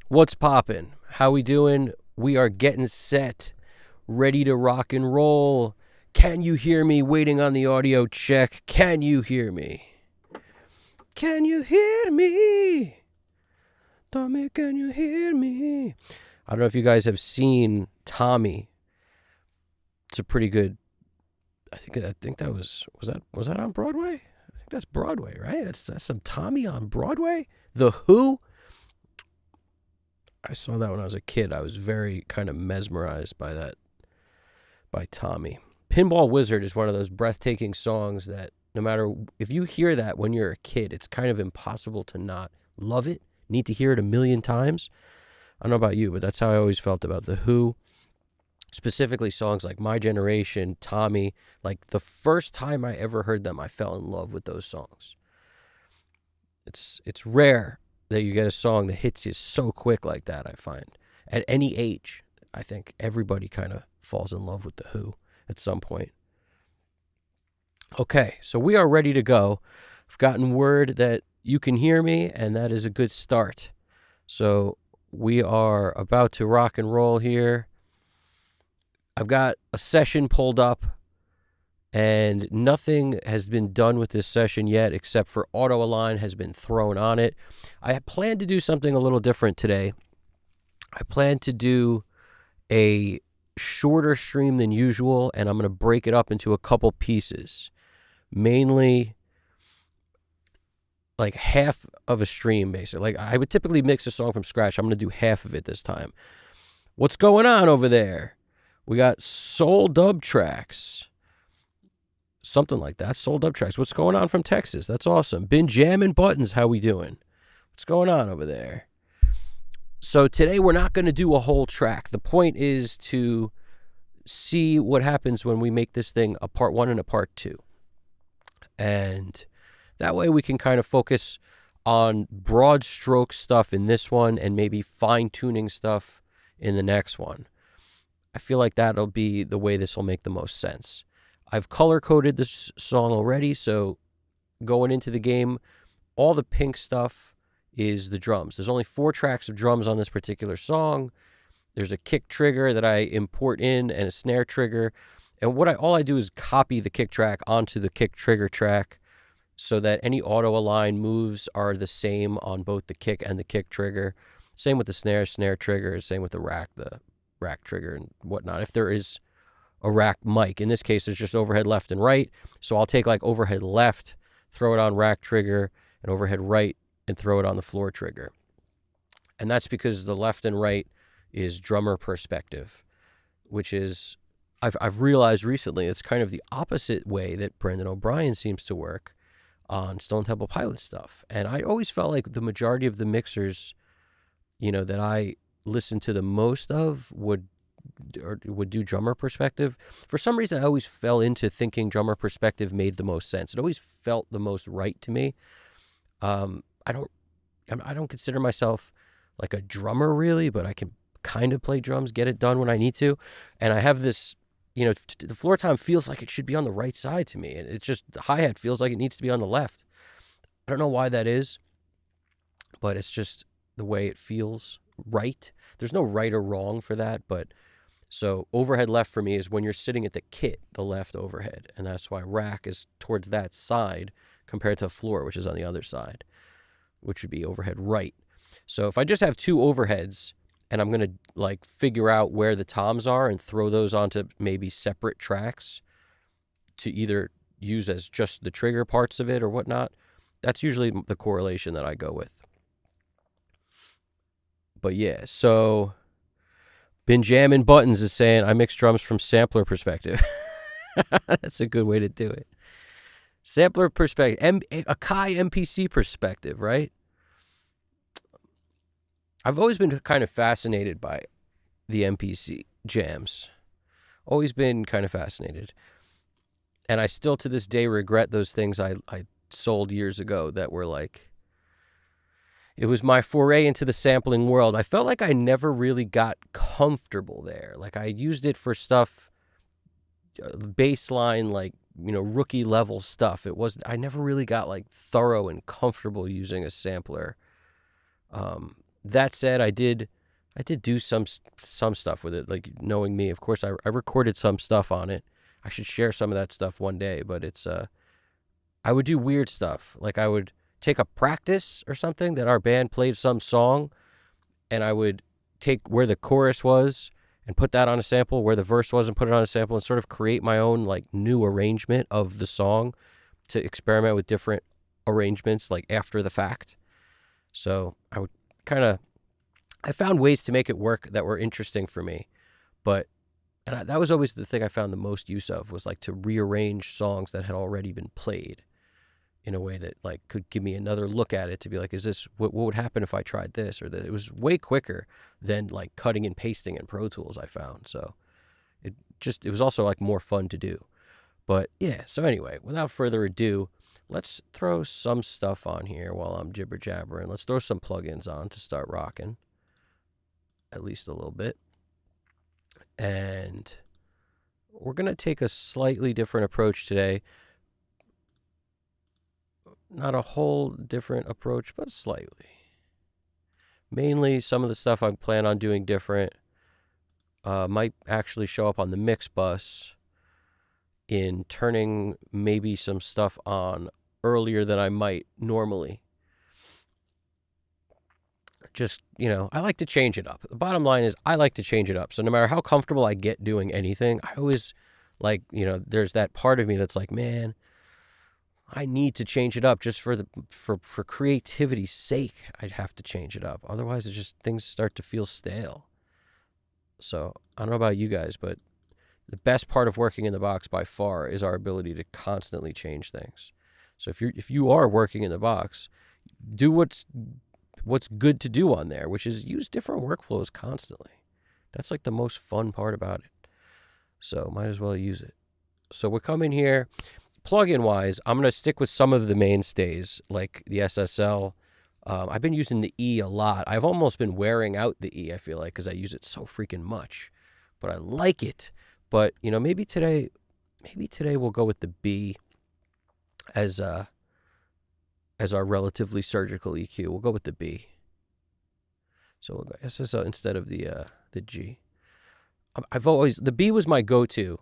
What's poppin'? How we doing? We are getting set, ready to rock and roll. Can you hear me? Waiting on the audio check. Can you hear me? Can you hear me? Tommy, can you hear me? I don't know if you guys have seen Tommy. It's a pretty good. I think that was that on Broadway? I think that's Broadway, right? That's some Tommy on Broadway. The Who. I saw that when I was a kid. I was very kind of mesmerized by that, by Tommy. Pinball Wizard is one of those breathtaking songs that no matter if you hear that when you're a kid, it's kind of impossible to not love it. Need to hear it a million times. I don't know about you, but that's how I always felt about The Who. Specifically songs like My Generation, Tommy. Like the first time I ever heard them, I fell in love with those songs. It's rare that you get a song that hits you so quick like that, I find. At any age, I think everybody kind of falls in love with The Who at some point. Okay, so we are ready to go. I've gotten word that you can hear me, and that is a good start. So we are about to rock and roll here. I've got a session pulled up, and nothing has been done with this session yet except for auto align has been thrown on it. I plan to do something a little different today. I plan to do a shorter stream than usual, and I'm going to break it up into a couple pieces. Mainly like half of a stream, basically. Like I would typically mix a song from scratch. I'm going to do half of it this time. What's going on over there? We got soul dub tracks. Something like that. Soul dub tracks. What's going on from Texas? That's awesome. Been jamming buttons. How we doing? What's going on over there? So today we're not going to do a whole track. The point is to see what happens when we make this thing a part one and a part two. And that way we can kind of focus on broad stroke stuff in this one and maybe fine-tuning stuff in the next one. I feel like that'll be the way this will make the most sense. I've color-coded this song already, so going into the game, all the pink stuff is the drums. There's only 4 tracks of drums on this particular song. There's a kick trigger that I import in and a snare trigger. And all I do is copy the kick track onto the kick trigger track so that any auto align moves are the same on both the kick and the kick trigger. Same with the snare trigger, same with the rack trigger and whatnot. If there is a rack mic, in this case, there's just overhead left and right. So I'll take like overhead left, throw it on rack trigger, and overhead right, and throw it on the floor trigger. And that's because the left and right is drummer perspective, which is, I've realized recently, it's kind of the opposite way that Brendan O'Brien seems to work on Stone Temple Pilots stuff. And I always felt like the majority of the mixers, that I listened to the most of would do drummer perspective. For some reason, I always fell into thinking drummer perspective made the most sense. It always felt the most right to me. I don't consider myself like a drummer really, but I can kind of play drums, get it done when I need to. And I have this, the floor tom feels like it should be on the right side to me. And it's just the hi-hat feels like it needs to be on the left. I don't know why that is, but it's just the way it feels right. There's no right or wrong for that, but so overhead left for me is when you're sitting at the kit, the left overhead. And that's why rack is towards that side compared to floor, which is on the other side, which would be overhead right. So if I just have 2 overheads and I'm going to like figure out where the toms are and throw those onto maybe separate tracks to either use as just the trigger parts of it or whatnot, that's usually the correlation that I go with. But yeah, so Been Jamming Buttons is saying I mix drums from sampler perspective. That's a good way to do it. Sampler perspective, a Kai MPC perspective, right? I've always been kind of fascinated by the MPC jams. Always been kind of fascinated. And I still to this day regret those things I sold years ago that were like, it was my foray into the sampling world. I felt like I never really got comfortable there. Like I used it for stuff, baseline, like, rookie level stuff. I never really got like thorough and comfortable using a sampler That said, I did do some stuff with it. Like, knowing me, of course, I recorded some stuff on it. I should share some of that stuff one day. But it's I would do weird stuff. Like, I would take a practice or something that our band played some song, and I would take where the chorus was and put that on a sample, where the verse was and put it on a sample, and sort of create my own like new arrangement of the song to experiment with different arrangements like after the fact. So I would I found ways to make it work that were interesting for me. But that was always the thing I found the most use of, was like to rearrange songs that had already been played in a way that like could give me another look at it, to be like, is this what would happen if I tried this or that? It was way quicker than like cutting and pasting in Pro Tools, I found. So it was also like more fun to do. But yeah, so anyway, without further ado, let's throw some stuff on here while I'm jibber jabbering. Let's throw some plugins on to start rocking, at least a little bit. And we're going to take a slightly different approach today. Not a whole different approach, but slightly. Mainly some of the stuff I plan on doing different might actually show up on the mix bus in turning maybe some stuff on earlier than I might normally. Just, I like to change it up. The bottom line is I like to change it up. So no matter how comfortable I get doing anything, I always like, there's that part of me that's like, man, I need to change it up just for creativity's sake. I'd have to change it up. Otherwise, things start to feel stale. So I don't know about you guys, but the best part of working in the box by far is our ability to constantly change things. So if you are working in the box, do what's good to do on there, which is use different workflows constantly. That's like the most fun part about it. So might as well use it. So we'll come in here. Plugin wise, I'm going to stick with some of the mainstays like the SSL. I've been using the E a lot. I've almost been wearing out the E, I feel like, because I use it so freaking much. But I like it. But, maybe today we'll go with the B as our relatively surgical EQ. We'll go with the B. So we'll go SSL instead of the G. The B was my go-to.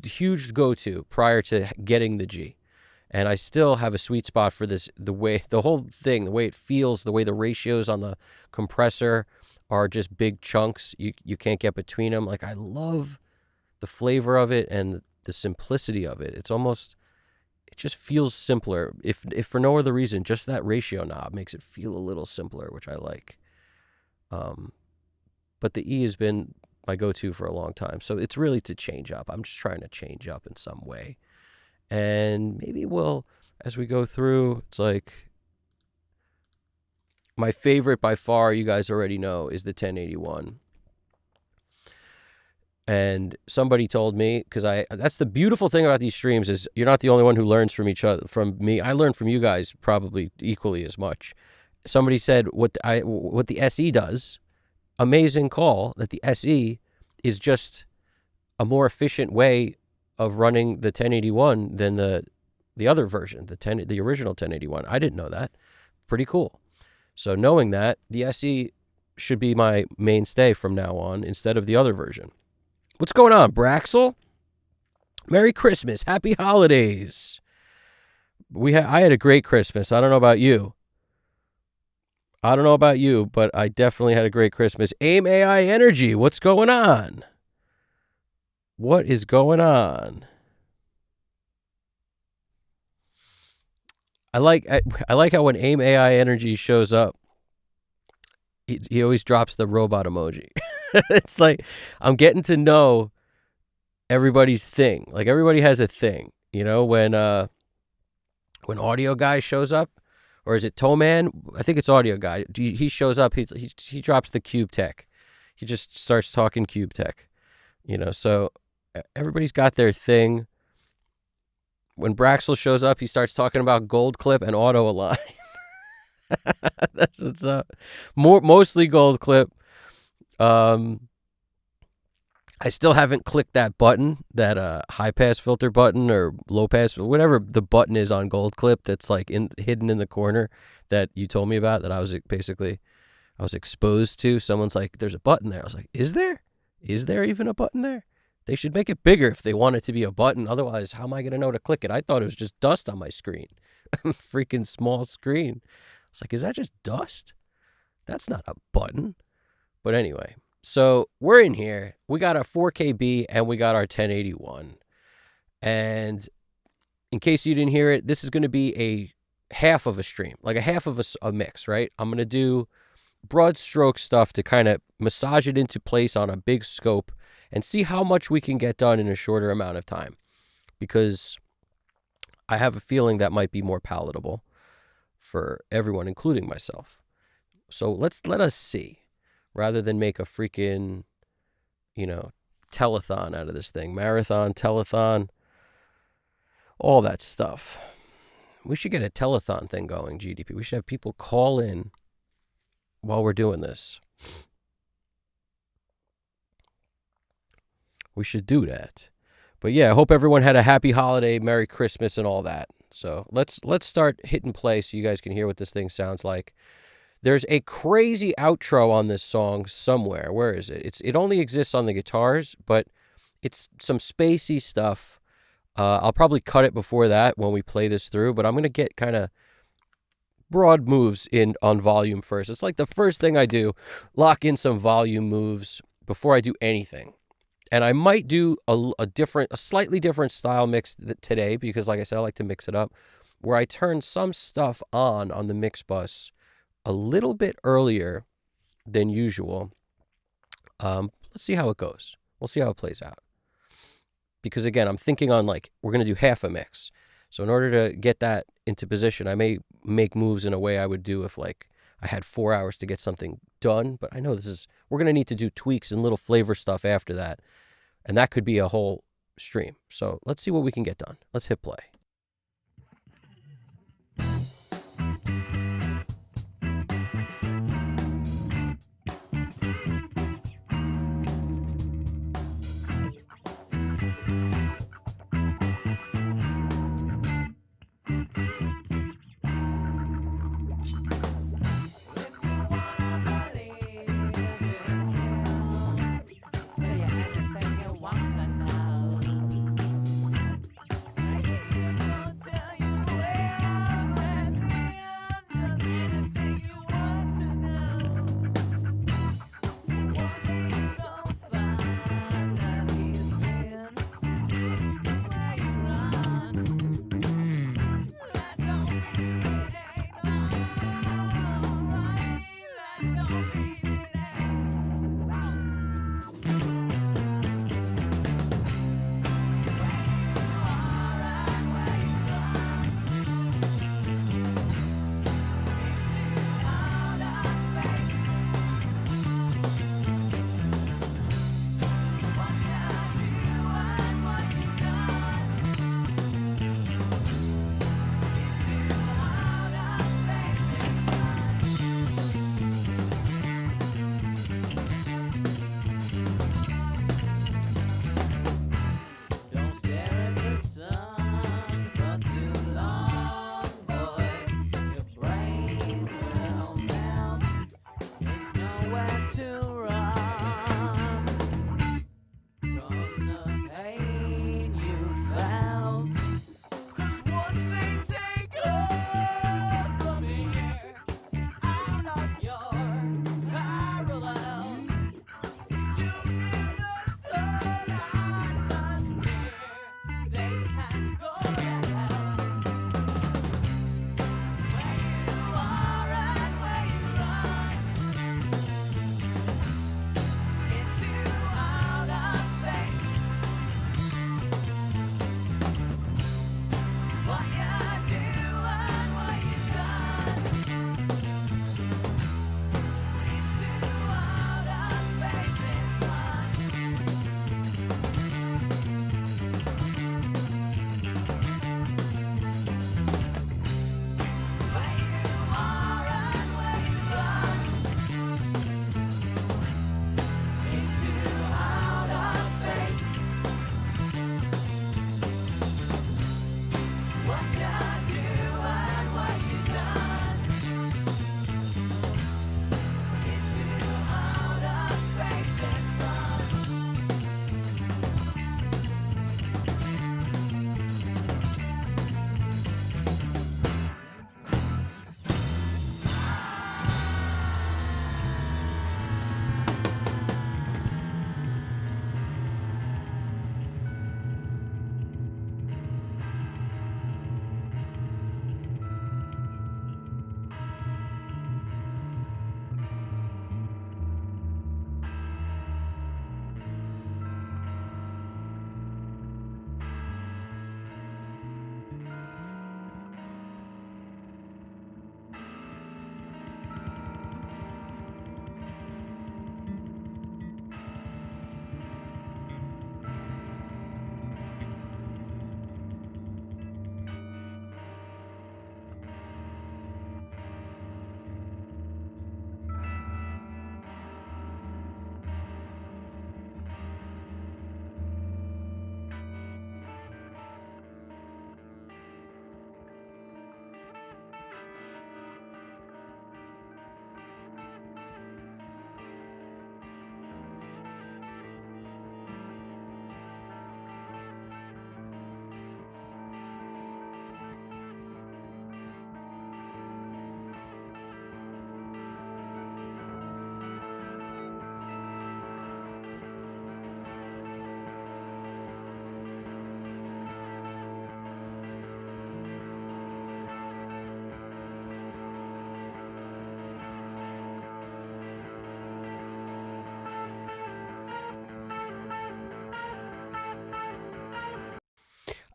Huge go-to prior to getting the G, and I still have a sweet spot for this. The whole thing, the way it feels, the way the ratios on the compressor are just big chunks. You can't get between them. Like, I love the flavor of it and the simplicity of it. It just feels simpler. If for no other reason, just that ratio knob makes it feel a little simpler, which I like. But the E has been my go-to for a long time. So it's really to change up. I'm just trying to change up in some way. And maybe as we go through, it's like my favorite by far, you guys already know, is the 1081. And somebody told me, because that's the beautiful thing about these streams, is you're not the only one who learns from each other, from me. I learn from you guys probably equally as much. Somebody said what the SE does. Amazing call, that the SE is just a more efficient way of running the 1081 than the other version, the original 1081. I didn't know that. Pretty cool. So knowing that, the SE should be my mainstay from now on instead of the other version. What's going on, Braxel? Merry Christmas. Happy holidays. I had a great Christmas. I don't know about you. But I definitely had a great Christmas. AIM AI Energy, what's going on? What is going on? I like how when AIM AI Energy shows up, he always drops the robot emoji. It's like I'm getting to know everybody's thing. Like, everybody has a thing, when Audio Guy shows up. Or is it Toeman? I think it's Audio Guy. He shows up. He drops the Cube Tech. He just starts talking Cube Tech. So everybody's got their thing. When Braxel shows up, he starts talking about Gold Clip and Auto Align. That's what's up. Mostly Gold Clip. I still haven't clicked that button, that high pass filter button or low pass, whatever the button is on Gold Clip that's like hidden in the corner that you told me about, that I was basically I was exposed to. Someone's like, there's a button there. I was like, is there? Is there even a button there? They should make it bigger if they want it to be a button. Otherwise, how am I going to know to click it? I thought it was just dust on my screen. Freaking small screen. It's like, is that just dust? That's not a button. But anyway, so we're in here. We got our 4KB and we got our 1081. And in case you didn't hear it, this is going to be a half of a stream, like a half of a mix, right? I'm going to do broad stroke stuff to kind of massage it into place on a big scope and see how much we can get done in a shorter amount of time, because I have a feeling that might be more palatable for everyone, including myself. So let us see, rather than make a freaking, telethon out of this thing, marathon, telethon, all that stuff. We should get a telethon thing going, GDP. We should have people call in while we're doing this. We should do that. But yeah, I hope everyone had a happy holiday, Merry Christmas, and all that. So let's start hitting play so you guys can hear what this thing sounds like. There's a crazy outro on this song somewhere. Where is it? It only exists on the guitars, but it's some spacey stuff. I'll probably cut it before that when we play this through, but I'm going to get kind of broad moves in on volume first. It's like the first thing I do, lock in some volume moves before I do anything. And I might do a slightly different style mix today, because like I said, I like to mix it up, where I turn some stuff on the mix bus a little bit earlier than usual. Let's see how it goes. We'll see how it plays out. Because again, I'm thinking on we're going to do half a mix. So in order to get that into position, I may make moves in a way I would do if I had 4 hours to get something done. But I know we're going to need to do tweaks and little flavor stuff after that. And that could be a whole stream. So let's see what we can get done. Let's hit play.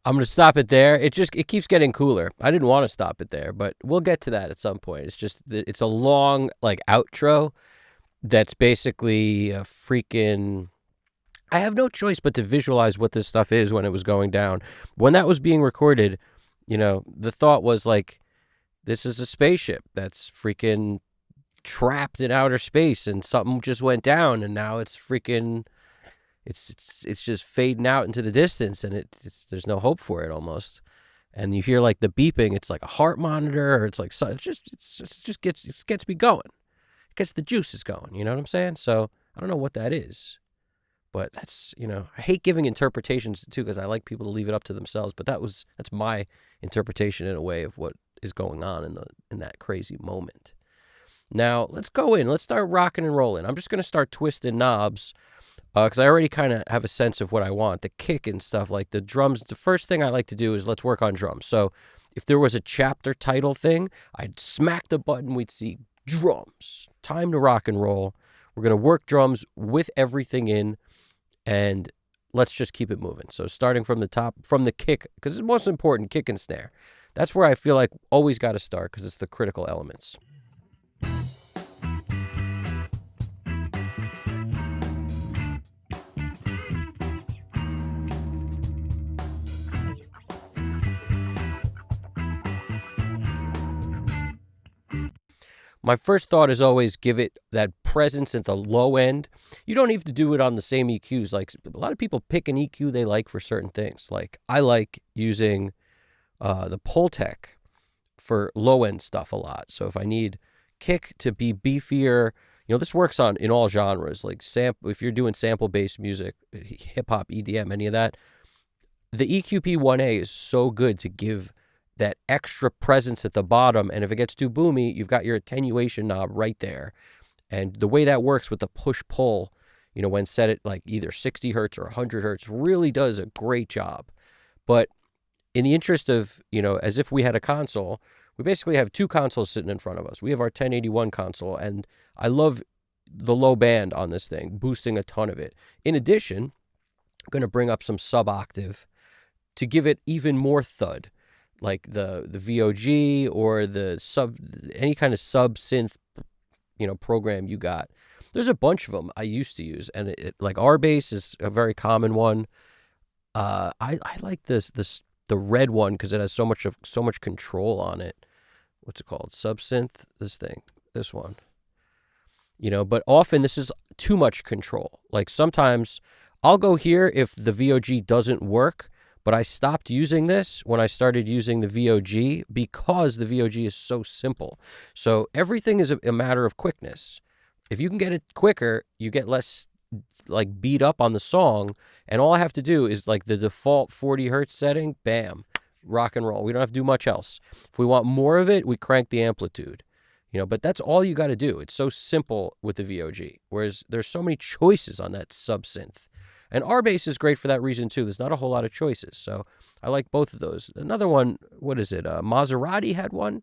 I'm gonna stop it there. It keeps getting cooler. I didn't want to stop it there, but we'll get to that at some point. It's a long like outro that's basically a freaking. I have no choice but to visualize what this stuff is when it was going down. When that was being recorded, the thought was like, this is a spaceship that's freaking trapped in outer space, and something just went down, and now it's freaking. It's just fading out into the distance, and there's no hope for it almost. And you hear like the beeping. It's like a heart monitor, or it's like it just gets me going. It gets the juices going. You know what I'm saying? So I don't know what that is, but that's I hate giving interpretations too because I like people to leave it up to themselves. But that's my interpretation in a way of what is going on in that crazy moment. Now let's go in. Let's start rocking and rolling. I'm just gonna start twisting knobs. Because I already kind of have a sense of what I want. The kick and stuff, like the drums, the first thing I like to do is let's work on drums. So if there was a chapter title thing, I'd smack the button, we'd see drums. Time to rock and roll. We're going to work drums with everything in, and let's just keep it moving. So starting from the top, from the kick, because it's most important, kick and snare. That's where I feel like always got to start because it's the critical elements. My first thought is always give it that presence at the low end. You don't need to do it on the same EQs. Like a lot of people pick an EQ they like for certain things. Like I like using the Pultec for low end stuff a lot. So if I need kick to be beefier, this works in all genres. Like if you're doing sample based music, hip hop, EDM, any of that, the EQP 1A is so good to give that extra presence at the bottom. And if it gets too boomy, you've got your attenuation knob right there. And the way that works with the push-pull, when set at like either 60 hertz or 100 hertz, really does a great job. But in the interest of, as if we had a console, we basically have two consoles sitting in front of us. We have our 1081 console, and I love the low band on this thing, boosting a ton of it. In addition, I'm going to bring up some sub-octave to give it even more thud. Like the VOG or any kind of sub synth, program you got. There's a bunch of them I used to use, and like R-Bass is a very common one. I like the red one because it has so much control on it. What's it called? Subsynth. This one. But often this is too much control. Like sometimes I'll go here if the VOG doesn't work. But I stopped using this when I started using the VOG because the VOG is so simple. So everything is a matter of quickness. If you can get it quicker, you get less like beat up on the song. And all I have to do is like the default 40 hertz setting, bam, rock and roll. We don't have to do much else. If we want more of it, we crank the amplitude. But that's all you got to do. It's so simple with the VOG. Whereas there's so many choices on that sub-synth. And R-Bass is great for that reason, too. There's not a whole lot of choices. So I like both of those. Another one, what is it? Maserati had one.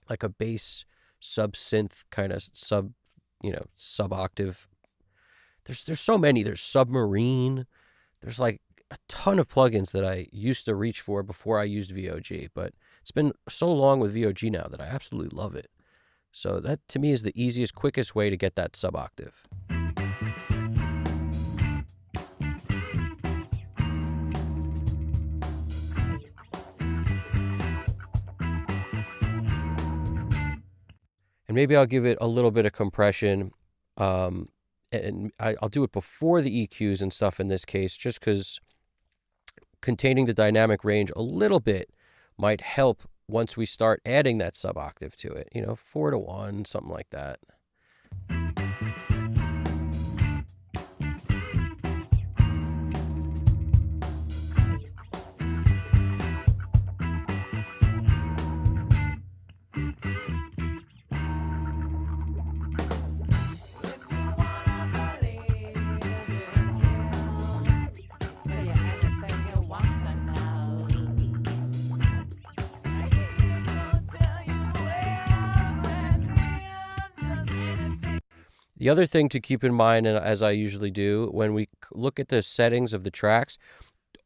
Like a bass sub-synth kind of sub-octave. There's so many. There's Submarine. There's like a ton of plugins that I used to reach for before I used VOG. But it's been so long with VOG now that I absolutely love it. So that, to me, is the easiest, quickest way to get that sub-octave. And maybe I'll give it a little bit of compression, and I'll do it before the EQs and stuff in this case, just because containing the dynamic range a little bit might help once we start adding that sub-octave to it, 4-1, something like that. The other thing to keep in mind, and as I usually do, when we look at the settings of the tracks,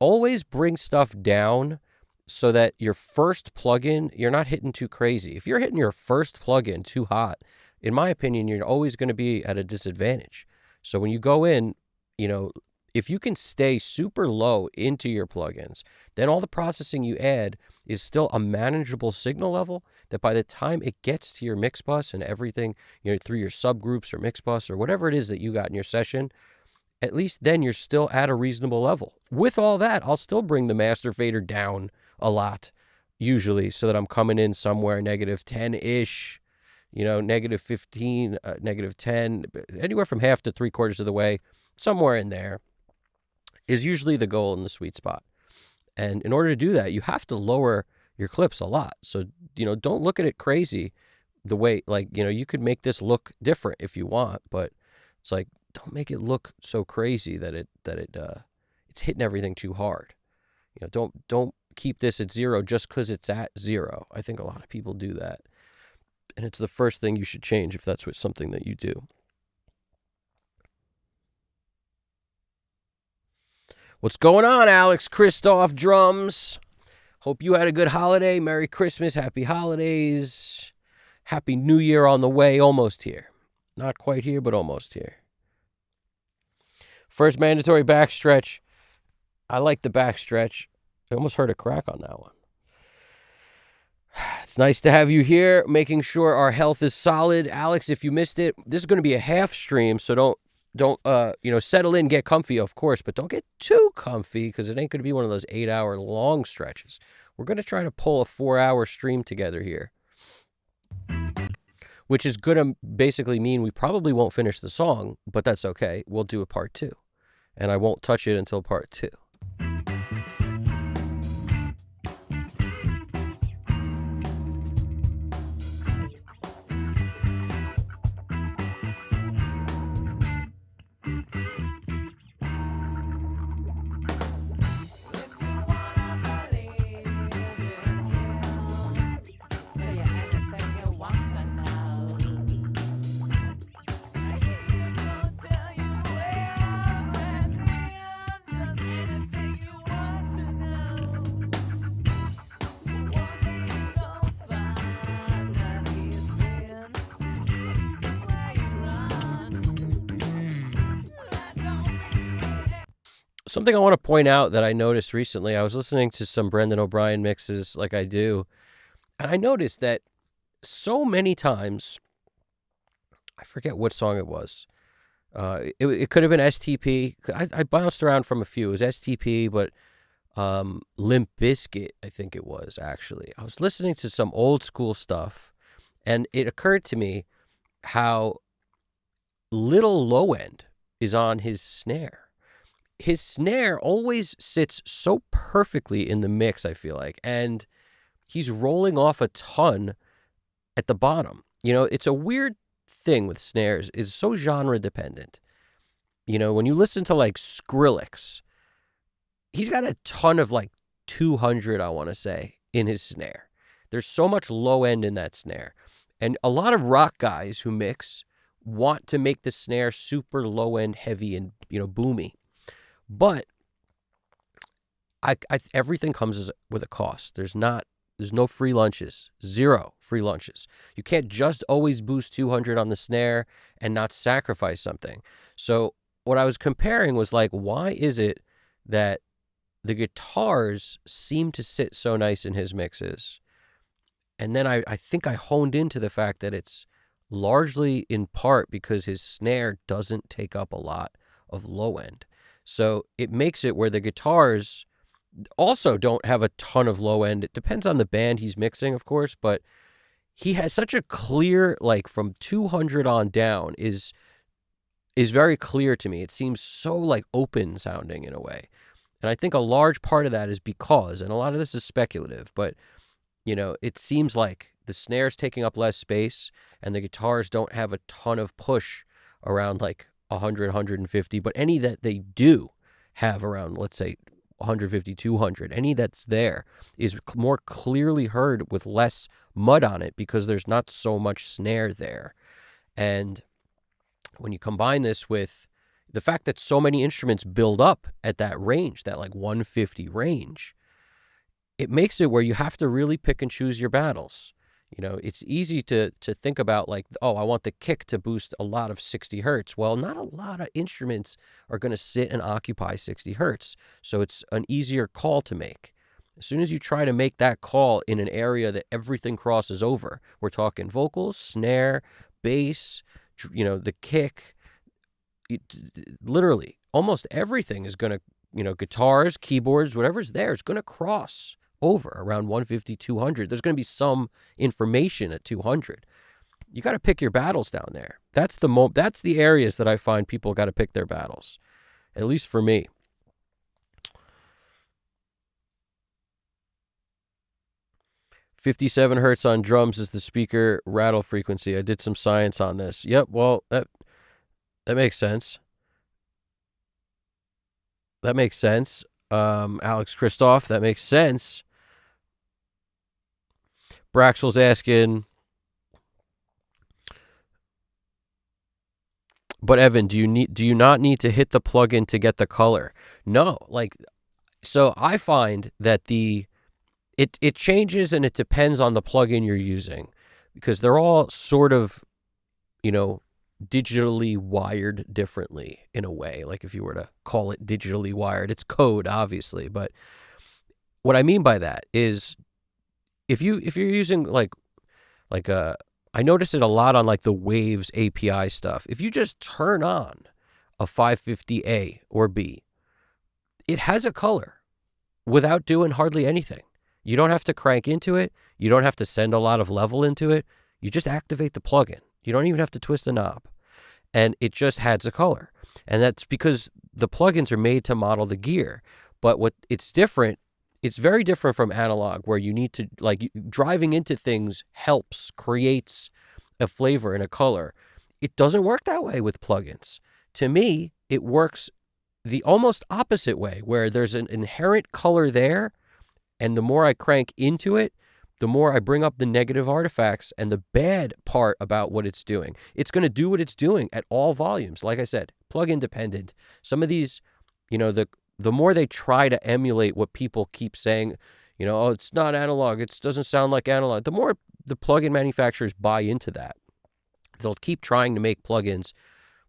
always bring stuff down so that your first plugin, you're not hitting too crazy. If you're hitting your first plugin too hot, in my opinion, you're always going to be at a disadvantage. So when you go in, if you can stay super low into your plugins, then all the processing you add is still a manageable signal level that by the time it gets to your mix bus and everything, through your subgroups or mix bus or whatever it is that you got in your session, at least then you're still at a reasonable level. With all that, I'll still bring the master fader down a lot, usually, so that I'm coming in somewhere negative 10-ish, negative 15, negative 10, anywhere from half to 3/4 of the way, somewhere in there is usually the goal in the sweet spot. And in order to do that, you have to lower your clips a lot. So, don't look at it crazy the way, you could make this look different if you want, but it's like, don't make it look so crazy that it's hitting everything too hard. Don't keep this at 0 just because it's at 0. I think a lot of people do that. And it's the first thing you should change if that's something that you do. What's going on, Alex Christoph Drums? Hope you had a good holiday. Merry Christmas, happy holidays. Happy New Year on the way, almost here. Not quite here, but almost here. First mandatory backstretch. I like the backstretch. I almost heard a crack on that one. It's nice to have you here, making sure our health is solid. Alex, if you missed it, this is going to be a half stream, so don't settle in, get comfy, of course, but don't get too comfy because it ain't going to be one of those 8-hour long stretches. We're going to try to pull a 4-hour stream together here, which is going to basically mean we probably won't finish the song, but that's okay. We'll do a part 2, and I won't touch it until part 2. Something I want to point out that I noticed recently, I was listening to some Brendan O'Brien mixes like I do, and I noticed that so many times, I forget what song it was. It could have been STP. I bounced around from a few. It was STP, but Limp Bizkit, I think it was, actually. I was listening to some old school stuff, and it occurred to me how little low end is on his snare. His snare always sits so perfectly in the mix, I feel like, and he's rolling off a ton at the bottom. It's a weird thing with snares. It's so genre dependent. When you listen to like Skrillex, he's got a ton of like 200, I want to say, in his snare. There's so much low end in that snare. And a lot of rock guys who mix want to make the snare super low end, heavy, and boomy. But everything comes with a cost. There's no free lunches. 0 free lunches. You can't just always boost 200 on the snare and not sacrifice something. So what I was comparing was like, why is it that the guitars seem to sit so nice in his mixes? And then I think I honed into the fact that it's largely in part because his snare doesn't take up a lot of low end. So it makes it where the guitars also don't have a ton of low end. It depends on the band he's mixing, of course, but he has such a clear, like from 200 on down is very clear to me. It seems so like open sounding in a way. And I think a large part of that is because, and a lot of this is speculative, but it seems like the snare's taking up less space and the guitars don't have a ton of push around like 100, 150, but any that they do have around, let's say, 150, 200, any that's there is more clearly heard with less mud on it because there's not so much snare there. And when you combine this with the fact that so many instruments build up at that range, that like 150 range, it makes it where you have to really pick and choose your battles. It's easy to think about like, oh, I want the kick to boost a lot of 60 hertz. Well, not a lot of instruments are going to sit and occupy 60 hertz. So it's an easier call to make. As soon as you try to make that call in an area that everything crosses over, we're talking vocals, snare, bass, the kick, literally almost everything is going to, guitars, keyboards, whatever's there is going to cross over around 150, 200. There's going to be some information at 200. You got to pick your battles down there. That's the areas that I find people got to pick their battles, at least for me. "57 hertz on drums is the speaker rattle frequency. I did some science on this." Yep, well, that makes sense. That makes sense. Alex Christoph, that makes sense. Braxel's asking, but Evan, do you not need to hit the plugin to get the color? No, so I find that it changes and it depends on the plugin you're using, because they're all sort of, digitally wired differently in a way. Like if you were to call it digitally wired, it's code, obviously. But what I mean by that is if you're using I notice it a lot on like the Waves API stuff. If you just turn on a 550A or B, it has a color without doing hardly anything. You don't have to crank into it. You don't have to send a lot of level into it. You just activate the plugin. You don't even have to twist the knob. And it just has a color. And that's because the plugins are made to model the gear. But it's different. It's very different from analog, where you need to, driving into things creates a flavor and a color. It doesn't work that way with plugins. To me, it works the almost opposite way, where there's an inherent color there, and the more I crank into it, the more I bring up the negative artifacts and the bad part about what it's doing. It's going to do what it's doing at all volumes. Like I said, plug-in dependent. Some of these, the more they try to emulate what people keep saying, oh, it's not analog, it doesn't sound like analog, the more the plug-in manufacturers buy into that. They'll keep trying to make plugins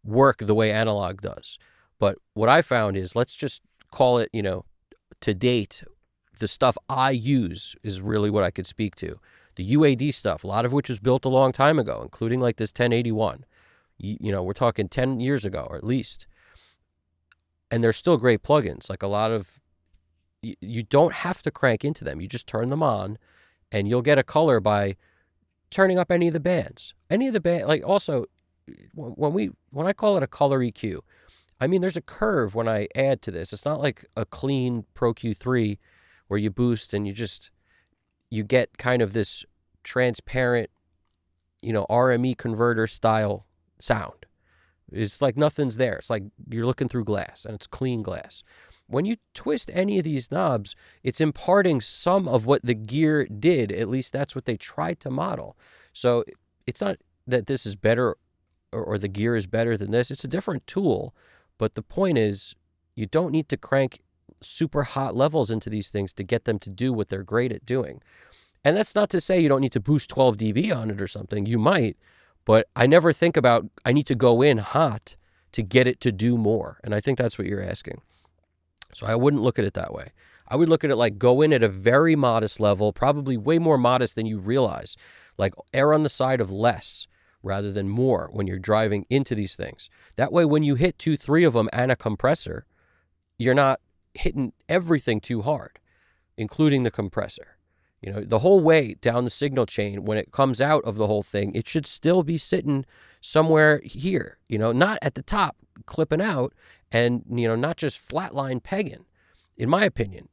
work the way analog does. But what I found is, let's just call it, to date, the stuff I use is really what I could speak to. The UAD stuff, a lot of which was built a long time ago, including like this 1081. We're talking 10 years ago, or at least. And they're still great plugins. Like a lot of, you don't have to crank into them. You just turn them on, and you'll get a color by turning up any of the bands. Also, when I call it a color EQ, I mean, there's a curve when I add to this. It's not like a clean Pro Q3 where you boost and you get kind of this transparent, RME converter style sound. It's like nothing's there. It's like you're looking through glass, and it's clean glass. When you twist any of these knobs, it's imparting some of what the gear did. At least that's what they tried to model. So it's not that this is better or the gear is better than this. It's a different tool. But the point is, you don't need to crank super hot levels into these things to get them to do what they're great at doing. And that's not to say you don't need to boost 12 dB on it or something. You might, but I never think about, I need to go in hot to get it to do more. And I think that's what you're asking. So I wouldn't look at it that way. I would look at it like, go in at a very modest level, probably way more modest than you realize. Like err on the side of less rather than more when you're driving into these things. That way, when you hit 2-3 of them and a compressor, you're not hitting everything too hard, including the compressor. The whole way down the signal chain, when it comes out of the whole thing, it should still be sitting somewhere here, not at the top clipping out and, not just flatline pegging. In my opinion,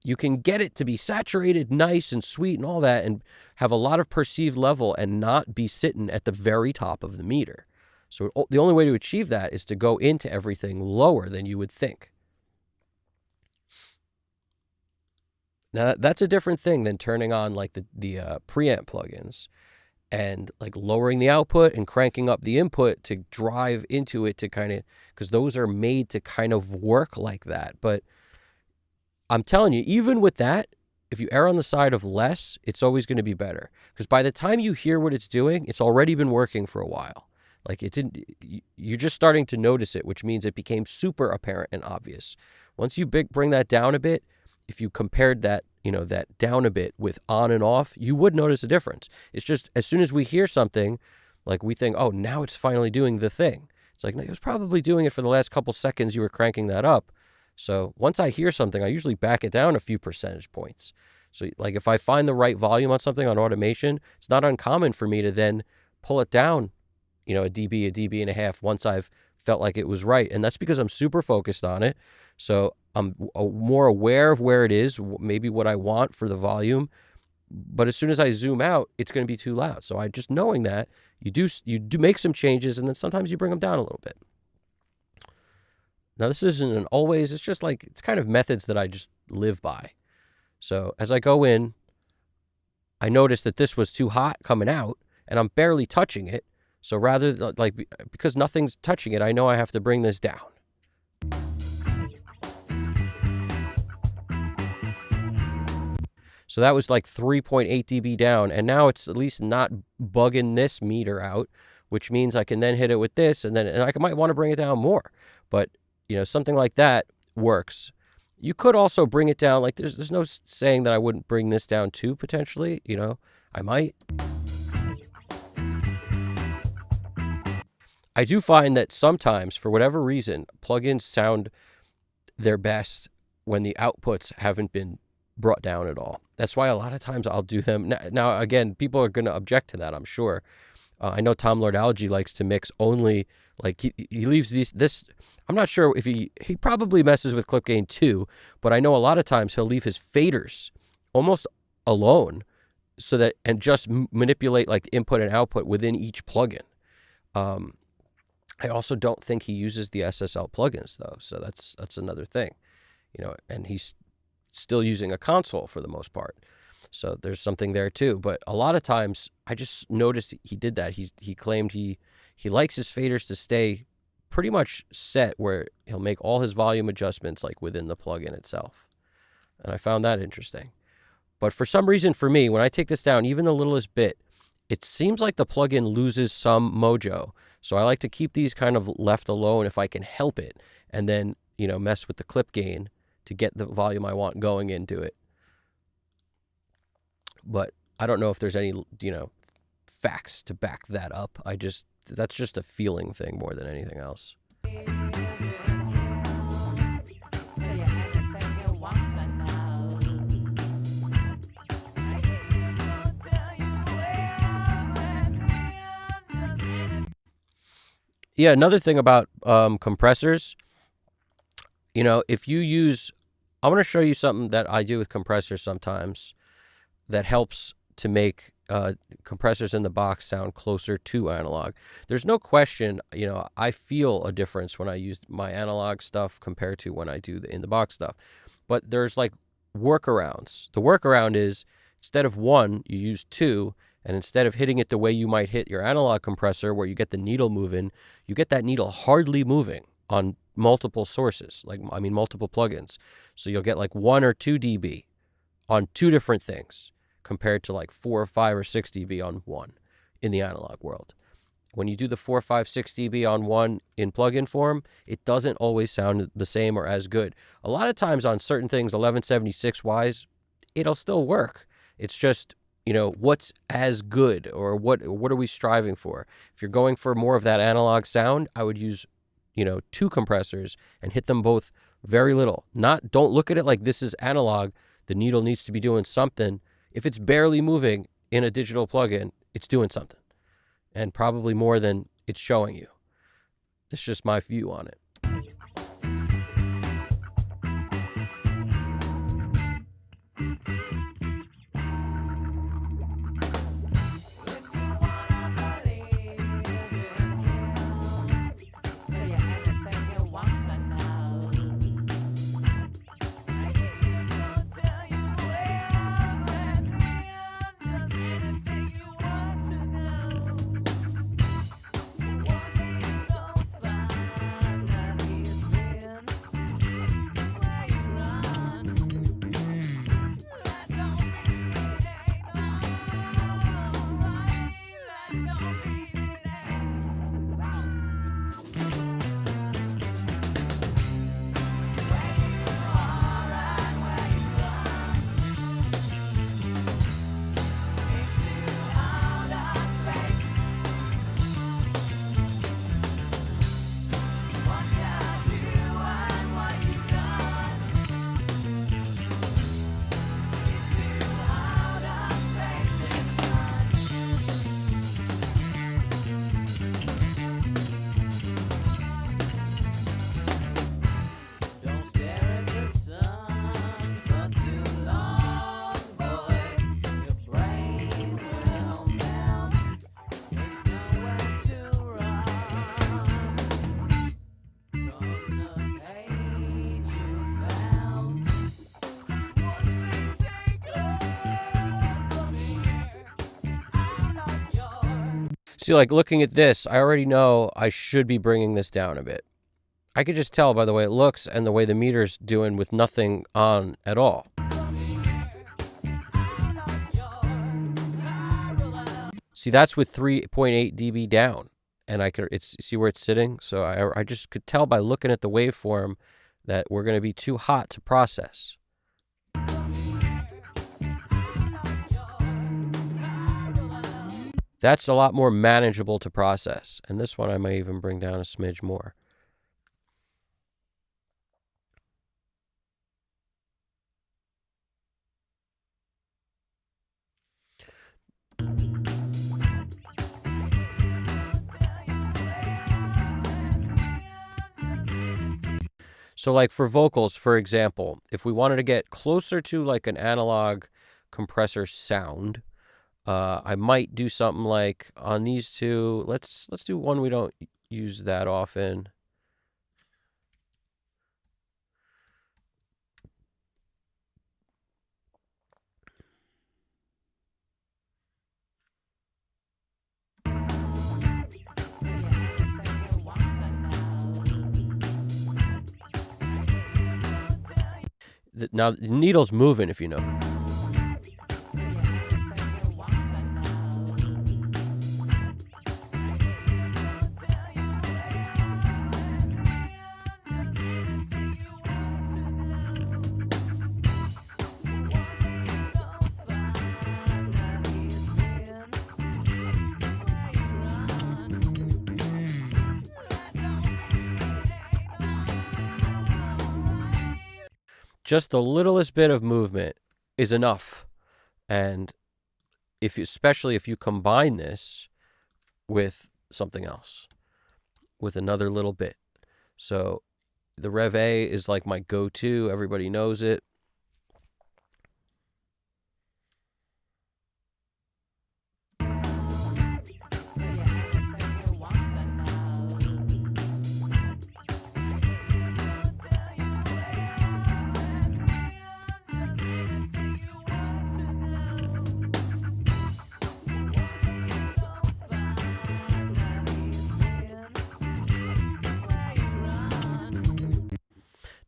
you can get it to be saturated, nice and sweet and all that, and have a lot of perceived level and not be sitting at the very top of the meter. So the only way to achieve that is to go into everything lower than you would think. Now, that's a different thing than turning on like the preamp plugins and like lowering the output and cranking up the input to drive into it to kind of, because those are made to kind of work like that. But I'm telling you, even with that, if you err on the side of less, it's always going to be better. Because by the time you hear what it's doing, it's already been working for a while. Like it didn't, you're just starting to notice it, which means it became super apparent and obvious. Once you bring that down a bit, if you compared that, that down a bit with on and off, you would notice a difference. It's just as soon as we hear something, like we think, oh, now it's finally doing the thing. It's like, no, it was probably doing it for the last couple seconds you were cranking that up. So once I hear something, I usually back it down a few percentage points. So like if I find the right volume on something on automation, it's not uncommon for me to then pull it down, a dB and a half once I've felt like it was right. And that's because I'm super focused on it. So I'm more aware of where it is, maybe what I want for the volume. But as soon as I zoom out, it's going to be too loud. So I just knowing that you do make some changes, and then sometimes you bring them down a little bit. Now, this isn't an always, it's just like, it's kind of methods that I just live by. So as I go in, I notice that this was too hot coming out and I'm barely touching it. So rather because nothing's touching it, I know I have to bring this down. So that was like 3.8 dB down. And now it's at least not bugging this meter out, which means I can then hit it with this and I might want to bring it down more. But something like that works. You could also bring it down. Like there's no saying that I wouldn't bring this down too, potentially. I might. I do find that sometimes, for whatever reason, plugins sound their best when the outputs haven't been brought down at all. That's why a lot of times I'll do them. Now again, people are going to object to that, I'm sure. I know Tom Lord Algae likes to mix only, like he leaves this. I'm not sure if he probably messes with clip gain too, but I know a lot of times he'll leave his faders almost alone, so that, and just manipulate like input and output within each plugin. I also don't think he uses the SSL plugins though, so that's another thing, and he's still using a console for the most part. So there's something there too. But a lot of times I just noticed he did that. He claimed he likes his faders to stay pretty much set where he'll make all his volume adjustments like within the plugin itself. And I found that interesting. But for some reason for me, when I take this down, even the littlest bit, it seems like the plugin loses some mojo. So I like to keep these kind of left alone if I can help it, and then, mess with the clip gain to get the volume I want going into it. But I don't know if there's any, facts to back that up. That's just a feeling thing more than anything else. Yeah, another thing about compressors, if you use, I want to show you something that I do with compressors sometimes that helps to make compressors in the box sound closer to analog. There's no question, I feel a difference when I use my analog stuff compared to when I do the in the box stuff. But there's like workarounds. The workaround is instead of one, you use two, and instead of hitting it the way you might hit your analog compressor where you get the needle moving, you get that needle hardly moving on multiple sources, multiple plugins. So you'll get like 1 or 2 dB on two different things, compared to like 4 or 5 or 6 dB on one in the analog world. When you do the 4, 5, 6 dB on one in plugin form, it doesn't always sound the same or as good. A lot of times on certain things, 1176 wise, it'll still work. It's just, what's as good, or what are we striving for? If you're going for more of that analog sound, I would use, 2 compressors and hit them both very little. Don't look at it like this is analog. The needle needs to be doing something. If it's barely moving in a digital plugin, it's doing something, and probably more than it's showing you. That's just my view on it. See, like looking at this, I already know I should be bringing this down a bit. I could just tell by the way it looks and the way the meter's doing with nothing on at all. See, that's with 3.8 dB down, and see where it's sitting. So I just could tell by looking at the waveform that we're going to be too hot to process. That's a lot more manageable to process, and this one I may even bring down a smidge more. So like for vocals, for example, if we wanted to get closer to like an analog compressor sound, I might do something like on these two. Let's do one we don't use that often. Now the needle's moving, if you know. Just the littlest bit of movement is enough. And especially if you combine this with something else, with another little bit. So the Rev A is like my go-to. Everybody knows it.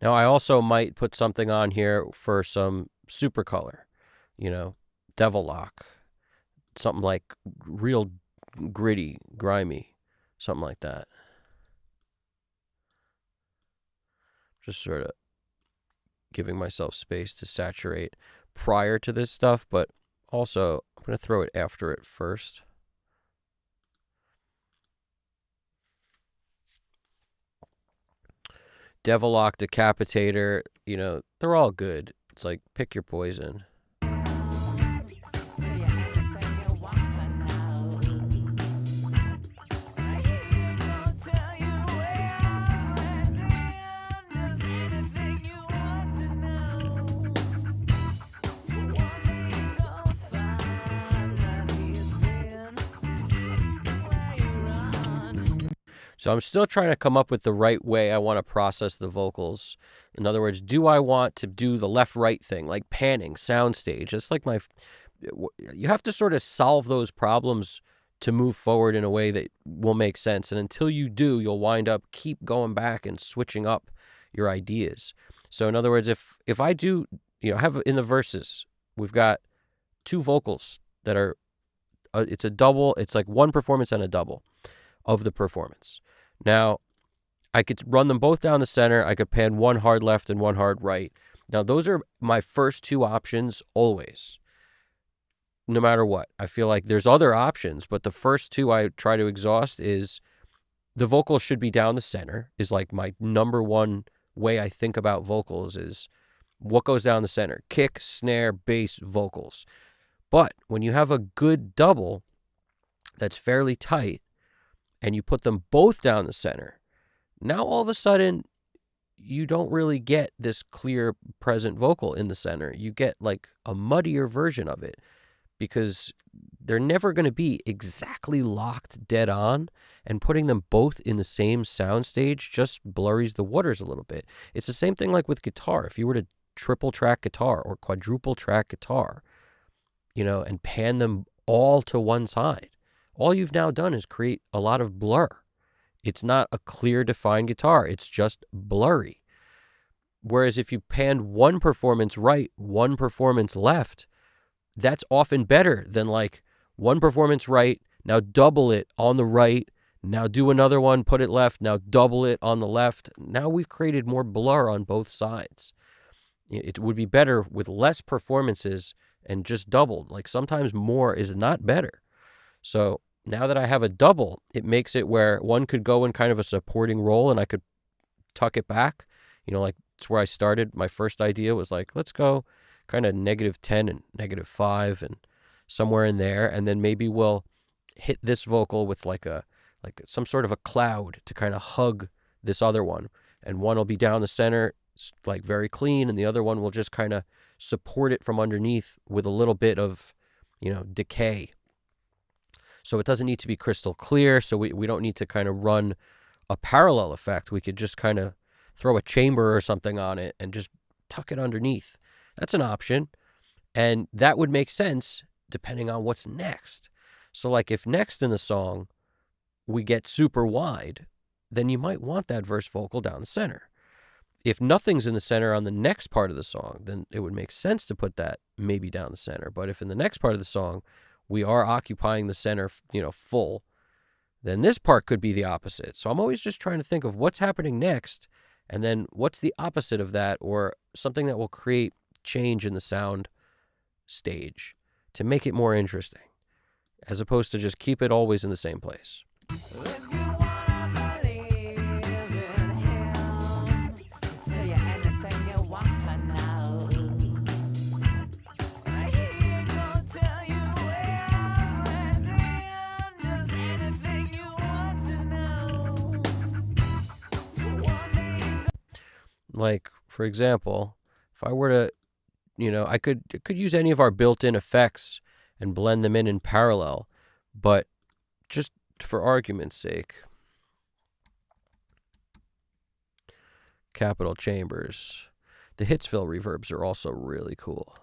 Now, I also might put something on here for some super color, Devil Lock, something like real gritty, grimy, something like that. Just sort of giving myself space to saturate prior to this stuff, but also I'm going to throw it after it first. Devil Lock, Decapitator, they're all good. It's like, pick your poison. So I'm still trying to come up with the right way I want to process the vocals. In other words, do I want to do the left-right thing, like panning, soundstage? It's like you have to sort of solve those problems to move forward in a way that will make sense. And until you do, you'll wind up keep going back and switching up your ideas. So in other words, if I do, have in the verses, we've got two vocals that are, it's a double, it's like one performance and a double of the performance. Now, I could run them both down the center. I could pan one hard left and one hard right. Now, those are my first two options always, no matter what. I feel like there's other options, but the first two I try to exhaust is the vocals should be down the center, is like my number one way I think about vocals is what goes down the center: kick, snare, bass, vocals. But when you have a good double that's fairly tight, and you put them both down the center, now all of a sudden you don't really get this clear present vocal in the center. You get like a muddier version of it because they're never going to be exactly locked dead on, and putting them both in the same soundstage just blurs the waters a little bit. It's the same thing like with guitar. If you were to triple track guitar or quadruple track guitar, and pan them all to one side, all you've now done is create a lot of blur. It's not a clear, defined guitar. It's just blurry. Whereas if you panned one performance right, one performance left, that's often better than like one performance right, now double it on the right, now do another one, put it left, now double it on the left. Now we've created more blur on both sides. It would be better with less performances and just doubled. Like sometimes more is not better. So now that I have a double, it makes it where one could go in kind of a supporting role and I could tuck it back. You know, like it's where I started. My first idea was like, let's go kind of -10 and -5 and somewhere in there. And then maybe we'll hit this vocal with like some sort of a cloud to kind of hug this other one. And one will be down the center, like very clean, and the other one will just kind of support it from underneath with a little bit of, decay. So it doesn't need to be crystal clear. So we don't need to kind of run a parallel effect. We could just kind of throw a chamber or something on it and just tuck it underneath. That's an option. And that would make sense depending on what's next. So like if next in the song we get super wide, then you might want that verse vocal down the center. If nothing's in the center on the next part of the song, then it would make sense to put that maybe down the center. But if in the next part of the song we are occupying the center, full, then this part could be the opposite. So I'm always just trying to think of what's happening next, and then what's the opposite of that, or something that will create change in the sound stage to make it more interesting, as opposed to just keep it always in the same place. Like, for example, if I were to, I could use any of our built-in effects and blend them in parallel, but just for argument's sake, capital chambers. The Hitsville reverbs are also really cool.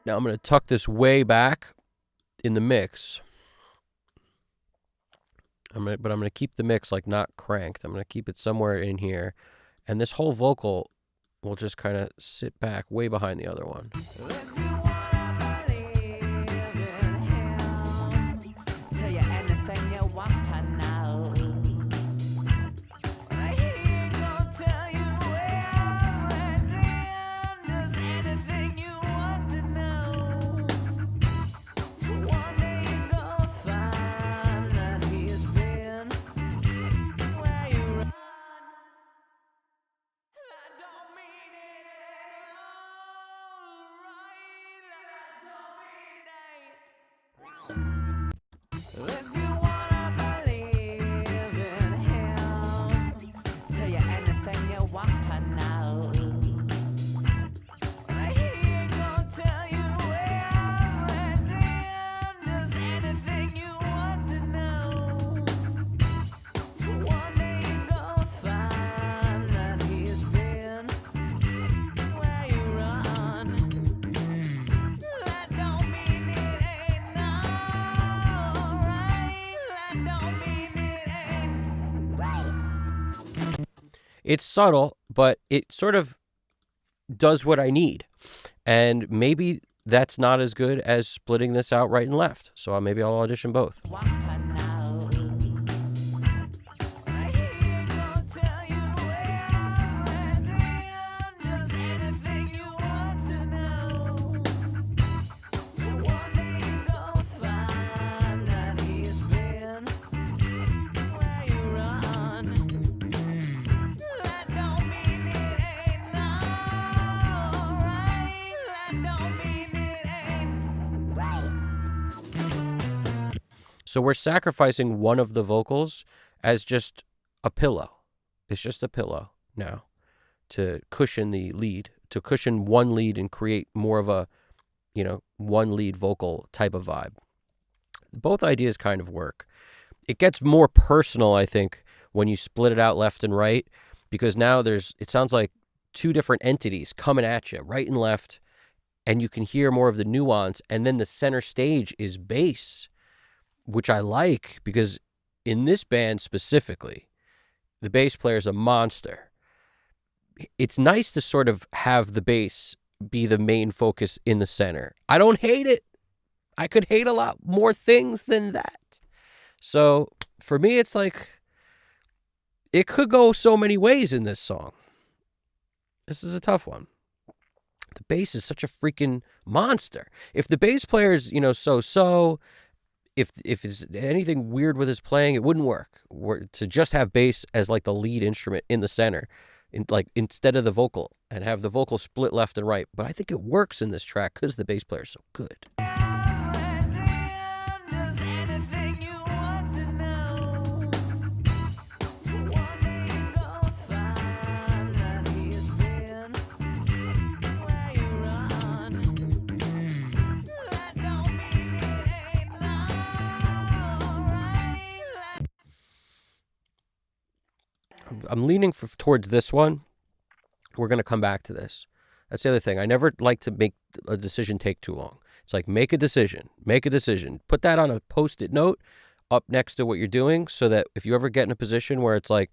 Now I'm going to tuck this way back in the mix. But I'm going to keep the mix like not cranked. I'm going to keep it somewhere in here. And this whole vocal will just kind of sit back way behind the other one. It's subtle, but it sort of does what I need. And maybe that's not as good as splitting this out right and left. So maybe I'll audition both. So we're sacrificing one of the vocals as just a pillow. It's just a pillow now to cushion the lead, to cushion one lead and create more of a, one lead vocal type of vibe. Both ideas kind of work. It gets more personal, I think, when you split it out left and right. because now it sounds like two different entities coming at you, right and left, and you can hear more of the nuance. And then the center stage is bass, which I like, because in this band specifically, the bass player is a monster. It's nice to sort of have the bass be the main focus in the center. I don't hate it. I could hate a lot more things than that. So for me, it's like, it could go so many ways in this song. This is a tough one. The bass is such a freaking monster. If the bass player's, so-so, if there's anything weird with his playing, it wouldn't work. To just have bass as like the lead instrument in the center, instead of the vocal, and have the vocal split left and right. But I think it works in this track because the bass player is so good. I'm leaning towards this one. We're going to come back to this. That's the other thing. I never like to make a decision take too long. It's like, make a decision. Put that on a Post-it note up next to what you're doing, so that if you ever get in a position where it's like,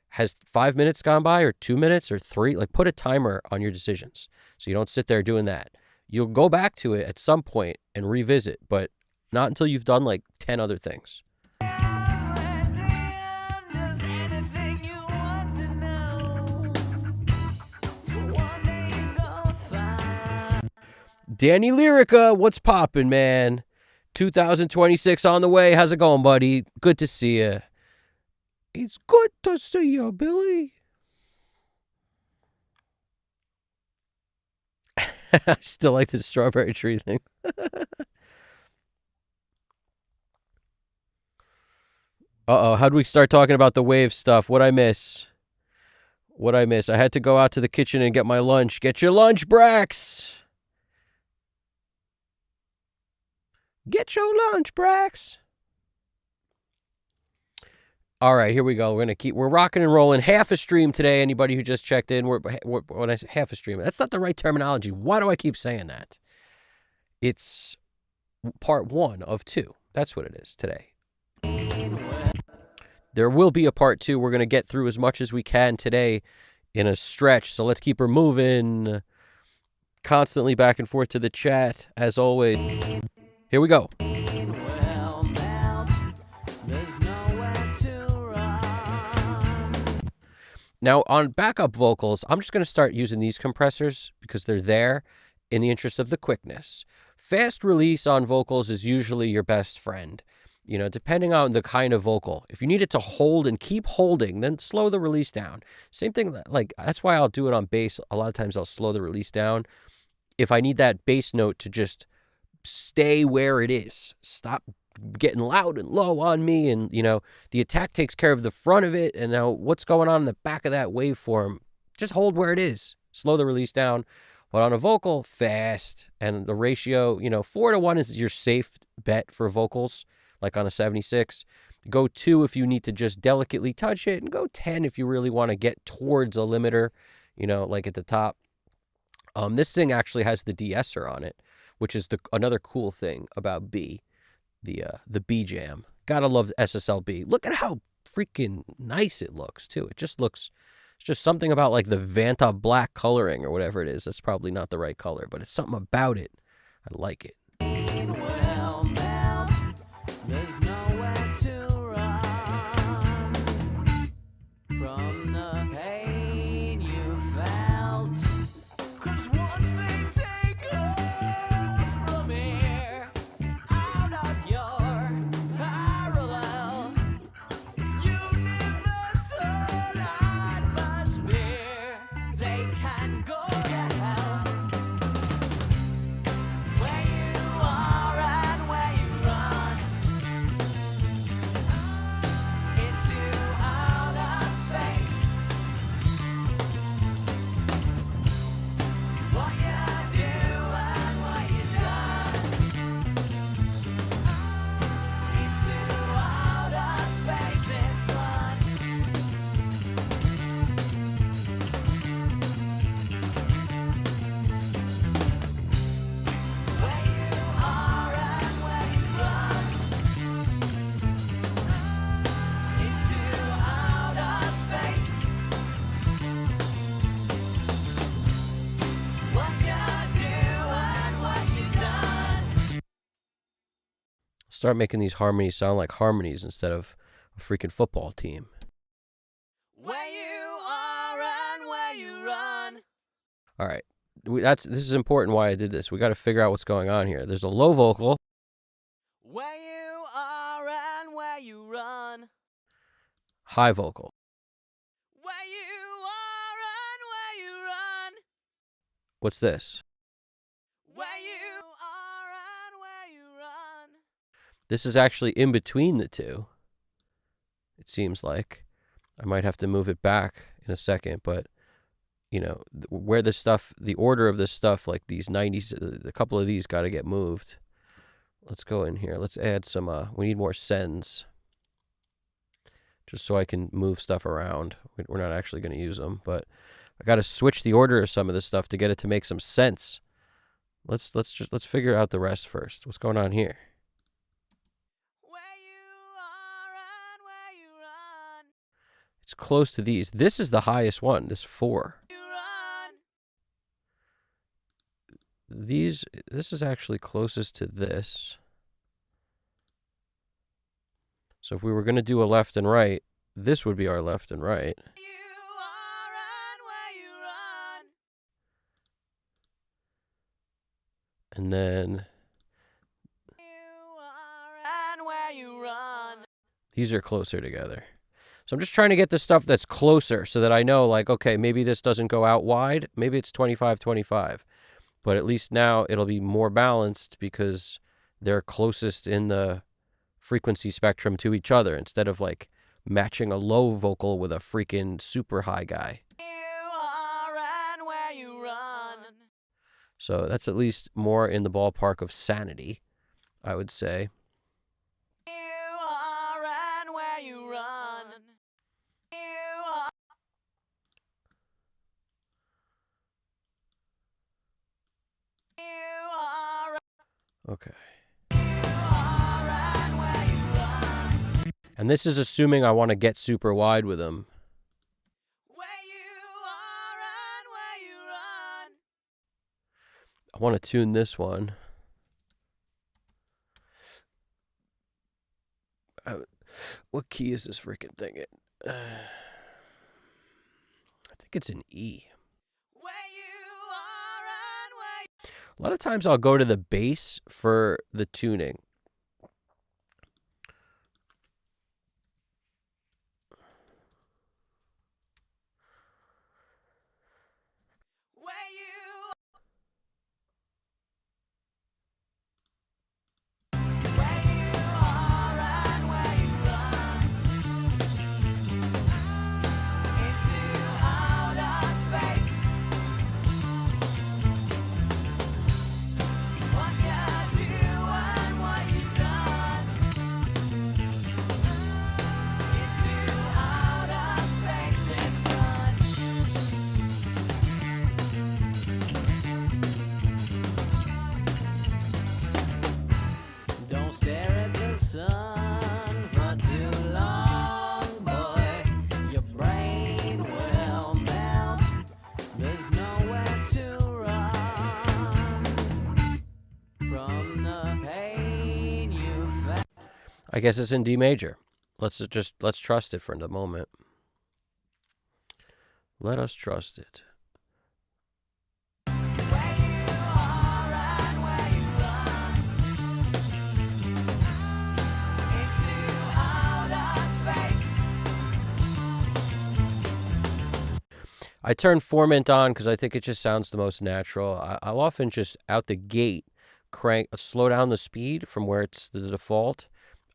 has 5 minutes gone by, or 2 minutes, or 3, like, put a timer on your decisions so you don't sit there doing that. You'll go back to it at some point and revisit, but not until you've done like 10 other things. Danny Lyrica, what's poppin', man? 2026 on the way. How's it going, buddy? Good to see you. It's good to see you, Billy. I still like the strawberry tree thing. Uh-oh, how do we start talking about the wave stuff? What'd I miss? I had to go out to the kitchen and get my lunch. Get your lunch, Brax! Get your lunch, Brax. All right, here we go. We're rocking and rolling. Half a stream today. Anybody who just checked in, when I say half a stream, that's not the right terminology. Why do I keep saying that? It's part 1 of 2. That's what it is today. There will be a part 2. We're going to get through as much as we can today in a stretch. So let's keep her moving. Constantly back and forth to the chat, as always. Here we go. Now, on backup vocals, I'm just going to start using these compressors because they're there in the interest of the quickness. Fast release on vocals is usually your best friend. Depending on the kind of vocal. If you need it to hold and keep holding, then slow the release down. Same thing, like, that's why I'll do it on bass. A lot of times I'll slow the release down if I need that bass note to just stay where it is. Stop getting loud and low on me, and the attack takes care of the front of it, and now what's going on in the back of that waveform, just hold where it is. Slow the release down. But on a vocal, fast, and the ratio, 4-to-1 is your safe bet for vocals, like on a 76. Go 2 if you need to just delicately touch it, and go 10 if you really want to get towards a limiter, like at the top. This thing actually has the de-esser on it, which is another cool thing about B, the B jam. Gotta love SSLB. Look at how freaking nice it looks too. It's just something about like the Vanta black coloring or whatever it is. That's probably not the right color, but it's something about it. I like it. There's nowhere to run from the pain you felt. 'Cause once they take off from here, out of your parallel universal atmosphere, they can go to hell. Where you are and where you run, start making these harmonies sound like harmonies instead of a freaking football team. Where you are and where you run. All right. This is important why I did this. We got to figure out what's going on here. There's a low vocal. Where you are and where you run. High vocal. Where you are and where you run. What's this? Where you are and where you run. This is actually in between the two. It seems like. I might have to move it back in a second, but you know, where the stuff, the order of this stuff, like these 90s, a couple of these got to get moved. Let's go in here. Let's add some, we need more sends. Just so I can move stuff around. We're not actually going to use them, but I got to switch the order of some of this stuff to get it to make some sense. Let's figure out the rest first. What's going on here? Where you are and where you run. It's close to these. This is the highest one, this 4. You run. This is actually closest to this. So if we were going to do a left and right, this would be our left and right. You are and where you run. And then You are and where you run. these are closer together. So I'm just trying to get the stuff that's closer so that I know, like, okay, maybe this doesn't go out wide. Maybe it's 25-25. But at least now it'll be more balanced because they're closest in the frequency spectrum to each other instead of like matching a low vocal with a freaking super high guy. You are and where you run. So that's at least more in the ballpark of sanity, I would say. You are and where you run. You are. You are. Okay. You are and where you run. And this is assuming I want to get super wide with them. Where you are and where you run. I want to tune this one. What key is this freaking thing in? I think it's an E. Where you are and where. A lot of times I'll go to the bass for the tuning. Where you. Where you are and where you run. Into outer space. What you do and what you've done. Into outer space and run. Don't stare at the sun for too long, boy. Your brain will melt. There's nowhere to run from the pain you felt. I guess it's in D major. Let's trust it for the moment. Let us trust it. Where you are and where you run. Into outer space. I turn Formant on because I think it just sounds the most natural. I'll often just out the gate slow down the speed from where it's the default.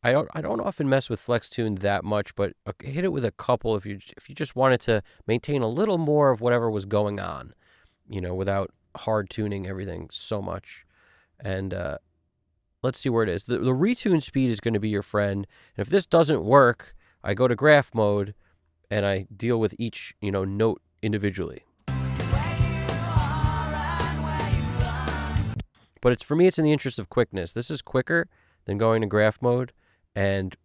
I don't often mess with flex tune that much, but hit it with a couple if you just wanted to maintain a little more of whatever was going on, you know, without hard tuning everything so much. And let's see where it is. The retune speed is going to be your friend. And if this doesn't work, I go to graph mode and I deal with each, you know, note individually. Where you are and where you run. But for me, it's in the interest of quickness. This is quicker than going to graph mode and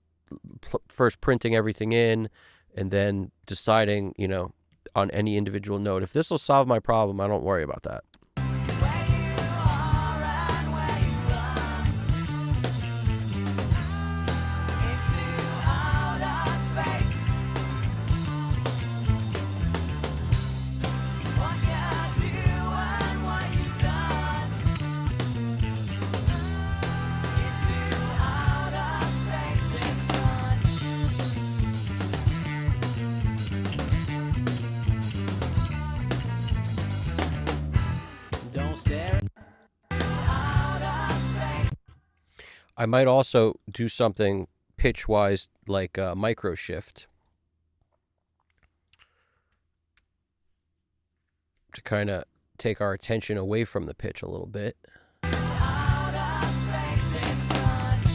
first printing everything in and then deciding, you know, on any individual note. If this will solve my problem, I don't worry about that. Where you are and where you run. I might also do something pitch-wise like micro shift to kind of take our attention away from the pitch a little bit. Outer space in front.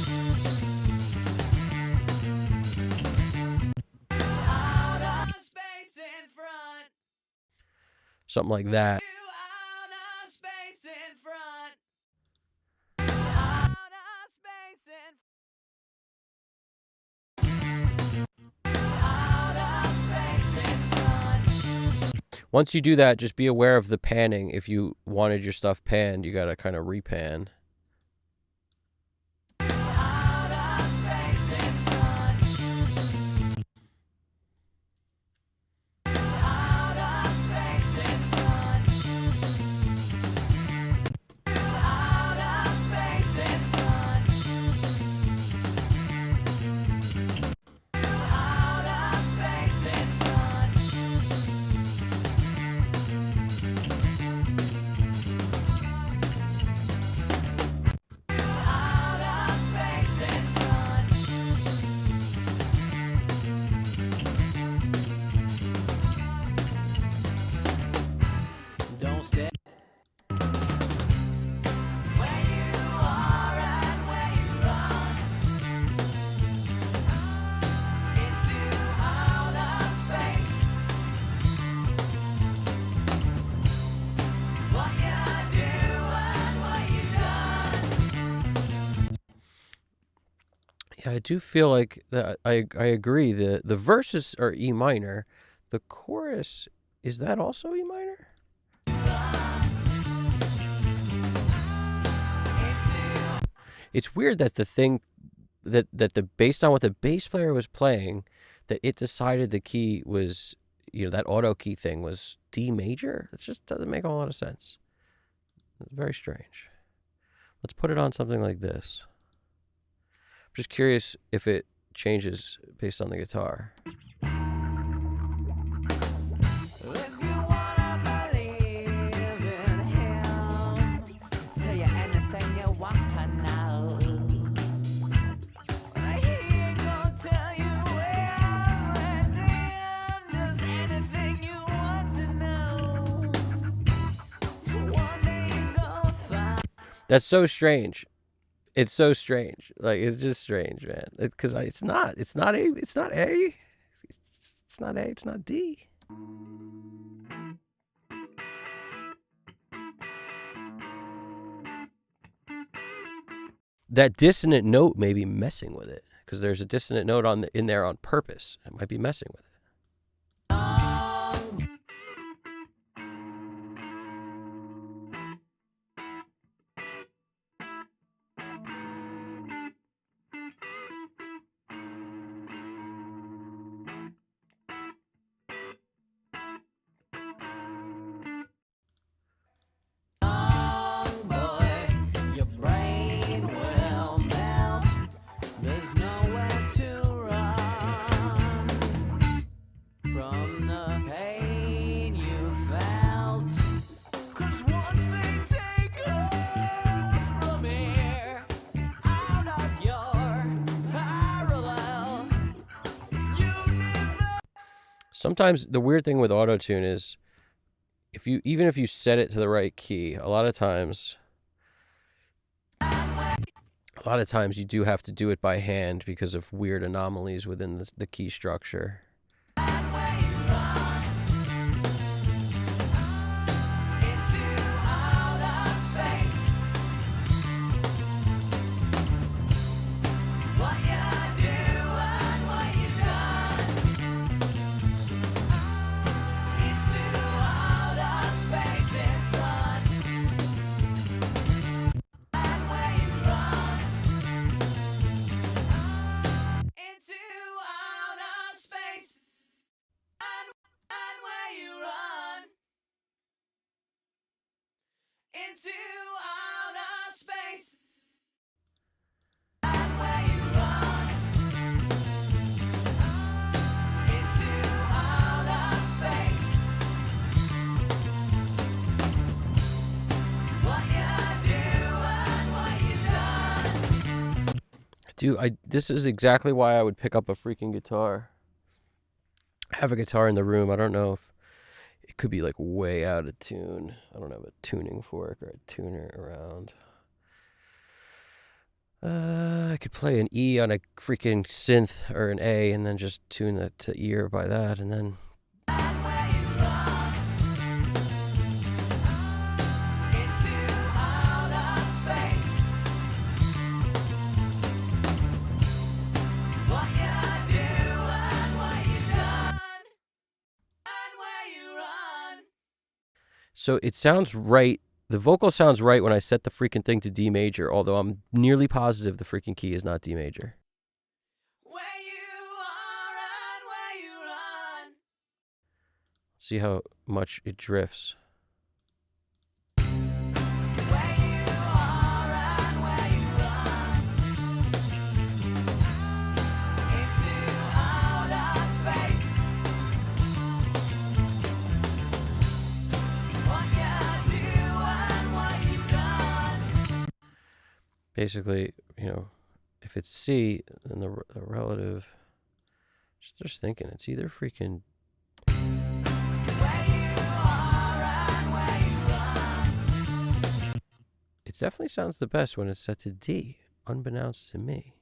Outer space in front. Something like that. Outer space in front. Outer space in outer space in front. Once you do that, just be aware of the panning. If you wanted your stuff panned, you got to kind of repan. Outer space in front. Outer space in front. Outer space in front. Outer space in front. Outer space in front. Don't stay. Where you are and where you run into outer space. What you do and what you done. Yeah, I do feel like that. I agree. The verses are E minor. The chorus, is that also E minor? It's weird that the thing that the based on what the bass player was playing, that it decided the key was, that auto key thing was D major. It just doesn't make a lot of sense. It's very strange. Let's put it on something like this. I'm just curious if it changes based on the guitar. If you wanna believe in him, tell you anything you want to know. He ain't gonna tell you everything, just anything you want to know. One day you gonna find. That's so strange. It's so strange. Like, it's just strange, man. Because it's not A. It's not A. It's not A. It's not D. That dissonant note may be messing with it, because there's a dissonant note in there on purpose. It might be messing with it. Your brain will melt. There's nowhere to run from the pain you felt. 'Cause once they take off from here, out of your parallel, you never. Sometimes the weird thing with autotune is, even if you set it to the right key, a lot of times you do have to do it by hand because of weird anomalies within the key structure. Into outer space, and where you run. Into outer space. What you do and what you done. Dude, this is exactly why I would pick up a freaking guitar. I have a guitar in the room. I don't know if it could be like way out of tune. I don't have a tuning fork or a tuner around. I could play an E on a freaking synth or an A and then just tune that to ear by that and then. So it sounds right. The vocal sounds right when I set the freaking thing to D major, although I'm nearly positive the freaking key is not D major. See how much it drifts. Basically, if it's C, then the relative. Just thinking, it's either freaking. It definitely sounds the best when it's set to D, unbeknownst to me.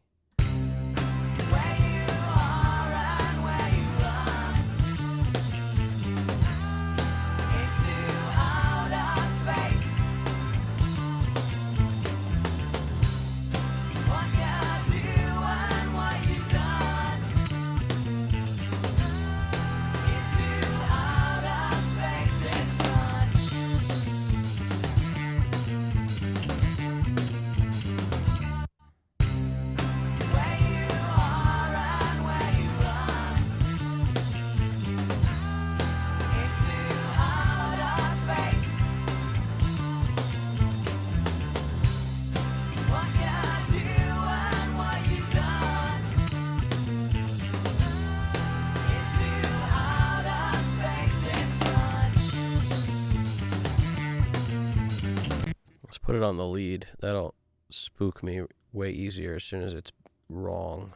Let's put it on the lead. That'll spook me way easier as soon as it's wrong.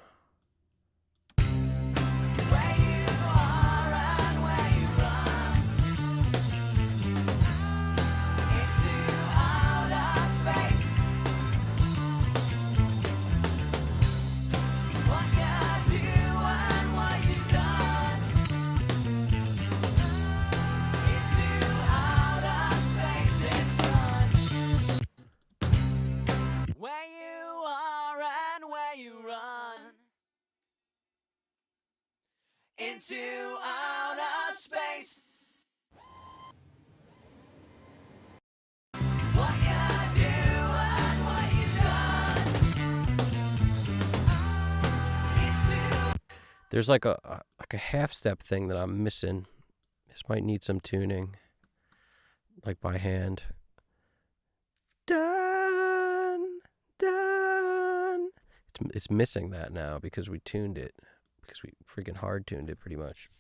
Into outer space. What you do and what you done. There's like a half step thing that I'm missing. This might need some tuning, like by hand. Done. It's missing that now because we tuned it. Because we freaking hard tuned it pretty much.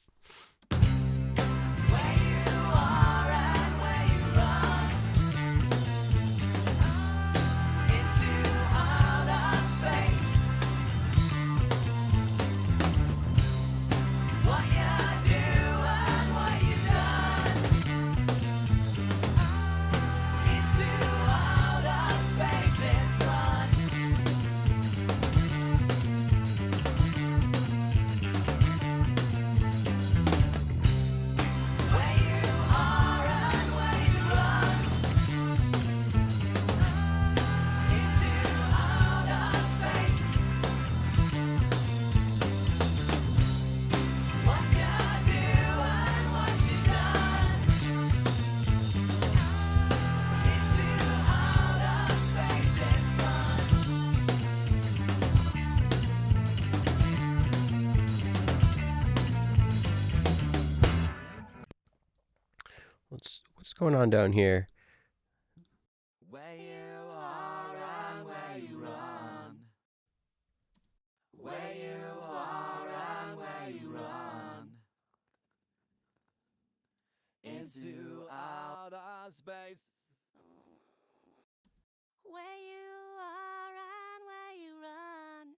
What's going on down here? Where you are and where you run. Where you are and where you run. Into outer space. Where you are and where you run.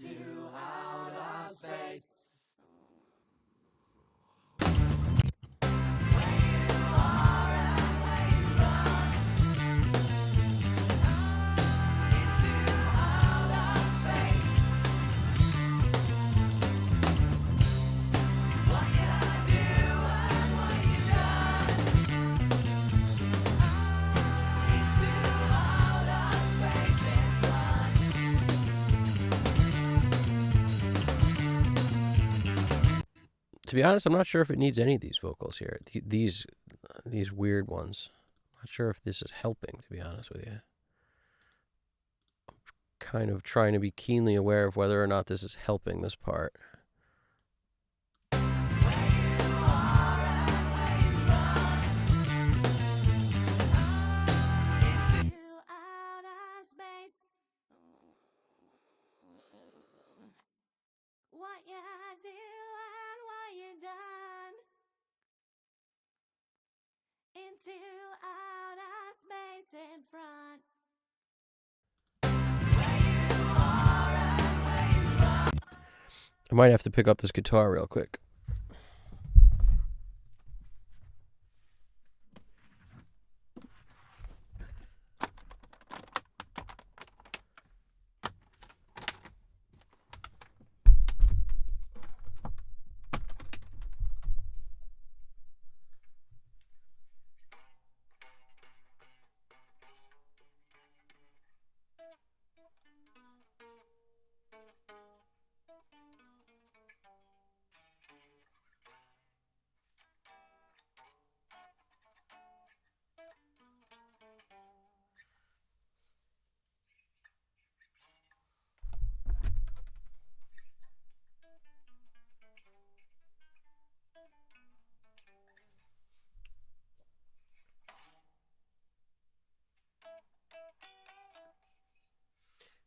into outer space. To be honest, I'm not sure if it needs any of these vocals here. These weird ones. Not sure if this is helping, to be honest with you. I'm kind of trying to be keenly aware of whether or not this is helping this part. What you do and what you done into outer space in front. I might have to pick up this guitar real quick.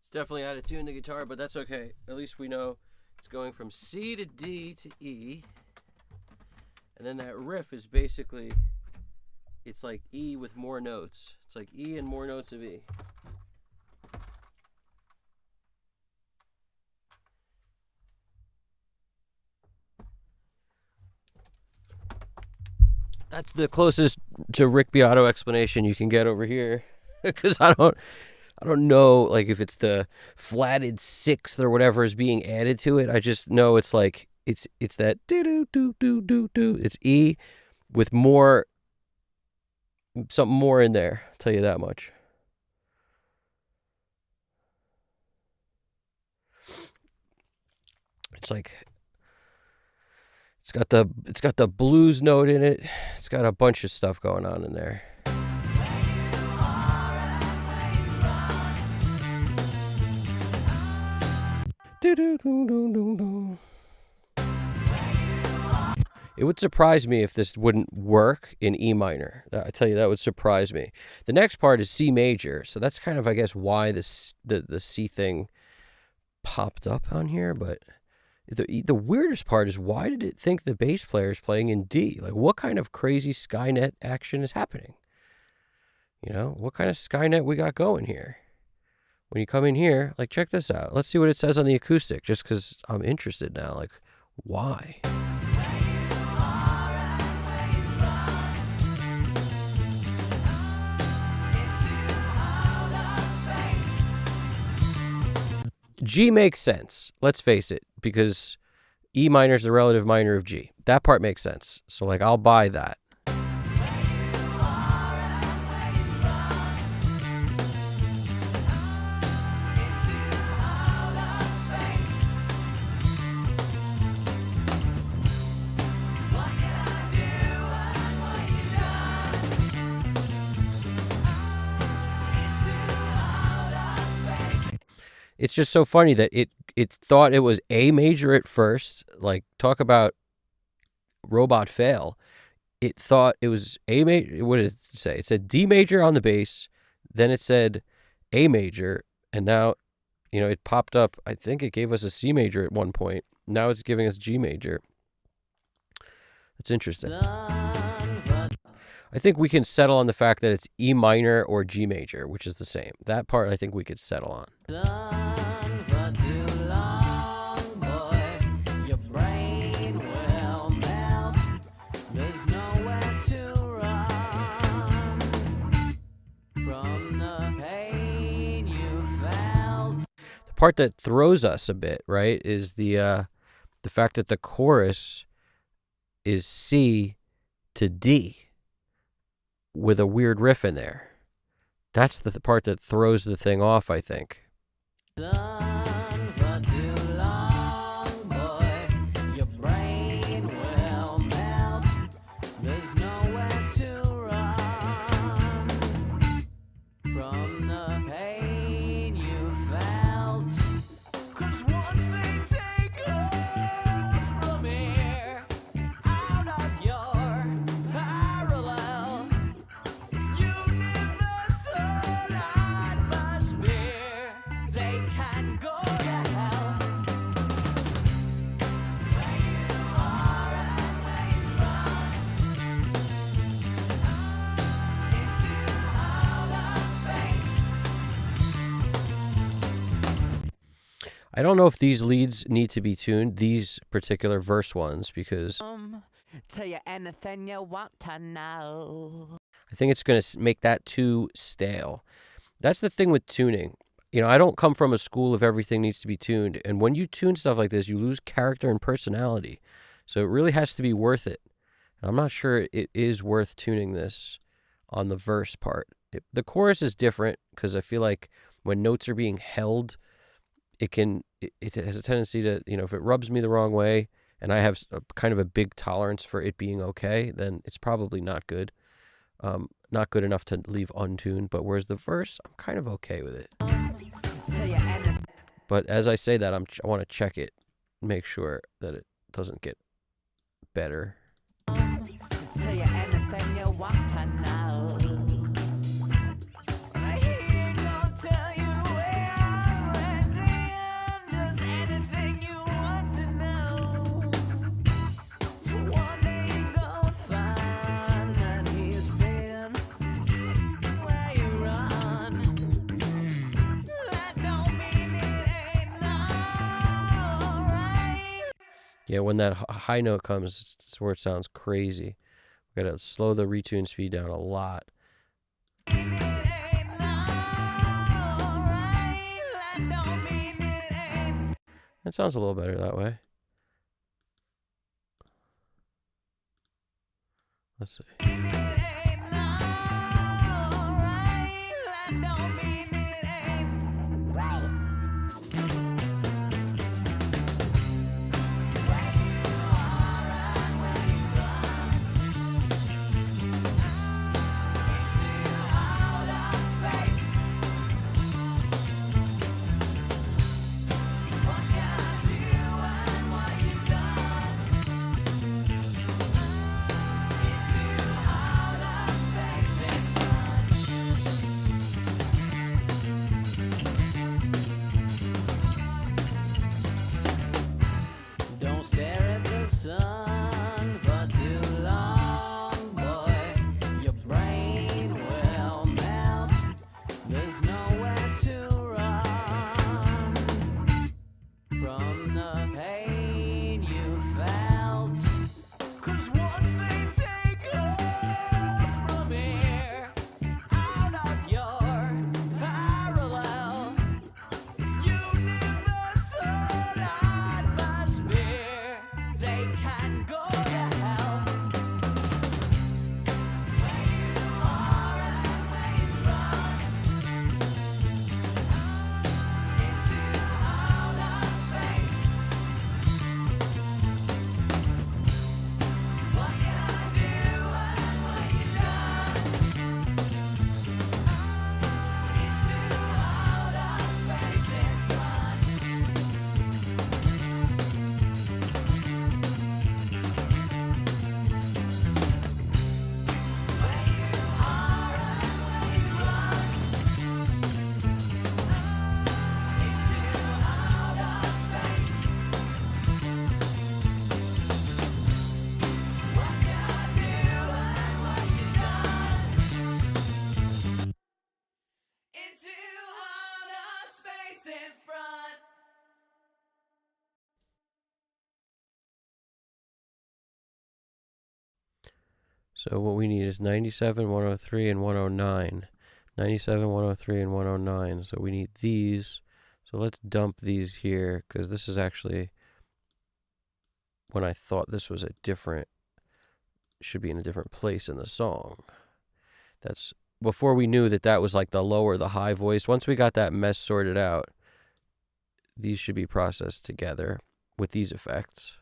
It's definitely out of tune, the guitar, but that's okay. At least we know it's going from C to D to E. And then that riff is basically, it's like E with more notes. It's like E and more notes of E. That's the closest to Rick Beato explanation you can get over here. Because I don't know, like, if it's the flatted sixth or whatever is being added to it. I just know it's like it's that do do do do do do. It's E with more, something more in there. I'll tell you that much. It's like it's got the blues note in it. It's got a bunch of stuff going on in there. It would surprise me if this wouldn't work in E minor. I tell you, that would surprise me. The next part is C major, so that's kind of, I guess, why the C thing popped up on here. But the weirdest part is, why did it think the bass player is playing in D? Like, what kind of crazy Skynet action is happening? You know, what kind of Skynet we got going here? When you come in here, like, check this out. Let's see what it says on the acoustic, just because I'm interested now. Like, why? G makes sense. Let's face it, because E minor is the relative minor of G. That part makes sense. So, like, I'll buy that. It's just so funny that it thought it was A major at first. Like, talk about robot fail. It thought it was A major. What did it say? It said D major on the bass. Then it said A major. And now, you know, it popped up. I think it gave us a C major at one point. Now it's giving us G major. That's interesting. I think we can settle on the fact that it's E minor or G major, which is the same. That part I think we could settle on. part that throws us a bit, right, is the fact that the chorus is C to D with a weird riff in there. That's the part that throws the thing off, I think. Done for too long, boy. Your brain will melt. There's nowhere to run from the pain you felt. 'Cause once they take off from here, out of your parallel universal atmosphere, they can go to hell. Where you are and where you run into outer space. I don't know if these leads need to be tuned, these particular verse ones, because Tell you anything you want to know. I think it's going to make that too stale. That's the thing with tuning. You know, I don't come from a school of everything needs to be tuned. And when you tune stuff like this, you lose character and personality. So it really has to be worth it. And I'm not sure it is worth tuning this on the verse part. The chorus is different because I feel like when notes are being held, it has a tendency to, you know, if it rubs me the wrong way and I have kind of a big tolerance for it being okay, then it's probably not good. Not good enough to leave untuned. But whereas the verse, I'm kind of okay with it. Tell you anything. But as I say that, I want to check it, make sure that it doesn't get better. Tell you anything you want to know. I ain't gonna tell you where I'm at the end. Just anything you want to know. One day you gonna find that he's been where you run. That don't mean it ain't alright. Yeah, when that high note comes, it's where it sounds crazy. We gotta slow the retune speed down a lot. That sounds a little better that way. Let's see. Don't stare at the sun for too long, boy. Your brain will melt. There's nowhere to run from the pain you felt. 'Cause once they take off from here, out of your parallel universal atmosphere, they can go to hell. Where you are and where you run into outer space. What you do and what you done into outer space in front. Where you are and where you run into outer space. What you do and what you done into outer space in front. So what we need is 97, 103, and 109. 97, 103, and 109. So we need these. So So let's dump these here, because this is actually when I thought this was should be in a different place in the song. That's before we knew that was like the low or the high voice. Once we got that mess sorted out, these should be processed together with these effects.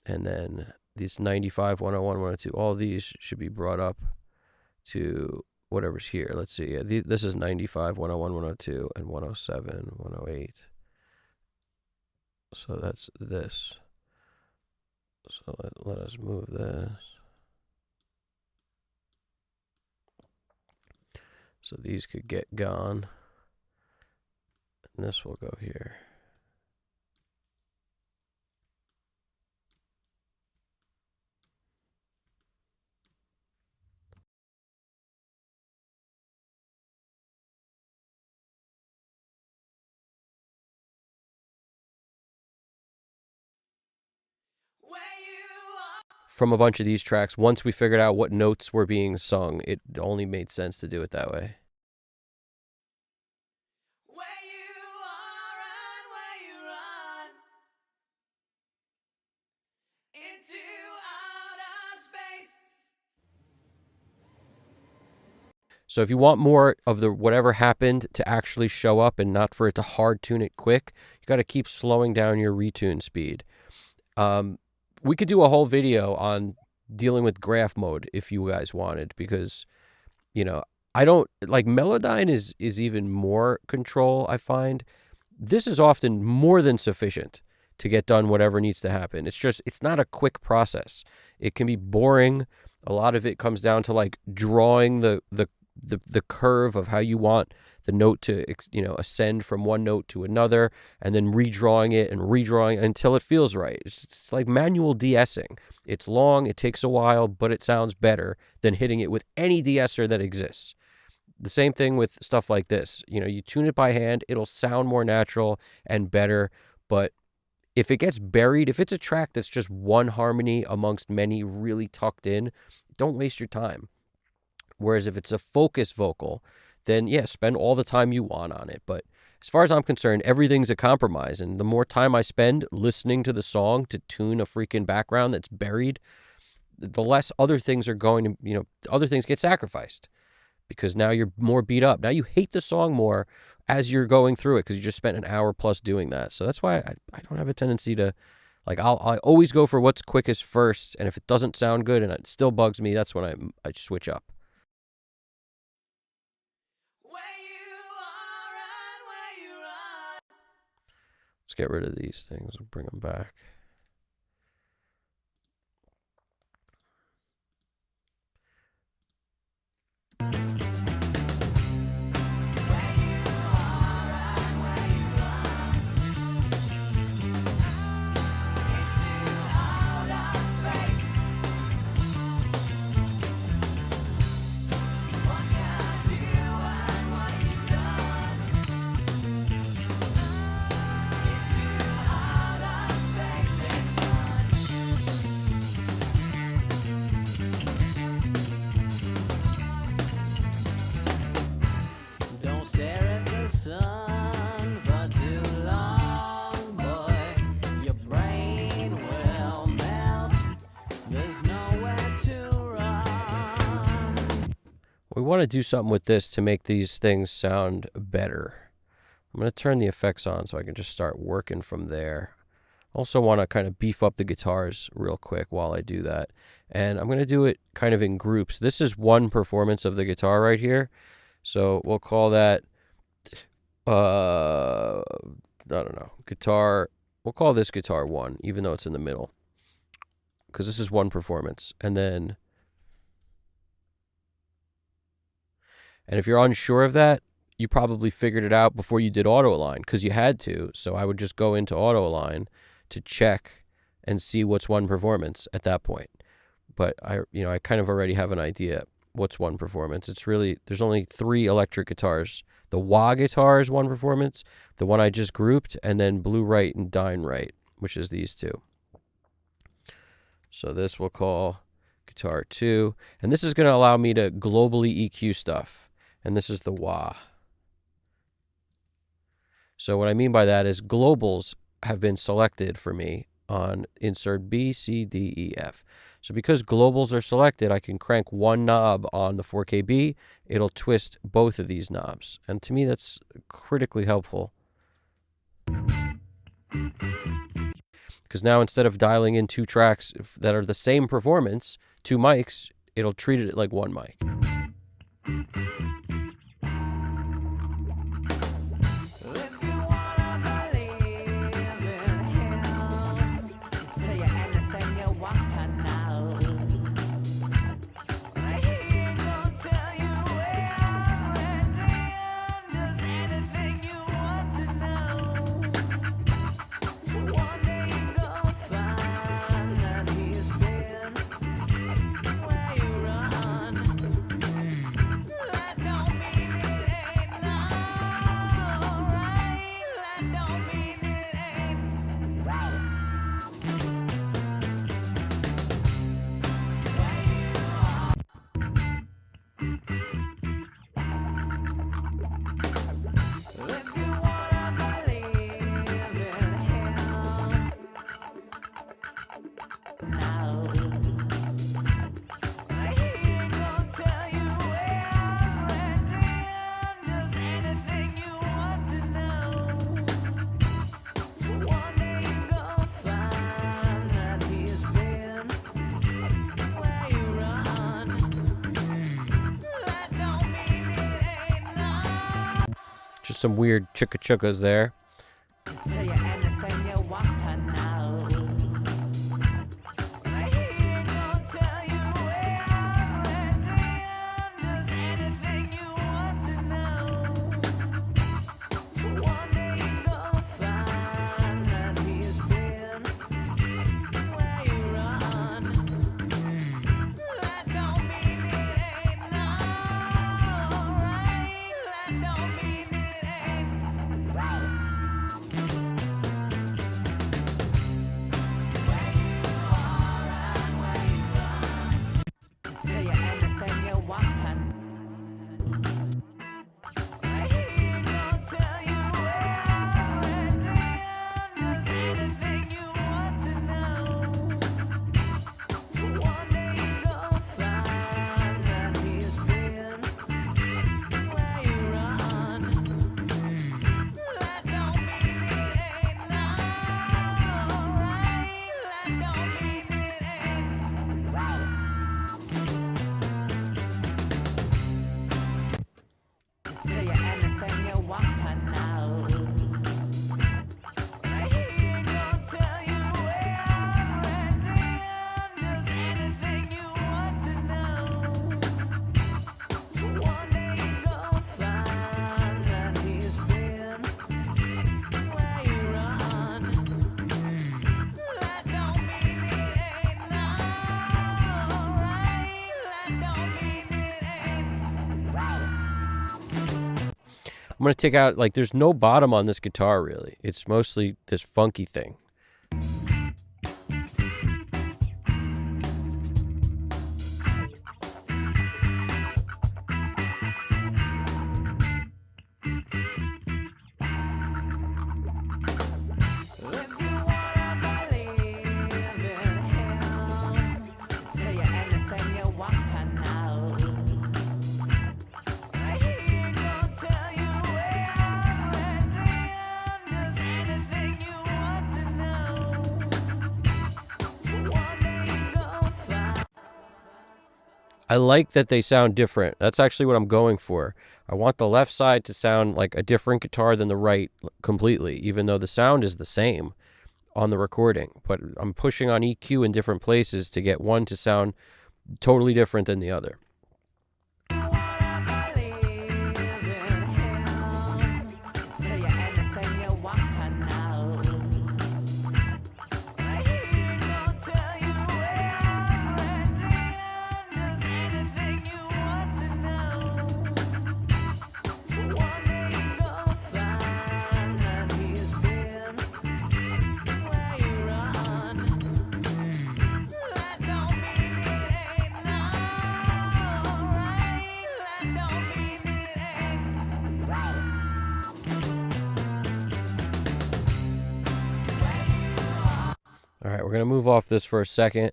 And then these 95, 101, 102, all these should be brought up to whatever's here. Let's see. Yeah, this is 95, 101, 102, and 107, 108. So that's this. So let us move this. So these could get gone. And this will go here. From a bunch of these tracks, once we figured out what notes were being sung, it only made sense to do it that way. So if you want more of the whatever happened to actually show up and not for it to hard tune it quick, you got to keep slowing down your retune speed. We could do a whole video on dealing with graph mode if you guys wanted, because, you know, I don't like Melodyne is even more control. I find this is often more than sufficient to get done whatever needs to happen. It's not a quick process. It can be boring. A lot of it comes down to like drawing the curve of how you want the note to, ascend from one note to another, and then redrawing it until it feels right. It's like manual de-essing. It's long, it takes a while, but it sounds better than hitting it with any de-esser that exists. The same thing with stuff like this. You tune it by hand, it'll sound more natural and better, but if it gets buried, if it's a track that's just one harmony amongst many really tucked in, don't waste your time. Whereas if it's a focus vocal, then yeah, spend all the time you want on it. But as far as I'm concerned, everything's a compromise. And the more time I spend listening to the song to tune a freaking background that's buried, the less other things are going to, other things get sacrificed. Because now you're more beat up. Now you hate the song more as you're going through it because you just spent an hour plus doing that. So that's why I don't have a tendency to, I always go for what's quickest first. And if it doesn't sound good and it still bugs me, that's when I switch up. Let's get rid of these things and bring them back. We want to do something with this to make these things sound better. I'm going to turn the effects on so I can just start working from there. Also want to kind of beef up the guitars real quick while I do that. And I'm going to do it kind of in groups. This is one performance of the guitar right here. So we'll call that, I don't know, guitar. We'll call this guitar 1, even though it's in the middle. Because this is one performance. And if you're unsure of that, you probably figured it out before you did auto align because you had to. So I would just go into auto align to check and see what's one performance at that point. But I kind of already have an idea what's one performance. It's really, there's only 3 electric guitars. The wah guitar is one performance, the one I just grouped, and then blue right and dine right, which is these two. So this we'll call guitar 2. And this is going to allow me to globally EQ stuff. And this is the wah. So what I mean by that is globals have been selected for me on insert B, C, D, E, F. So because globals are selected, I can crank one knob on the 4KB. It'll twist both of these knobs. And to me, that's critically helpful. Because now instead of dialing in 2 tracks that are the same performance, 2 mics, it'll treat it like 1 mic. Just some weird chicka-chickas there. Tell you anything you want to know. I ain't gonna tell you everything, just anything you want to know. One day you're gonna find that he's been where you run. That don't mean it ain't alright. That don't mean it ain't right. Tell you anything you want to know. I ain't gonna tell you everything, just anything you want to know. One day you're gonna find that he's been where you run. That don't mean it ain't alright. That don't mean it ain't right. Tell you anything you want to know. I ain't gonna tell you everything, just anything you want to know. One day you're gonna find that he's been where you run. That don't mean it ain't alright. That don't mean it ain't right. I'm going to take out, like, there's no bottom on this guitar, really. It's mostly this funky thing. If you wanna believe in him, tell you anything you want to know. I ain't gonna tell you everything, just anything you want to know. One day you're gonna find. I like that they sound different. That's actually what I'm going for. I want the left side to sound like a different guitar than the right completely, even though the sound is the same on the recording. But I'm pushing on EQ in different places to get one to sound totally different than the other. You wanna believe in him, tell you anything you want to know. I ain't gonna tell you everything, just anything you want to know. One day you're gonna find that he's been where you run. That don't mean it ain't alright. All right, we're going to move off this for a second.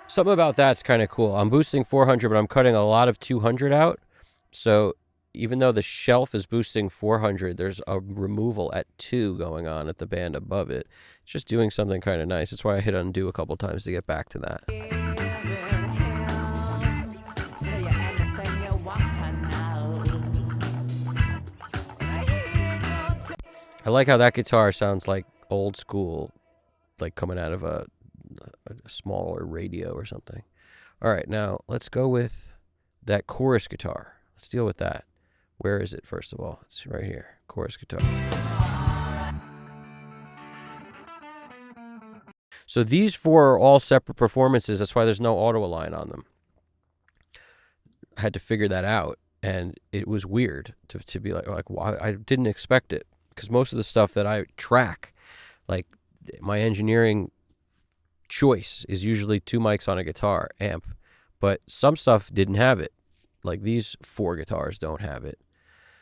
Something about that's kind of cool. I'm boosting 400, but I'm cutting a lot of 200 out. So even though the shelf is boosting 400, there's a removal at 2 going on at the band above it. It's just doing something kind of nice. That's why I hit undo a couple times to get back to that. I like how that guitar sounds like old school, like coming out of a smaller radio or something. All right, now let's go with that chorus guitar. Let's deal with that. Where is it, first of all? It's right here, chorus guitar. So these 4 are all separate performances. That's why there's no auto align on them. I had to figure that out, and it was weird to be like, why? I didn't expect it, because most of the stuff that I track, like my engineering choice is usually 2 mics on a guitar amp, but some stuff didn't have it. Like these 4 guitars don't have it.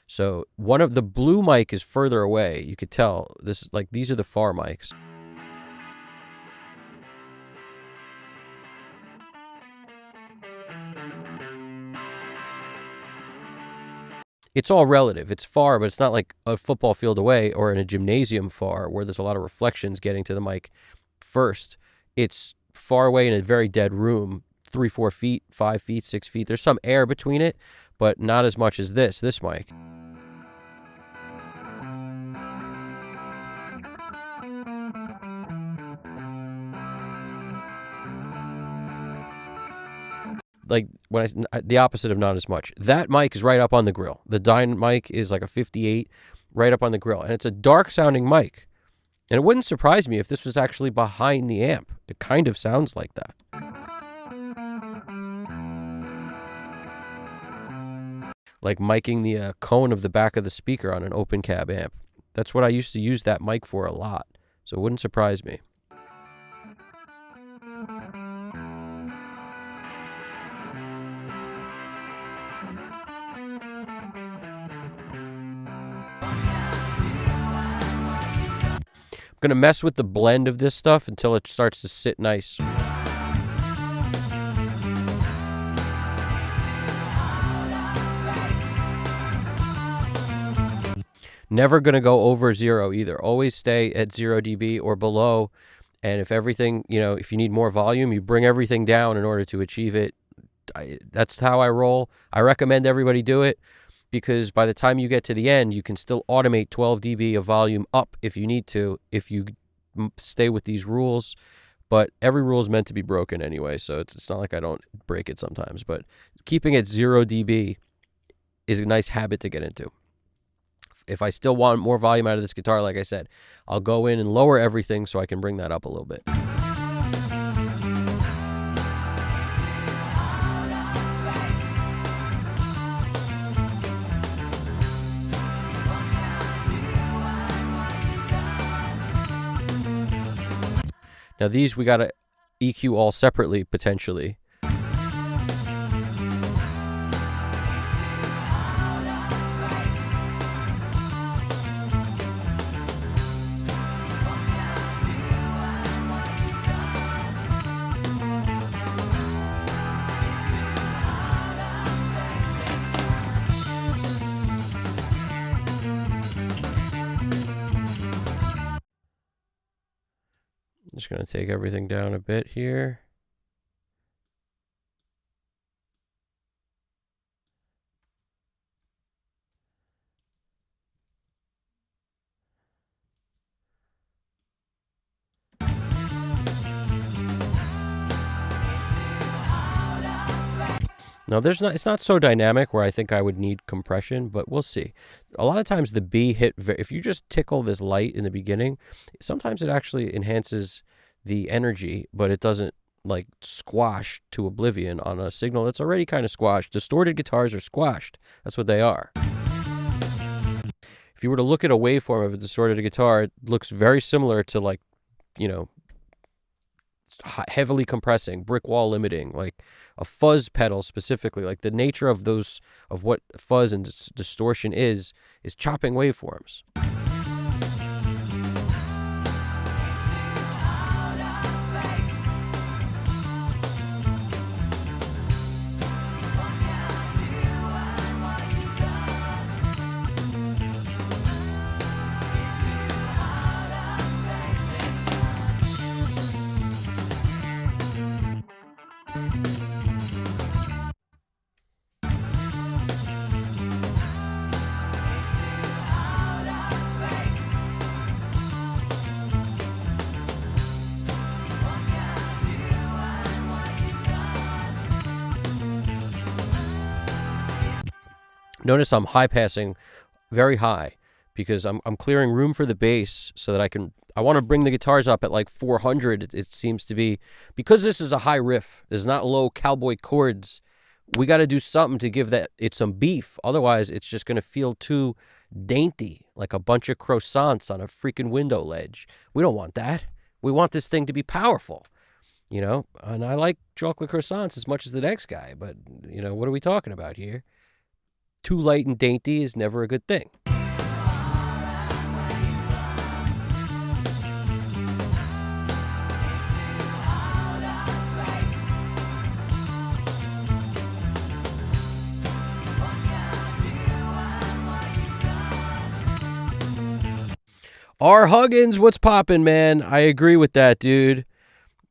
So one of the blue mic is further away. You could tell this, like these are the far mics. It's all relative. It's far, but it's not like a football field away or in a gymnasium far where there's a lot of reflections getting to the mic first. It's far away in a very dead room, 3, 4 feet, 5 feet, 6 feet. There's some air between it, but not as much as this mic. Like when the opposite of not as much. That mic is right up on the grill. The Dyne mic is like a 58 right up on the grill, and it's a dark sounding mic. And it wouldn't surprise me if this was actually behind the amp. It kind of sounds like that. Like miking the cone of the back of the speaker on an open cab amp. That's what I used to use that mic for a lot. So it wouldn't surprise me. I'm going to mess with the blend of this stuff until it starts to sit nice. Never going to go over 0 either. Always stay at 0 dB or below. And if everything, if you need more volume, you bring everything down in order to achieve it. That's how I roll. I recommend everybody do it, because by the time you get to the end, you can still automate 12 dB of volume up if you need to, if you stay with these rules. But every rule is meant to be broken anyway, so it's not like I don't break it sometimes. But keeping it 0 dB is a nice habit to get into. If I still want more volume out of this guitar, like I said, I'll go in and lower everything so I can bring that up a little bit. Now these we got to EQ all separately potentially. Just going to take everything down a bit here. Now it's not so dynamic where I think I would need compression, but we'll see. A lot of times the B hit, if you just tickle this light in the beginning, sometimes it actually enhances the energy, but it doesn't like squash to oblivion on a signal that's already kind of squashed. Distorted guitars are squashed. That's what they are. If you were to look at a waveform of a distorted guitar, it looks very similar to, like, heavily compressing, brick wall limiting, like a fuzz pedal specifically. Like the nature of those, of what fuzz and distortion is chopping waveforms. Notice I'm high passing very high because I'm clearing room for the bass so that I want to bring the guitars up at like 400. It seems to be, because this is a high riff. There's not low cowboy chords. We got to do something to give it some beef. Otherwise, it's just going to feel too dainty, like a bunch of croissants on a freaking window ledge. We don't want that. We want this thing to be powerful, and I like chocolate croissants as much as the next guy, but, what are we talking about here? Too light and dainty is never a good thing. R. Huggins, what's poppin', man? I agree with that, dude.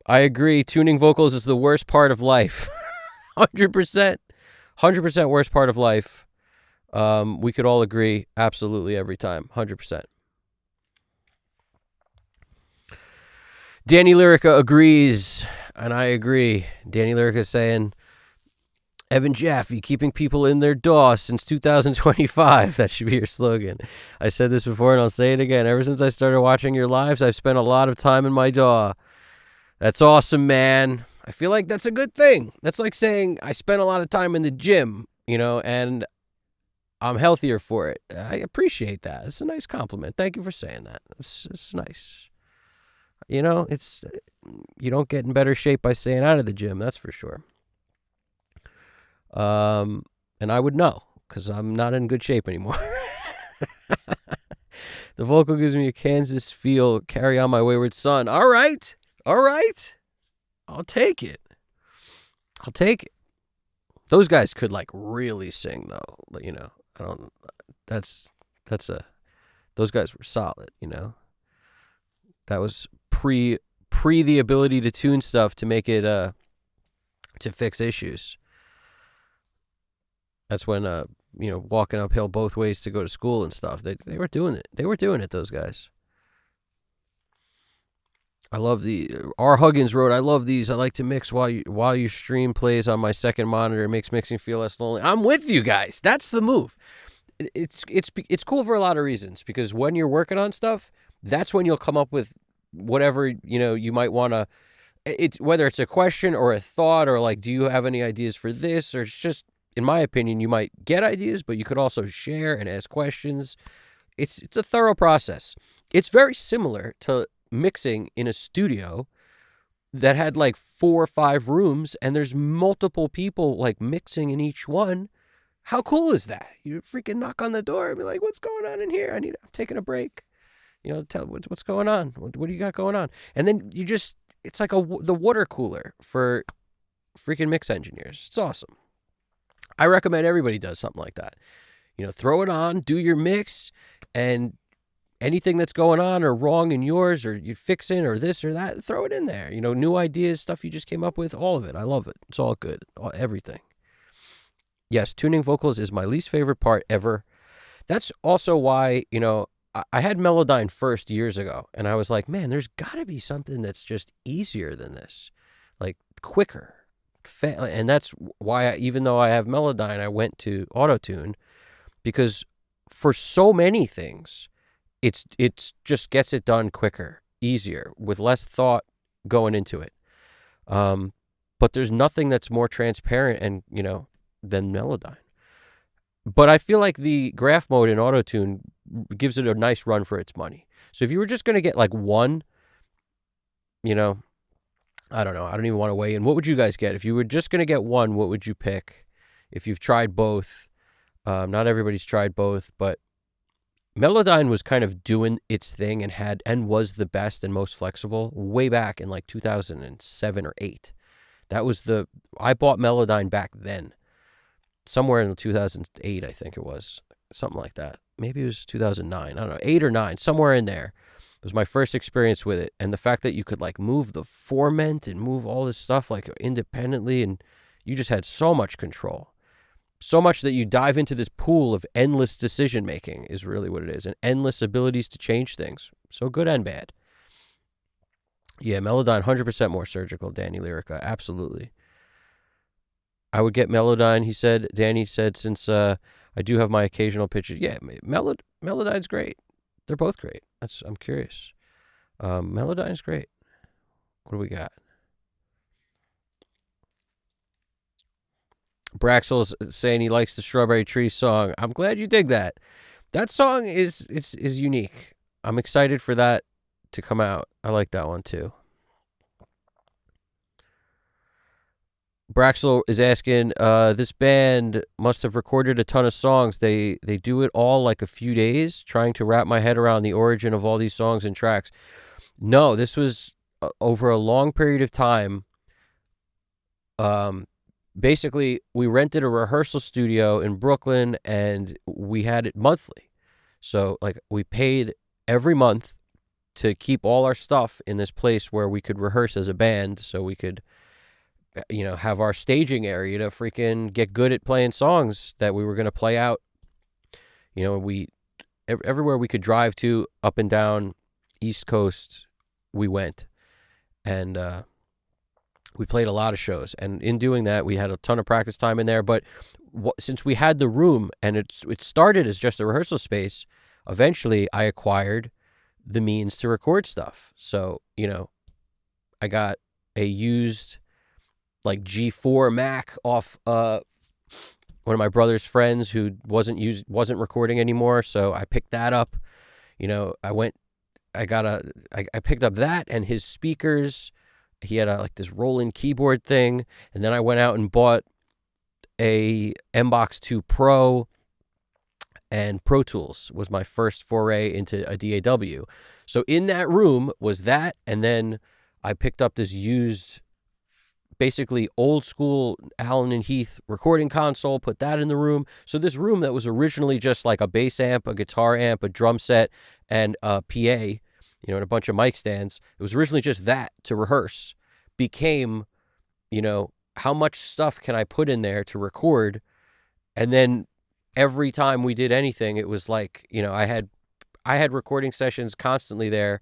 I agree. Tuning vocals is the worst part of life. 100%. 100% worst part of life. We could all agree absolutely every time. 100%. Danny Lyrica agrees, and I agree. Danny Lyrica is saying, Evan Jaffe, keeping people in their DAW since 2025. That should be your slogan. I said this before, and I'll say it again. Ever since I started watching your lives, I've spent a lot of time in my DAW. That's awesome, man. I feel like that's a good thing. That's like saying I spent a lot of time in the gym, and I'm healthier for it. I appreciate that. It's a nice compliment. Thank you for saying that. It's nice. You don't get in better shape by staying out of the gym, that's for sure. And I would know, because I'm not in good shape anymore. The vocal gives me a Kansas feel. Carry on my wayward son. All right. I'll take it. Those guys could really sing though. I don't. Those guys were solid. That was pre the ability to tune stuff to make it to fix issues. That's when walking uphill both ways to go to school and stuff. They were doing it. Those guys. I love the R. Huggins wrote, I love these. I like to mix while your stream plays on my second monitor. It makes mixing feel less lonely. I'm with you guys. That's the move. It's cool for a lot of reasons, because when you're working on stuff, that's when you'll come up with whatever you might want to. It's whether it's a question or a thought, or like, do you have any ideas for this? Or it's just, in my opinion, you might get ideas, but you could also share and ask questions. It's a thorough process. It's very similar to mixing in a studio that had 4 or 5 rooms, and there's multiple people mixing in each one. How cool is that? You freaking knock on the door and be like, what's going on in here? I'm taking a break. Tell what's going on. What do you got going on? And then it's like the water cooler for freaking mix engineers. It's awesome. I recommend everybody does something like that. Throw it on, do your mix, and anything that's going on or wrong in yours, or you fixing or this or that, throw it in there. New ideas, stuff you just came up with, all of it. I love it. It's all good. Everything. Yes, tuning vocals is my least favorite part ever. That's also why, I had Melodyne first years ago, and I was like, man, there's got to be something that's just easier than this, quicker. And that's why, even though I have Melodyne, I went to Autotune, because for so many things, it's just gets it done quicker, easier, with less thought going into it. But there's nothing that's more transparent and than Melodyne. But I feel like the graph mode in Autotune gives it a nice run for its money. So if you were just going to get one, I don't know. I don't even want to weigh in. What would you guys get? If you were just going to get one, what would you pick? If you've tried both, not everybody's tried both, but Melodyne was kind of doing its thing and was the best and most flexible way back in like 2007 or 8. I bought Melodyne back then, somewhere in 2008, I think it was, something like that. Maybe it was 2009. I don't know, 8 or 9, somewhere in there. It was my first experience with it, and the fact that you could like move the formant and move all this stuff like independently, and you just had so much control. So much that you dive into this pool of endless decision making is really what it is, and endless abilities to change things. So good and bad. Yeah, Melodyne, 100% more surgical, Danny Lyrica, absolutely. I would get Melodyne, he said. Danny said, since I do have my occasional pitches. Yeah, Melodyne's great. They're both great. I'm curious. Melodyne's great. What do we got? Braxel's saying he likes the Strawberry Tree song. I'm glad you dig that. That song is unique. I'm excited for that to come out. I like that one too. Braxel is asking, this band must have recorded a ton of songs. They do it all like a few days, trying to wrap my head around the origin of all these songs and tracks. No, this was over a long period of time. Basically, we rented a rehearsal studio in Brooklyn, and we had it monthly. So, like, we paid every month to keep all our stuff in this place where we could rehearse as a band, so we could, have our staging area to freaking get good at playing songs that we were going to play out. Everywhere we could drive to, up and down East Coast, we went. And we played a lot of shows. And in doing that, we had a ton of practice time in there. But since we had the room, and it started as just a rehearsal space, eventually I acquired the means to record stuff. So, I got a used like G4 Mac off one of my brother's friends who wasn't recording anymore. So I picked that up. I picked up that and his speakers. He had this Roland keyboard thing, and then I went out and bought a MBox 2 Pro, and Pro Tools was my first foray into a DAW. So in that room was that, and then I picked up this used, basically old school Allen and Heath recording console, put that in the room. So this room that was originally just like a bass amp, a guitar amp, a drum set, and a PA, and a bunch of mic stands. It was originally just that to rehearse, became, how much stuff can I put in there to record? And then every time we did anything, it was like, I had recording sessions constantly there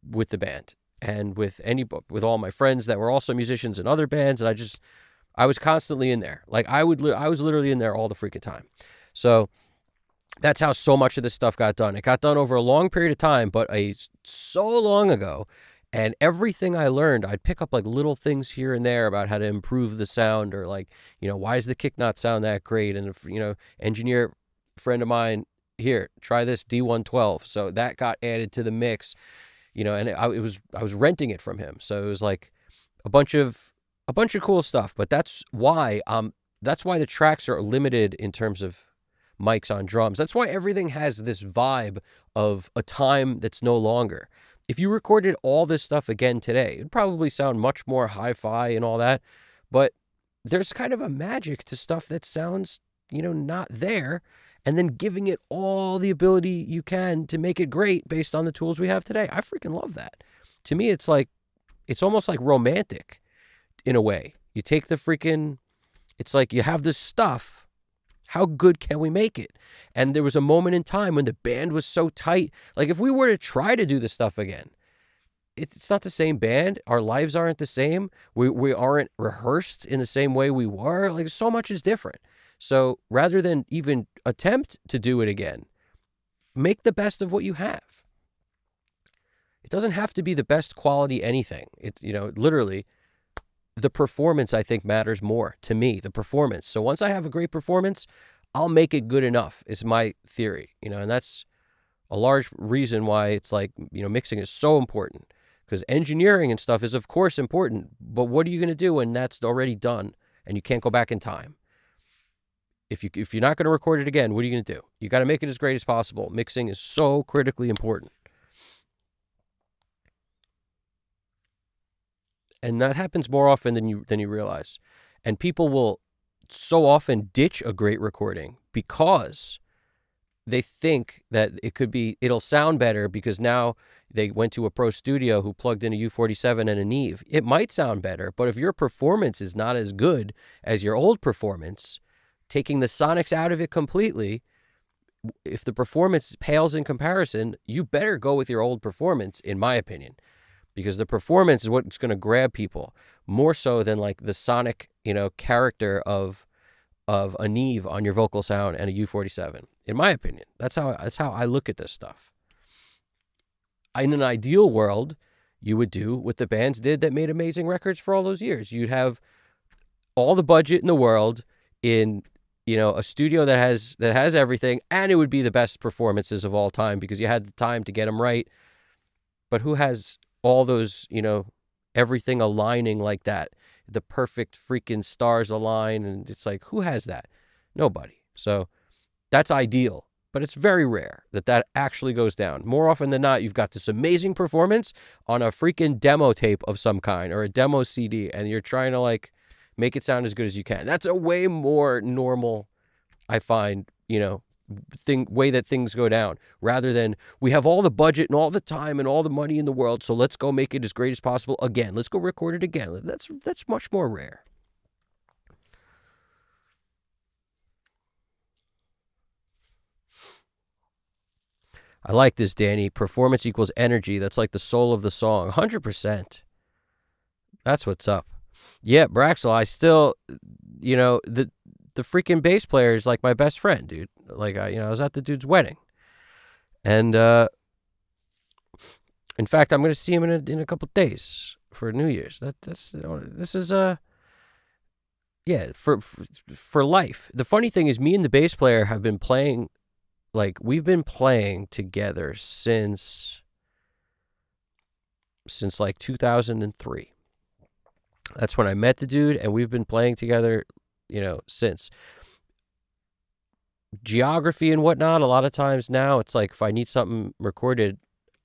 with the band and with all my friends that were also musicians in other bands. And I was constantly in there. Like I was literally in there all the freaking time. So that's how so much of this stuff got done. It got done over a long period of time, but so long ago. And everything I learned, I'd pick up like little things here and there about how to improve the sound, or like, why does the kick not sound that great? And if, engineer friend of mine, here, try this D112. So that got added to the mix, and I was renting it from him. So it was like a bunch of cool stuff. But that's why the tracks are limited in terms of mics on drums. That's why everything has this vibe of a time that's no longer. If you recorded all this stuff again today, it'd probably sound much more hi-fi and all that. But there's kind of a magic to stuff that sounds, not there, and then giving it all the ability you can to make it great based on the tools we have today. I freaking love that. To me, it's almost like romantic in a way. You take it's like you have this stuff. How good can we make it? And there was a moment in time when the band was so tight. Like if we were to try to do this stuff again, it's not the same band. Our lives aren't the same. We aren't rehearsed in the same way we were. Like so much is different. So rather than even attempt to do it again, make the best of what you have. It doesn't have to be the best quality anything. Literally, the performance, I think, matters more to me, the performance. So once I have a great performance, I'll make it good enough, is my theory, and that's a large reason why it's like, mixing is so important, Because engineering and stuff is, of course, important. But what are you going to do when that's already done and you can't go back in time? If you're not going to record it again, what are you going to do? You got to make it as great as possible. Mixing is so critically important. And that happens more often than you realize. And people will so often ditch a great recording because they think that it'll sound better because now they went to a pro studio who plugged in a U47 and a Neve. It might sound better, but if your performance is not as good as your old performance, taking the sonics out of it completely, if the performance pales in comparison, you better go with your old performance, in my opinion, because the performance is what's going to grab people more so than like the sonic, character of a Neve on your vocal sound and a U47. In my opinion, that's how I look at this stuff. In an ideal world, you would do what the bands did that made amazing records for all those years. You'd have all the budget in the world in a studio that has everything, and it would be the best performances of all time because you had the time to get them right. But who has all those, everything aligning like that? The perfect freaking stars align, and it's like, who has that? Nobody. So that's ideal, but it's very rare that actually goes down. More often than not, you've got this amazing performance on a freaking demo tape of some kind or a demo CD, and you're trying to like make it sound as good as you can. That's a way more normal, I find, way that things go down, rather than we have all the budget and all the time and all the money in the world, so let's go make it as great as possible again. Let's go record it again. That's much more rare. I like this, Danny. Performance equals energy. That's like the soul of the song. 100%. That's what's up. Yeah, Braxel, I still, the freaking bass player is like my best friend, dude. Like, I was at the dude's wedding. And, in fact, I'm going to see him in a couple of days for New Year's. This is, for life. The funny thing is me and the bass player have been playing, like, we've been playing together since like 2003. That's when I met the dude, and we've been playing together, since. Geography and whatnot, a lot of times now, it's like if I need something recorded,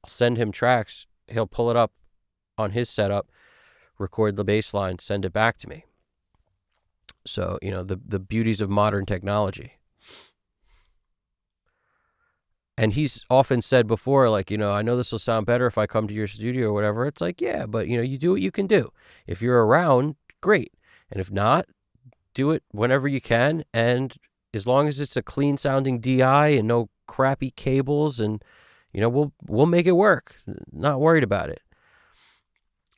I'll send him tracks. He'll pull it up on his setup, record the bass line, send it back to me. So, the beauties of modern technology. And he's often said before, like, I know this will sound better if I come to your studio or whatever. It's like, yeah, but, you do what you can do. If you're around, great. And if not, do it whenever you can. And as long as it's a clean sounding DI and no crappy cables, and, we'll make it work. Not worried about it.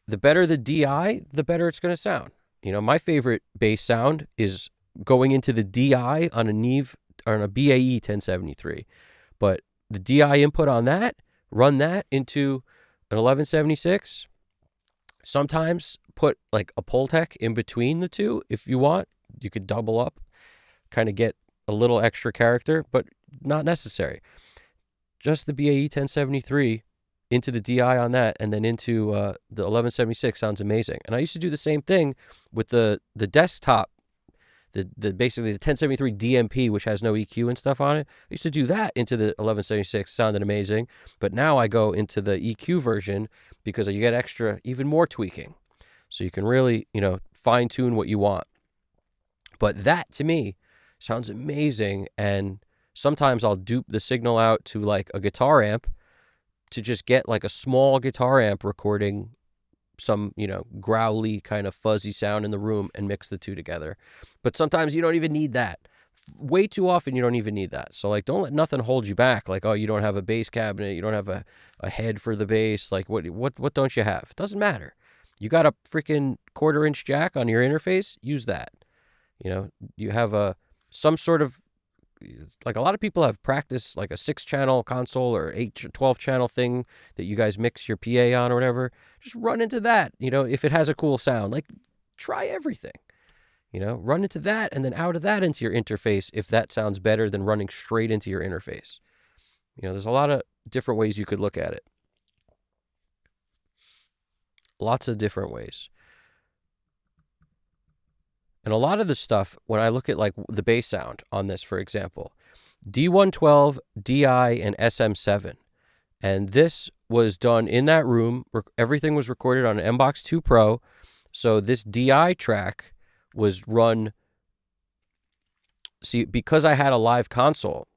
The better the DI, the better it's going to sound. My favorite bass sound is going into the DI on a Neve or on a BAE 1073. But the DI input on that, run that into an 1176. Sometimes put like a Pultec in between the two if you want. You could double up, kind of get a little extra character, but not necessary. Just the BAE 1073 into the DI on that, and then into the 1176 sounds amazing. And I used to do the same thing with the desktop. The basically the 1073 DMP, which has no EQ and stuff on it. I used to do that into the 1176, sounded amazing. But now I go into the EQ version because you get extra, even more tweaking. So you can really, fine tune what you want. But that to me sounds amazing. And sometimes I'll dupe the signal out to like a guitar amp to just get like a small guitar amp recording some, growly kind of fuzzy sound in the room and mix the two together. But sometimes you don't even need that. Way too often you don't even need that. So like, don't let nothing hold you back. Like, oh, you don't have a bass cabinet, you don't have a head for the bass. Like what don't you have? It doesn't matter. You got a freaking 1/4-inch jack on your interface, use that. You have some sort of, like, a lot of people have practiced like a 6-channel console or 12-channel thing that you guys mix your PA on or whatever. Just run into that, if it has a cool sound. Like, try everything. Run into that and then out of that into your interface if that sounds better than running straight into your interface. There's a lot of different ways you could look at it. Lots of different ways. And a lot of the stuff, when I look at like the bass sound on this, for example, D112, DI, and SM7. And this was done in that room. Everything was recorded on an MBox 2 Pro. So this DI track was run. See, because I had a live console,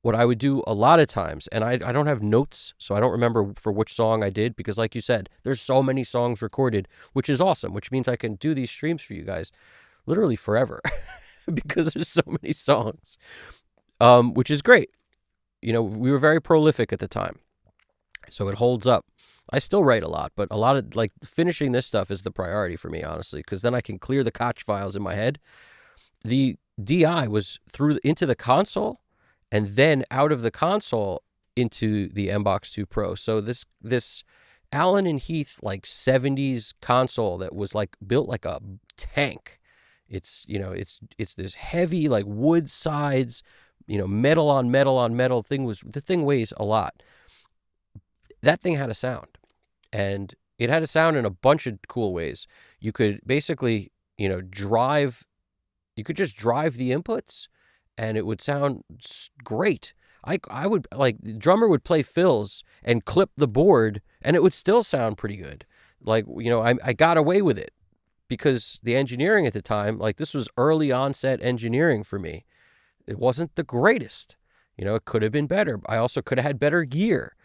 what I would do a lot of times, and I don't have notes, so I don't remember for which song I did, because like you said, there's so many songs recorded, which is awesome, which means I can do these streams for you guys literally forever because there's so many songs, which is great. You know, we were very prolific at the time, so it holds up. I still write a lot, but a lot of like finishing this stuff is the priority for me, honestly, because then I can clear the Koch files in my head. The DI was through into the console and then out of the console into the MBox 2 Pro. So this Allen and Heath like 70s console that was like built like a tank. It's, you know, it's this heavy like wood sides, you know, metal on metal on metal thing. The thing weighs a lot. That thing had a sound, and it had a sound in a bunch of cool ways. You could basically, you know, you could just drive the inputs and it would sound great. I would, like, the drummer would play fills and clip the board and it would still sound pretty good. Like, you know, I got away with it because the engineering at the time, like, this was early onset engineering for me. It wasn't the greatest. You know, it could have been better. I also could have had better gear,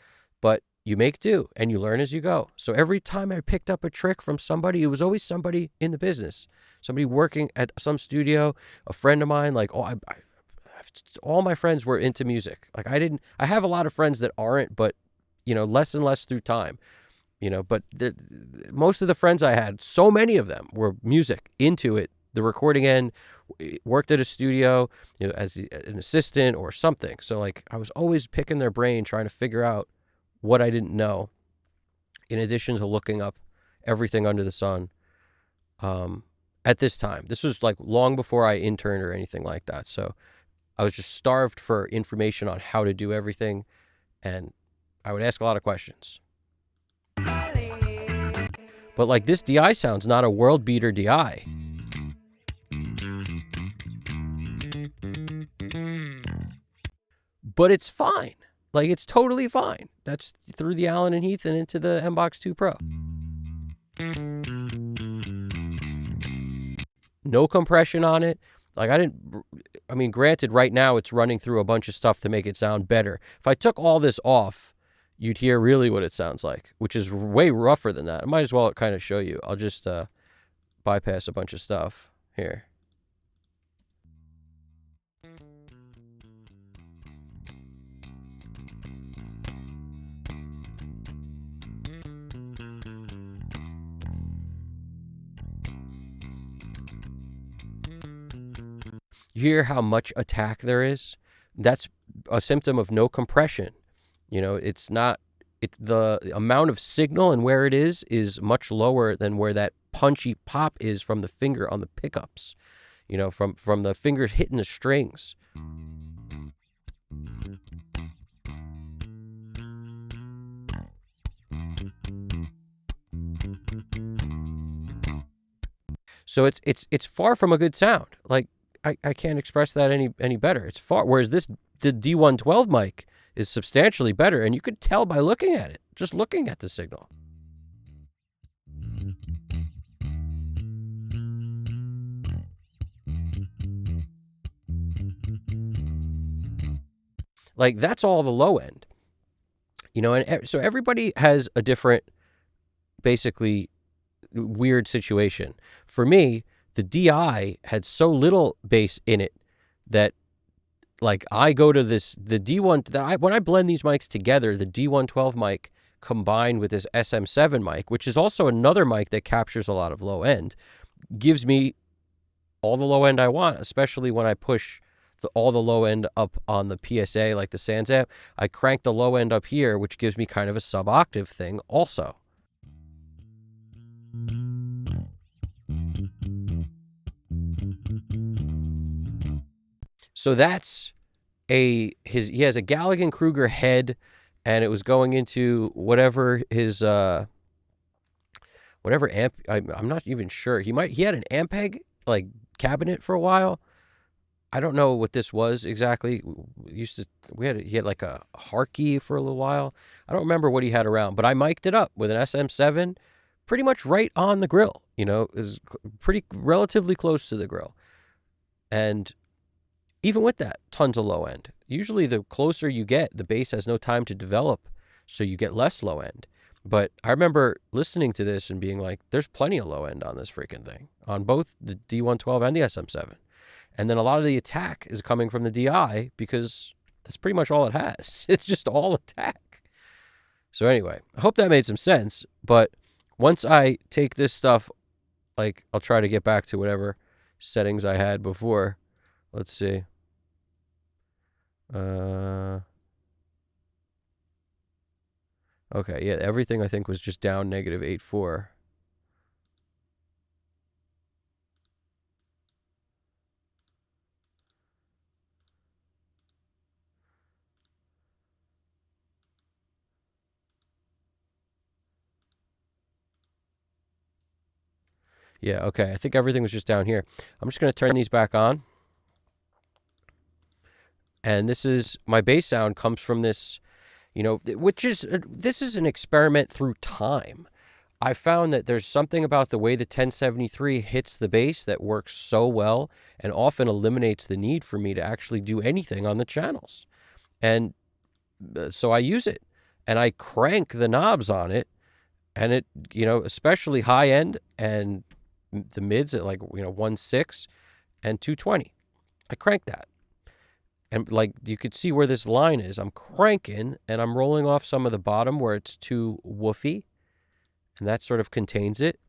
but you make do and you learn as you go. So every time I picked up a trick from somebody, it was always somebody in the business, somebody working at some studio, a friend of mine. Like, all my friends were into music. Like, I have a lot of friends that aren't, but, you know, less and less through time, you know, but most of the friends I had, so many of them were music, into it, the recording end, worked at a studio, you know, as an assistant or something. So like, I was always picking their brain, trying to figure out what I didn't know, in addition to looking up everything under the sun. At this time, this was like long before I interned or anything like that. So I was just starved for information on how to do everything, and I would ask a lot of questions. But like, this DI sound's not a world beater DI. But it's fine. Like, it's totally fine. That's through the Allen and Heath and into the MBox 2 Pro. No compression on it. Like, I mean, granted, right now it's running through a bunch of stuff to make it sound better. If I took all this off, you'd hear really what it sounds like, which is way rougher than that. I might as well kind of show you. I'll just bypass a bunch of stuff here. You hear how much attack there is? That's a symptom of no compression. You know, the amount of signal and where it is much lower than where that punchy pop is from the finger on the pickups, you know, from the fingers hitting the strings. So it's far from a good sound. Like, I can't express that any better. It's far, whereas the D112 mic is substantially better, and you could tell by looking at it, just looking at the signal. Like, that's all the low end, you know, and so everybody has a different, basically, weird situation. For me, the DI had so little bass in it that, like, I go to the D1, when I blend these mics together, the D112 mic combined with this SM7 mic, which is also another mic that captures a lot of low end, gives me all the low end I want, especially when I push all the low end up on the PSA, like the Sans amp. I crank the low end up here, which gives me kind of a sub-octave thing also. So that's he has a Galligan-Kruger head, and it was going into whatever his whatever amp. I'm not even sure. He had an Ampeg like cabinet for a while. I don't know what this was exactly. He had like a Harkey for a little while. I don't remember what he had around, but I mic'd it up with an SM7, pretty much right on the grill. Is pretty relatively close to the grill, and even with that, tons of low end. Usually, the closer you get, the bass has no time to develop, so you get less low end. But I remember listening to this and being like, "There's plenty of low end on this freaking thing, on both the D112 and the SM7." And then a lot of the attack is coming from the DI because that's pretty much all it has. It's just all attack. So anyway, I hope that made some sense. But once I take this stuff, like I'll try to get back to whatever settings I had before. Let's see. Okay, yeah, everything I think was just down -8.4. Yeah, okay. I think everything was just down here. I'm just going to turn these back on. And this is my bass sound comes from this, this is an experiment through time. I found that there's something about the way the 1073 hits the bass that works so well and often eliminates the need for me to actually do anything on the channels. And so I use it and I crank the knobs on it, and it, especially high end and the mids at 1.6 and 220. I crank that. And like you could see where this line is. I'm cranking and I'm rolling off some of the bottom where it's too woofy, and that sort of contains it.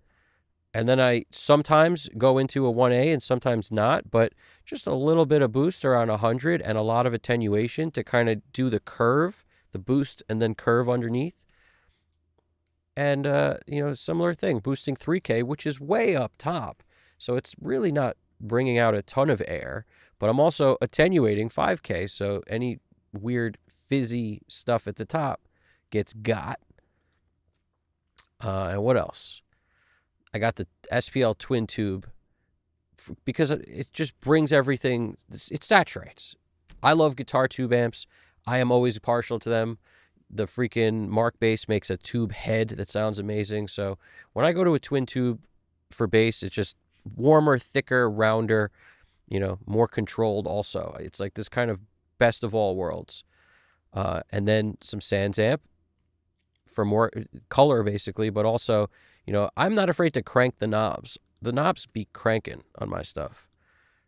And then I sometimes go into a 1A and sometimes not, but just a little bit of boost around 100 and a lot of attenuation to kind of do the curve, the boost and then curve underneath. And, similar thing, boosting 3K, which is way up top. So it's really not bringing out a ton of air, but I'm also attenuating 5K. So any weird fizzy stuff at the top gets got. And what else? I got the SPL twin tube because it just brings everything. It saturates. I love guitar tube amps. I am always partial to them. The freaking Mark bass makes a tube head that sounds amazing. So when I go to a twin tube for bass, it's just warmer, thicker, rounder, more controlled also. It's like this kind of best of all worlds. And then some Sans amp for more color, basically, but also, I'm not afraid to crank the knobs. The knobs be cranking on my stuff.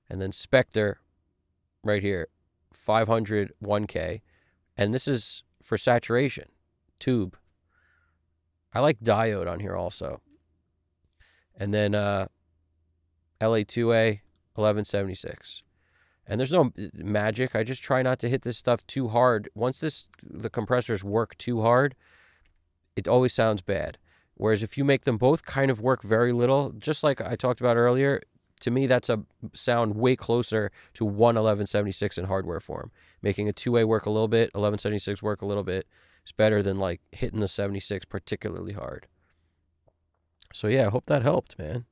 And then Spectre right here, 500, 1K. And this is for saturation, tube. I like diode on here also. And then LA2A, 1176. And there's no magic. I just try not to hit this stuff too hard. Once the compressors work too hard, it always sounds bad. Whereas if you make them both kind of work very little, just like I talked about earlier, to me that's a sound way closer to 1176 in hardware form. Making a 2A work a little bit, 1176 work a little bit, is better than like hitting the 76 particularly hard. So yeah, I hope that helped, man.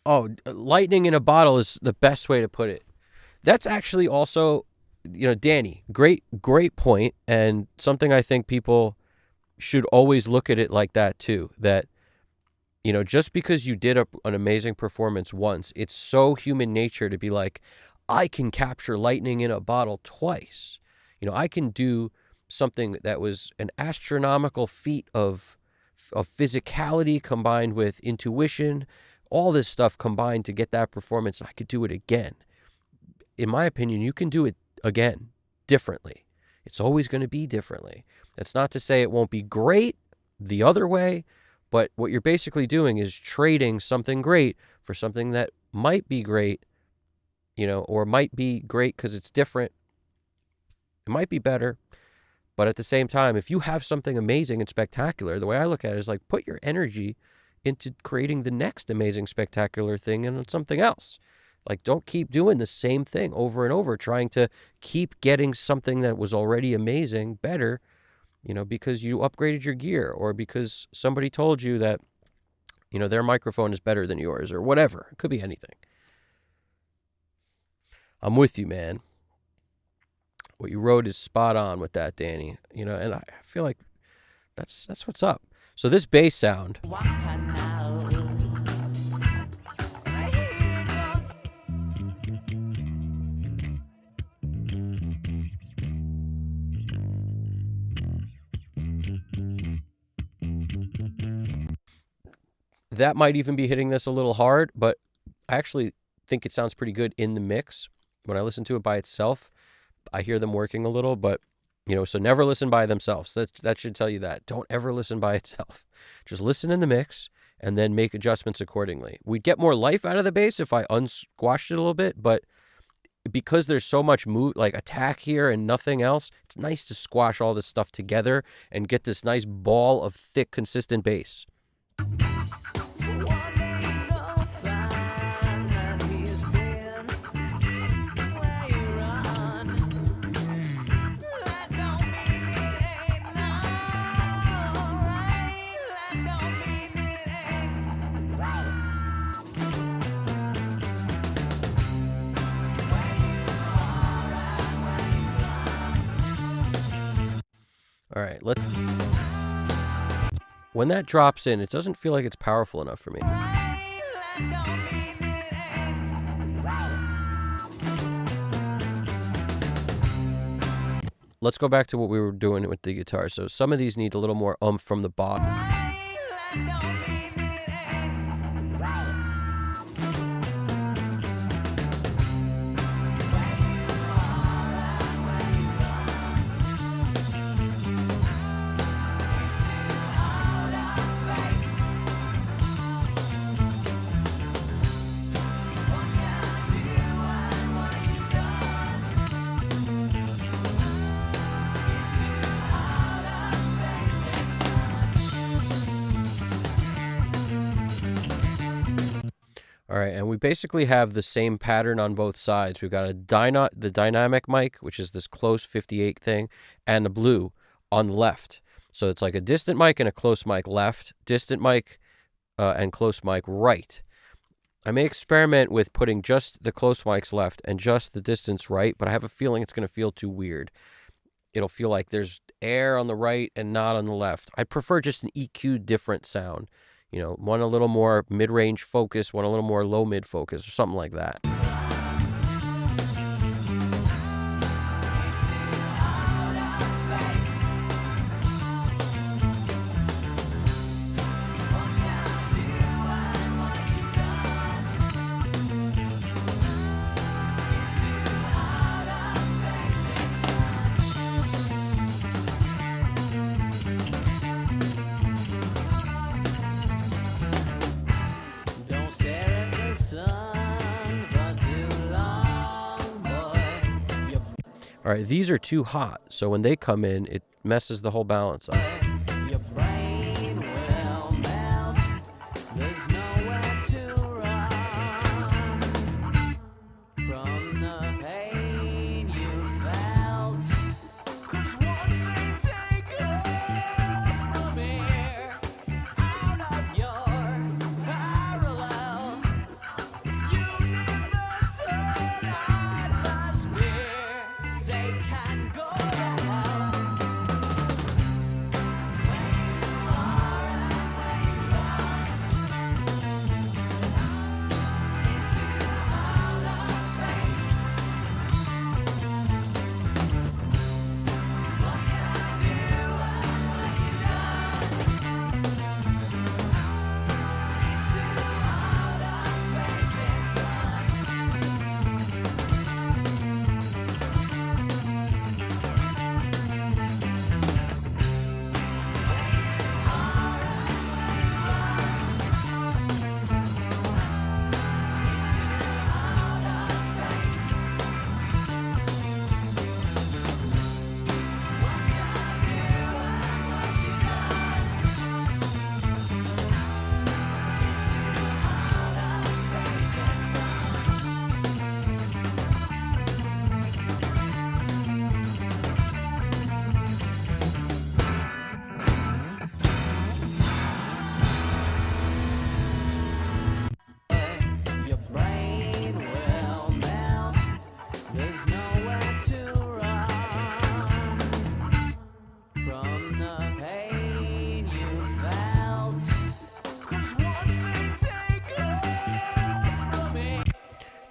Oh, lightning in a bottle is the best way to put it. That's actually also, Danny, great point, and something I think people should always look at it like that too, that, just because you did an amazing performance once, it's so human nature to be like, I can capture lightning in a bottle twice. I can do something that was an astronomical feat of physicality combined with intuition, all this stuff combined to get that performance, and I could do it again. In my opinion, you can do it again, differently. It's always going to be differently. That's not to say it won't be great the other way, but what you're basically doing is trading something great for something that might be great, or might be great because it's different. It might be better, but at the same time, if you have something amazing and spectacular, the way I look at it is like, put your energy into creating the next amazing, spectacular thing and something else. Like, don't keep doing the same thing over and over, trying to keep getting something that was already amazing better, because you upgraded your gear or because somebody told you that, their microphone is better than yours or whatever. It could be anything. I'm with you, man. What you wrote is spot on with that, Danny. And I feel like that's what's up. So this bass sound, that might even be hitting this a little hard, but I actually think it sounds pretty good in the mix. When I listen to it by itself, I hear them working a little, but so never listen by themselves. That should tell you that. Don't ever listen by itself. Just listen in the mix and then make adjustments accordingly. We'd get more life out of the bass if I unsquashed it a little bit, but because there's so much attack here and nothing else, it's nice to squash all this stuff together and get this nice ball of thick, consistent bass. All right, when that drops in, it doesn't feel like it's powerful enough for me. Let's go back to what we were doing with the guitar. So some of these need a little more oomph from the bottom. All right, and we basically have the same pattern on both sides. We've got the dynamic mic, which is this close 58 thing, and the blue on the left. So it's like a distant mic and a close mic left, distant mic and close mic right. I may experiment with putting just the close mics left and just the distance right, but I have a feeling it's going to feel too weird. It'll feel like there's air on the right and not on the left. I prefer just an EQ different sound. One a little more mid-range focus, one a little more low-mid focus, or something like that. All right, these are too hot, so when they come in, it messes the whole balance up. Your brain will melt. There's nowhere to run from the pain you felt. 'Cause once they take off from here, out of your parallel, universal atmosphere, they can go to hell.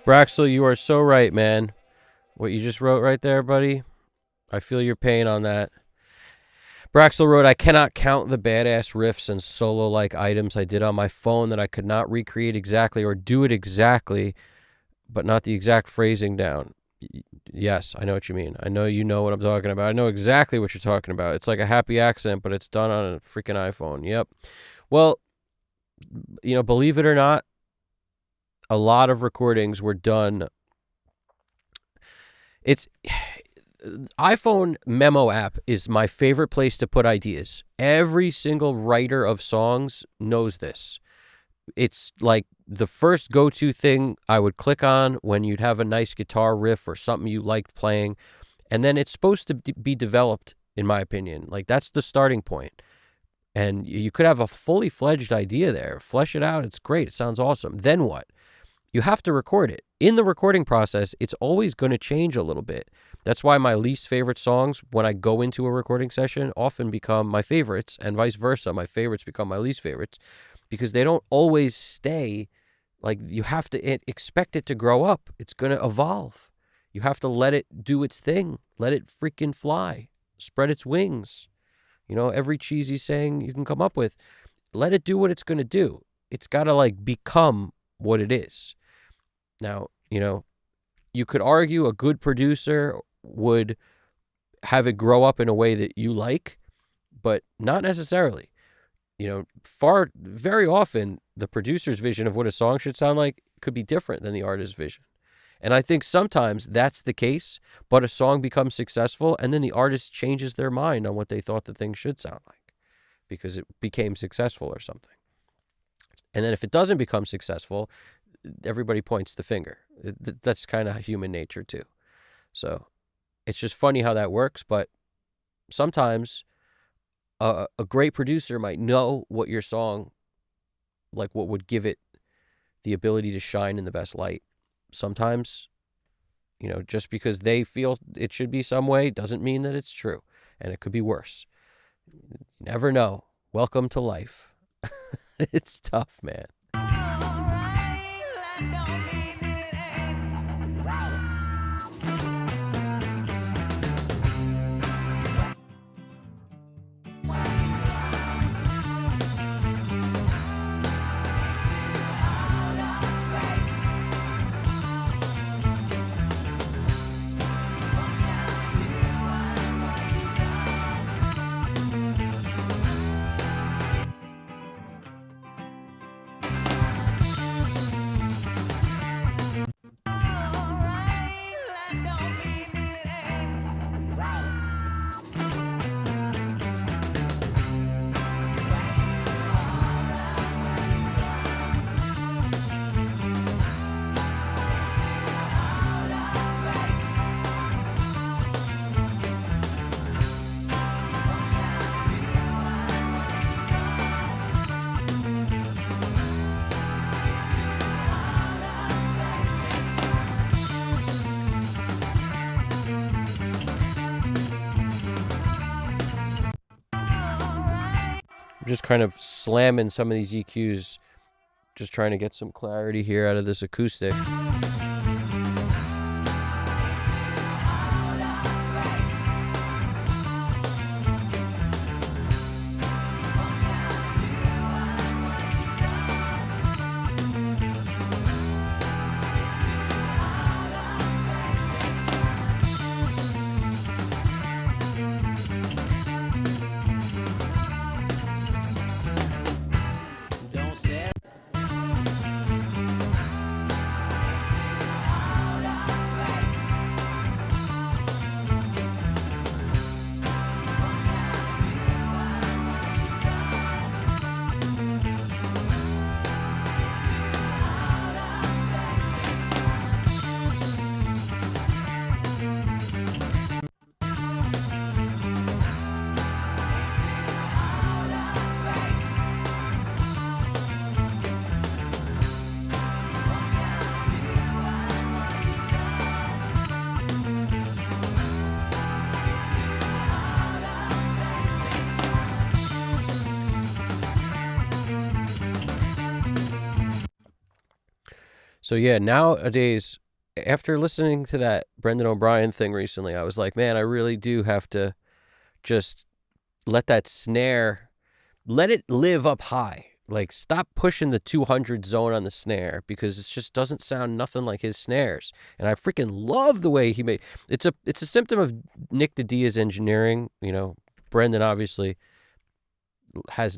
Braxel, you are so right, man. What you just wrote right there, buddy, I feel your pain on that. Braxel wrote, I cannot count the badass riffs and solo-like items I did on my phone that I could not recreate exactly or do it exactly, but not the exact phrasing down. Yes, I know what you mean. I know you know what I'm talking about. I know exactly what you're talking about. It's like a happy accent, but it's done on a freaking iPhone. Yep. Well, believe it or not, a lot of recordings were done. It's iPhone memo app is my favorite place to put ideas. Every single writer of songs knows this. It's like the first go-to thing I would click on when you'd have a nice guitar riff or something you liked playing. And then it's supposed to be developed, in my opinion. Like, that's the starting point. And you could have a fully fledged idea there. Flesh it out. It's great. It sounds awesome. Then what? You have to record it. In the recording process, it's always going to change a little bit. That's why my least favorite songs, when I go into a recording session, often become my favorites, and vice versa. My favorites become my least favorites, because they don't always stay. Like, you have to expect it to grow up. It's going to evolve. You have to let it do its thing. Let it freaking fly. Spread its wings. Every cheesy saying you can come up with. Let it do what it's going to do. It's got to, become what it is. Now, you could argue a good producer would have it grow up in a way that you like, but not necessarily. Very often, the producer's vision of what a song should sound like could be different than the artist's vision. And I think sometimes that's the case, but a song becomes successful, and then the artist changes their mind on what they thought the thing should sound like because it became successful or something. And then if it doesn't become successful, everybody points the finger. That's kind of human nature too. So it's just funny how that works, but sometimes a great producer might know what your song, what would give it the ability to shine in the best light. Sometimes, just because they feel it should be some way doesn't mean that it's true, and it could be worse. You never know. Welcome to life. It's tough, man. Just kind of slamming some of these EQs, just trying to get some clarity here out of this acoustic. So yeah, nowadays, after listening to that Brendan O'Brien thing recently, I was like, man, I really do have to just let that snare, let it live up high. Like, stop pushing the 200 zone on the snare, because it just doesn't sound nothing like his snares. And I freaking love the way he made. It's a symptom of Nick DiDia's engineering. Brendan obviously has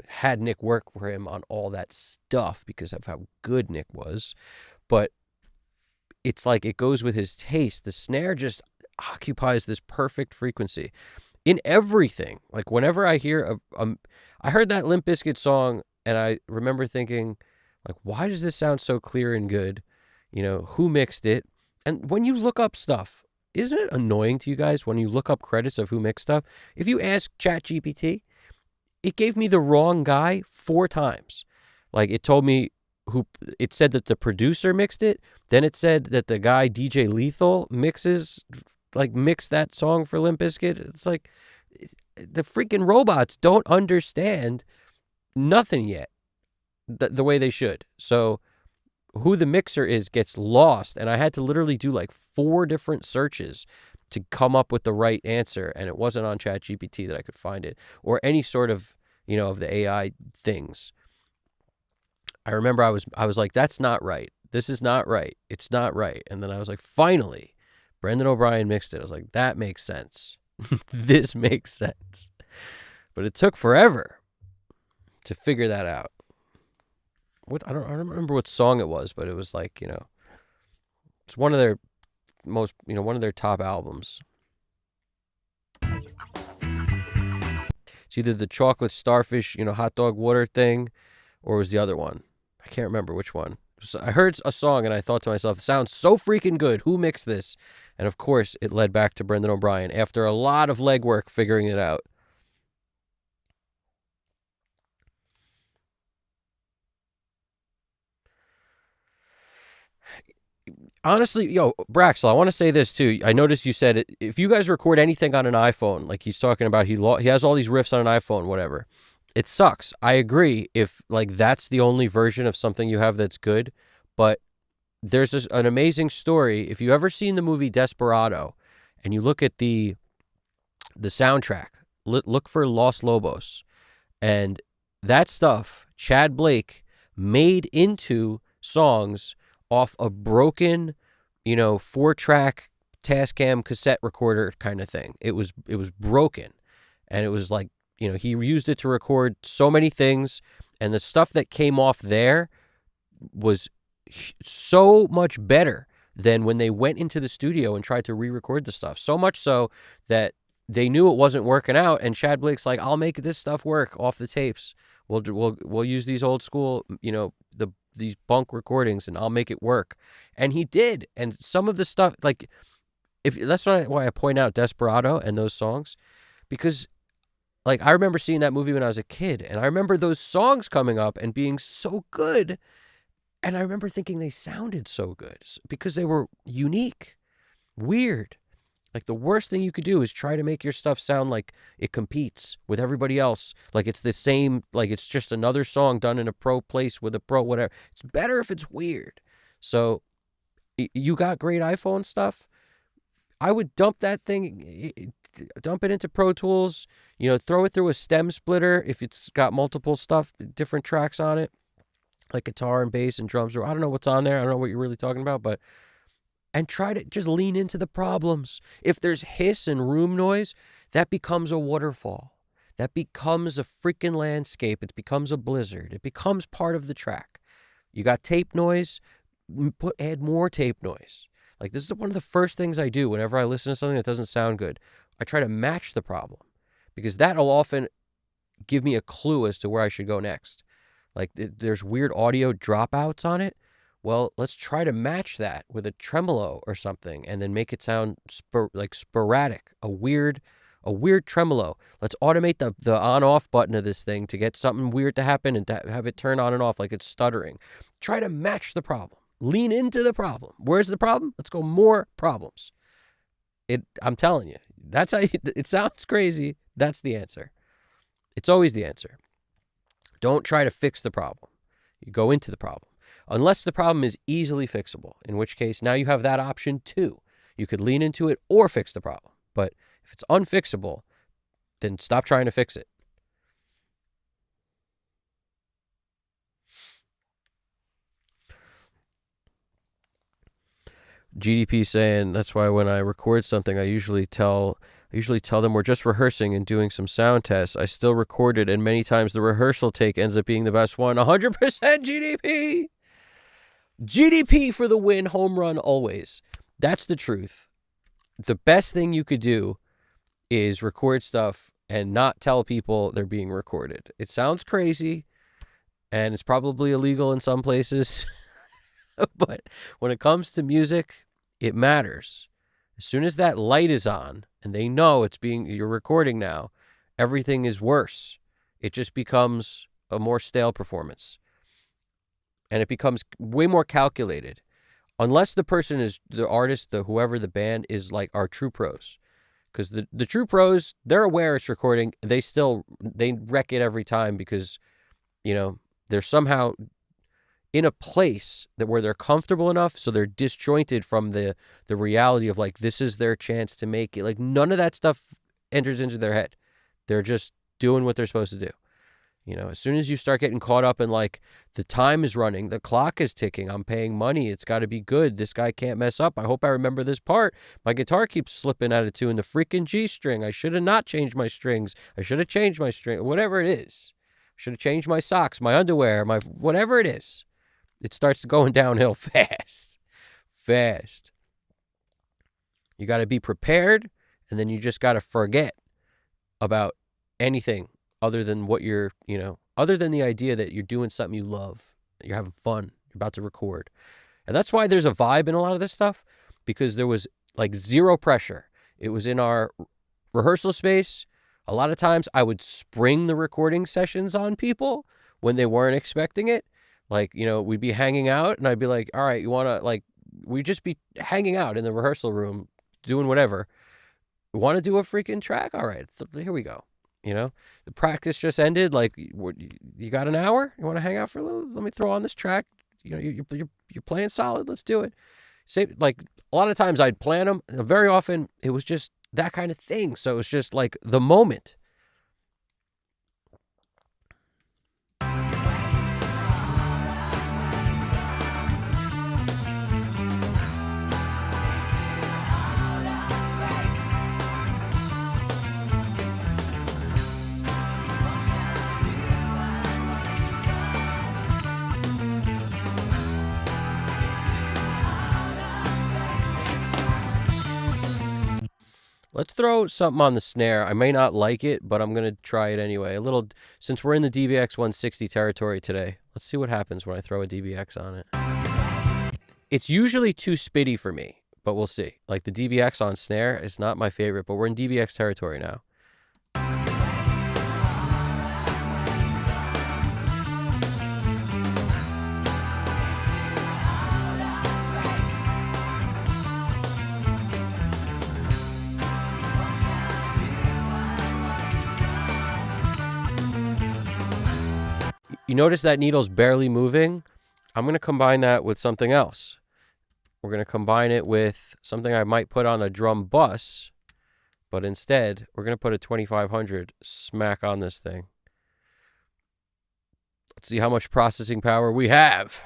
had Nick work for him on all that stuff because of how good Nick was, but it's like it goes with his taste. The snare just occupies this perfect frequency in everything. Like, whenever I hear I heard that Limp Bizkit song, and I remember thinking, like, why does this sound so clear and good? Who mixed it? And when you look up stuff, isn't it annoying to you guys when you look up credits of who mixed stuff? If you ask ChatGPT, it gave me the wrong guy 4 times. Like, it told me it said that the producer mixed it. Then it said that the guy DJ Lethal mixed that song for Limp Bizkit. It's like, the freaking robots don't understand nothing yet the way they should. So who the mixer is gets lost. And I had to literally do like 4 different searches to come up with the right answer. And it wasn't on ChatGPT that I could find it, or any sort of, of the AI things. I remember I was like, that's not right. This is not right. It's not right. And then I was like, finally, Brendan O'Brien mixed it. I was like, that makes sense. This makes sense. But it took forever to figure that out. I don't remember what song it was, but it was like, it's one of their most, one of their top albums. It's either the chocolate starfish, hot dog water thing, or it was the other one. I can't remember which one. So I heard a song and I thought to myself, it sounds so freaking good. Who mixed this? And of course, it led back to Brendan O'Brien after a lot of legwork figuring it out. Honestly, Braxel, I want to say this too. I noticed you said it, if you guys record anything on an iPhone, like he's talking about, he has all these riffs on an iPhone, whatever. It sucks. I agree if like that's the only version of something you have that's good, but there's an amazing story. If you ever seen the movie Desperado and you look at the soundtrack, look for Los Lobos, and that stuff Chad Blake made into songs off a broken, 4-track Tascam cassette recorder kind of thing. It was broken, and it was like, he used it to record so many things, and the stuff that came off there was so much better than when they went into the studio and tried to re-record the stuff. So much so that they knew it wasn't working out, and Chad Blake's like, I'll make this stuff work off the tapes. We'll use these old school, these bunk recordings, and I'll make it work. And he did. And some of the stuff, like, if that's why I point out Desperado and those songs, because like I remember seeing that movie when I was a kid, and I remember those songs coming up and being so good, and I remember thinking they sounded so good because they were unique, weird. Like, the worst thing you could do is try to make your stuff sound like it competes with everybody else. Like it's the same, like it's just another song done in a pro place with a pro whatever. It's better if it's weird. So you got great iPhone stuff. I would dump that thing, dump it into Pro Tools, throw it through a stem splitter if it's got multiple stuff, different tracks on it, like guitar and bass and drums, or I don't know what's on there. I don't know what you're really talking about, but and try to just lean into the problems. If there's hiss and room noise, that becomes a waterfall. That becomes a freaking landscape. It becomes a blizzard. It becomes part of the track. You got tape noise, add more tape noise. Like, this is one of the first things I do whenever I listen to something that doesn't sound good. I try to match the problem, because that'll often give me a clue as to where I should go next. Like, there's weird audio dropouts on it. Well, let's try to match that with a tremolo or something, and then make it sound sporadic, a weird tremolo. Let's automate the on-off button of this thing to get something weird to happen and to have it turn on and off like it's stuttering. Try to match the problem. Lean into the problem. Where's the problem? Let's go more problems. I'm telling you, that's how it sounds crazy. That's the answer. It's always the answer. Don't try to fix the problem. You go into the problem. Unless the problem is easily fixable, in which case now you have that option too. You could lean into it or fix the problem. But if it's unfixable, then stop trying to fix it. GDP saying that's why when I record something, I usually tell them we're just rehearsing and doing some sound tests. I still record it, and many times the rehearsal take ends up being the best one. 100% GDP. GDP for the win, home run always. That's the truth. The best thing you could do is record stuff and not tell people they're being recorded. It sounds crazy, and it's probably illegal in some places. But when it comes to music, it matters. As soon as that light is on and they know you're recording now, everything is worse. It just becomes a more stale performance. And it becomes way more calculated. Unless the person is the artist, whoever the band is, like, are true pros. Because the true pros, they're aware it's recording. They wreck it every time because, they're somehow in a place where they're comfortable enough, so they're disjointed from the reality of, like, this is their chance to make it. Like, none of that stuff enters into their head. They're just doing what they're supposed to do. As soon as you start getting caught up in, like, the time is running, the clock is ticking, I'm paying money, it's got to be good, this guy can't mess up, I hope I remember this part, my guitar keeps slipping out of tune, the freaking G string, I should have not changed my strings, I should have changed my string, whatever it is. I should have changed my socks, my underwear, whatever it is. It starts going downhill fast. You got to be prepared, and then you just got to forget about anything other than other than the idea that you're doing something you love, that you're having fun, you're about to record. And that's why there's a vibe in a lot of this stuff, because there was, like, zero pressure. It was in our rehearsal space. A lot of times I would spring the recording sessions on people when they weren't expecting it. Like, we'd be hanging out and I'd be like, all right, you want to, like, we'd just be hanging out in the rehearsal room doing whatever. Want to do a freaking track? All right, here we go. The practice just ended. Like, you got an hour? You want to hang out for a little? Let me throw on this track. You're playing solid. Let's do it. Like, a lot of times I'd plan them. Very often it was just that kind of thing. So it was just like the moment. Let's throw something on the snare. I may not like it, but I'm going to try it anyway. Since we're in the DBX 160 territory today, let's see what happens when I throw a DBX on it. It's usually too spitty for me, but we'll see. Like, the DBX on snare is not my favorite, but we're in DBX territory now. You notice that needle's barely moving? I'm going to combine that with something else. We're going to combine it with something I might put on a drum bus, but instead, we're going to put a 2500 smack on this thing. Let's see how much processing power we have.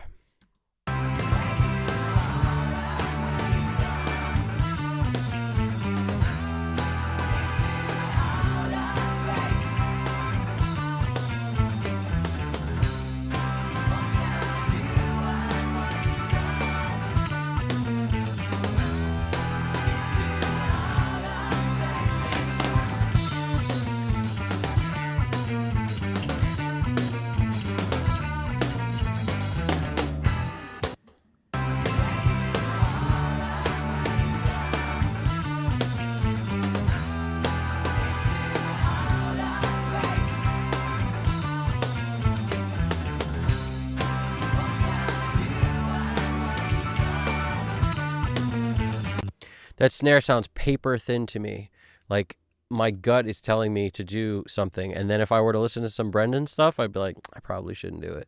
That snare sounds paper thin to me. Like, my gut is telling me to do something. And then if I were to listen to some Brendan stuff, I'd be like, I probably shouldn't do it.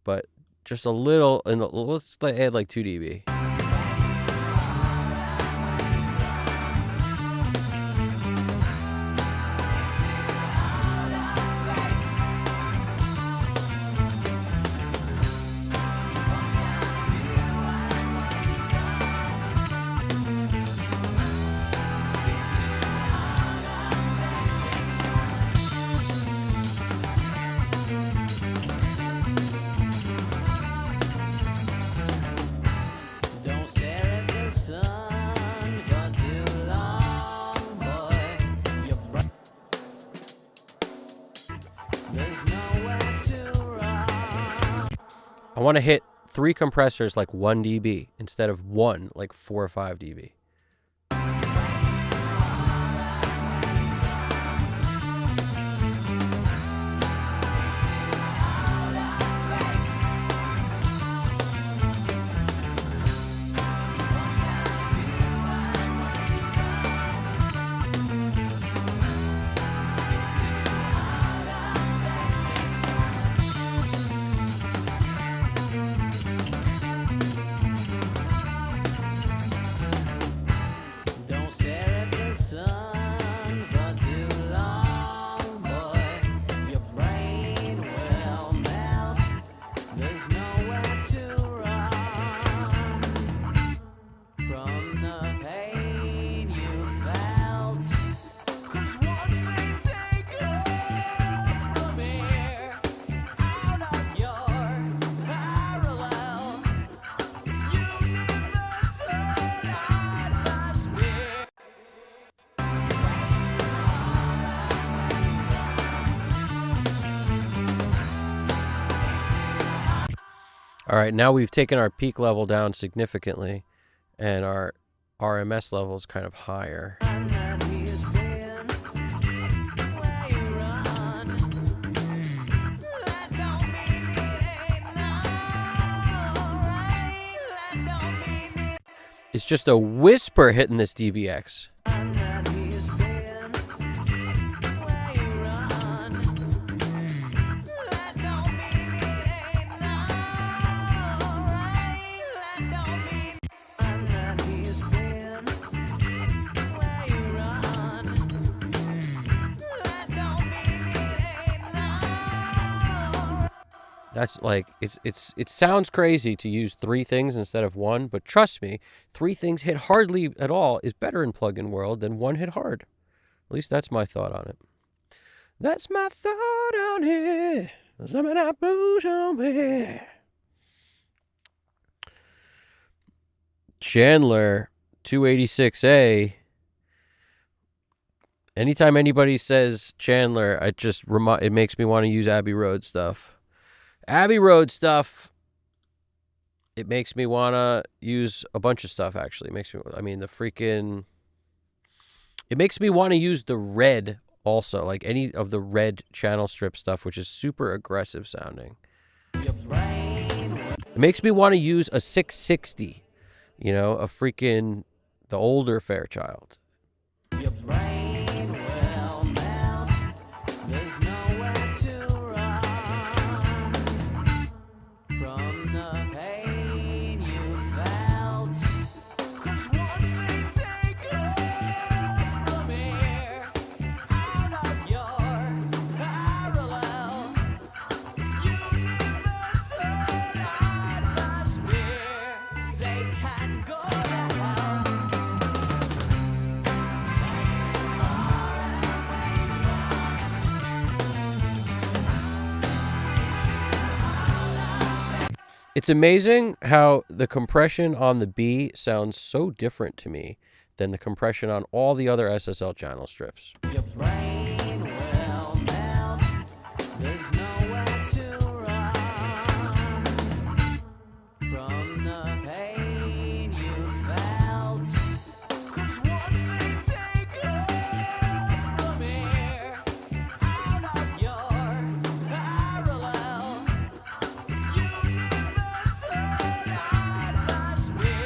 But just a little, and let's add like 2 dB. Don't stare at the sun for too long, boy. There's nowhere to run. I want to hit 3 compressors like 1 dB instead of 1 like 4 or 5 dB. Don't stare at the sun for too long, boy. Your brain will melt. There's nowhere to run from the pain you felt. 'Cause once they take off from here, out of your parallel universal atmosphere. All right, now we've taken our peak level down significantly, and our RMS level is kind of higher. That he's been where you run. That don't mean it ain't alright. That don't mean it. It's just a whisper hitting this DBX. That he's been where you run. That don't mean it ain't alright. That don't mean that he's been where you run. That don't mean it ain't alright. That's like it sounds crazy to use 3 things instead of 1, but trust me, 3 things hit hardly at all is better in plugin world than 1 hit hard. At least that's my thought on it. That's my thought on it. Something I put on me. Chandler 286A. Anytime anybody says Chandler, it makes me want to use Abbey Road stuff. Abbey Road stuff. It makes me want to use a bunch of stuff, actually. It makes me want to use the red also, like any of the red channel strip stuff, which is super aggressive sounding. Your brain will It makes me want to use a 660, the older Fairchild. Your brain will melt. There's nowhere to run from the pain you felt. 'Cause once they take off from here, out of your parallel universal atmosphere, they can go to hell. It's amazing how the compression on the B sounds so different to me than the compression on all the other SSL channel strips. Your brain will melt. There's nowhere to run from the pain you felt. 'Cause once they take off from here, out of your parallel universal atmosphere,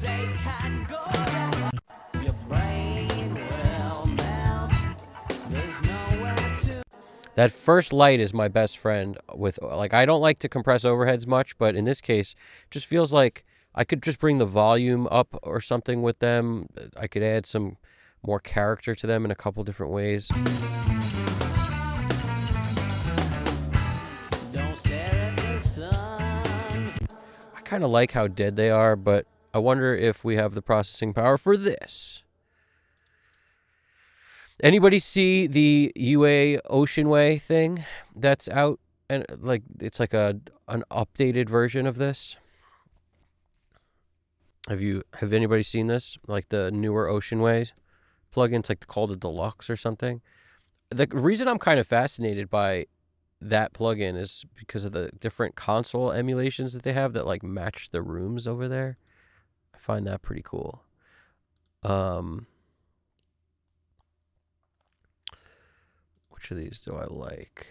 they can go to hell. Your brain will melt. There's nowhere to. That first light is my best friend with, like, I don't like to compress overheads much, but in this case, it just feels like I could just bring the volume up or something with them. I could add some more character to them in a couple different ways. Don't stare at the sun. I kind of like how dead they are, but I wonder if we have the processing power for this. Anybody see the UA Ocean Way thing that's out? And like it's like an updated version of this. Have anybody seen this? Like the newer Ocean Way plugins, like called the Deluxe or something. The reason I'm kind of fascinated by that plugin is because of the different console emulations that they have that like match the rooms over there. I find that pretty cool. Which of these do I like?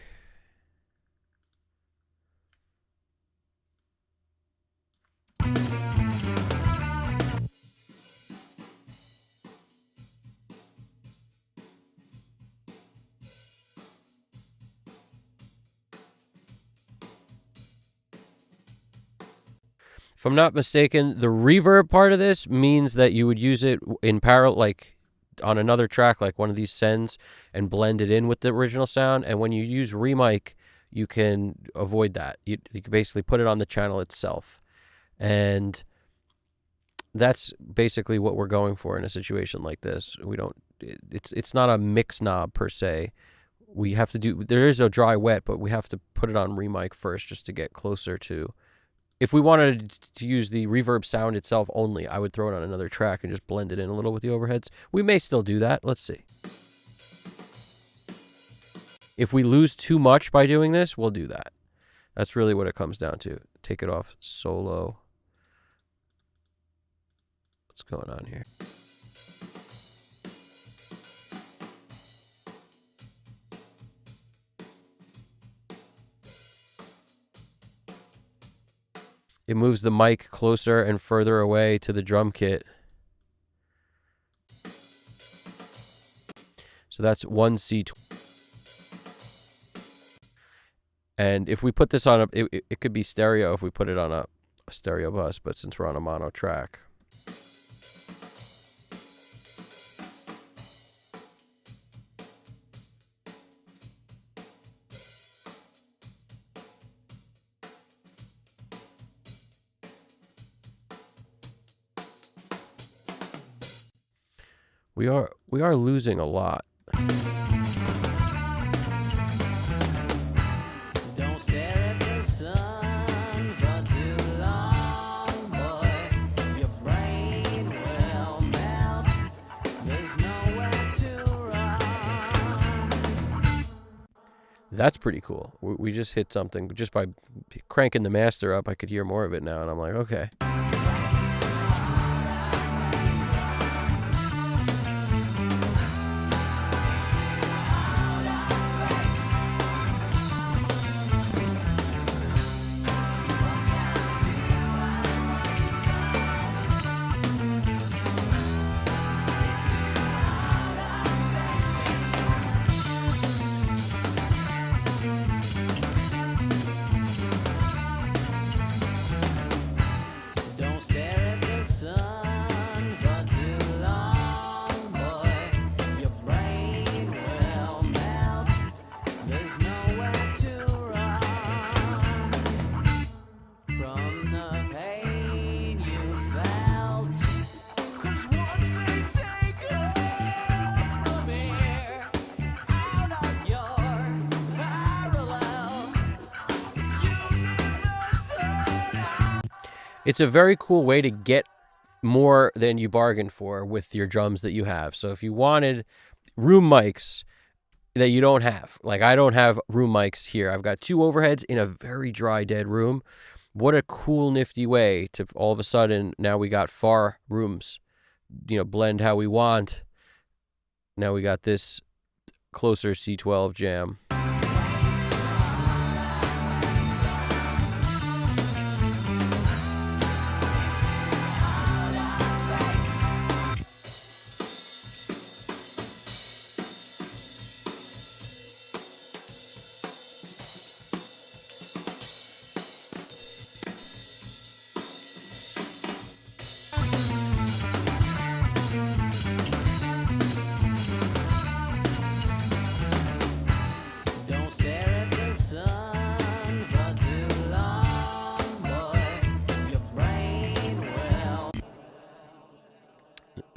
If I'm not mistaken, the reverb part of this means that you would use it in parallel, like on another track, like one of these sends, and blend it in with the original sound. And when you use Remic, you can avoid that. You can basically put it on the channel itself. And that's basically what we're going for in a situation like this. We don't, it's not a mix knob per se. We have to do, there is a dry wet, but we have to put it on Remic first just to get closer to. If we wanted to use the reverb sound itself only, I would throw it on another track and just blend it in a little with the overheads. We may still do that. Let's see. If we lose too much by doing this, we'll do that. That's really what it comes down to. Take it off solo. What's going on here? It moves the mic closer and further away to the drum kit. So that's 1C. And if we put this on it could be stereo if we put it on a stereo bus, but since we're on a mono track. We are losing a lot. Don't stare at the sun for too long, boy. Your brain will melt. There's nowhere to run. That's pretty cool. We just hit something just by cranking the master up. I could hear more of it now, and I'm like, okay. Don't stare at the sun for too long, boy. Your brain will melt. There's nowhere to run from the pain you felt. 'Cause once they take off from here, out of your parallel, you never saw. It's a very cool way to get more than you bargained for with your drums that you have. So if you wanted room mics that you don't have, like I don't have room mics here. I've got two overheads in a very dry, dead room. What a cool, nifty way to all of a sudden, now we got far rooms, blend how we want. Now we got this closer C12 jam.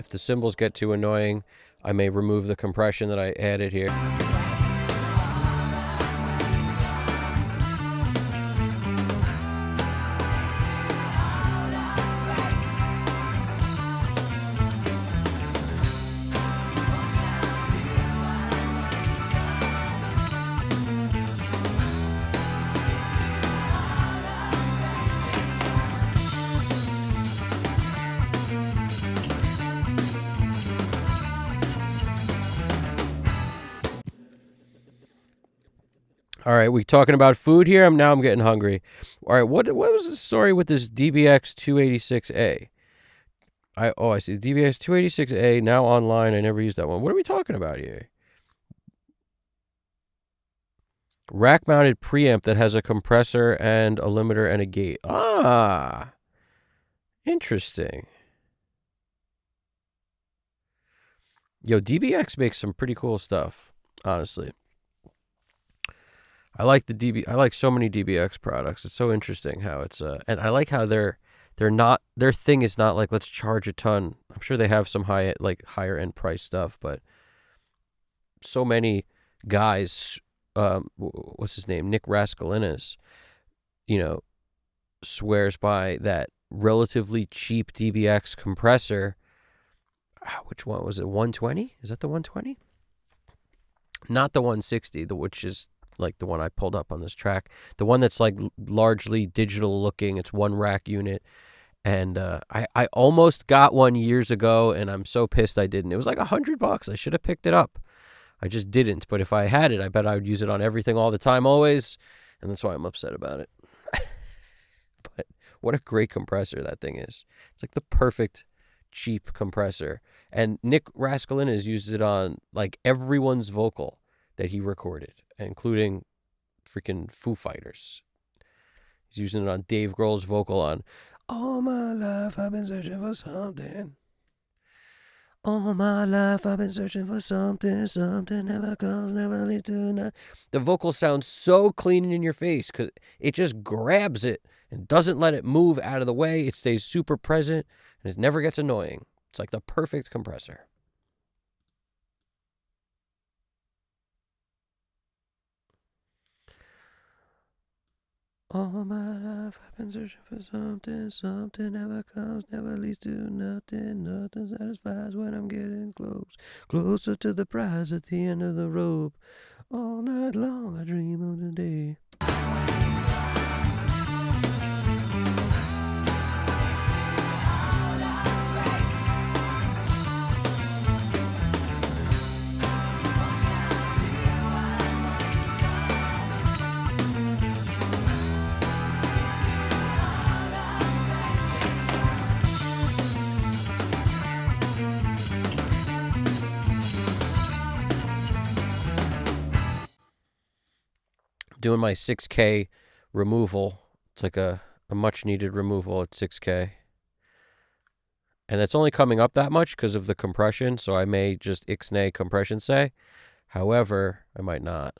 if the cymbals get too annoying, I may remove the compression that I added here. All right, we talking about food here. I'm getting hungry. All right, what was the story with this DBX 286A? I see DBX 286A now online. I never used that one. What are we talking about here? Rack-mounted preamp that has a compressor and a limiter and a gate. Ah, interesting. Yo, DBX makes some pretty cool stuff, honestly. I like so many DBX products. It's so interesting how it's and I like how their thing is not like, let's charge a ton. I'm sure they have some higher end price stuff, but so many guys, what's his name, Nick Raskulinas, swears by that relatively cheap DBX compressor. Which one was it? 120? Is that the 120? Not the 160, which is like the one I pulled up on this track. The one that's like largely digital looking. It's one rack unit. And I almost got one years ago, and I'm so pissed I didn't. It was like $100. I should have picked it up. I just didn't. But if I had it, I bet I would use it on everything all the time, always. And that's why I'm upset about it. But what a great compressor that thing is. It's like the perfect cheap compressor. And Nick Raskulinas uses it on like everyone's vocal that he recorded, including freaking Foo Fighters. He's using it on Dave Grohl's vocal on All My Life I've Been Searching for Something. All my life I've been searching for something. Something never comes, never leads to nothing. The vocal sounds so clean in your face because it just grabs it and doesn't let it move out of the way. It stays super present and it never gets annoying. It's like the perfect compressor. All my life I've been searching for something. Something never comes, never leads to nothing. Nothing satisfies when I'm getting close. Closer to the prize at the end of the rope. All night long I dream of the day. Doing my 6K removal. It's like a much needed removal at 6K. And it's only coming up that much because of the compression, so I may just ixnay compression say. However, I might not.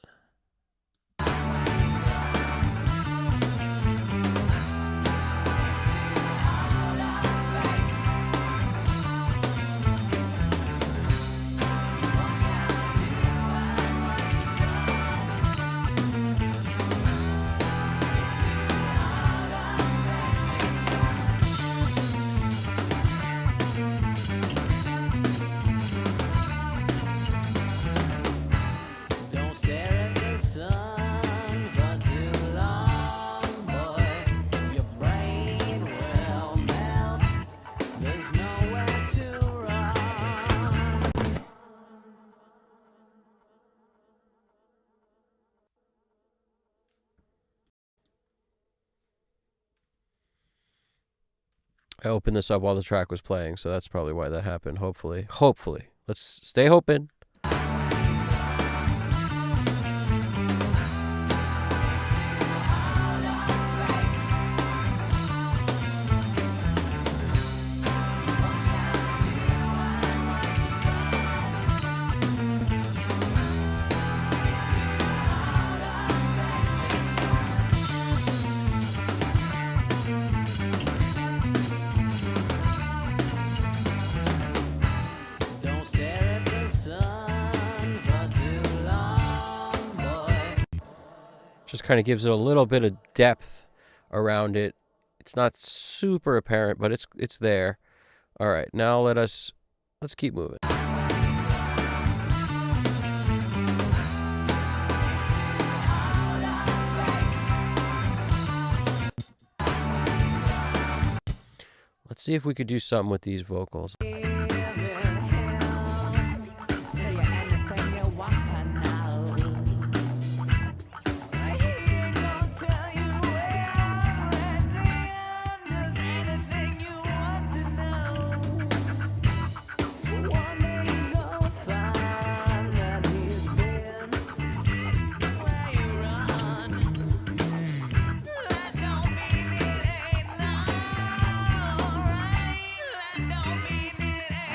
I opened this up while the track was playing, so that's probably why that happened. Hopefully. Let's stay hoping. kind of gives it a little bit of depth around it. It's not super apparent, but it's there. All right, now let's keep moving. Let's see if we could do something with these vocals. Tell you anything you want to know. He gon' tell you everything, just anything you want to know. One day you gon' find that he's been where you run. That don't mean it ain't alright. That don't mean it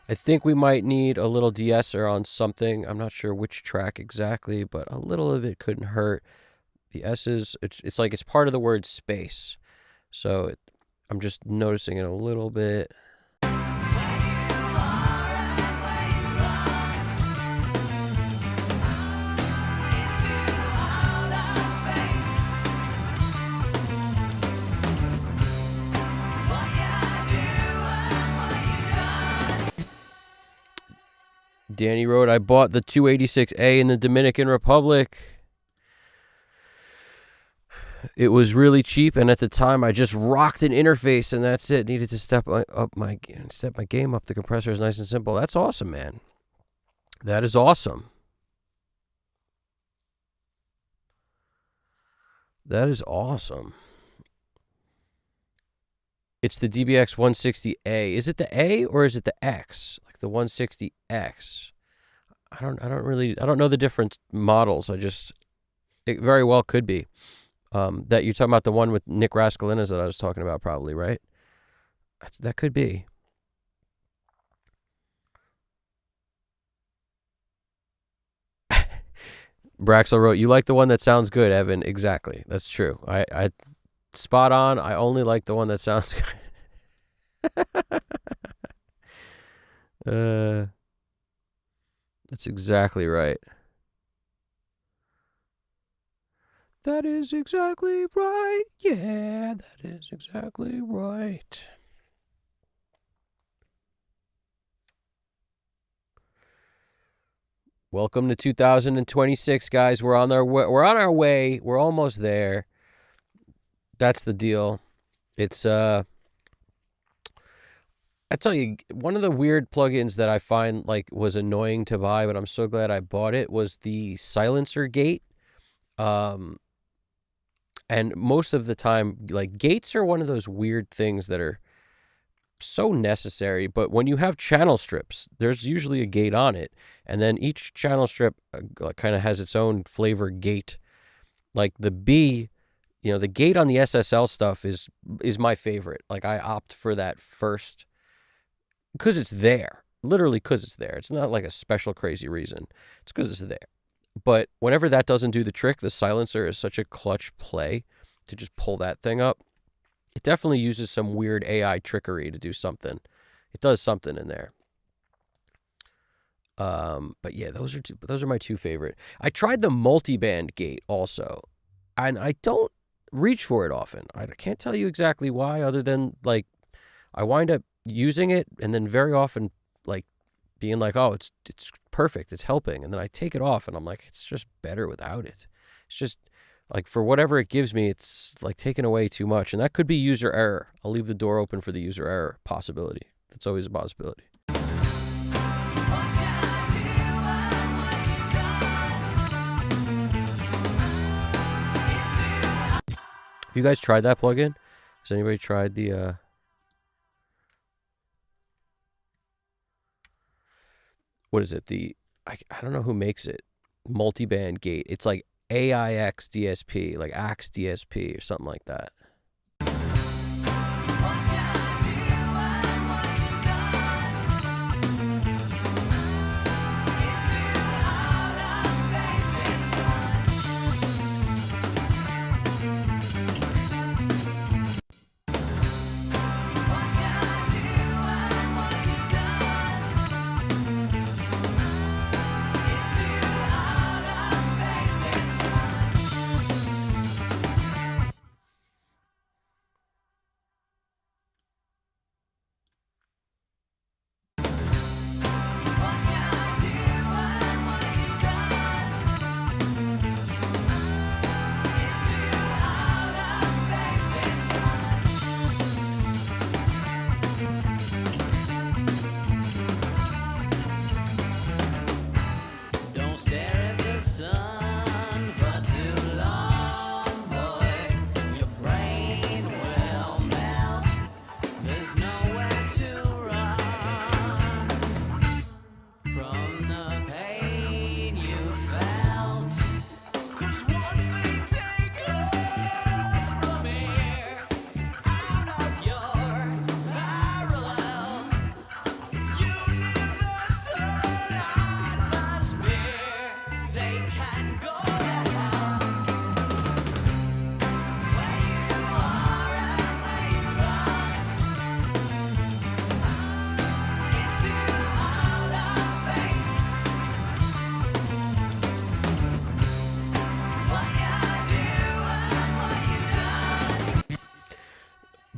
I think we might need a little de-esser on something. I'm not sure which track exactly, but a little of it couldn't hurt. The S's, it's like it's part of the word space. So I'm just noticing it a little bit. Danny wrote, I bought the 286A in the Dominican Republic. It was really cheap, and at the time, I just rocked an interface, and that's it. Needed to step my game up. The compressor is nice and simple. That's awesome, man. That is awesome. That is awesome. It's the DBX 160A. Is it the A or is it the X? Like the 160X. I don't know the different models. It very well could be. That you're talking about the one with Nick Rascalina's that I was talking about, probably, right? That could be. Braxel wrote, you like the one that sounds good, Evan. Exactly. That's true. I spot on. I only like the one that sounds good. That's exactly right. That is exactly right. Yeah, that is exactly right. Welcome to 2026, guys. We're on our way. We're almost there. That's the deal. It's I tell you, one of the weird plugins that I find like was annoying to buy, but I'm so glad I bought it, was the silencer gate. And most of the time, like, gates are one of those weird things that are so necessary. But when you have channel strips, there's usually a gate on it. And then each channel strip kind of has its own flavor gate. Like the B, the gate on the SSL stuff is my favorite. Like, I opt for that first because it's there. Literally because it's there. It's not like a special crazy reason. It's because it's there. But whenever that doesn't do the trick, the silencer is such a clutch play to just pull that thing up. It definitely uses some weird AI trickery to do something. It does something in there. But yeah, those are my two favorite. I tried the multiband gate also, and I don't reach for it often. I can't tell you exactly why, other than like I wind up using it and then very often like being like, oh, it's perfect, it's helping, and then I take it off and I'm like, it's just better without it. It's just like, for whatever it gives me, it's like taking away too much, and that could be user error. I'll leave the door open for the user error possibility. That's always a possibility. You guys tried that plugin? Has anybody tried the what is it? I don't know who makes it. Multiband gate. It's like AIX DSP, like AX DSP or something like that.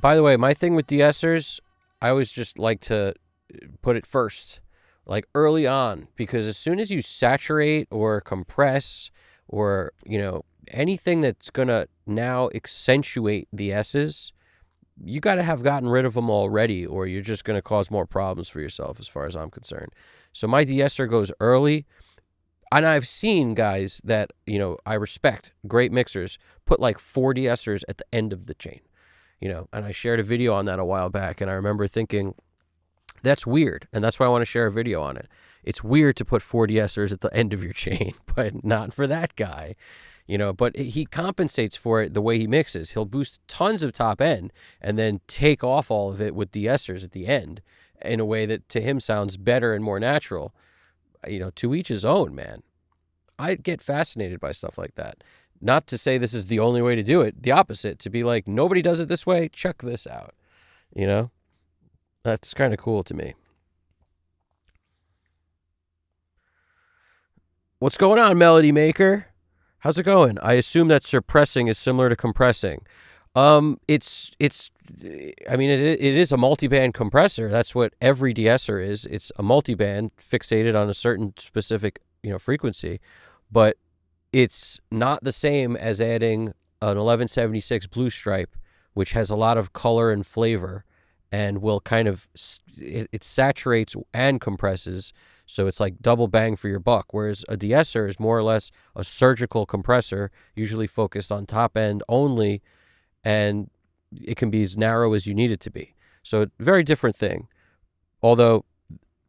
By the way, my thing with de-essers, I always just like to put it first, like early on, because as soon as you saturate or compress or, anything that's going to now accentuate the S's, you got to have gotten rid of them already, or you're just going to cause more problems for yourself as far as I'm concerned. So my de-esser goes early. And I've seen guys that, I respect, great mixers, put like 4 de-essers at the end of the chain, and I shared a video on that a while back. And I remember thinking, that's weird. And that's why I want to share a video on it. It's weird to put 4 de-essers at the end of your chain, but not for that guy, but he compensates for it the way he mixes. He'll boost tons of top end and then take off all of it with de-essers at the end in a way that to him sounds better and more natural. To each his own, man. I get fascinated by stuff like that. Not to say this is the only way to do it. The opposite, to be like, nobody does it this way. Check this out. That's kind of cool to me. What's going on, Melody Maker? How's it going? I assume that suppressing is similar to compressing. It is a multiband compressor. That's what every de-esser is. It's a multiband fixated on a certain specific, frequency, but it's not the same as adding an 1176 Blue Stripe, which has a lot of color and flavor and will kind of, it saturates and compresses. So it's like double bang for your buck. Whereas a de-esser is more or less a surgical compressor, usually focused on top end only, and it can be as narrow as you need it to be. So very different thing. Although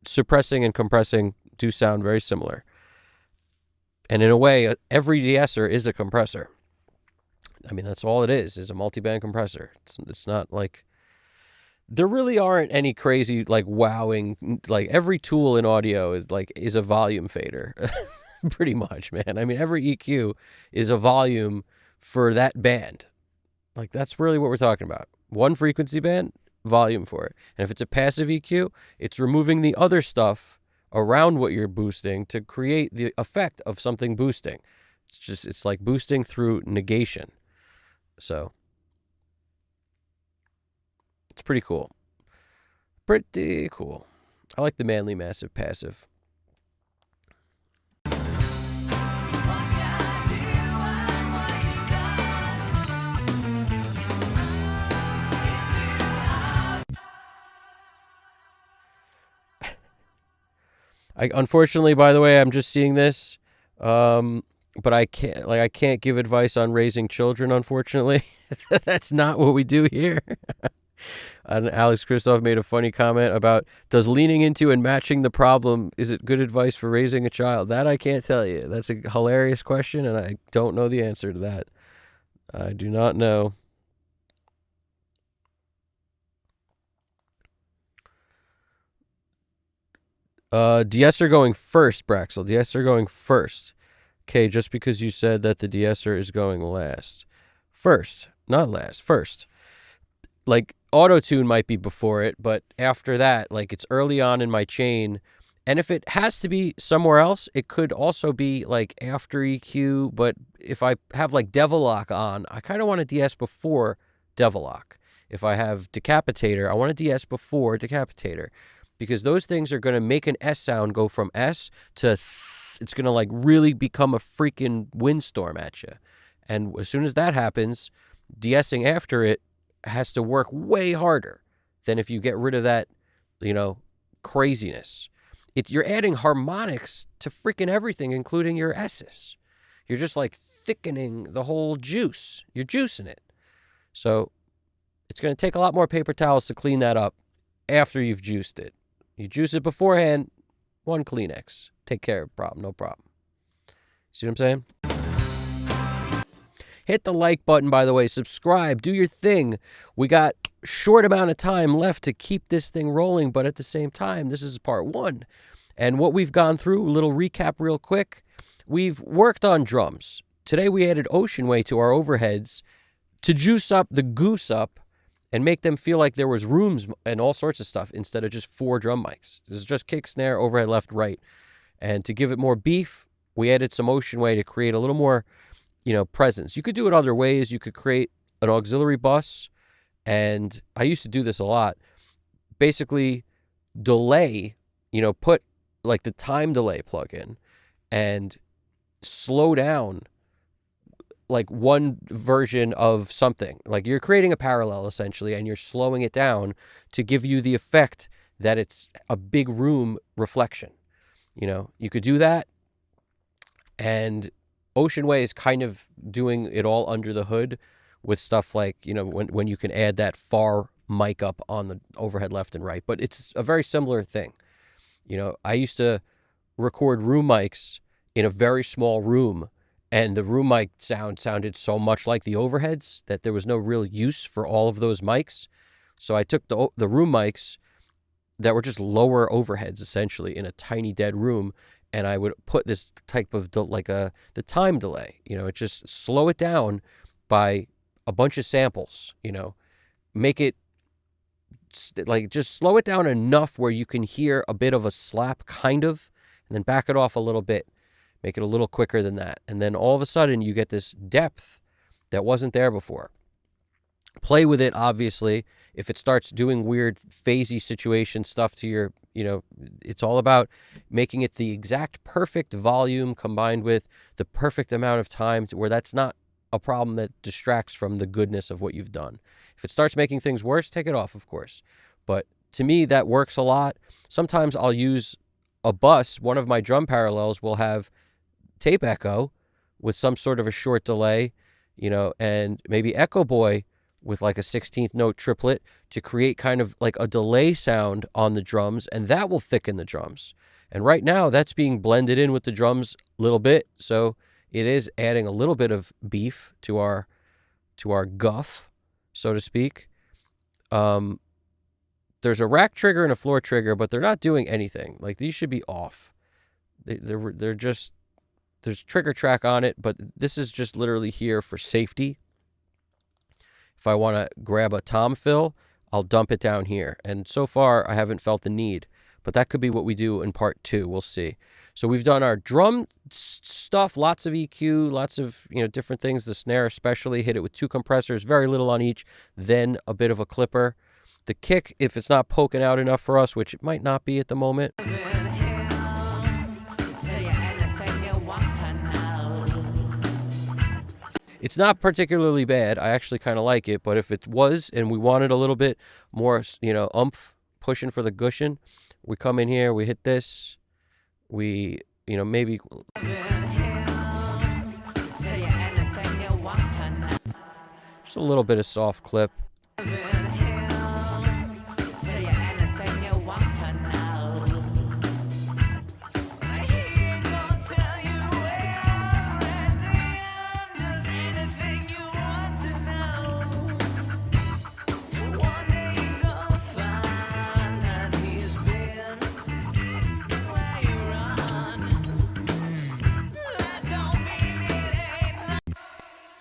suppressing and compressing do sound very similar. And in a way, every de-esser is a compressor. I mean, that's all it is a multiband compressor. It's not like, there really aren't any crazy, like, wowing, like, every tool in audio is a volume fader. Pretty much, man. I mean, every EQ is a volume for that band. Like, that's really what we're talking about. One frequency band, volume for it. And if it's a passive EQ, it's removing the other stuff around what you're boosting to create the effect of something boosting. It's like boosting through negation. So it's pretty cool. Pretty cool. I like the Manly Massive passive. Unfortunately, by the way, I'm just seeing this, but I can't give advice on raising children. Unfortunately, that's not what we do here. And Alex Christoph made a funny comment about, does leaning into and matching the problem, is it good advice for raising a child? That I can't tell you. That's a hilarious question, and I don't know the answer to that. I do not know. De-esser going first, Braxel. De-esser going first. Okay, just because you said that the de-esser is going last. First, not last. First. Like, auto-tune might be before it, but after that, like, it's early on in my chain. And if it has to be somewhere else, it could also be, like, after EQ. But if I have, like, Devil Lock on, I kind of want to de-ess before Devil Lock. If I have Decapitator, I want to de-ess before Decapitator. Because those things are going to make an S sound go from S to S. It's going to, like, really become a freaking windstorm at you. And as soon as that happens, de-essing after it has to work way harder than if you get rid of that, craziness. You're adding harmonics to freaking everything, including your S's. You're just, like, thickening the whole juice. You're juicing it. So it's going to take a lot more paper towels to clean that up after you've juiced it. You juice it beforehand, 1 Kleenex. Take care of the problem, no problem. See what I'm saying? Hit the like button, by the way. Subscribe. Do your thing. We got a short amount of time left to keep this thing rolling, but at the same time, this is part 1. And what we've gone through, a little recap real quick. We've worked on drums. Today we added Ocean Way to our overheads to juice up the goose up and make them feel like there was rooms and all sorts of stuff instead of just 4 drum mics. This is just kick, snare, overhead, left, right. And to give it more beef, we added some Ocean Way to create a little more, presence. You could do it other ways. You could create an auxiliary bus And I used to do this a lot. Basically, delay, put like the time delay plug in and slow down like one version of something. Like you're creating a parallel essentially, and you're slowing it down to give you the effect that it's a big room reflection. You could do that. And Ocean Way is kind of doing it all under the hood with stuff like, when you can add that far mic up on the overhead left and right. But it's a very similar thing. I used to record room mics in a very small room, and the room mic sounded so much like the overheads that there was no real use for all of those mics. So I took the room mics that were just lower overheads essentially in a tiny dead room, and I would put this type of the time delay. It just slow it down by a bunch of samples. Make it like just slow it down enough where you can hear a bit of a slap, kind of, and then back it off a little bit. Make it a little quicker than that, and then all of a sudden you get this depth that wasn't there before. Play with it, obviously. If it starts doing weird phasey situation stuff to your, it's all about making it the exact perfect volume combined with the perfect amount of time to where that's not a problem that distracts from the goodness of what you've done. If it starts making things worse, take it off, of course. But to me, that works a lot. Sometimes I'll use a bus. One of my drum parallels will have tape echo with some sort of a short delay, and maybe Echo Boy with like a 16th note triplet to create kind of like a delay sound on the drums, and that will thicken the drums. And right now that's being blended in with the drums a little bit, so it is adding a little bit of beef to our guff, so to speak. There's a rack trigger and a floor trigger, but they're not doing anything. Like these should be off. They're just, there's trigger track on it, but this is just literally here for safety. If I want to grab a tom fill, I'll dump it down here. And so far, I haven't felt the need. But that could be what we do in part 2. We'll see. So we've done our drum stuff, lots of EQ, lots of different things. The snare especially, hit it with 2 compressors, very little on each, then a bit of a clipper. The kick, if it's not poking out enough for us, which it might not be at the moment. It's not particularly bad. I actually kind of like it, but if it was and we wanted a little bit more, oomph, pushing for the gushin, we come in here, we hit this, we, maybe just a little bit of soft clip.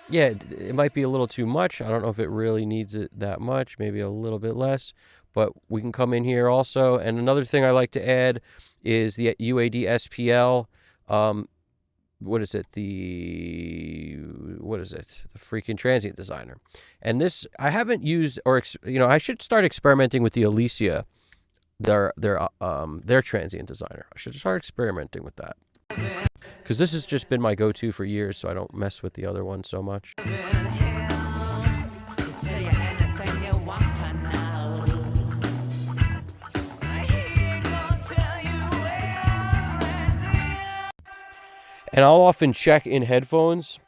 Yeah, it might be a little too much. I don't know if it really needs it that much, maybe a little bit less, but we can come in here also. And another thing I like to add is the UAD SPL. What is it? The freaking Transient Designer. And this, I haven't used, or, I should start experimenting with the Alicia, their Transient Designer. I should start experimenting with that. Because this has just been my go-to for years, so I don't mess with the other one so much. And I'll often check in headphones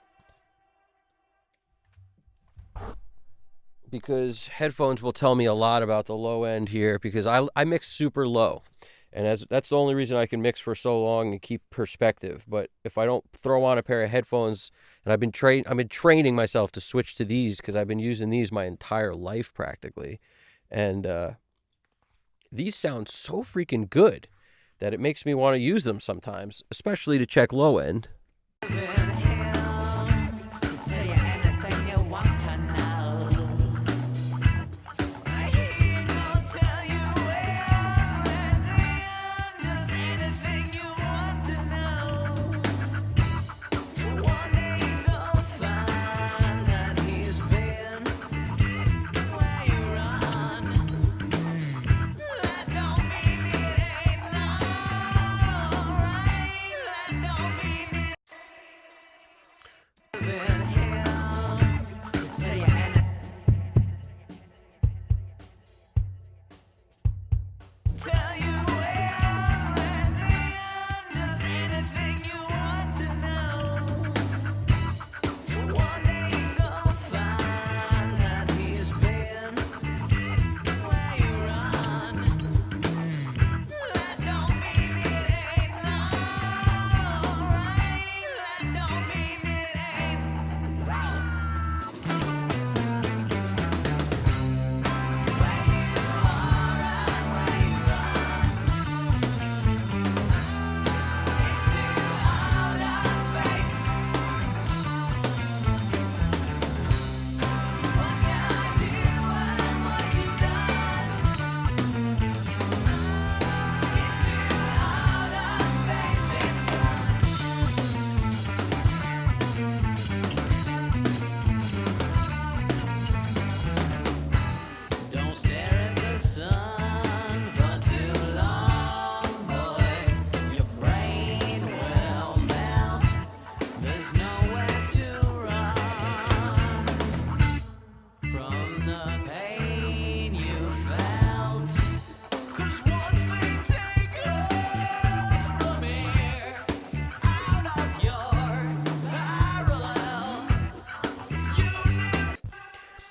because headphones will tell me a lot about the low end here, because I mix super low. And that's the only reason I can mix for so long and keep perspective. But if I don't throw on a pair of headphones, and I've been training myself to switch to these because I've been using these my entire life practically. And these sound so freaking good that it makes me want to use them sometimes, especially to check low end. losing him. Tell you anything. Tell you everything, just anything you want to know. One day you're gonna find that he's been where you run. That don't mean it ain't alright. That don't mean it ain't right. Where you are and where you run into outer space. What can I do and what you done into outer space in front? Don't stare at the sun for too long, boy. Your brain will melt. There's nowhere to run from the pain you felt. 'Cause once we take off from here, out of your parallel, you never.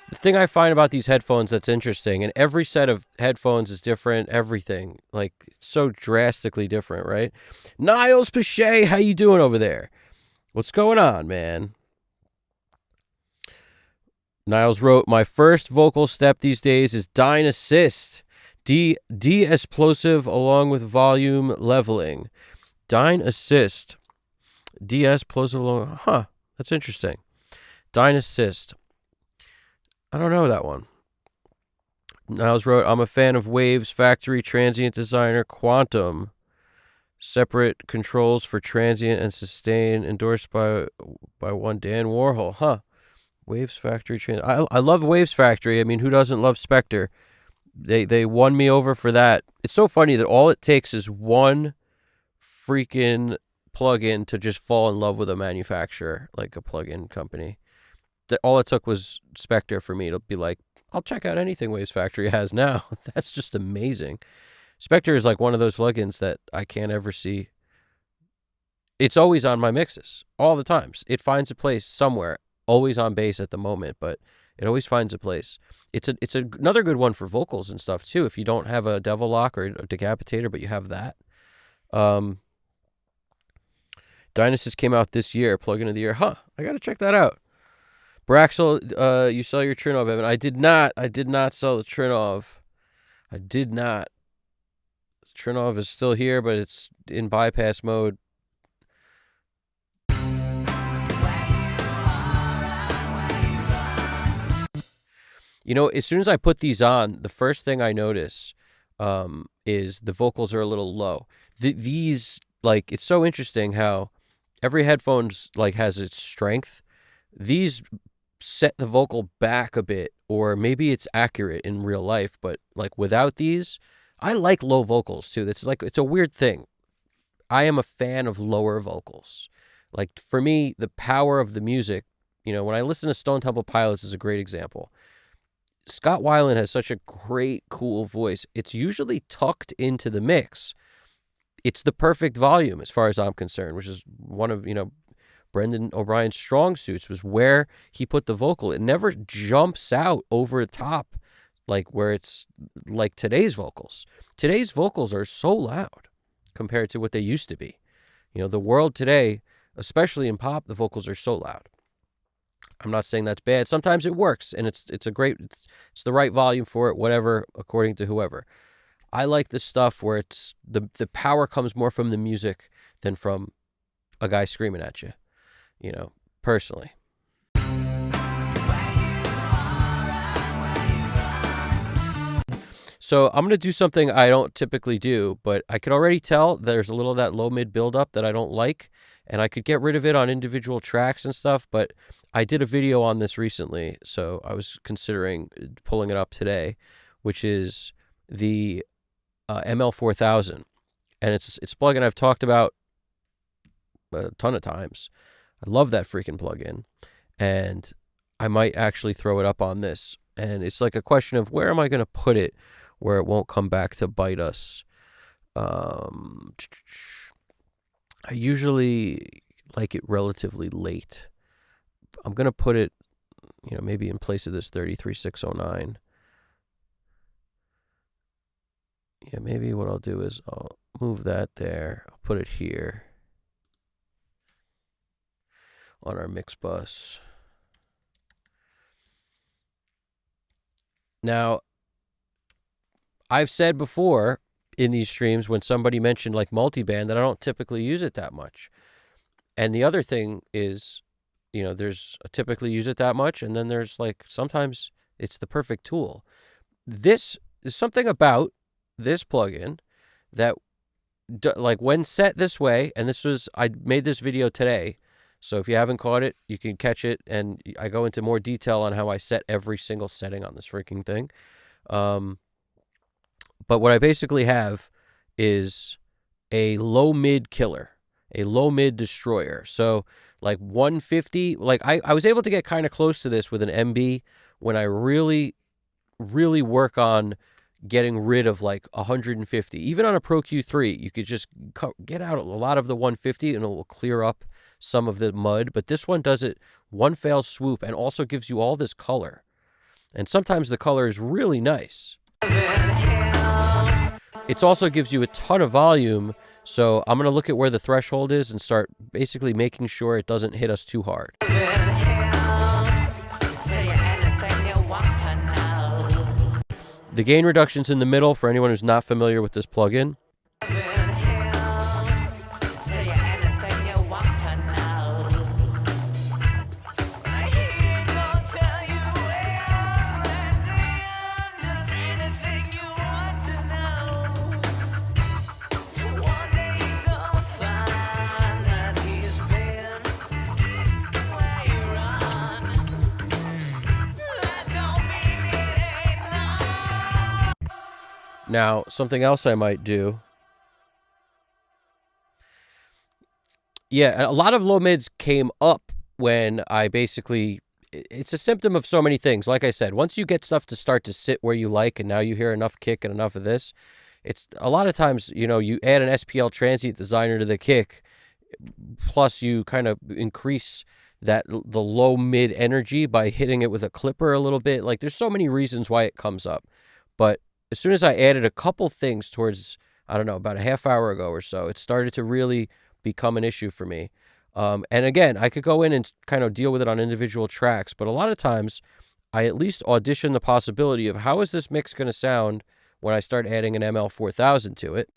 The thing I find about these headphones that's interesting, and every set of headphones is different, everything, like, it's so drastically different, right? Niles Pache, how you doing over there? What's going on, man? Niles wrote, my first vocal step these days is Dyne Assist. De-explosive along with volume leveling. Dyne Assist. De-explosive along, huh, that's interesting. Dyne Assist. I don't know that one. Niles wrote, I'm a fan of Waves Factory Transient Designer Quantum. Separate controls for transient and sustain, endorsed by one Dan Warhol. Huh. Waves Factory Transient. I love Waves Factory. I mean, who doesn't love Spectre? They won me over for that. It's so funny that all it takes is one freaking plugin to just fall in love with a manufacturer, like a plugin company. All it took was Spectre for me to be like, I'll check out anything Waves Factory has now. That's just amazing. Spectre is like one of those plugins that I can't ever see. It's always on my mixes, all the times. It finds a place somewhere, always on bass at the moment, but it always finds a place. It's another good one for vocals and stuff too. If you don't have a Devil Lock or a Decapitator, but you have that. Dynasys came out this year, plugin of the year. Huh, I got to check that out. Braxel, you sell your Trinov, Evan. I did not sell the Trinov. I did not. Trinov is still here, but it's in bypass mode. You know, as soon as I put these on, the first thing I notice is the vocals are a little low. These, like, it's so interesting how every headphone's, like, has its strength. These set the vocal back a bit, or maybe it's accurate in real life, but, like, without these, I like low vocals, too. It's like, it's a weird thing. I am a fan of lower vocals. Like, for me, the power of the music, you know, when I listen to Stone Temple Pilots is a great example. Scott Weiland has such a great, cool voice. It's usually tucked into the mix. It's the perfect volume as far as I'm concerned, which is one of, you know, Brendan O'Brien's strong suits, was where he put the vocal. It never jumps out over the top like where it's like today's vocals. Today's vocals are so loud compared to what they used to be. You know, the world today, especially in pop, the vocals are so loud. I'm not saying that's bad. Sometimes it works, and it's the right volume for it, whatever, according to whoever. I like the stuff where it's the power comes more from the music than from a guy screaming at you, you know, personally. So I'm going to do something I don't typically do, but I could already tell there's a little of that low-mid buildup that I don't like, and I could get rid of it on individual tracks and stuff, but I did a video on this recently, so I was considering pulling it up today, which is the ML4000, and it's a plugin I've talked about a ton of times. I love that freaking plugin, and I might actually throw it up on this. And it's like a question of where am I going to put it where it won't come back to bite us. I usually like it relatively late. I'm going to put it, maybe in place of this 33609. Yeah, maybe what I'll do is I'll move that there. I'll put it here on our mix bus. Now, I've said before in these streams when somebody mentioned like multiband that I don't typically use it that much. And the other thing is, there's I typically use it that much, and then there's like sometimes it's the perfect tool. This is something about this plugin that like when set this way, and I made this video today, so if you haven't caught it, you can catch it, and I go into more detail on how I set every single setting on this freaking thing. But what I basically have is a low-mid killer, a low-mid destroyer. So like 150, like I was able to get kind of close to this with an MB when I really, really work on getting rid of like 150. Even on a Pro Q3, you could just get out a lot of the 150 and it will clear up some of the mud. But this one does it one fell swoop and also gives you all this color. And sometimes the color is really nice. It also gives you a ton of volume. So I'm going to look at where the threshold is and start basically making sure it doesn't hit us too hard. The gain reduction's in the middle for anyone who's not familiar with this plugin. Now, something else I might do. Yeah, a lot of low mids came up when I basically, it's a symptom of so many things. Like I said, once you get stuff to start to sit where you like, and now you hear enough kick and enough of this, it's a lot of times, you add an SPL transient designer to the kick, plus you kind of increase the low mid energy by hitting it with a clipper a little bit. Like there's so many reasons why it comes up. But as soon as I added a couple things towards, I don't know, about a half hour ago or so, it started to really become an issue for me. And again, I could go in and kind of deal with it on individual tracks, but a lot of times I at least audition the possibility of how is this mix going to sound when I start adding an ML4000 to it.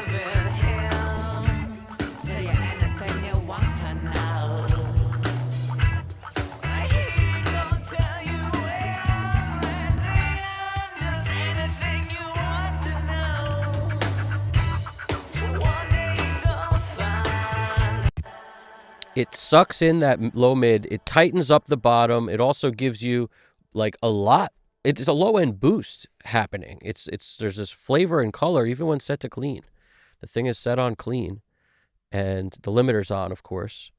It sucks in that low mid. It tightens up the bottom. It also gives you like a lot. It's a low end boost happening. There's this flavor and color even when set to clean. The thing is set on clean, and the limiter's on, of course.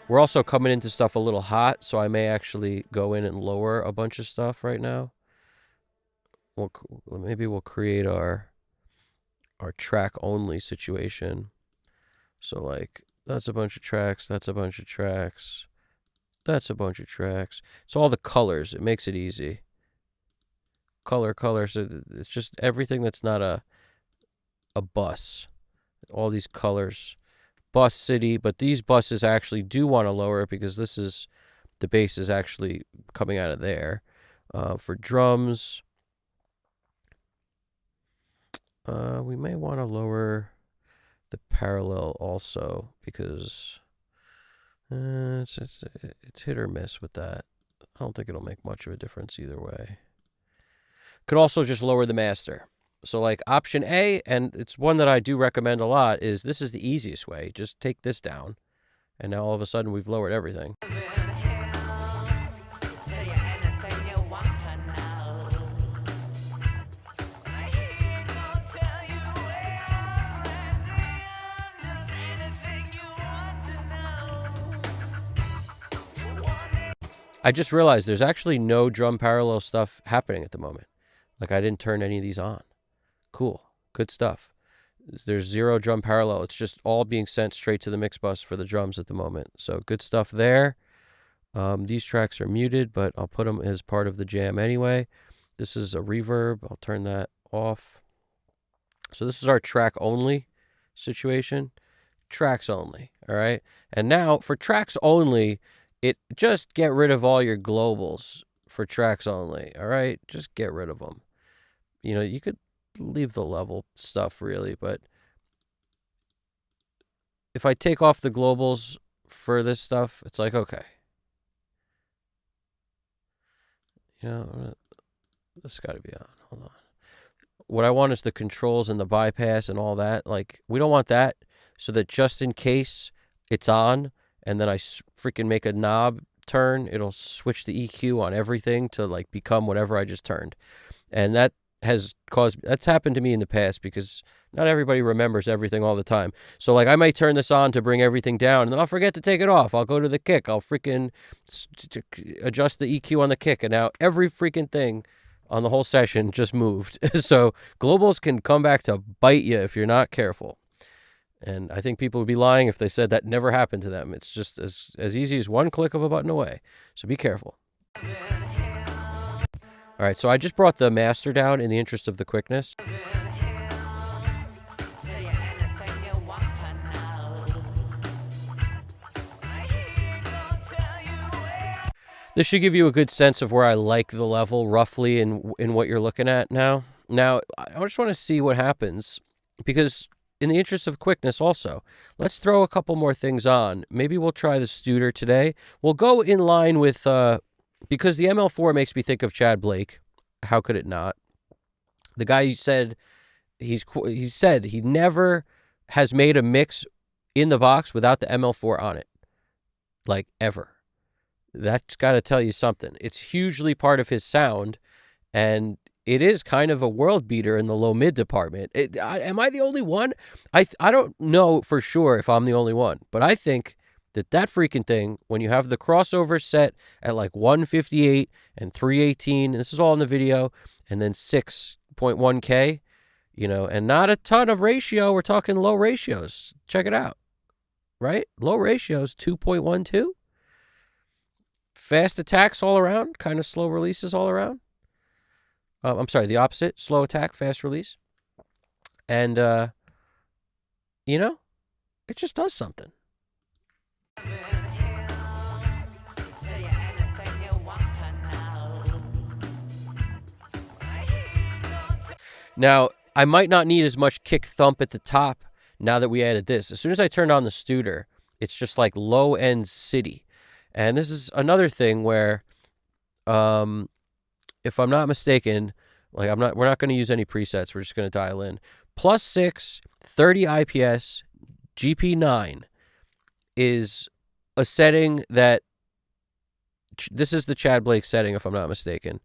We're also coming into stuff a little hot, so I may actually go in and lower a bunch of stuff right now. Maybe we'll create our track only situation. So like that's a bunch of tracks, that's a bunch of tracks, that's a bunch of tracks. It's all the colors. It makes it easy. Color. So it's just everything that's not a bus. All these colors. Bus city, but these buses actually do want to lower it because the bass is actually coming out of there. For drums, we may want to lower the parallel also because it's hit or miss with that. I don't think it'll make much of a difference either way. Could also just lower the master. So like option A, and it's one that I do recommend a lot, is this is the easiest way. Just take this down, and now all of a sudden we've lowered everything. I just realized there's actually no drum parallel stuff happening at the moment. Like I didn't turn any of these on. Cool. Good stuff. There's 0 drum parallel. It's just all being sent straight to the mix bus for the drums at the moment. So good stuff there. These tracks are muted, but I'll put them as part of the jam anyway. This is a reverb. I'll turn that off. So this is our track only situation. Tracks only. All right. And now for tracks only, just get rid of all your globals for tracks only. All right. Just get rid of them. You could leave the level stuff really, but if I take off the globals for this stuff, it's like, okay. This got to be on. Hold on. What I want is the controls and the bypass and all that. Like, we don't want that, so that just in case it's on and then I freaking make a knob turn, it'll switch the EQ on everything to like become whatever I just turned. And that's happened to me in the past because not everybody remembers everything all the time. So like I might turn this on to bring everything down and then I'll forget to take it off. I'll go to the kick. I'll freaking adjust the EQ on the kick. And now every freaking thing on the whole session just moved. So globals can come back to bite you if you're not careful. And I think people would be lying if they said that never happened to them. It's just as easy as one click of a button away. So be careful. All right, so I just brought the master down in the interest of the quickness. This should give you a good sense of where I like the level roughly in what you're looking at now. Now, I just want to see what happens because in the interest of quickness also, let's throw a couple more things on. Maybe we'll try the Studer today. We'll go in line with, because the ML4 makes me think of Chad Blake. How could it not? The guy said he never has made a mix in the box without the ML4 on it. Like ever. That's got to tell you something. It's hugely part of his sound, and it is kind of a world beater in the low mid department. Am I the only one? I don't know for sure if I'm the only one, but I think that freaking thing, when you have the crossover set at like 158 and 318, and this is all in the video, and then 6.1K, and not a ton of ratio. We're talking low ratios. Check it out, right? Low ratios, 2.12. Fast attacks all around, kind of slow releases all around. I'm sorry, the opposite. Slow attack, fast release. And, it just does something. Now, I might not need as much kick thump at the top now that we added this. As soon as I turned on the Studer, it's just like low-end city. And this is another thing where, if I'm not mistaken, we're not going to use any presets. We're just going to dial in. +6, 30 IPS, GP9 is a setting that, this is the Chad Blake setting, if I'm not mistaken.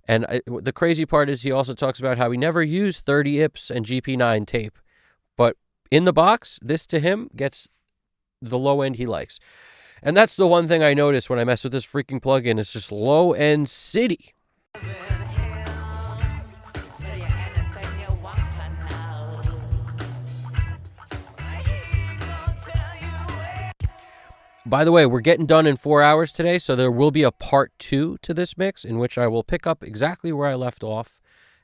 And the crazy part is he also talks about how he never used 30 IPS and GP9 tape. But in the box, this to him gets the low end he likes. And that's the one thing I notice when I mess with this freaking plugin. It's just low-end city. By the way, we're getting done in 4 hours today, so there will be a part 2 to this mix in which I will pick up exactly where I left off,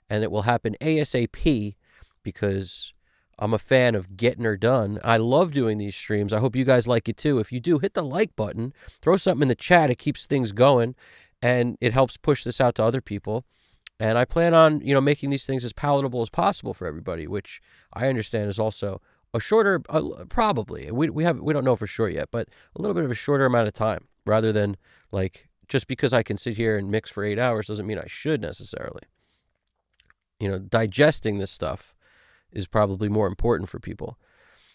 and it will happen ASAP because I'm a fan of getting her done. I love doing these streams. I hope you guys like it too. If you do, hit the like button. Throw something in the chat. It keeps things going, and it helps push this out to other people. And I plan on, making these things as palatable as possible for everybody, which I understand is also a shorter, probably. We don't know for sure yet, but a little bit of a shorter amount of time rather than like just because I can sit here and mix for 8 hours doesn't mean I should necessarily. Digesting this stuff is probably more important for people,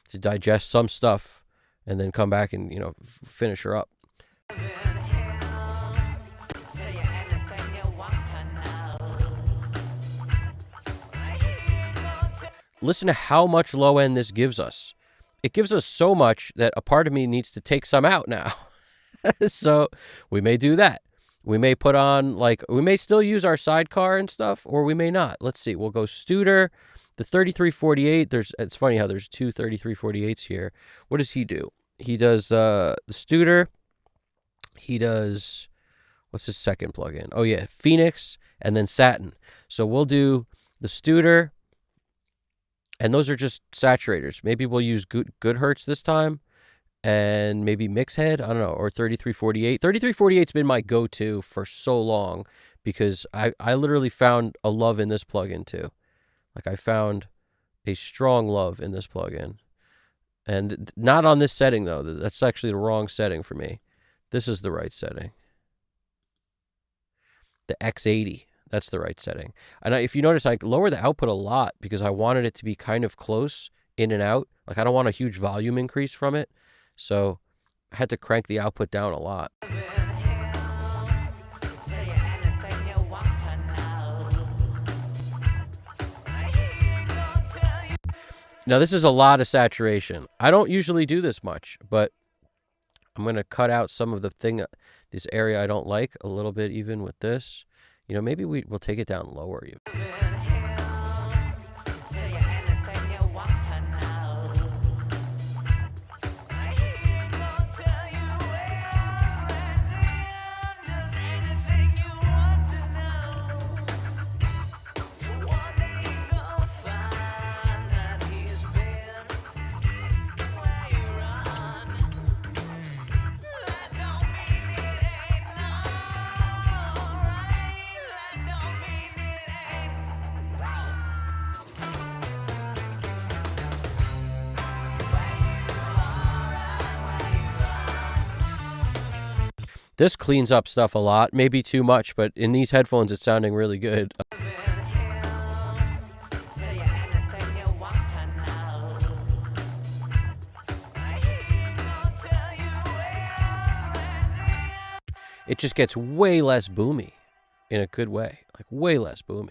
to digest some stuff and then come back and, finish her up. Listen to how much low end this gives us. It gives us so much that a part of me needs to take some out now. So we may do that. We may put on, like, we may still use our sidecar and stuff, or we may not. Let's see. We'll go Studer, the 3348. It's funny how there's two 3348s here. What does he do? He does the Studer. He does, what's his second plugin? Oh, yeah, Phoenix and then Satin. So we'll do the Studer, and those are just saturators. Maybe we'll use Good Hertz this time. And maybe Mixhead, I don't know, or 3348. 3348's been my go-to for so long because I literally found a love in this plugin too. Like I found a strong love in this plugin. And not on this setting though. That's actually the wrong setting for me. This is the right setting. The X80, that's the right setting. And if you notice, I lower the output a lot because I wanted it to be kind of close in and out. Like I don't want a huge volume increase from it. So I had to crank the output down a lot. Now this is a lot of saturation. I don't usually do this much, but I'm going to cut out some of this area I don't like a little bit even with this. You know, maybe we'll take it down lower even. This cleans up stuff a lot, maybe too much, but in these headphones, it's sounding really good. It just gets way less boomy in a good way, like way less boomy.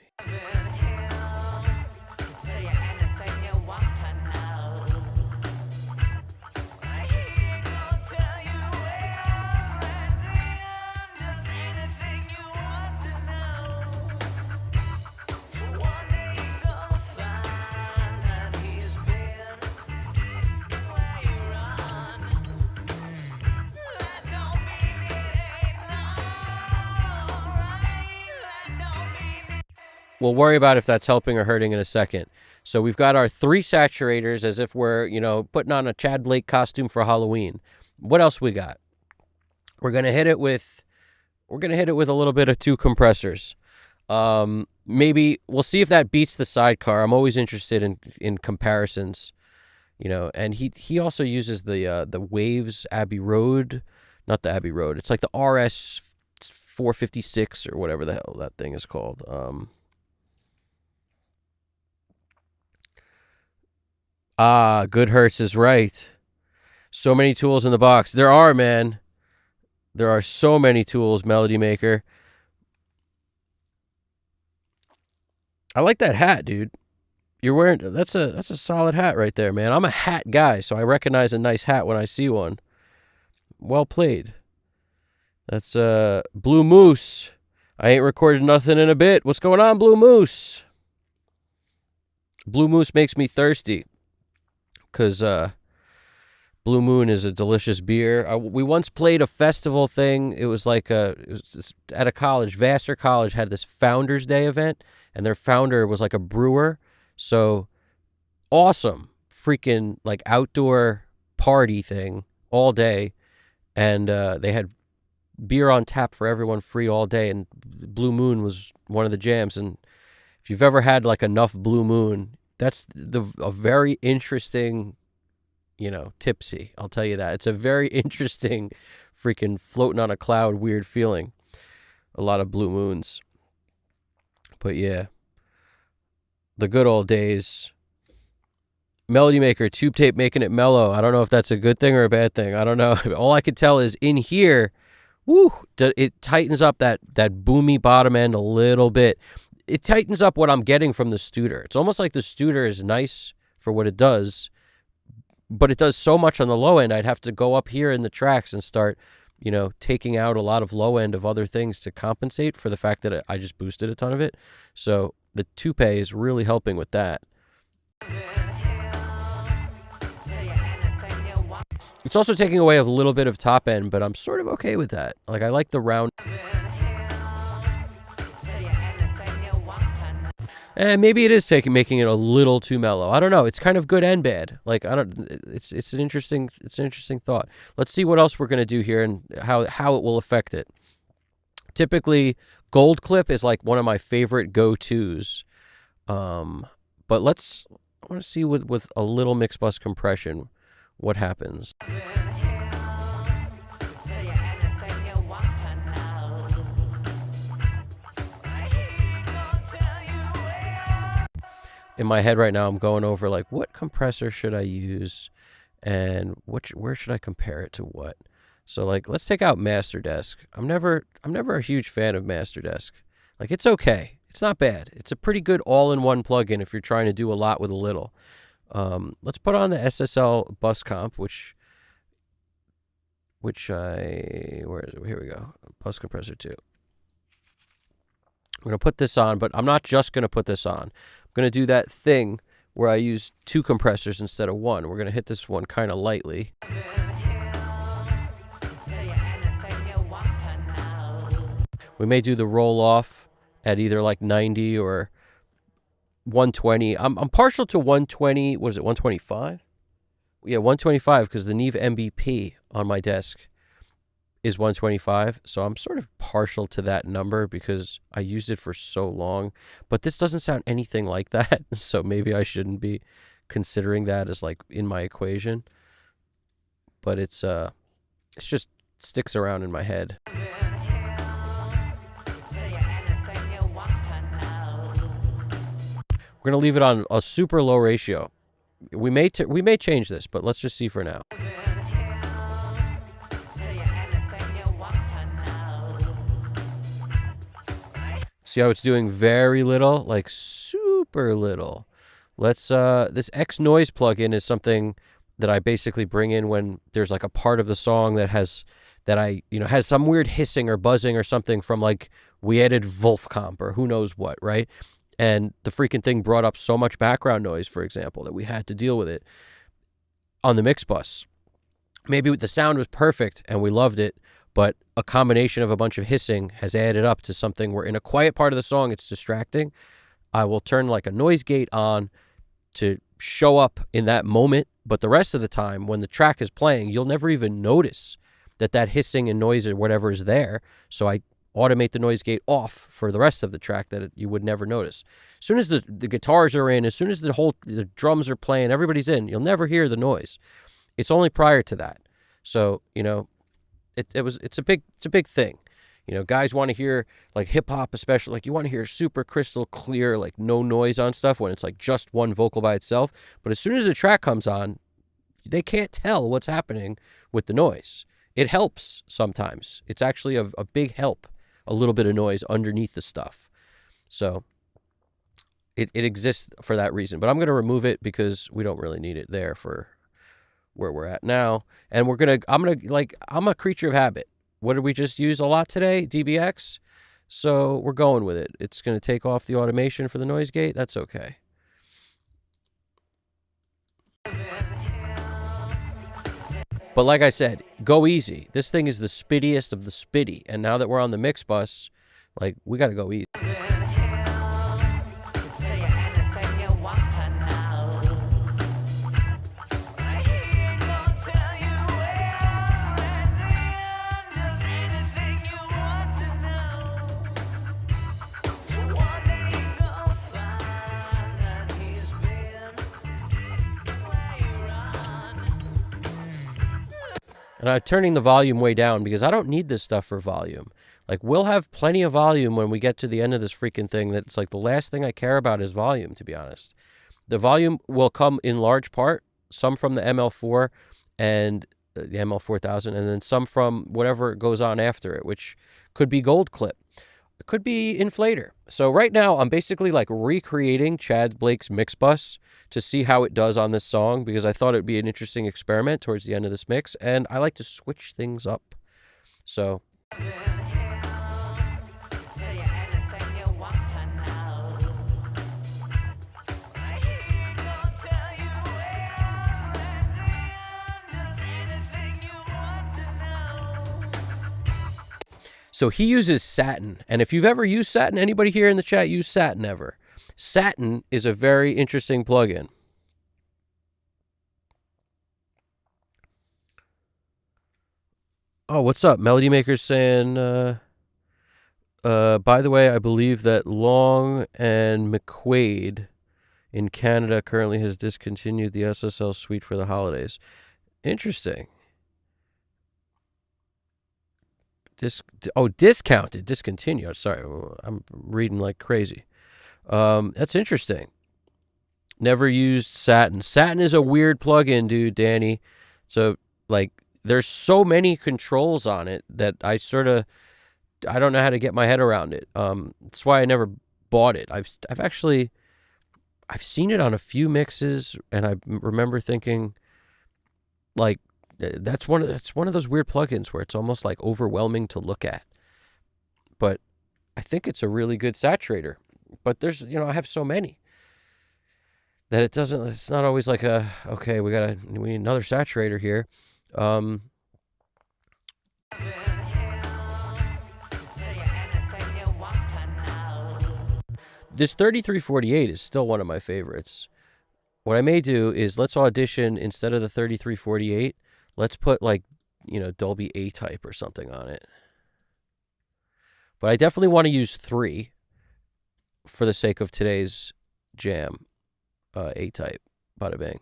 We'll worry about if that's helping or hurting in a second. So we've got our 3 saturators as if we're, you know, putting on a Chad Blake costume for Halloween. What else we got? We're going to hit it with a little bit of 2 compressors. Maybe we'll see if that beats the sidecar. I'm always interested in comparisons, you know, and he also uses the Waves Abbey Road, not the Abbey Road. It's like the RS 456 or whatever the hell that thing is called. Good Hertz is right. So many tools in the box. There are, man. There are so many tools, Melody Maker. I like that hat, dude. You're wearing that's a solid hat right there, man. I'm a hat guy, so I recognize a nice hat when I see one. Well played. That's Blue Moose. I ain't recorded nothing in a bit. What's going on, Blue Moose? Blue Moose makes me thirsty. Because Blue Moon is a delicious beer. We once played a festival thing. It was like at a college. Vassar College had this Founders Day event, and their founder was like a brewer. So awesome, freaking like outdoor party thing all day, and they had beer on tap for everyone free all day. And Blue Moon was one of the jams. And if you've ever had like enough Blue Moon, that's a very interesting, you know, tipsy. I'll tell you that. It's a very interesting freaking floating on a cloud weird feeling. A lot of Blue Moons. But yeah, the good old days. Melody Maker, tube tape making it mellow. I don't know if that's a good thing or a bad thing. I don't know. All I could tell is in here, woo, it tightens up that boomy bottom end a little bit. It tightens up what I'm getting from the Studer. It's almost like the Studer is nice for what it does, but it does so much on the low end. I'd have to go up here in the tracks and start taking out a lot of low end of other things to compensate for the fact that I just boosted a ton of it. So the toupee is really helping with that. It's also taking away a little bit of top end, but I'm sort of okay with that. Like, I like the round. And maybe it is making it a little too mellow. I don't know. It's kind of good and bad. Like, it's an interesting thought. Let's see what else we're going to do here and how it will affect it. Typically, gold clip is like one of my favorite go-tos. But I want to see with a little mix bus compression what happens. In my head right now, I'm going over like, what compressor should I use, and where should I compare it to what? So like, let's take out Master Desk. I'm never a huge fan of Master Desk. Like, it's okay. It's not bad. It's a pretty good all-in-one plugin if you're trying to do a lot with a little. Let's put on the SSL bus comp, where is it? Here we go. Bus compressor 2. I'm going to put this on, but I'm not just going to put this on. I'm going to do that thing where I use 2 compressors instead of 1. We're going to hit this one kind of lightly. We may do the roll off at either like 90 or 120. I'm partial to 120. What is it, 125? Yeah, 125, because the Neve MBP on my desk is 125. So I'm sort of partial to that number because I used it for so long. But this doesn't sound anything like that. So maybe I shouldn't be considering that as like in my equation. But it's just sticks around in my head. We're going to leave it on a super low ratio. We may change this, but let's just see for now. See how it's doing very little, like super little. Let's this X noise plugin is something that I basically bring in when there's like a part of the song that has some weird hissing or buzzing or something from like we added Wolf comp or who knows what, right? And the freaking thing brought up so much background noise, for example, that we had to deal with it on the mix bus. Maybe the sound was perfect and we loved it, but a combination of a bunch of hissing has added up to something where in a quiet part of the song it's distracting. I will turn like a noise gate on to show up in that moment, but the rest of the time when the track is playing, you'll never even notice that hissing and noise or whatever is there. So I automate the noise gate off for the rest of the track that you would never notice. As soon as the guitars are in, as soon as the drums are playing, everybody's in, you'll never hear the noise. It's only prior to that. So, it's a big thing. Guys want to hear like hip hop, especially like you want to hear super crystal clear, like no noise on stuff when it's like just one vocal by itself. But as soon as the track comes on, they can't tell what's happening with the noise. It helps sometimes. It's actually a big help. A little bit of noise underneath the stuff. So it exists for that reason. But I'm going to remove it because we don't really need it there for where we're at now. And I'm a creature of habit. What did we just use a lot today? DBX. So we're going with it. It's going to take off the automation for the noise gate. That's okay. But like I said, go easy. This thing is the spittiest of the spitty. And now that we're on the mix bus, like, we got to go easy. And I'm turning the volume way down because I don't need this stuff for volume. Like, we'll have plenty of volume when we get to the end of this freaking thing. That's like the last thing I care about is volume, to be honest. The volume will come in large part, some from the ML4 and the ML4000, and then some from whatever goes on after it, which could be gold clip. It could be inflator. So right now I'm basically like recreating Chad Blake's mix bus to see how it does on this song because I thought it'd be an interesting experiment towards the end of this mix, and I like to switch things up. So Tell you anything you want to know. He gon' tell you everything, just anything you want to know. So he uses Satin. And if you've ever used Satin, anybody here in the chat use Satin ever? Satin is a very interesting plugin. Oh, what's up? Melody Maker's saying, by the way, I believe that Long and McQuaid in Canada currently has discontinued the SSL suite for the holidays. Interesting. Discounted, discontinued. Sorry, I'm reading like crazy. That's interesting. Never used Satin. Satin is a weird plugin, dude, Danny. So, like, there's so many controls on it that I don't know how to get my head around it. That's why I never bought it. I've seen it on a few mixes, and I remember thinking, like, that's one of those weird plugins where it's almost like overwhelming to look at. But I think it's a really good saturator. But there's, I have so many that it's not always like okay, we need another saturator here. This 3348 is still one of my favorites. What I may do is let's audition instead of the 3348. Let's put like, Dolby A-type or something on it. But I definitely want to use 3 for the sake of today's jam. A-type. Bada bang.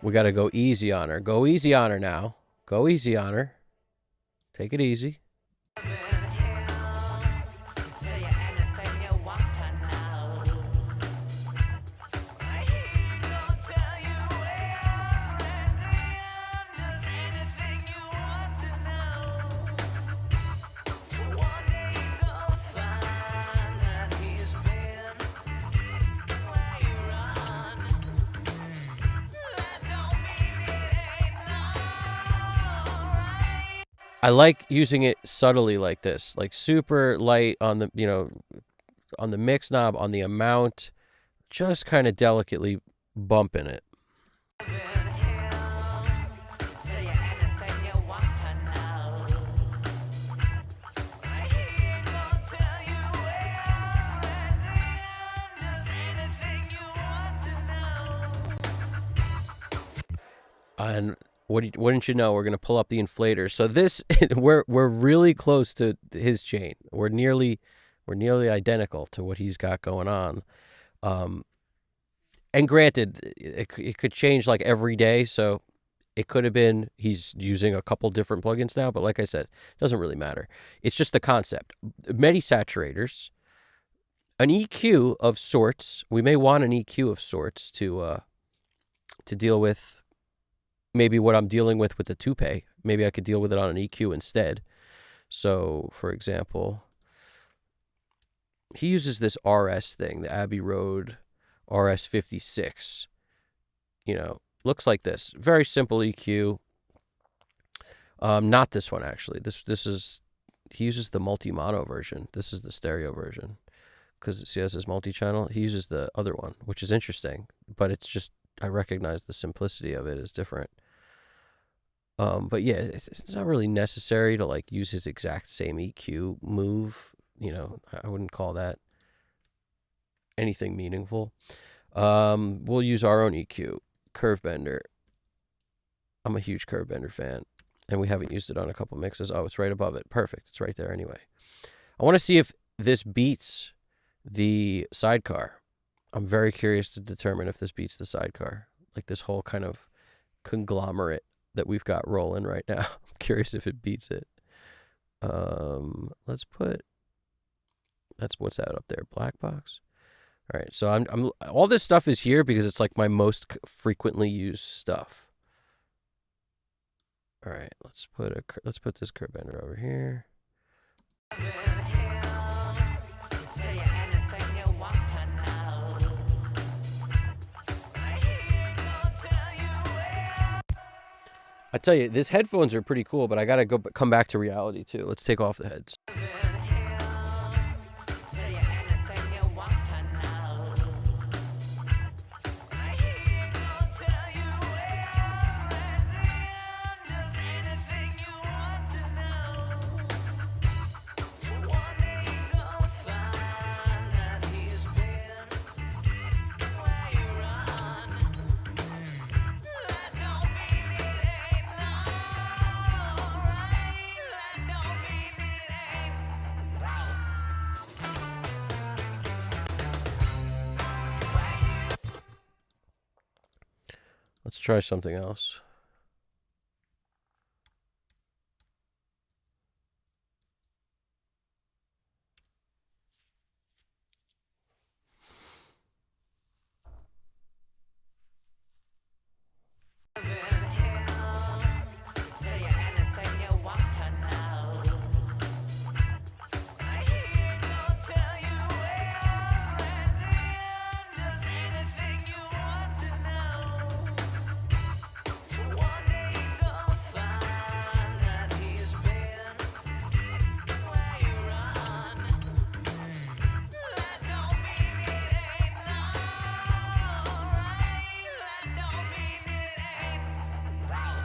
We got to go easy on her. Go easy on her now. Go easy on her. Take it easy. I like using it subtly like this, like super light on the, on the mix knob, on the amount, just kind of delicately bumping it. And wouldn't you know, we're going to pull up the inflator. So this, we're really close to his chain. We're nearly identical to what he's got going on. And granted, it could change like every day. So it could have been he's using a couple different plugins now. But like I said, it doesn't really matter. It's just the concept. Many saturators, an EQ of sorts. We may want an EQ of sorts to deal with maybe what I'm dealing with the toupee. Maybe I could deal with it on an EQ instead. So, for example, he uses this RS thing, the Abbey Road RS56. Looks like this. Very simple EQ. Not this one, actually. This is, he uses the multi-mono version. This is the stereo version. Because he has his multi-channel. He uses the other one, which is interesting. But it's just, I recognize the simplicity of it is different. But yeah, it's not really necessary to like use his exact same EQ move. I wouldn't call that anything meaningful. We'll use our own EQ, Curve Bender. I'm a huge Curve Bender fan, and we haven't used it on a couple mixes. Oh, it's right above it. Perfect. It's right there anyway. I want to see if this beats the sidecar. I'm very curious to determine if this beats the sidecar. Like this whole kind of conglomerate that we've got rolling right now. I'm curious if it beats it. Let's put, what's that up there? Black box. All right. So I'm all this stuff is here because it's like my most frequently used stuff. All right. Let's put this curve bender over here. I tell you, these headphones are pretty cool, but I gotta come back to reality too. Let's take off the heads. Tell you anything you want to know. He gon' tell you everything, just anything you want to know. One day you gon' find that he's been where you run. That don't mean it ain't alright. That don't mean it ain't wrong. Let's try something else. Tell you anything you want to know. He gon' tell you everything, just anything you want to know. One day you gon' find that he's been where you run. That don't mean it ain't alright. That don't mean it ain't wrong.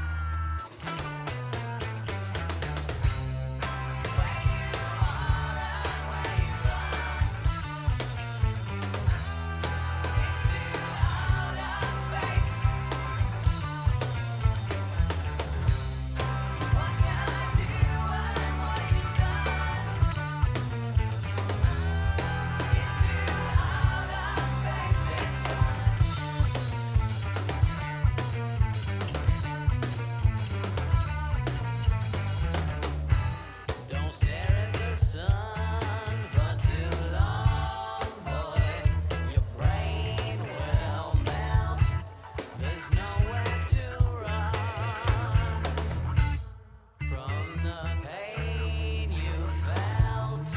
Don't stare at the sun for too long, boy. Your brain will melt. There's nowhere to run from the pain you felt.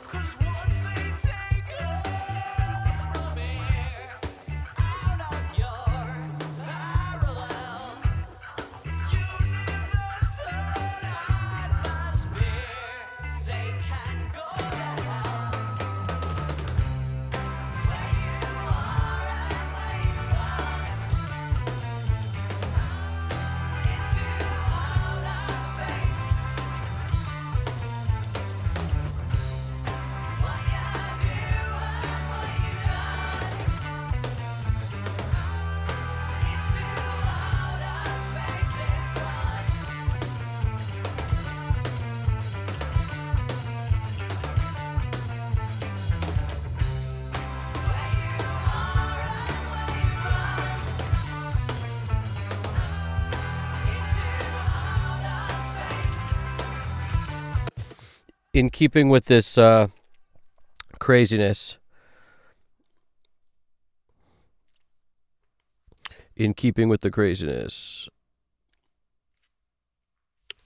'Cause once they take off from here, out of your parallel universal atmosphere, they can go to hell. Where you are and where you run into outer space. What you do and what you done into outer space in front. In keeping with this craziness,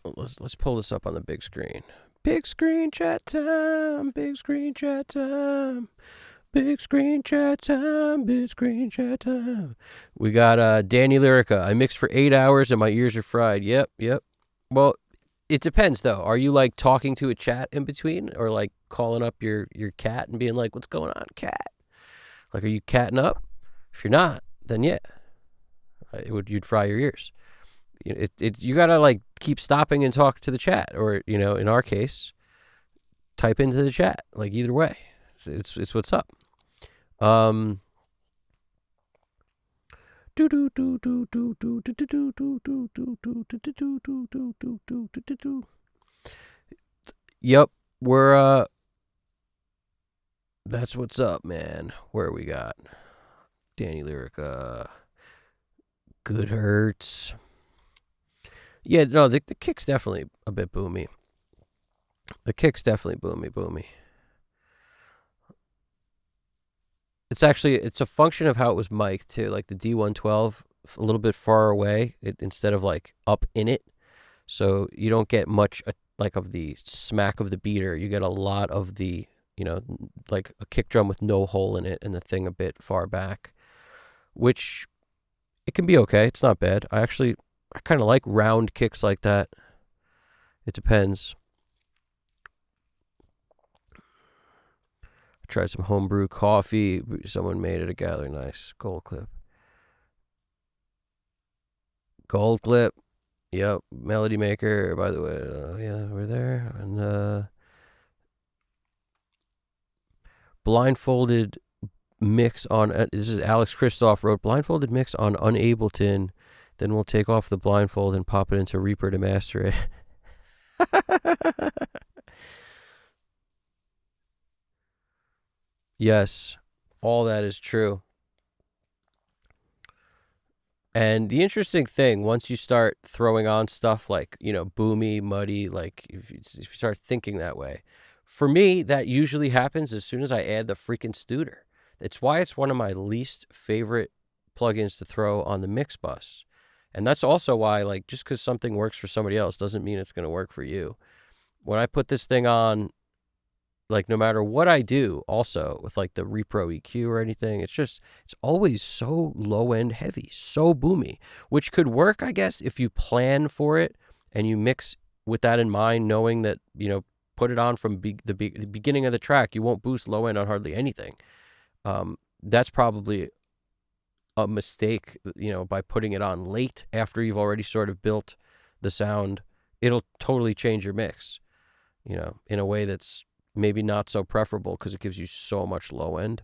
let's pull this up on the big screen. Big screen chat time. Big screen chat time. Big screen chat time. Big screen chat time. We got Danny Lyrica. I mixed for 8 hours and my ears are fried. Yep. Well, it depends though. Are you like talking to a chat in between, or like calling up your cat and being like, "What's going on, cat?" Like, are you catting up? If you're not, then yeah, you'd fry your ears. You gotta like keep stopping and talk to the chat, or in our case, type into the chat. Like either way, it's what's up. Yep, we're that's what's up, man. Where we got Danny Lyrica, Good Hurts. Yeah, no, the kick's definitely a bit boomy. The kick's definitely boomy. It's a function of how it was mic'd too. Like the D112, a little bit far away, instead of like up in it. So you don't get much like of the smack of the beater. You get a lot of the, like a kick drum with no hole in it and the thing a bit far back, which it can be okay. It's not bad. I actually I kind of like round kicks like that. It depends. I tried some homebrew coffee. Someone made it a gathering. Nice. Gold clip. Gold clip. Yep. Melody Maker, by the way. Yeah, we're there. And blindfolded mix on. This is Alex Christoph wrote blindfolded mix on Unableton. Then we'll take off the blindfold and pop it into Reaper to master it. Yes, all that is true. And the interesting thing, once you start throwing on stuff like, boomy, muddy, like if you start thinking that way, for me, that usually happens as soon as I add the freaking Studer. It's why it's one of my least favorite plugins to throw on the mix bus. And that's also why, like, just because something works for somebody else doesn't mean it's going to work for you. When I put this thing on, like, no matter what I do, also with like the Repro EQ or anything, it's always so low end heavy, so boomy, which could work, I guess, if you plan for it and you mix with that in mind, knowing that, put it on from the beginning of the track, you won't boost low end on hardly anything. That's probably a mistake, by putting it on late after you've already sort of built the sound. It'll totally change your mix, in a way that's maybe not so preferable because it gives you so much low end,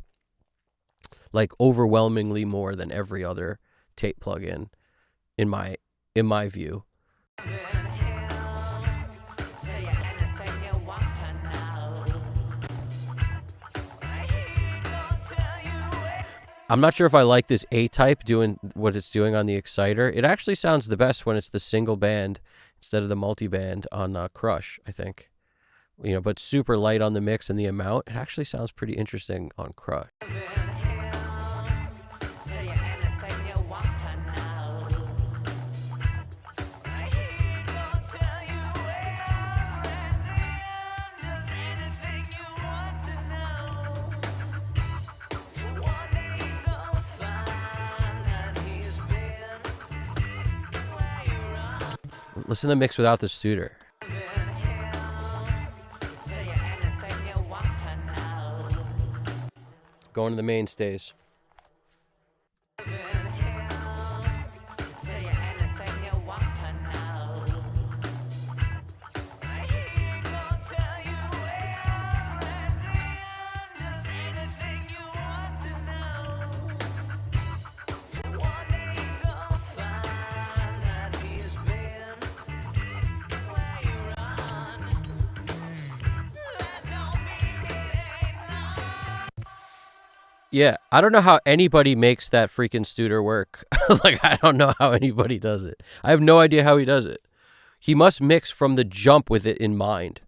like overwhelmingly more than every other tape plugin in my view. I'm not sure if I like this A-type doing what it's doing on the Exciter. It actually sounds the best when it's the single band instead of the multi-band on Crush, I think. But super light on the mix and the amount. It actually sounds pretty interesting on Crush. Listen to the mix without the Studer. Going to the mainstays. Yeah, I don't know how anybody makes that freaking Studer work. Like, I don't know how anybody does it. I have no idea how he does it. He must mix from the jump with it in mind.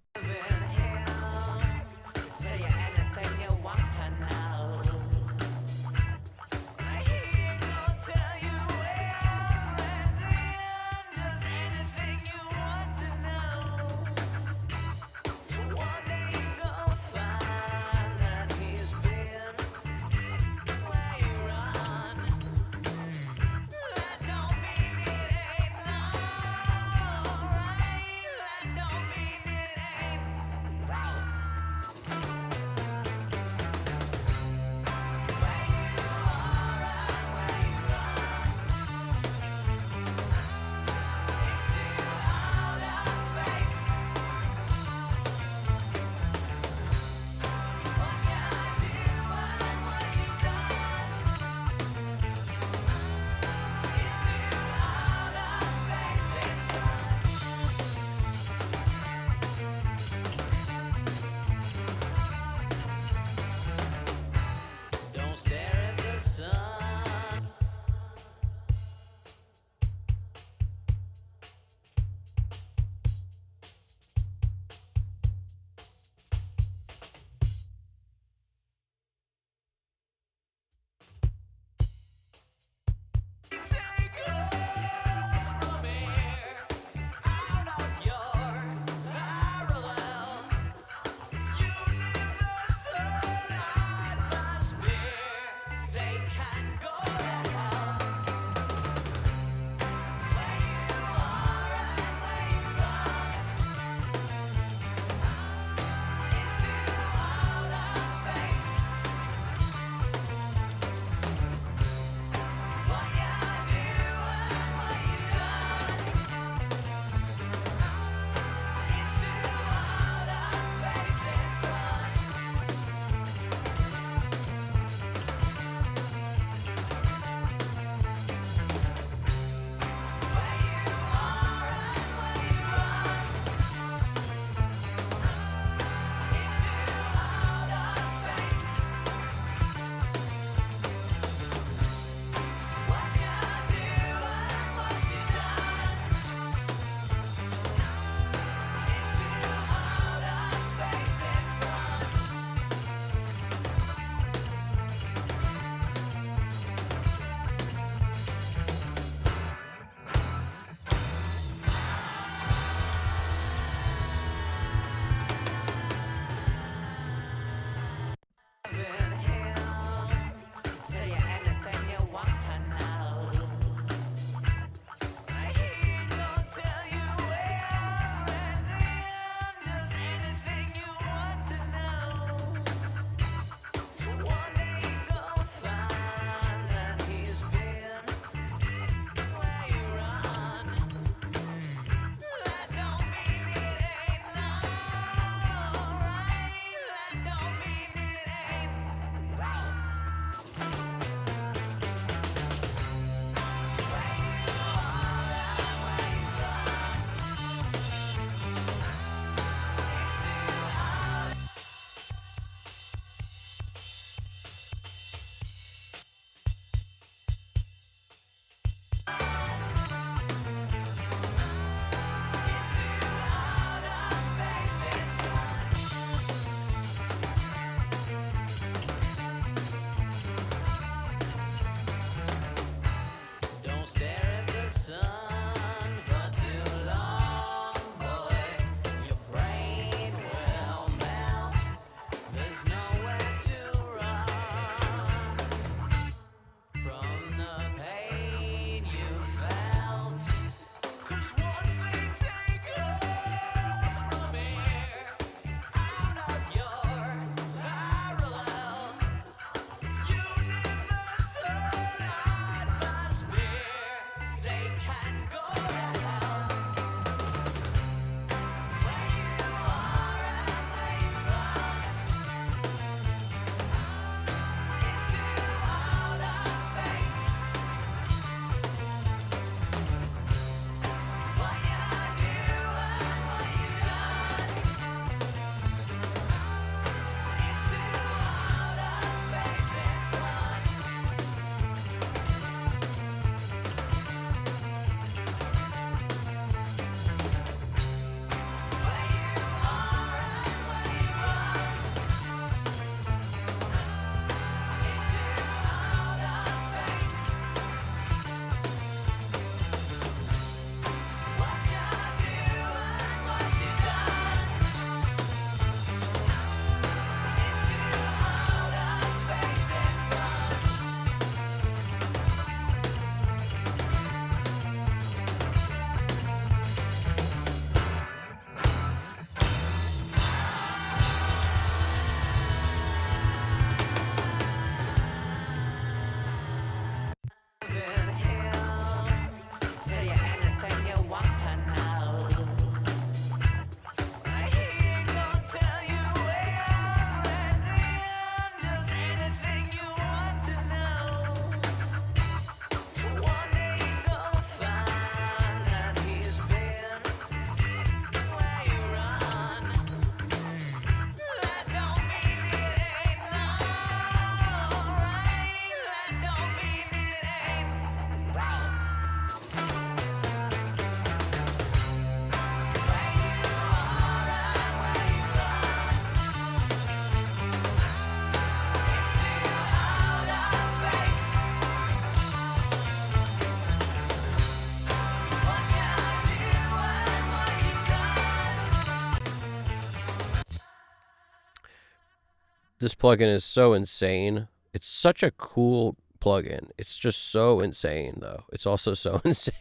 This plugin is so insane. It's such a cool plugin. It's just so insane, though. It's also so insane.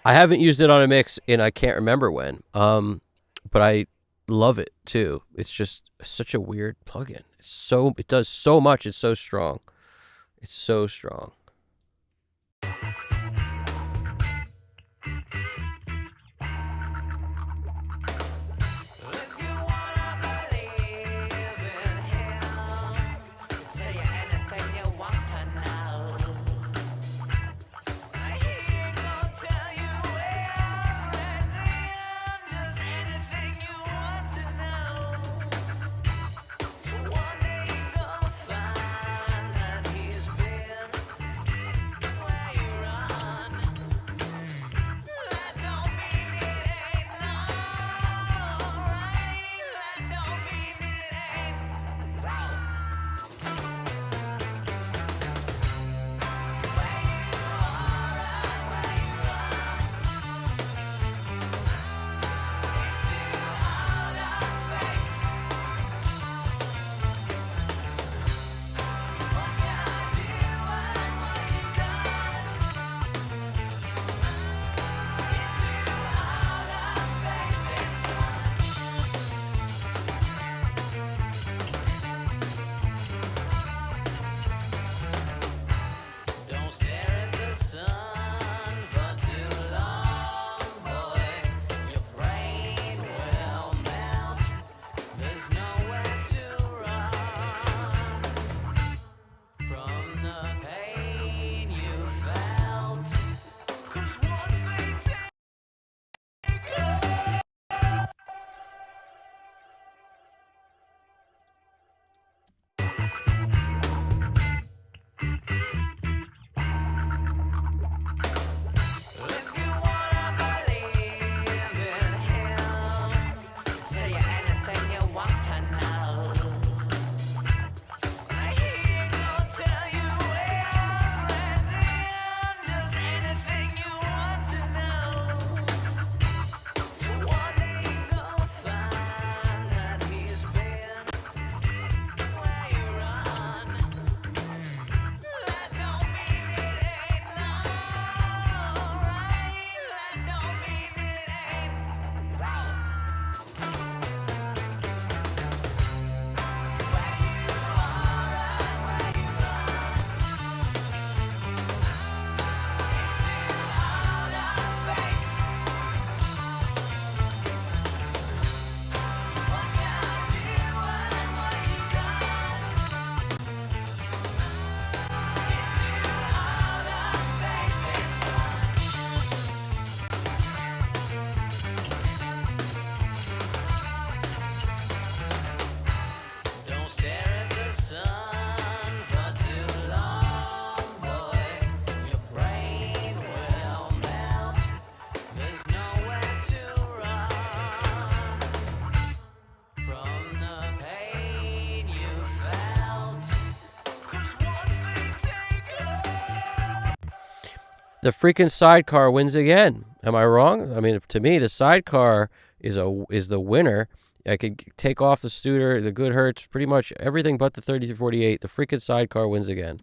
I haven't used it on a mix in I can't remember when. But I love it too. It's just such a weird plugin. It does so much. It's so strong. It's so strong. The freaking sidecar wins again. Am I wrong? I mean, to me, the sidecar is the winner. I could take off the Studer, the Good Hertz, pretty much everything but the 3248. The freaking sidecar wins again.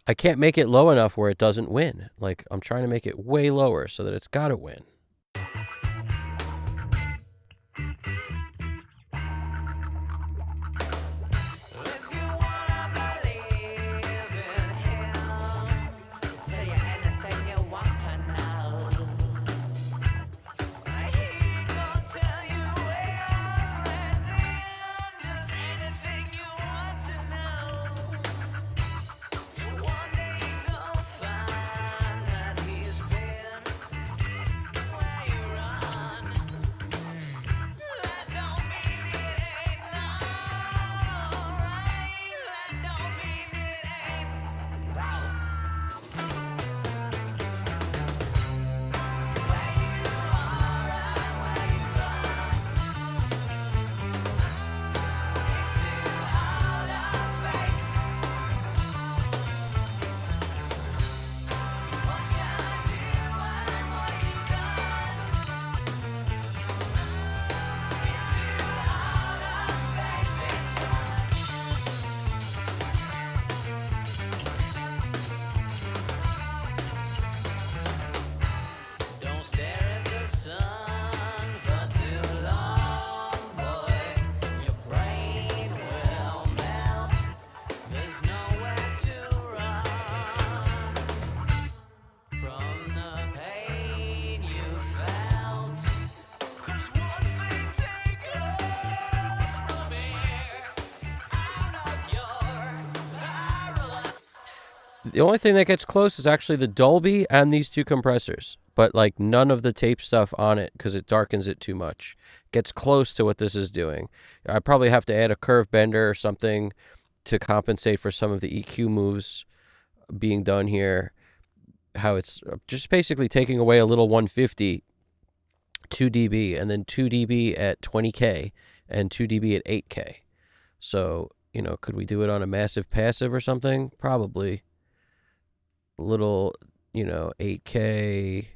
I can't make it low enough where it doesn't win. Like, I'm trying to make it way lower so that it's got to win. The only thing that gets close is actually the Dolby and these two compressors, but like none of the tape stuff on it because it darkens it too much. Gets close to what this is doing. I probably have to add a curve bender or something to compensate for some of the EQ moves being done here. How it's just basically taking away a little 150, 2 dB, and then 2 dB at 20K and 2 dB at 8K. So, could we do it on a massive passive or something? Probably. A little, 8K.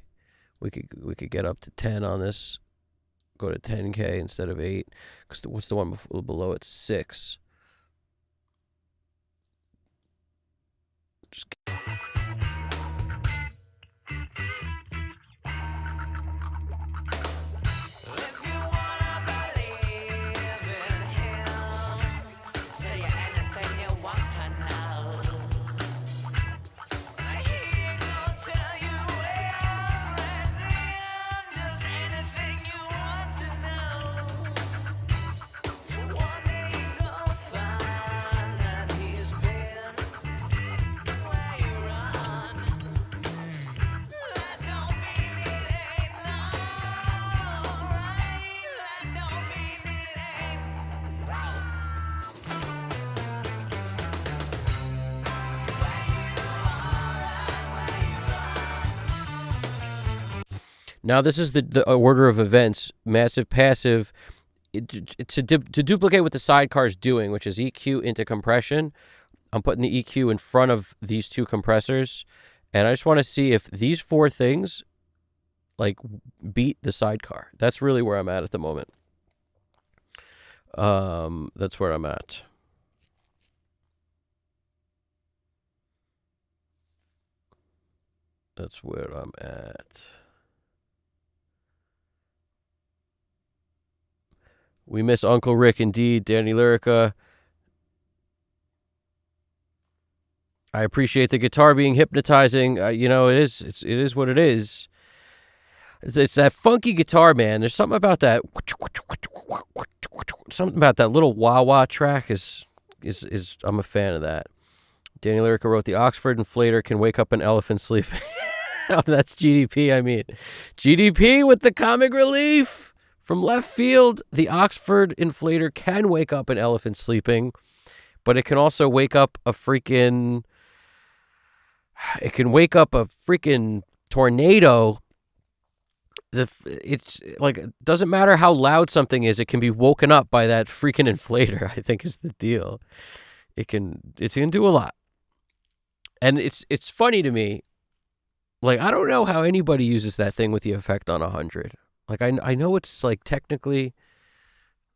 We could get up to 10 on this. Go to 10K instead of 8. Because what's the one below it? 6. Just If you wanna believe in him, tell you anything you want to know. He gon' tell you everything, just anything you want to know. One day you gon' find that he's been where you run. That don't mean it ain't alright. That don't mean it ain't Now this is the order of events. Massive passive. To duplicate what the sidecar's doing, which is EQ into compression. I'm putting the EQ in front of these two compressors, and I just want to see if these four things like beat the sidecar. That's really where I'm at the moment. That's where I'm at. That's where I'm at. We miss Uncle Rick indeed, Danny Lyrica. I appreciate the guitar being hypnotizing. It is what it is. It's that funky guitar, man. There's something about that. Something about that little wah-wah track is I'm a fan of that. Danny Lyrica wrote, the Oxford inflator can wake up an elephant sleeping. Oh, that's GDP, I mean. GDP with the comic relief. From left field, the Oxford inflator can wake up an elephant sleeping, but it can also wake up a freaking tornado. It's like, it doesn't matter how loud something is, it can be woken up by that freaking inflator, I think is the deal. It can do a lot. And it's funny to me, like, I don't know how anybody uses that thing with the effect on 100. Like, I know it's, like, technically,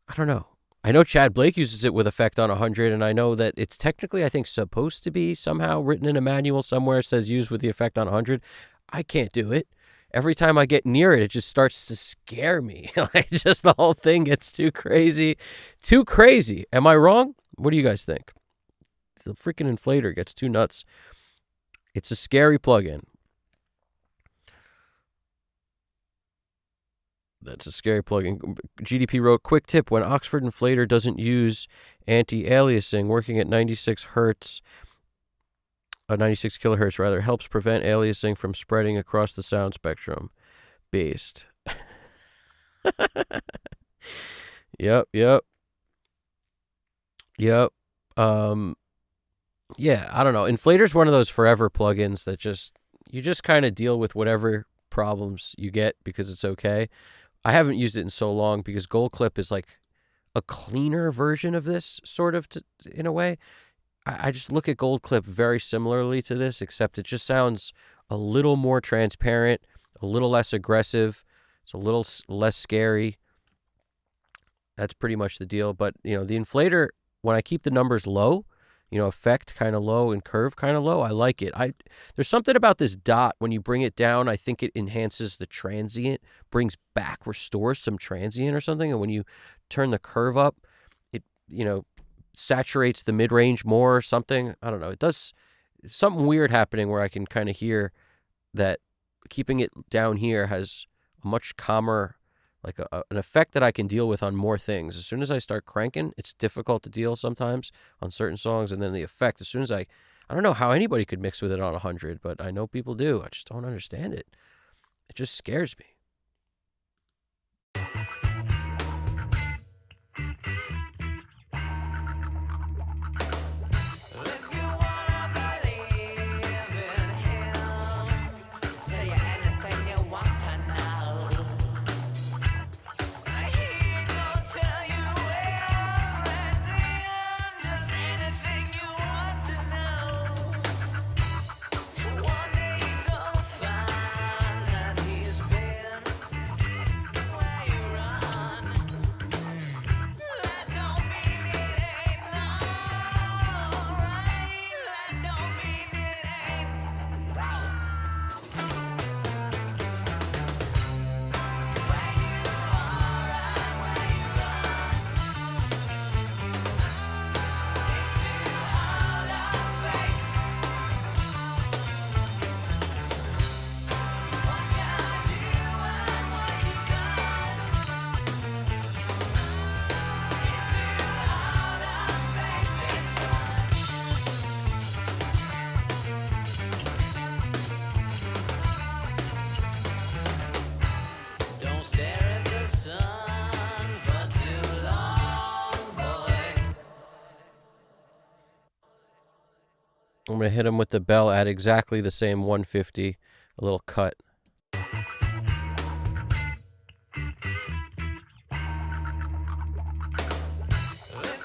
I don't know. I know Chad Blake uses it with effect on 100, and I know that it's technically, I think, supposed to be somehow written in a manual somewhere, says use with the effect on 100. I can't do it. Every time I get near it, it just starts to scare me. Like, just the whole thing gets too crazy. Too crazy. Am I wrong? What do you guys think? The freaking inflator gets too nuts. It's a scary plugin. That's a scary plugin. GDP wrote, quick tip, when Oxford inflator doesn't use anti-aliasing, working at 96 hertz, 96 kilohertz rather, helps prevent aliasing from spreading across the sound spectrum. Based. Yep. Yeah, I don't know. Inflator's one of those forever plugins that you just kind of deal with whatever problems you get because it's okay. I haven't used it in so long because Gold Clip is like a cleaner version of this, sort of, in a way. I just look at Gold Clip very similarly to this, except it just sounds a little more transparent, a little less aggressive. It's a little less scary. That's pretty much the deal. But, the inflator, when I keep the numbers low, effect kind of low and curve kind of low, I like it. There's something about this dot, when you bring it down, I think it enhances the transient, restores some transient or something. And when you turn the curve up, it, saturates the mid-range more or something. I don't know. It does something weird happening where I can kind of hear that keeping it down here has a much calmer, like an effect that I can deal with on more things. As soon as I start cranking, it's difficult to deal sometimes on certain songs. And then the effect, as soon as I I don't know how anybody could mix with it on 100, but I know people do. I just don't understand it. It just scares me. If you wanna believe in him, tell you anything you want to know. He gon' tell you everything, just anything you want to know. One day you gon' find that he's been where you run. That don't mean it ain't alright. That don't mean it ain't right. Where you alright, where you run into outer space. What you do and what you got into outer space and don't stare at the sun for too long, boy. I'm going to hit him with the bell at exactly the same 150, a little cut. If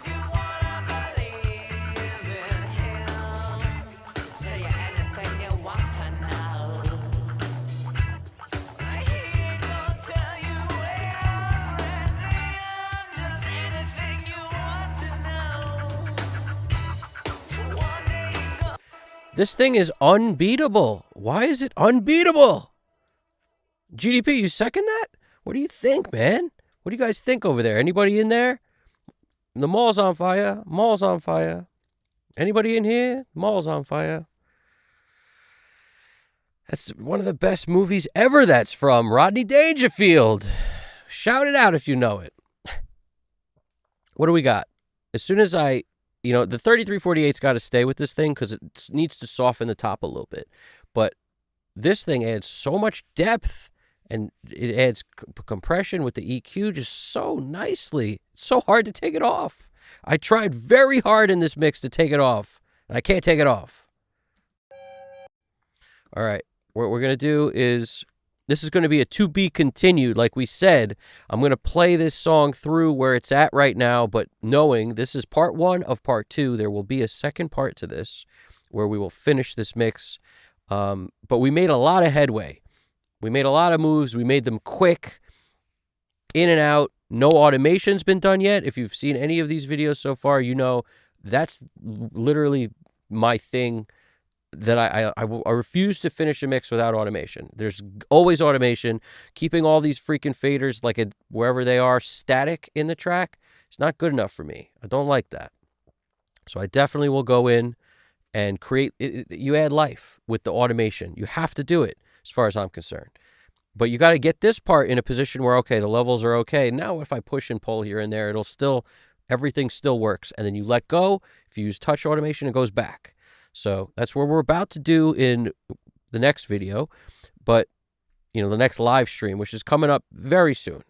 you wanna believe in him, tell you anything you want to know. He gon' tell you everything, just anything you want to know. One day you gon' This thing is unbeatable. Why is it unbeatable? GDP, you second that? What do you think, man? What do you guys think over there? Anybody in there? The mall's on fire. Mall's on fire. Anybody in here? Mall's on fire. That's one of the best movies ever that's from Rodney Dangerfield. Shout it out if you know it. What do we got? As soon as the 3348's got to stay with this thing because it needs to soften the top a little bit. But this thing adds so much depth and it adds compression with the EQ just so nicely. It's so hard to take it off. I tried very hard in this mix to take it off, and I can't take it off. All right, what we're going to do is, this is going to be a to be continued. Like we said, I'm going to play this song through where it's at right now, but knowing this is part 1 of part 2, there will be a second part to this where we will finish this mix. But we made a lot of headway. We made a lot of moves. We made them quick, in and out. No automation's been done yet. If you've seen any of these videos so far, you know that's literally my thing, that I refuse to finish a mix without automation. There's always automation. Keeping all these freaking faders, like wherever they are, static in the track, it's not good enough for me. I don't like that. So I definitely will go in and create, you add life with the automation. You have to do it, as far as I'm concerned. But you got to get this part in a position where, okay, the levels are okay. Now if I push and pull here and there, everything still works. And then you let go. If you use touch automation, it goes back. So that's what we're about to do in the next video. But, the next live stream, which is coming up very soon.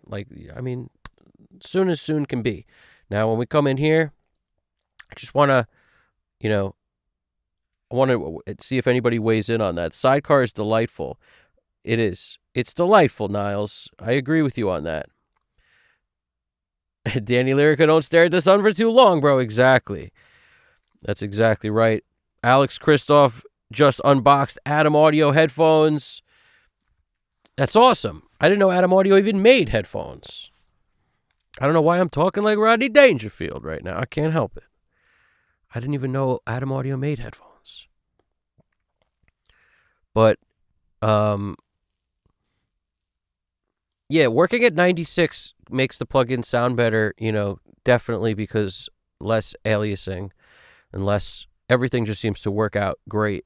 Soon as soon can be. Now, when we come in here, I just want to, I want to see if anybody weighs in on that. Sidecar is delightful. It is. It's delightful, Niles. I agree with you on that. Danny Lyrica, don't stare at the sun for too long, bro. Exactly. That's exactly right. Alex Christoph just unboxed Adam Audio headphones. That's awesome. I didn't know Adam Audio even made headphones. I don't know why I'm talking like Rodney Dangerfield right now. I can't help it. I didn't even know Adam Audio made headphones. But, yeah, working at 96 makes the plugin sound better, definitely, because less aliasing and less, everything just seems to work out great.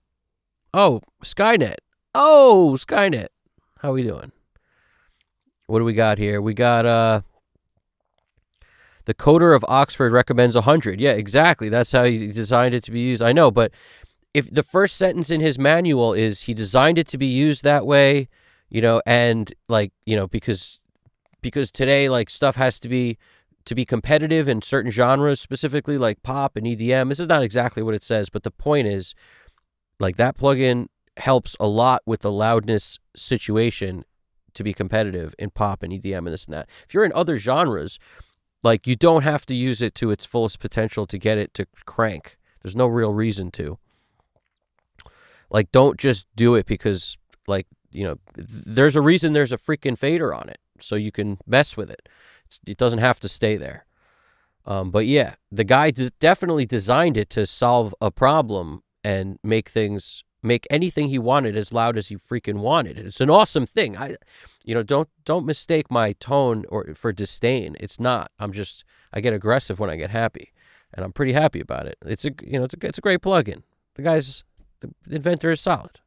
Oh, Skynet. How we doing? What do we got here? We got, the coder of Oxford recommends 100. Yeah, exactly. That's how you designed it to be used. I know, but if the first sentence in his manual is he designed it to be used that way, and like, because today, like, stuff has to be competitive in certain genres, specifically like pop and EDM. This is not exactly what it says, but the point is, like, that plugin helps a lot with the loudness situation to be competitive in pop and EDM and this and that. If you're in other genres, like, you don't have to use it to its fullest potential to get it to crank. There's no real reason to. Like, don't just do it because, like, there's a reason there's a freaking fader on it, so you can mess with it. It doesn't have to stay there. But yeah, the guy definitely designed it to solve a problem and make anything he wanted as loud as he freaking wanted. It's an awesome thing. Don't mistake my tone or for disdain. It's not. I get aggressive when I get happy, and I'm pretty happy about it. It's a great plugin. The inventor is solid.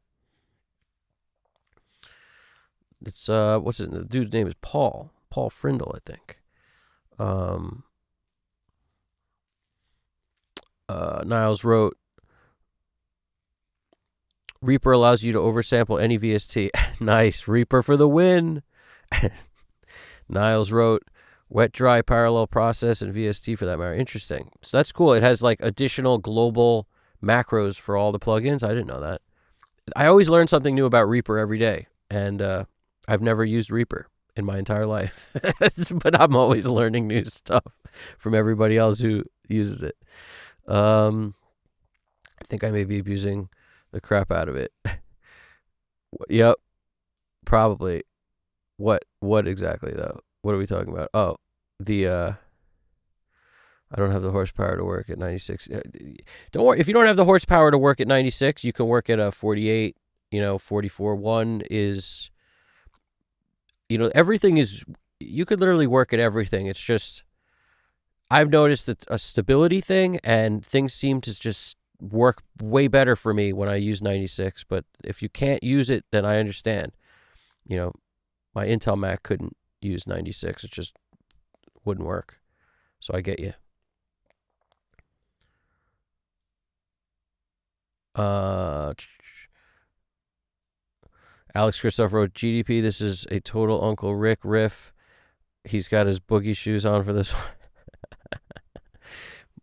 It's what's it? The dude's name is Paul Frindle, I think. Niles wrote, Reaper allows you to oversample any VST. Nice. Reaper for the win. Niles wrote, wet, dry, parallel process, and VST for that matter. Interesting. So that's cool. It has like additional global macros for all the plugins. I didn't know that. I always learn something new about Reaper every day, and I've never used Reaper in my entire life, but I'm always learning new stuff from everybody else who uses it. I think I may be abusing the crap out of it. Yep, probably. What exactly though? What are we talking about? Oh, I don't have the horsepower to work at 96. Don't worry. If you don't have the horsepower to work at 96, you can work at a 48, 44. One is, everything is, you could literally work at everything. It's just, I've noticed that a stability thing, and things seem to just work way better for me when I use 96. But if you can't use it, then I understand. My Intel Mac couldn't use 96. It just wouldn't work. So I get you. Alex Christoph wrote, GDP, this is a total Uncle Rick riff. He's got his boogie shoes on for this one.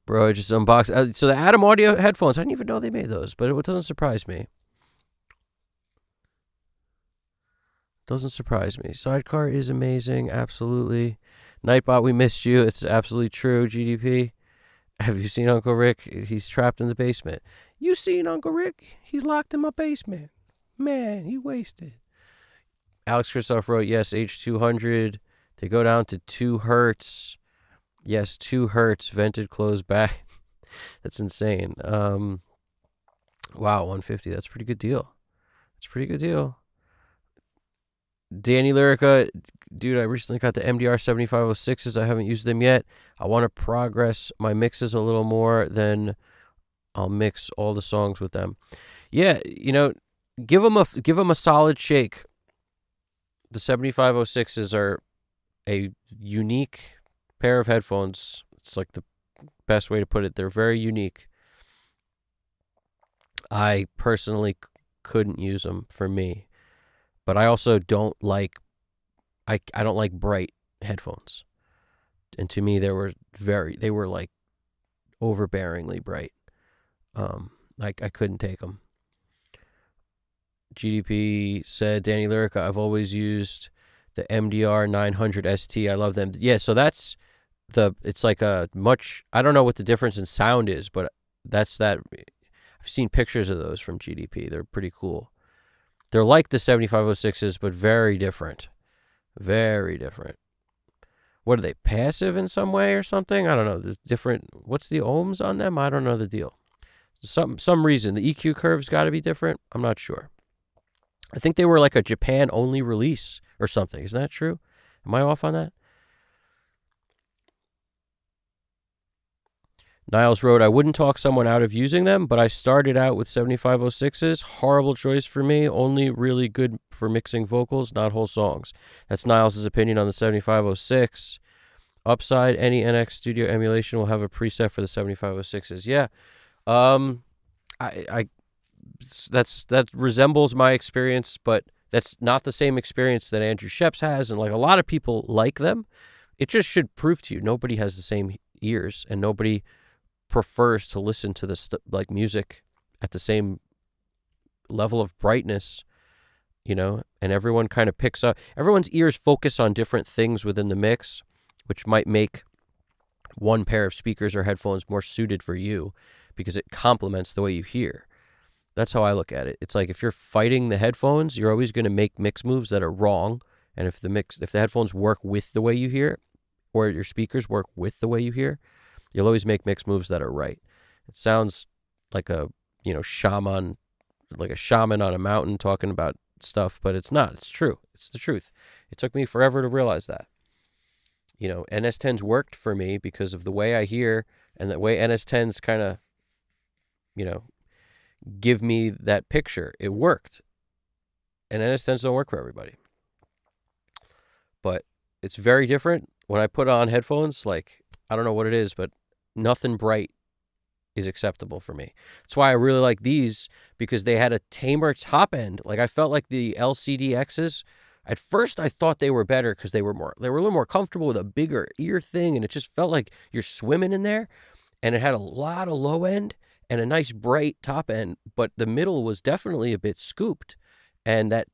Bro, I just unboxed. So the Atom Audio headphones, I didn't even know they made those, but it doesn't surprise me. Doesn't surprise me. Sidecar is amazing, absolutely. Nightbot, we missed you. It's absolutely true, GDP. Have you seen Uncle Rick? He's trapped in the basement. You seen Uncle Rick? He's locked in my basement. Man, he wasted. Alex Christoph wrote, yes, H200. They go down to 2 hertz. Yes, 2 hertz, vented, closed back. That's insane. Wow, 150. That's a pretty good deal. Danny Lyrica, dude, I recently got the MDR 7506s. I haven't used them yet. I want to progress my mixes a little more, then I'll mix all the songs with them. Yeah, give them a solid shake. The 7506s are a unique pair of headphones. It's like the best way to put it. They're very unique. I personally couldn't use them for me, but I also don't like I don't like bright headphones. And to me they were like overbearingly bright. I couldn't take them. GDP said, Danny Lyrica, I've always used the MDR 900 ST. I love them. Yeah, so that's it's like a much, I don't know what the difference in sound is, but that's that. I've seen pictures of those from GDP. They're pretty cool. They're like the 7506s, but very different. Very different. What are they, passive in some way or something? I don't know. There's different. What's the ohms on them? I don't know the deal. Some reason. The EQ curve's got to be different. I'm not sure. I think they were like a Japan-only release or something. Isn't that true? Am I off on that? Niles wrote, I wouldn't talk someone out of using them, but I started out with 7506s. Horrible choice for me. Only really good for mixing vocals, not whole songs. That's Niles' opinion on the 7506. Upside, any NX Studio emulation will have a preset for the 7506s. Yeah. that resembles my experience, but that's not the same experience that Andrew Sheps has, and like a lot of people like them. It just should prove to you nobody has the same ears, and nobody prefers to listen to this like music at the same level of brightness, and everyone kind of picks up. Everyone's ears focus on different things within the mix, which might make one pair of speakers or headphones more suited for you because it complements the way you hear. That's how I look at it. It's like if you're fighting the headphones, you're always going to make mix moves that are wrong. And if the headphones work with the way you hear, or your speakers work with the way you hear, you'll always make mix moves that are right. It sounds like a shaman, like a shaman on a mountain talking about stuff, but it's not. It's true. It's the truth. It took me forever to realize that. NS10s worked for me because of the way I hear and the way NS10s kind of, give me that picture. It worked. And NS10s don't work for everybody. But it's very different. When I put on headphones, like, I don't know what it is, but nothing bright is acceptable for me. That's why I really like these, because they had a tamer top end. Like, I felt like the LCDXs, at first I thought they were better because they were a little more comfortable with a bigger ear thing, and it just felt like you're swimming in there. And it had a lot of low end and a nice bright top end, but the middle was definitely a bit scooped. And that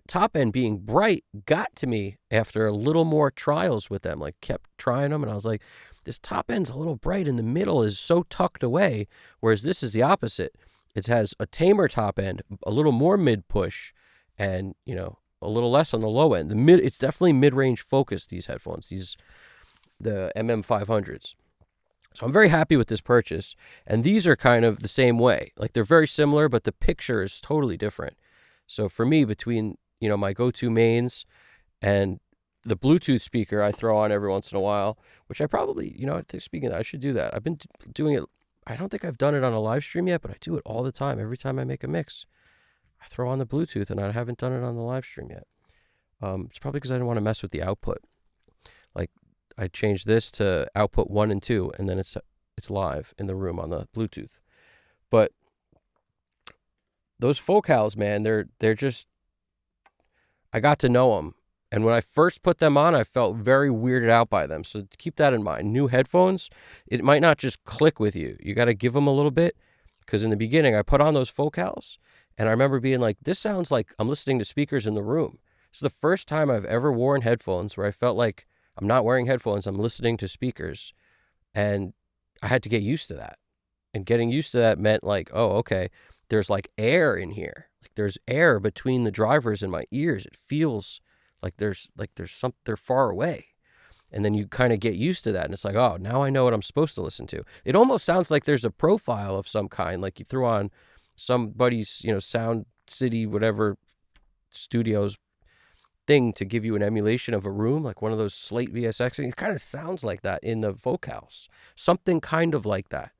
top end being bright got to me after a little more trials with them. Like, kept trying them, and I was like, this top end's a little bright, and the middle is so tucked away, whereas this is the opposite. It has a tamer top end, a little more mid-push, and, a little less on the low end. It's definitely mid-range focused, these headphones, the MM500s. So I'm very happy with this purchase, and these are kind of the same way. Like, they're very similar, but the picture is totally different. So for me, between, my go-to mains and the Bluetooth speaker I throw on every once in a while, which I probably, speaking of that, I should do that. I've been doing it. I don't think I've done it on a live stream yet, but I do it all the time. Every time I make a mix, I throw on the Bluetooth, and I haven't done it on the live stream yet. It's probably because I didn't want to mess with the output. Like, I changed this to output 1 and 2, and then it's live in the room on the Bluetooth. But those focals, man, they're just, I got to know them. And when I first put them on, I felt very weirded out by them. So keep that in mind. New headphones, it might not just click with you. You got to give them a little bit, because in the beginning, I put on those focals, and I remember being like, this sounds like I'm listening to speakers in the room. It's the first time I've ever worn headphones where I felt like I'm not wearing headphones, I'm listening to speakers. And I had to get used to that. And getting used to that meant like, oh, okay, there's like air in here. Like, there's air between the drivers and my ears. It feels like there's something, they're far away. And then you kind of get used to that. And it's like, oh, now I know what I'm supposed to listen to. It almost sounds like there's a profile of some kind. Like you threw on somebody's, Sound City, whatever studios thing to give you an emulation of a room, like one of those Slate VSX things. It kind of sounds like that in the vocals. Something kind of like that.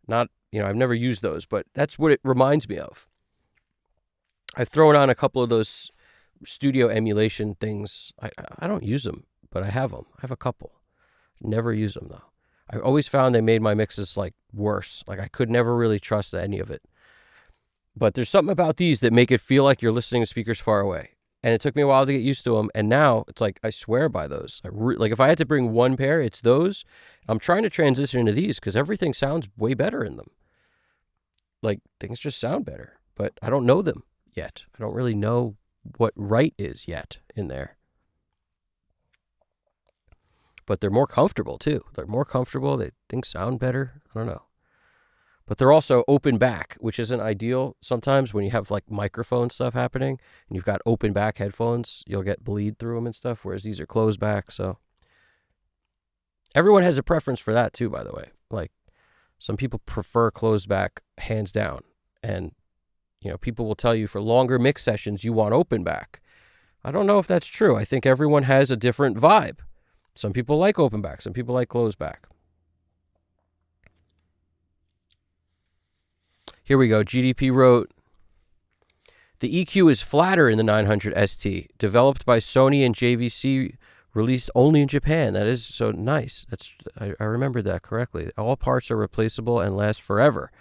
Not, I've never used those, but that's what it reminds me of. I've thrown on a couple of those studio emulation things. I don't use them, but I have them. I have a couple. Never use them, though. I always found they made my mixes, like, worse. Like, I could never really trust any of it. But there's something about these that make it feel like you're listening to speakers far away. And it took me a while to get used to them. And now it's like, I swear by those. Like, if I had to bring one pair, it's those. I'm trying to transition into these because everything sounds way better in them. Like, things just sound better. But I don't know them yet. I don't really know what right is yet in there. But they're more comfortable, too. They're more comfortable. Things sound better. I don't know. But they're also open back, which isn't ideal sometimes when you have like microphone stuff happening and you've got open back headphones. You'll get bleed through them and stuff, whereas these are closed back. So everyone has a preference for that too, by the way. Like, some people prefer closed back hands down. And, people will tell you for longer mix sessions, you want open back. I don't know if that's true. I think everyone has a different vibe. Some people like open back. Some people like closed back. Here we go. GDP wrote, the EQ is flatter in the 900 ST, developed by Sony and JVC, released only in Japan. That is so nice. I remembered that correctly. All parts are replaceable and last forever.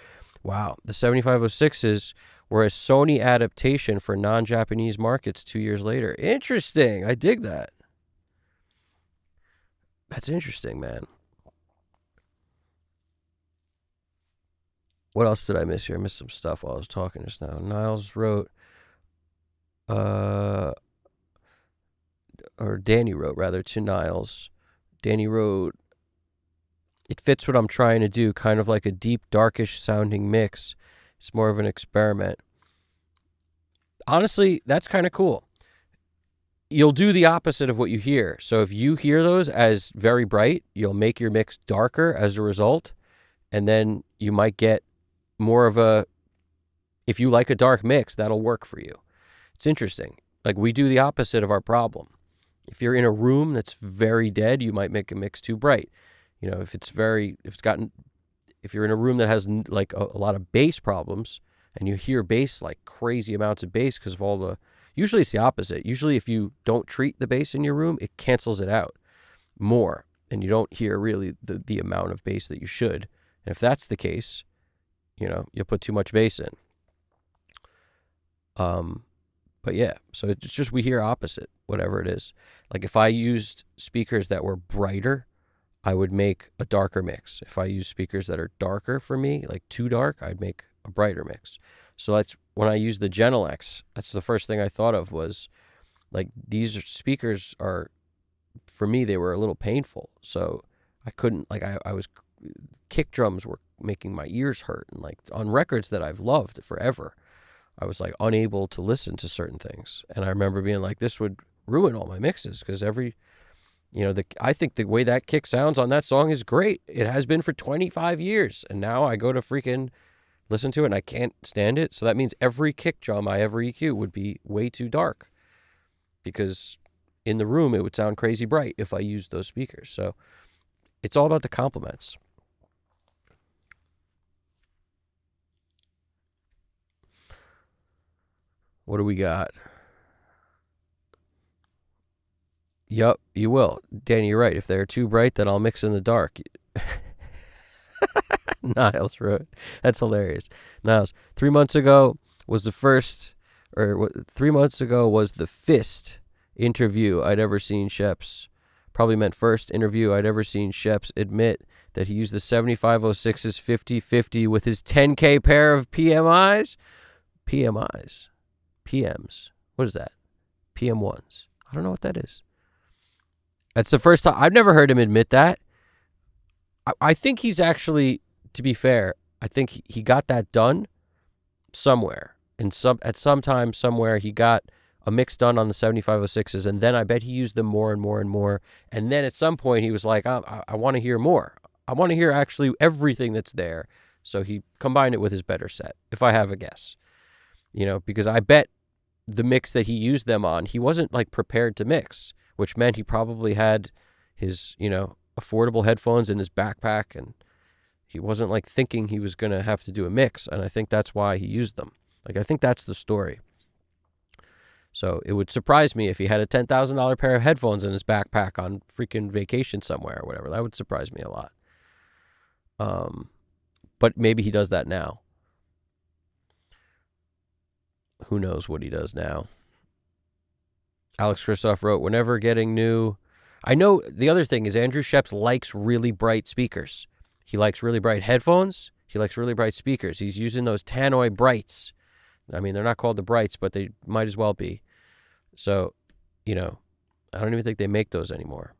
Wow. The 7506s were a Sony adaptation for non-Japanese markets 2 years later. Interesting. I dig that. That's interesting, man. What else did I miss here? I missed some stuff while I was talking just now. Niles wrote, or Danny wrote, rather, to Niles. Danny wrote, it fits what I'm trying to do, kind of like a deep, darkish sounding mix. It's more of an experiment. Honestly, that's kind of cool. You'll do the opposite of what you hear. So if you hear those as very bright, you'll make your mix darker as a result. And then you might get more of a, if you like a dark mix, that'll work for you. It's interesting. Like, we do the opposite of our problem. If you're in a room that's very dead, you might make a mix too bright. You know, if you're in a room that has like a lot of bass problems and you hear bass, like crazy amounts of bass because of usually it's the opposite. Usually if you don't treat the bass in your room, it cancels it out more and you don't hear really the amount of bass that you should. And if that's the case, you know, you'll put too much bass in. But yeah, so it's just we hear opposite, whatever it is. Like if I used speakers that were brighter, I would make a darker mix. If I use speakers that are darker for me, like too dark, I'd make a brighter mix. So that's when I used the Genelex, that's the first thing I thought of was like these speakers are, for me, they were a little painful. So I couldn't, like I was, kick drums were making my ears hurt. And like on records that I've loved forever, I was like unable to listen to certain things. And I remember being like, this would ruin all my mixes because I think the way that kick sounds on that song is great. It has been for 25 years. And now I go to freaking listen to it and I can't stand it. So that means every kick drum I ever EQ would be way too dark because in the room it would sound crazy bright if I used those speakers. So it's all about the compliments. What do we got? Yup, you will. Danny, you're right. If they're too bright, then I'll mix in the dark. Niles wrote. That's hilarious. Niles, 3 months ago was the fist interview I'd ever seen Sheps. Probably meant first interview I'd ever seen Sheps admit that he used the 7506's 50/50 with his 10K pair of PMIs. PMs. What is that? PM1s. I don't know what that is. That's the first time. I've never heard him admit that. I think he's actually, to be fair, I think he got that done somewhere. At some time, somewhere, he got a mix done on the 7506s, and then I bet he used them more and more and more. And then at some point, he was like, I want to hear more. I want to hear actually everything that's there. So he combined it with his better set, if I have a guess. You know, because I bet the mix that he used them on, he wasn't like prepared to mix, which meant he probably had his, affordable headphones in his backpack and he wasn't like thinking he was going to have to do a mix. And I think that's why he used them. Like, I think that's the story. So it would surprise me if he had a $10,000 pair of headphones in his backpack on freaking vacation somewhere or whatever. That would surprise me a lot. But maybe he does that now. Who knows what he does now? Alex Christoph wrote, whenever getting new... I know the other thing is Andrew Sheps likes really bright speakers. He likes really bright headphones. He likes really bright speakers. He's using those Tannoy Brights. I mean, they're not called the Brights, but they might as well be. So, I don't even think they make those anymore.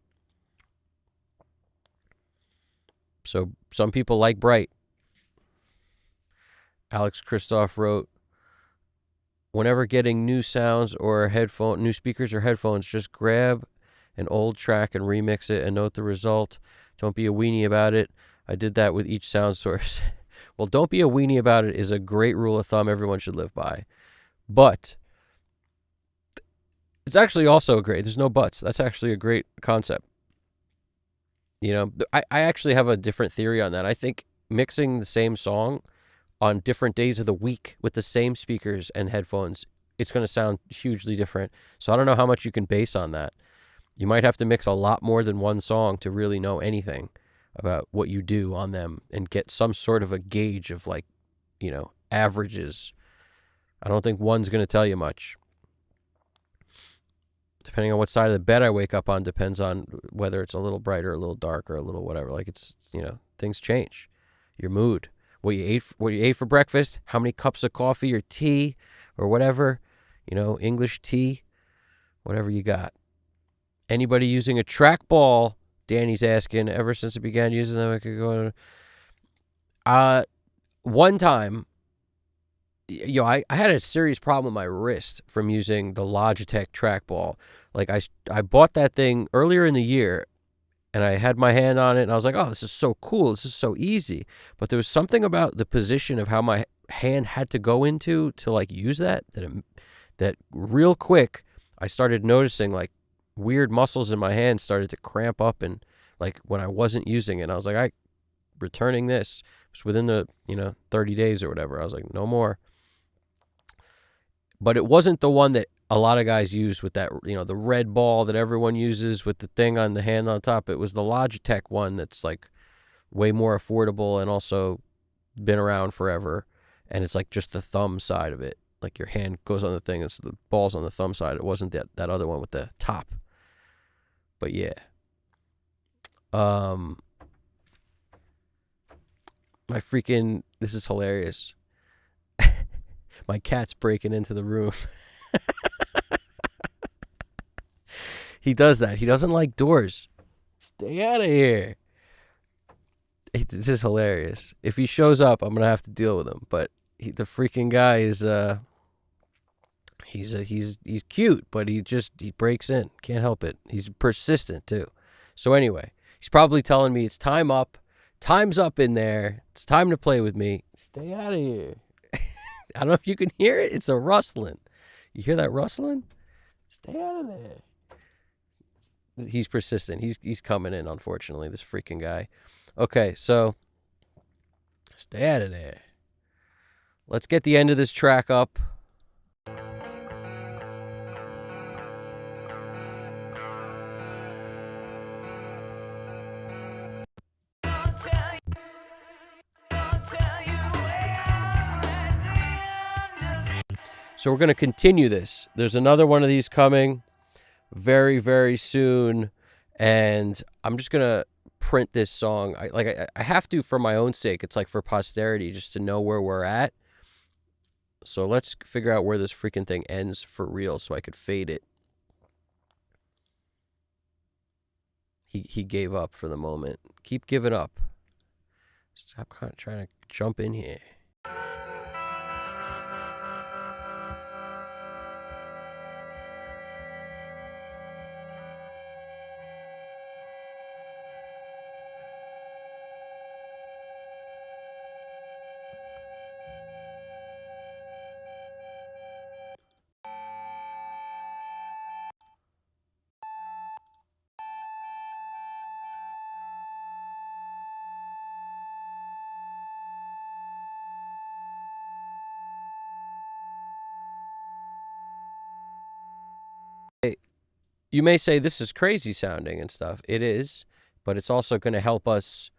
So some people like bright. Alex Christoph wrote, whenever getting new sounds or new speakers or headphones, just grab an old track and remix it and note the result. Don't be a weenie about it. I did that with each sound source. Well, don't be a weenie about it is a great rule of thumb everyone should live by. But it's actually also great. There's no buts. That's actually a great concept. I actually have a different theory on that. I think mixing the same song on different days of the week with the same speakers and headphones, it's going to sound hugely different. So I don't know how much you can base on that. You might have to mix a lot more than one song to really know anything about what you do on them and get some sort of a gauge of averages. I don't think one's going to tell you much. Depending on what side of the bed I wake up on depends on whether it's a little brighter, a little darker, a little whatever. Like it's, things change. Your mood, what you ate for breakfast, how many cups of coffee or tea or whatever, English tea, whatever you got. Anybody using a trackball? Danny's asking. Ever since I began using them, I could go. One time, I had a serious problem with my wrist from using the Logitech trackball. Like I bought that thing earlier in the year, and I had my hand on it, and I was like, oh, this is so cool. This is so easy. But there was something about the position of how my hand had to go into to like use that real quick, I started noticing like weird muscles in my hand started to cramp up, and like when I wasn't using it, I was like, returning this. It was within the 30 days or whatever. I was like, no more. But it wasn't the one that a lot of guys use with that, the red ball that everyone uses with the thing on the hand on top. It was the Logitech one that's like way more affordable and also been around forever. And it's like just the thumb side of it. Like your hand goes on the thing, it's the ball's on the thumb side. It wasn't that other one with the top. But yeah. This is hilarious. My cat's breaking into the room. He does that. He doesn't like doors. Stay out of here. This is hilarious. If he shows up, I'm gonna have to deal with him. But the freaking guy is he's cute, but he breaks in. Can't help it. He's persistent too. So anyway, he's probably telling me it's time up. Time's up in there. It's time to play with me. Stay out of here. I don't know if you can hear it. It's a rustling. You hear that rustling? Stay out of there. He's persistent. He's coming in, unfortunately, this freaking guy. Okay, so stay out of there. Let's get the end of this track up. So we're going to continue this. There's another one of these coming very, very soon. And I'm just going to print this song. I have to for my own sake. It's like for posterity, just to know where we're at. So let's figure out where this freaking thing ends for real so I could fade it. He gave up for the moment. Keep giving up. Stop trying to jump in here. You may say this is crazy sounding and stuff. It is, but it's also going to help us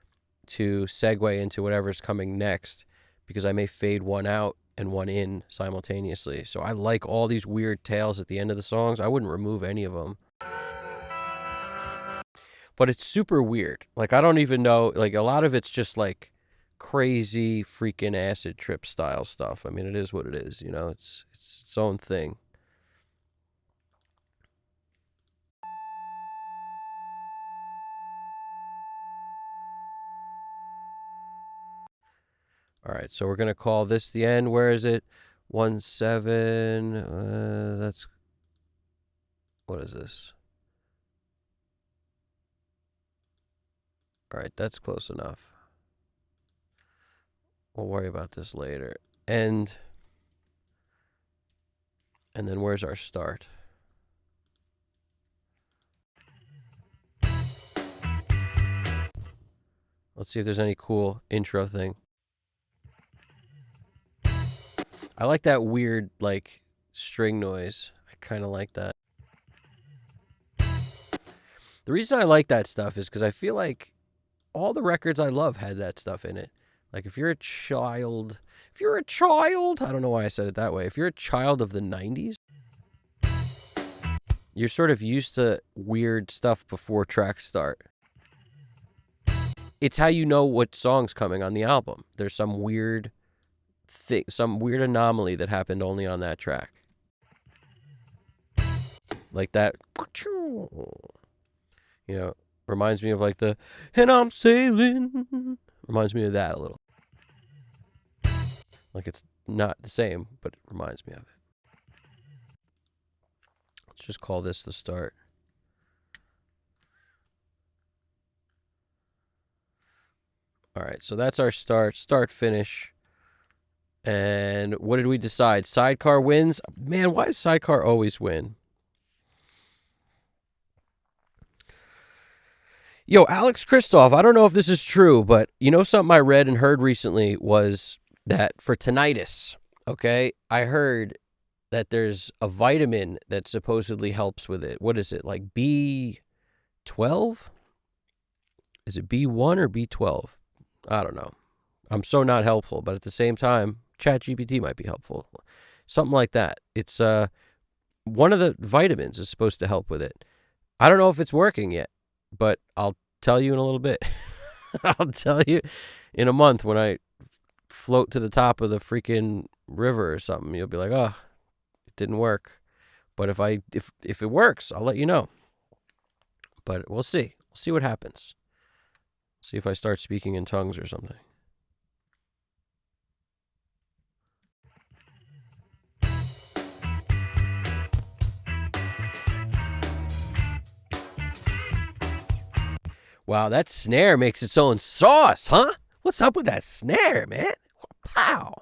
to segue into whatever's coming next, because I may fade one out and one in simultaneously. So I like all these weird tails at the end of the songs. I wouldn't remove any of them. But it's super weird. Like, I don't even know. Like, a lot of it's just like crazy freaking acid trip style stuff. I mean, it is what it is. It's its own thing. All right, so we're going to call this the end. Where is it? 1-7. That's, what is this? All right, that's close enough. We'll worry about this later. And then where's our start? Let's see if there's any cool intro thing. I like that weird, like, string noise. I kind of like that. The reason I like that stuff is because I feel like all the records I love had that stuff in it. Like if you're a child, I don't know why I said it that way. If you're a child of the 90s, you're sort of used to weird stuff before tracks start. It's how you know what song's coming on the album. There's some weird thing, some weird anomaly that happened only on that track. Like that, reminds me of like the, and I'm sailing. Reminds me of that a little. Like it's not the same, but it reminds me of it. Let's just call this the start. All right, so that's our start, finish. And what did we decide? Sidecar wins? Man, why does Sidecar always win? Yo, Alex Kristoff, I don't know if this is true, but something I read and heard recently was that for tinnitus, okay, I heard that there's a vitamin that supposedly helps with it. What is it, like B12? Is it B1 or B12? I don't know. I'm so not helpful, but at the same time, ChatGPT might be helpful. Something like that. It's one of the vitamins is supposed to help with it. I don't know if it's working yet, but I'll tell you in a little bit. I'll tell you in a month when I float to the top of the freaking river or something. You'll be like, oh, it didn't work. But if it works, I'll let you know. But we'll see. We'll see what happens. See if I start speaking in tongues or something. Wow, that snare makes its own sauce, huh? What's up with that snare, man? Pow.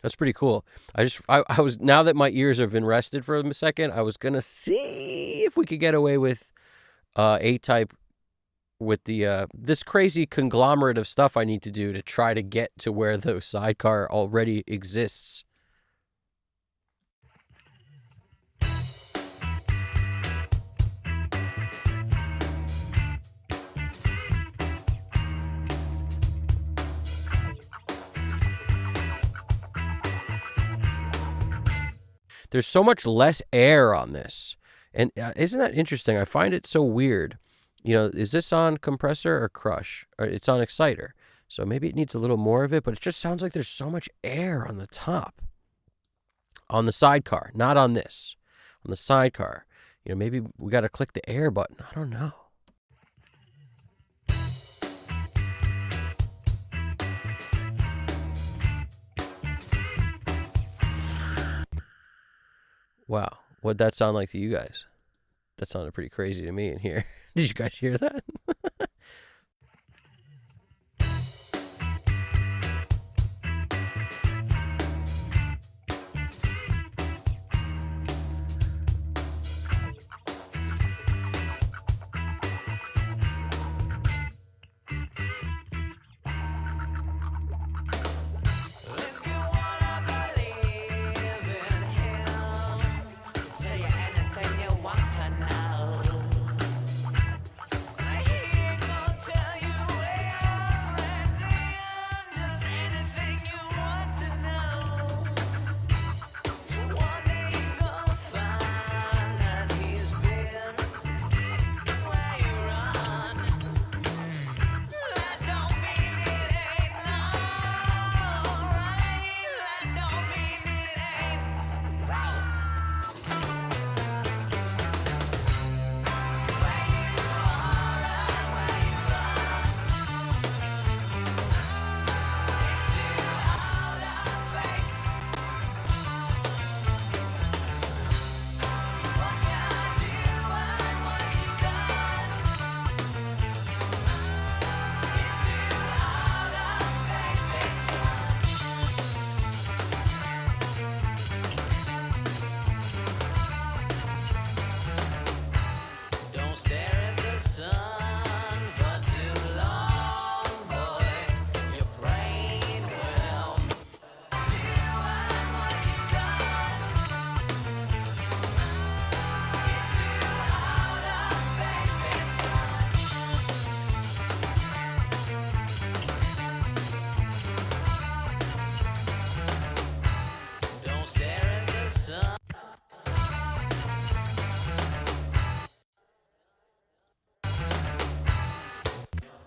That's pretty cool. I was, now that my ears have been rested for a second, I was going to see if we could get away with A-type with the this crazy conglomerate of stuff I need to do to try to get to where the sidecar already exists. There's so much less air on this. And isn't that interesting? I find it so weird. Is this on compressor or crush? Or it's on exciter. So maybe it needs a little more of it, but it just sounds like there's so much air on the top. On the sidecar, not on this. On the sidecar. Maybe we got to click the air button. I don't know. Wow, what'd that sound like to you guys? That sounded pretty crazy to me in here. Did you guys hear that? Tell you anything you want to know.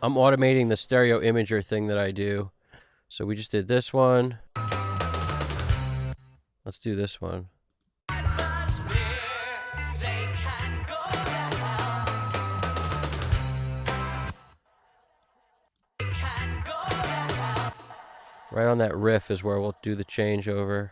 I'm automating the stereo imager thing that I do. So we just did this one. Let's do this one. Right on that riff is where we'll do the changeover.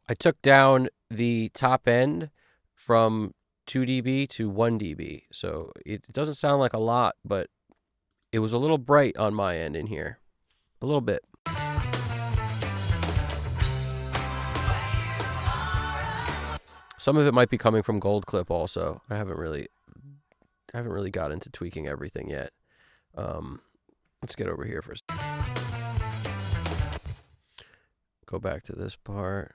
I took down the top end from 2 dB to 1 dB. So it doesn't sound like a lot, but it was a little bright on my end in here. A little bit. Some of it might be coming from Gold Clip also. I haven't really got into tweaking everything yet. Let's get over here for a second. Go back to this part.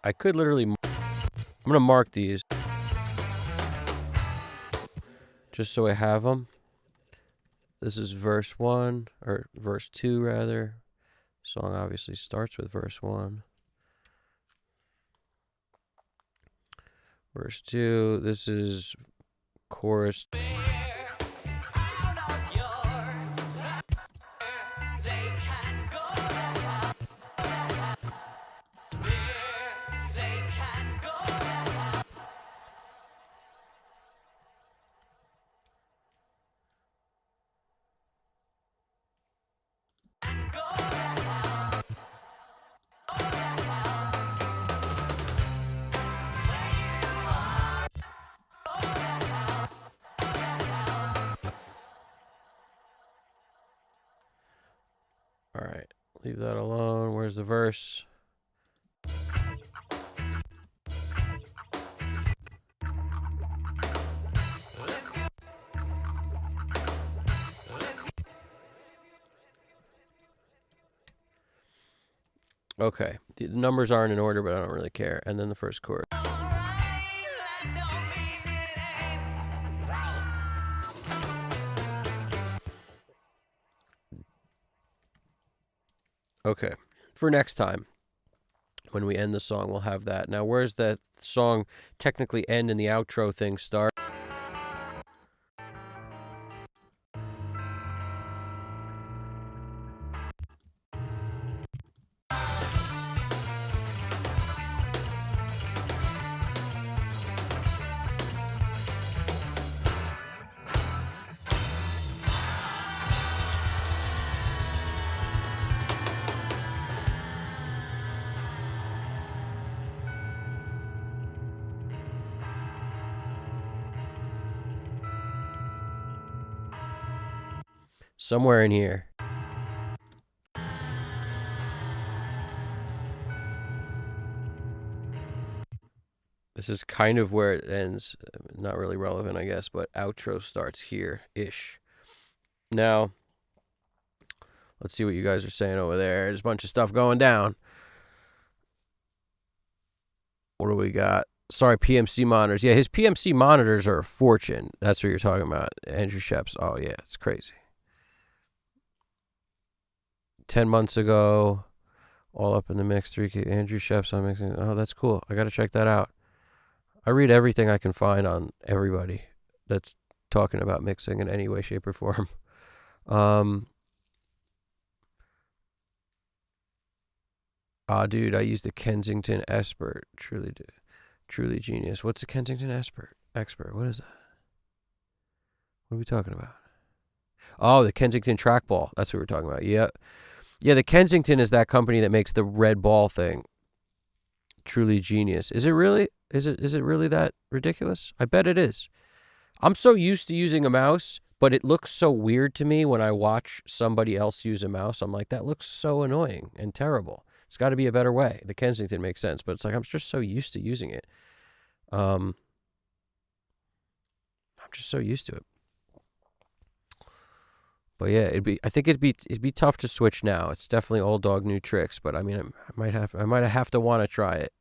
I could literally... I'm going to mark these. Just so I have them. This is verse 1, or verse 2, rather. Song obviously starts with verse 1. Verse 2, this is chorus. All right, leave that alone. Where's the verse? Okay, the numbers aren't in order, but I don't really care. And then the first chorus. Okay, for next time, when we end the song, we'll have that. Now, where's that song technically end and the outro thing start? Somewhere in here. This is kind of where it ends. Not really relevant, I guess, but outro starts here-ish. Now, let's see what you guys are saying over there. There's a bunch of stuff going down. What do we got? Sorry, PMC monitors. Yeah, his PMC monitors are a fortune. That's what you're talking about. Andrew Sheps. Oh, yeah, it's crazy. 10 months ago, all up in the mix. 3K. Andrew Sheps on mixing. Oh, that's cool. I got to check that out. I read everything I can find on everybody that's talking about mixing in any way, shape, or form. Dude, I used the Kensington Expert. Truly genius. What's the Kensington Expert? What is that? What are we talking about? Oh, the Kensington trackball. That's what we're talking about. Yeah. Yeah, the Kensington is that company that makes the red ball thing. Truly genius. Is it really? Is it really that ridiculous? I bet it is. I'm so used to using a mouse, but it looks so weird to me when I watch somebody else use a mouse. I'm like, that looks so annoying and terrible. It's got to be a better way. The Kensington makes sense, but it's like I'm just so used to using it. I'm just so used to it. But yeah, I think it'd be tough to switch now. It's definitely old dog, new tricks. But I mean, I might have to want to try it.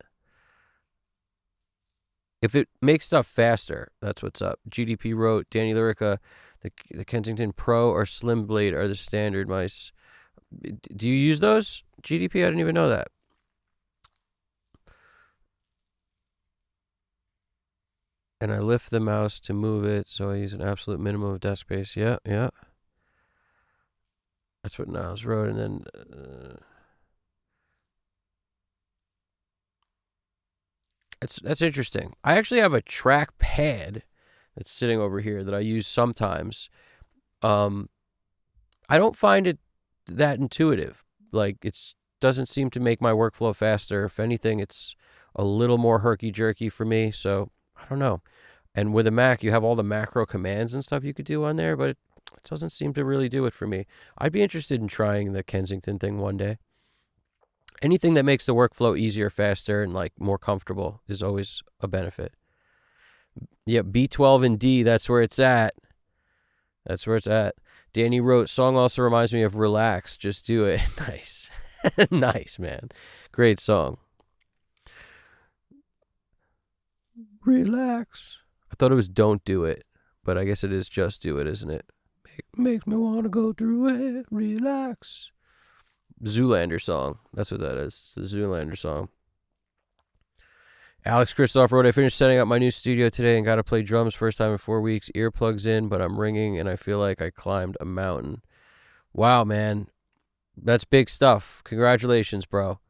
If it makes stuff faster, that's what's up. GDP wrote, Danny Lyrica, the Kensington Pro or Slim Blade are the standard mice. Do you use those? GDP, I didn't even know that. And I lift the mouse to move it, so I use an absolute minimum of desk space. Yeah. That's what Niles wrote, and then... That's interesting. I actually have a track pad that's sitting over here that I use sometimes. I don't find it that intuitive. Like, it doesn't seem to make my workflow faster. If anything, it's a little more herky-jerky for me, so I don't know. And with a Mac, you have all the macro commands and stuff you could do on there, but it doesn't seem to really do it for me. I'd be interested in trying the Kensington thing one day. Anything that makes the workflow easier, faster, and like more comfortable is always a benefit. Yep, B12 and D, that's where it's at. Danny wrote, song also reminds me of Relax, Just Do It. Nice. Nice, man. Great song. relax. I thought it was don't do it, but I guess it is just do it, isn't it? Makes me want to go through it, relax. Zoolander song. That's what that is. It's the Zoolander song. Alex Christoph wrote, I finished setting up my new studio today and got to play drums first time in 4 weeks. Earplugs in, but I'm ringing and I feel like I climbed a mountain. Wow, man. That's big stuff. Congratulations, bro.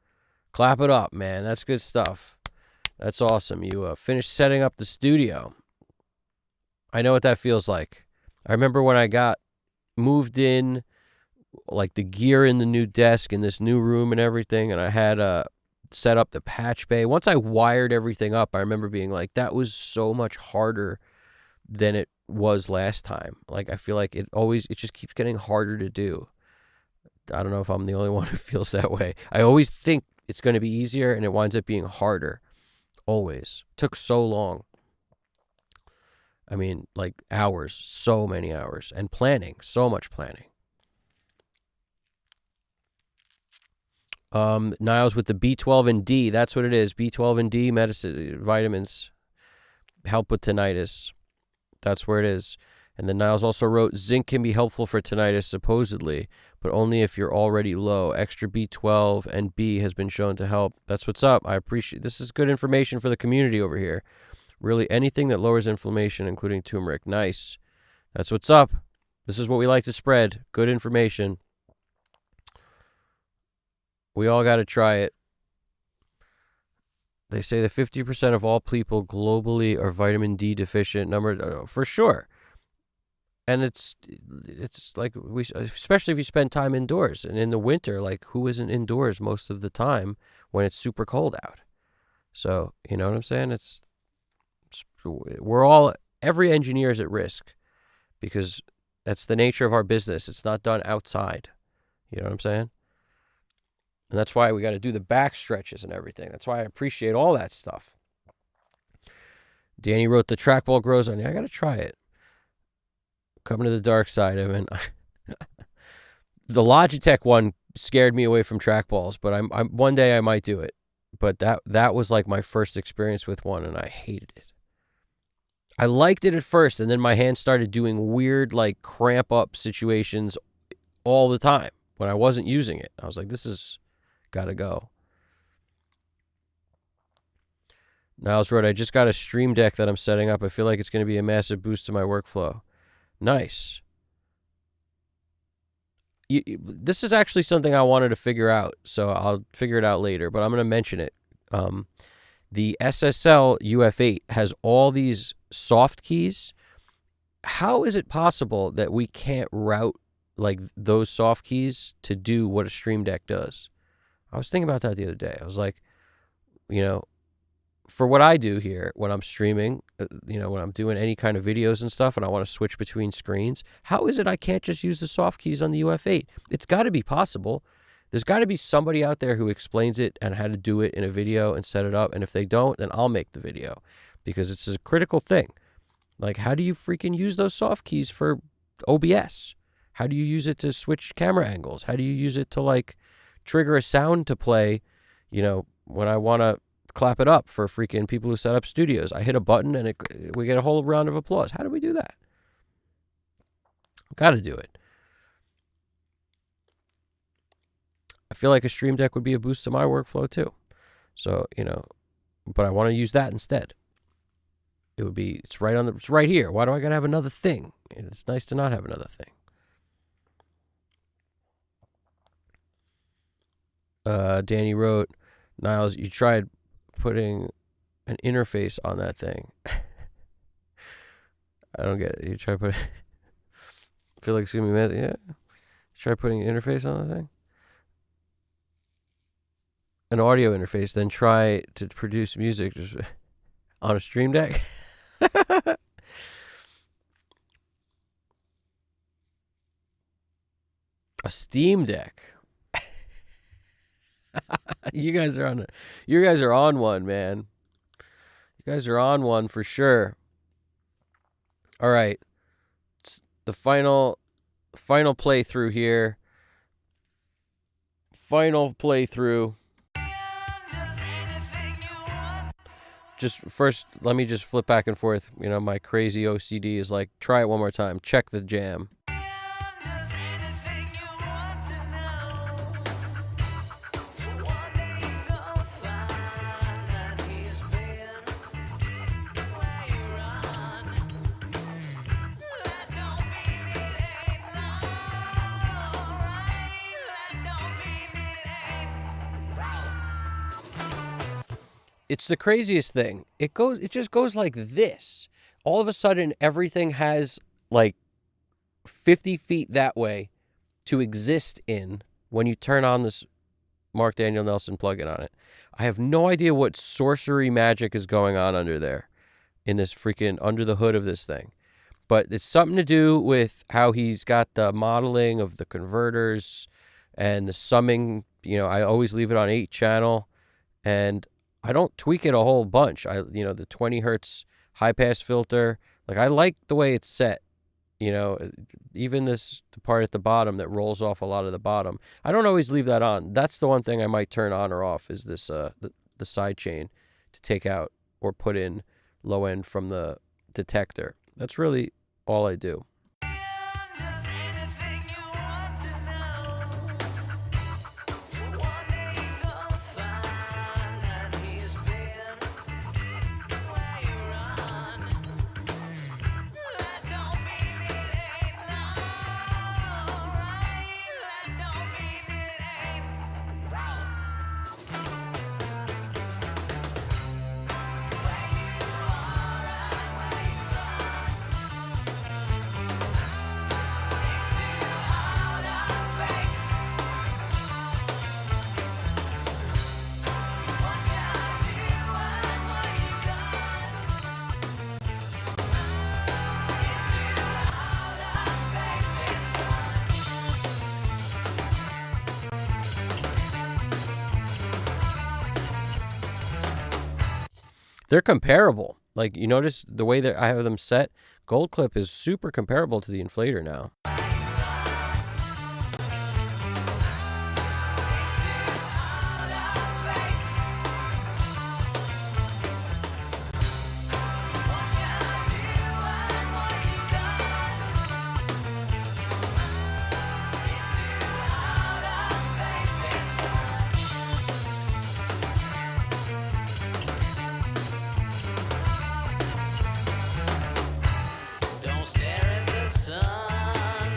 Clap it up, man. That's good stuff. That's awesome. You finished setting up the studio. I know what that feels like. I remember when I moved in, like the gear in the new desk in this new room and everything, and I had set up the patch bay. Once I wired everything up, I remember being like, that was so much harder than it was last time. Like, I feel like it just keeps getting harder to do. I don't know if I'm the only one who feels that way. I always think it's going to be easier, and it winds up being harder. Always. It took so long. I mean, like hours, so many hours, and planning, so much planning. Niles with the B12 and D, that's what it is. B12 and D medicine, vitamins help with tinnitus. That's where it is. And then Niles also wrote, zinc can be helpful for tinnitus, supposedly, but only if you're already low. Extra B12 and B has been shown to help. That's what's up. I appreciate this. Is good information for the community over here. Really, anything that lowers inflammation, including turmeric. Nice. That's what's up. This is what we like to spread. Good information. We all got to try it. They say that 50% of all people globally are vitamin D deficient. For sure. And it's like especially if you spend time indoors, and in the winter, like who isn't indoors most of the time when it's super cold out? So, you know what I'm saying? Every engineer is at risk because that's the nature of our business. It's not done outside. You know what I'm saying? And that's why we got to do the back stretches and everything. That's why I appreciate all that stuff. Danny wrote, the trackball grows on you. I got to try it. Coming to the dark side, Evan. The Logitech one scared me away from trackballs, but I'm one day I might do it. But that was like my first experience with one, and I hated it. I liked it at first, and then my hand started doing weird, like, cramp up situations all the time when I wasn't using it. I was like, this is gotta go. Niles wrote, I just got a Stream Deck that I'm setting up. I feel like it's going to be a massive boost to my workflow. Nice. This is actually something I wanted to figure out, so I'll figure it out later, but I'm going to mention it. The SSL UF8 has all these soft keys. How is it possible that we can't route like those soft keys to do what a Stream Deck does? I was thinking about that the other day. I was like, you know, for what I do here when I'm streaming, when I'm doing any kind of videos and stuff and I want to switch between screens, how is it I can't just use the soft keys on the UF8? It's got to be possible. There's got to be somebody out there who explains it and how to do it in a video and set it up. And if they don't, then I'll make the video because it's a critical thing. Like, how do you freaking use those soft keys for OBS? How do you use it to switch camera angles? How do you use it to, like, trigger a sound to play, when I want to clap it up for freaking people who set up studios? I hit a button and we get a whole round of applause. How do we do that? Got to do it. I feel like a Stream Deck would be a boost to my workflow too. So, but I want to use that instead. It's right here. Why do I got to have another thing? It's nice to not have another thing. Danny wrote, Niles, you tried putting an interface on that thing. I don't get it. You try put. I feel like it's gonna be mad. Yeah. Try putting an interface on that thing. An audio interface. Then try to produce music just on a Stream Deck. A Steam Deck. You guys are on one, man. You guys are on one for sure. All right. It's the final playthrough here. Final playthrough. just first, let me just flip back and forth. You know, my crazy OCD is like, try it one more time. Check the jam. Just anything you want to know. One day you gonna find that he's been where you run. That don't mean it ain't alright. That don't mean it ain't. It's the craziest thing. It just goes like this. All of a sudden, everything has like 50 feet that way to exist in when you turn on this Mark Daniel Nelson plugin on it. I have no idea what sorcery magic is going on under there in this freaking under the hood of this thing. But it's something to do with how he's got the modeling of the converters and the summing. You know, I always leave it on 8 channel and I don't tweak it a whole bunch. The 20 hertz high pass filter, like I like the way it's set. You know, even the part at the bottom that rolls off a lot of the bottom. I don't always leave that on. That's the one thing I might turn on or off is this the side chain to take out or put in low end from the detector. That's really all I do. Just anything you want to know. One day you gonna find that he's been where you run. That don't mean it ain't alright. That don't mean it ain't. Where you are and where you run. Into outer space. What you do and what you done. Into outer space in fun. They're comparable. Like you notice the way that I have them set, Gold Clip is super comparable to the inflator now. Don't stare at the sun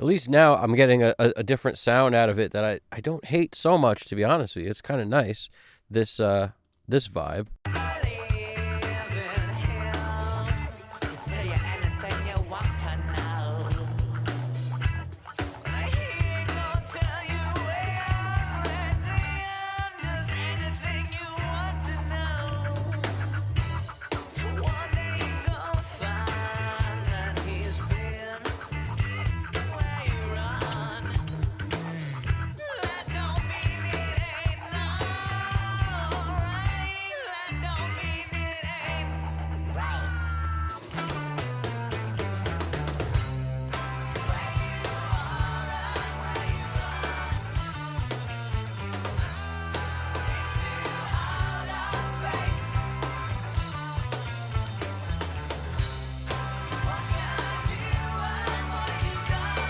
At least now I'm getting a different sound out of it that I don't hate so much, to be honest with you. It's kind of nice, this vibe. I live in hell. Tell you anything you want to know. He ain't gonna tell you everything, just anything you want to know. One day you're gonna find that he's been where you run. That don't mean it ain't alright. That don't mean it ain't right. Where you are and where you run into outer space. What you do and what you done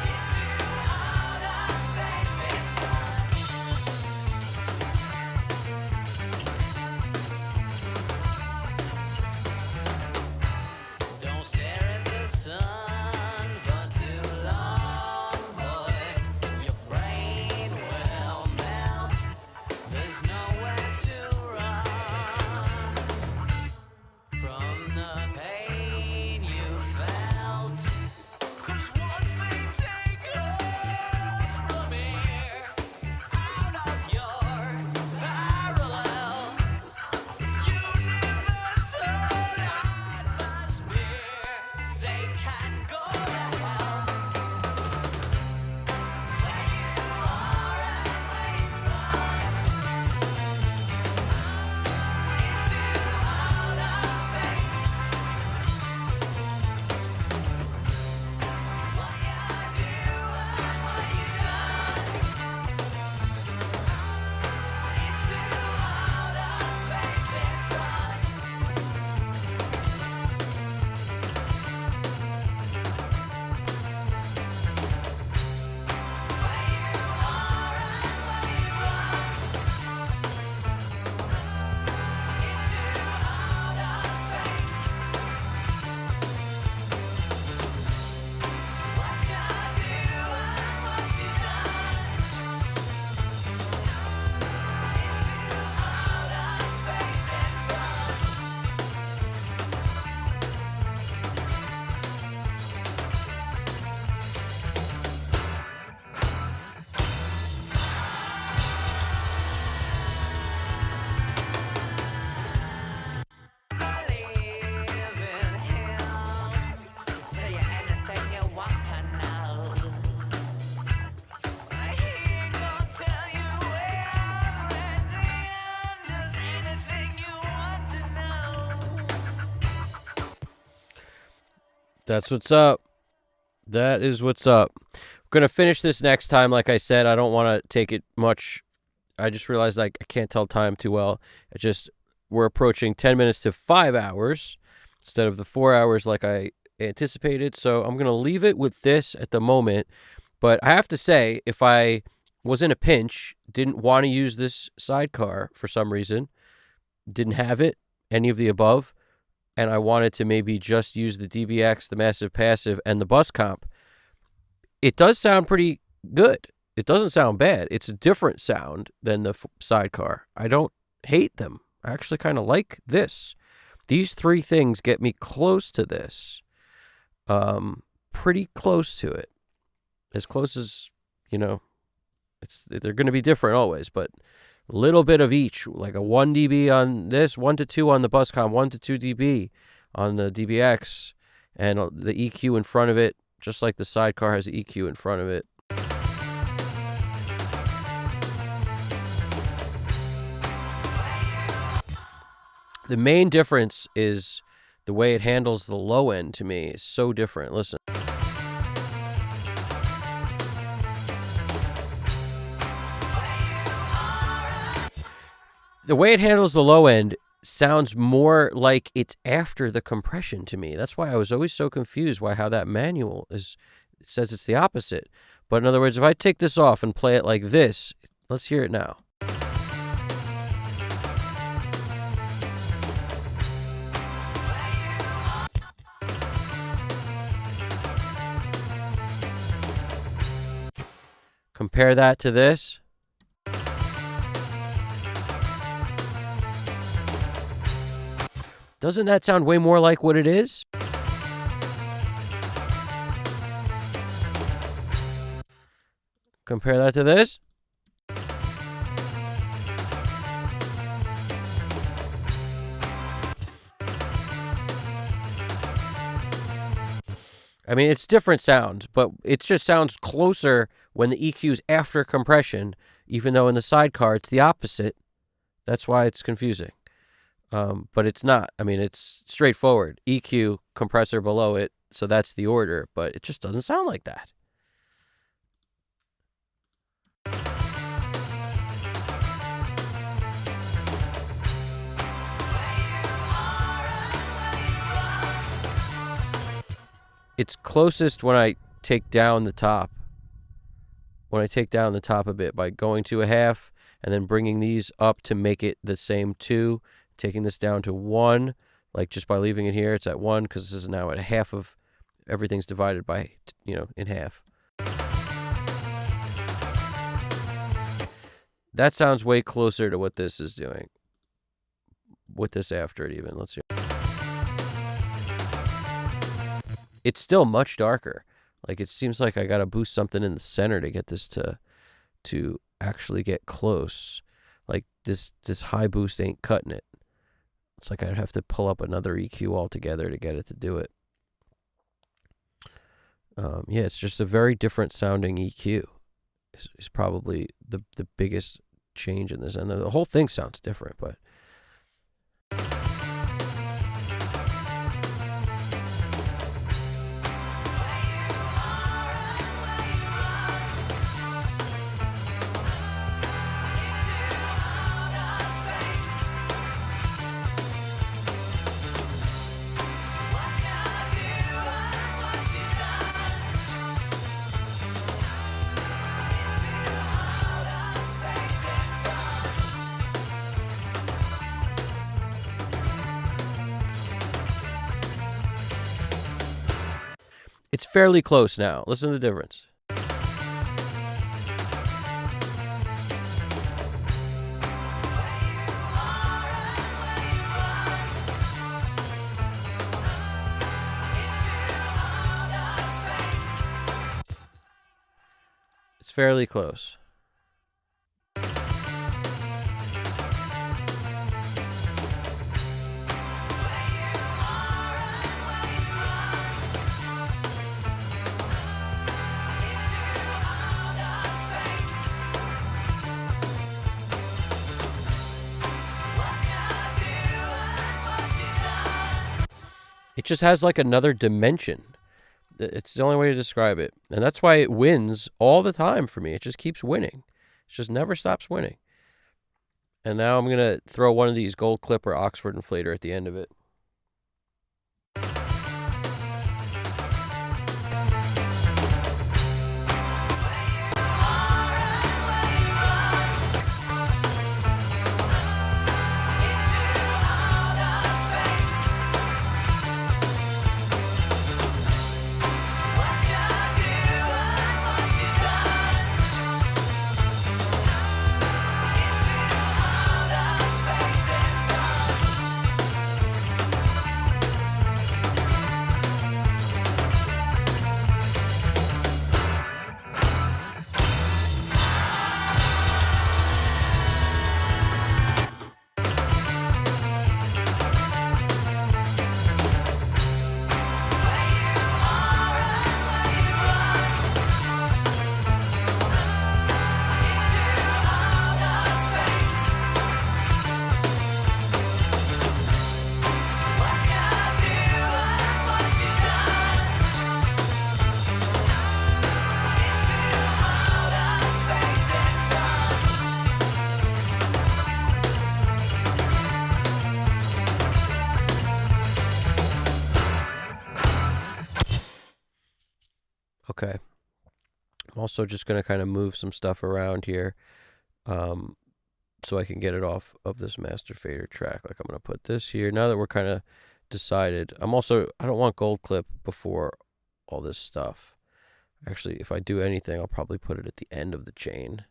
into outer space in front. Don't stare at the sun for too long, boy. Your brain will melt. There's nowhere to run from the pain you felt. 'Cause once they take off from here, out of your parallel universal atmosphere, they can go to hell. Where you are and where you run into outer space. What you do and what you done into outer space in front. Where you are and where you run into outer space. What you do and what you done into outer space in front. I live in hell. Tell you anything you want to know. He ain't gonna tell you everything, just anything you want to know. That's what's up. That is what's up. We're going to finish this next time. Like I said, I don't want to take it much. I just realized I can't tell time too well. We're approaching 10 minutes to 5 hours instead of the 4 hours like I anticipated. So I'm going to leave it with this at the moment. But I have to say, if I was in a pinch, didn't want to use this sidecar for some reason, didn't have it, any of the above, and I wanted to maybe just use the DBX, the Massive Passive, and the Bus Comp, it does sound pretty good. It doesn't sound bad. It's a different sound than the sidecar. I don't hate them. I actually kind of like this. These three things get me close to this. Pretty close to it. As close as, they're going to be different always, but a little bit of each, like a 1 dB on this, 1 to 2 on the Buscom, 1 to 2 dB on the DBX, and the EQ in front of it, just like the sidecar has the EQ in front of it. The main difference is the way it handles the low end to me is so different. Listen. The way it handles the low end sounds more like it's after the compression to me. That's why I was always so confused how that manual says it's the opposite. But in other words, if I take this off and play it like this, let's hear it now. Compare that to this. Doesn't that sound way more like what it is? Compare that to this. I mean, it's different sounds, but it just sounds closer when the EQ's after compression, even though in the sidecar it's the opposite. That's why it's confusing. But it's not. I mean, it's straightforward. EQ, compressor below it, so that's the order, but it just doesn't sound like that. It's closest when I take down the top. When I take down the top a bit by going to a half and then bringing these up to make it the same 2, taking this down to 1, like just by leaving it here, it's at 1 because this is now at a half of everything's divided by, in half. That sounds way closer to what this is doing. With this after it even. Let's see. It's still much darker. Like, it seems like I gotta boost something in the center to get this to actually get close. Like, this high boost ain't cutting it. It's like I'd have to pull up another EQ altogether to get it to do it. Yeah, it's just a very different sounding EQ. Is probably the biggest change in this. And the whole thing sounds different, but... It's fairly close now. Listen to the difference. It's fairly close. It just has like another dimension. It's the only way to describe it. And that's why it wins all the time for me. It just keeps winning. It just never stops winning. And now I'm going to throw one of these Gold Clip or Oxford inflator at the end of it. Okay. I'm also just going to kind of move some stuff around here so I can get it off of this master fader track. Like, I'm going to put this here. Now that we're kind of decided, I don't want Gold Clip before all this stuff. Actually, if I do anything, I'll probably put it at the end of the chain.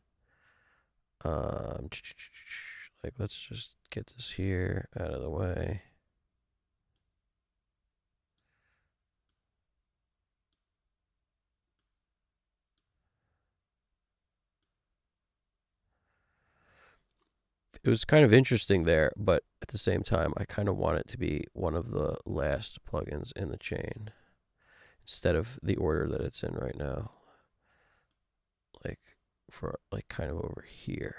Like, let's just get this here out of the way. It was kind of interesting there, but at the same time, I kind of want it to be one of the last plugins in the chain instead of the order that it's in right now. Like, for like kind of over here.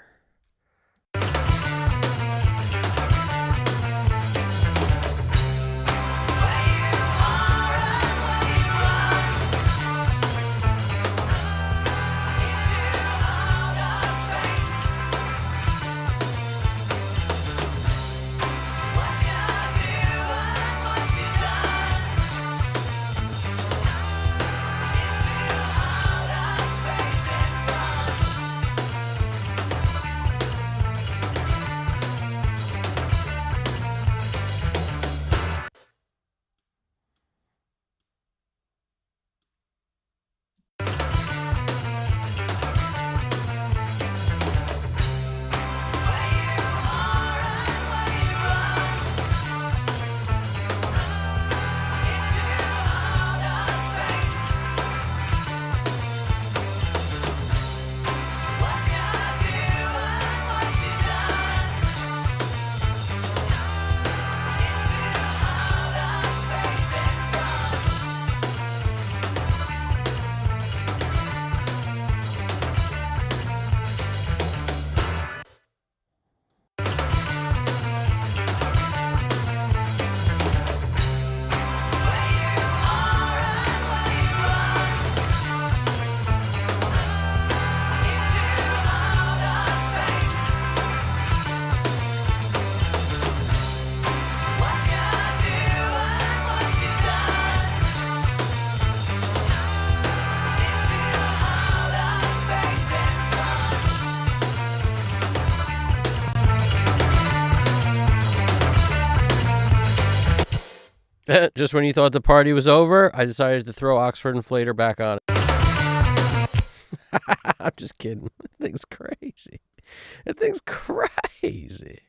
Just when you thought the party was over, I decided to throw Oxford Inflator back on it. I'm just kidding. That thing's crazy. That thing's crazy.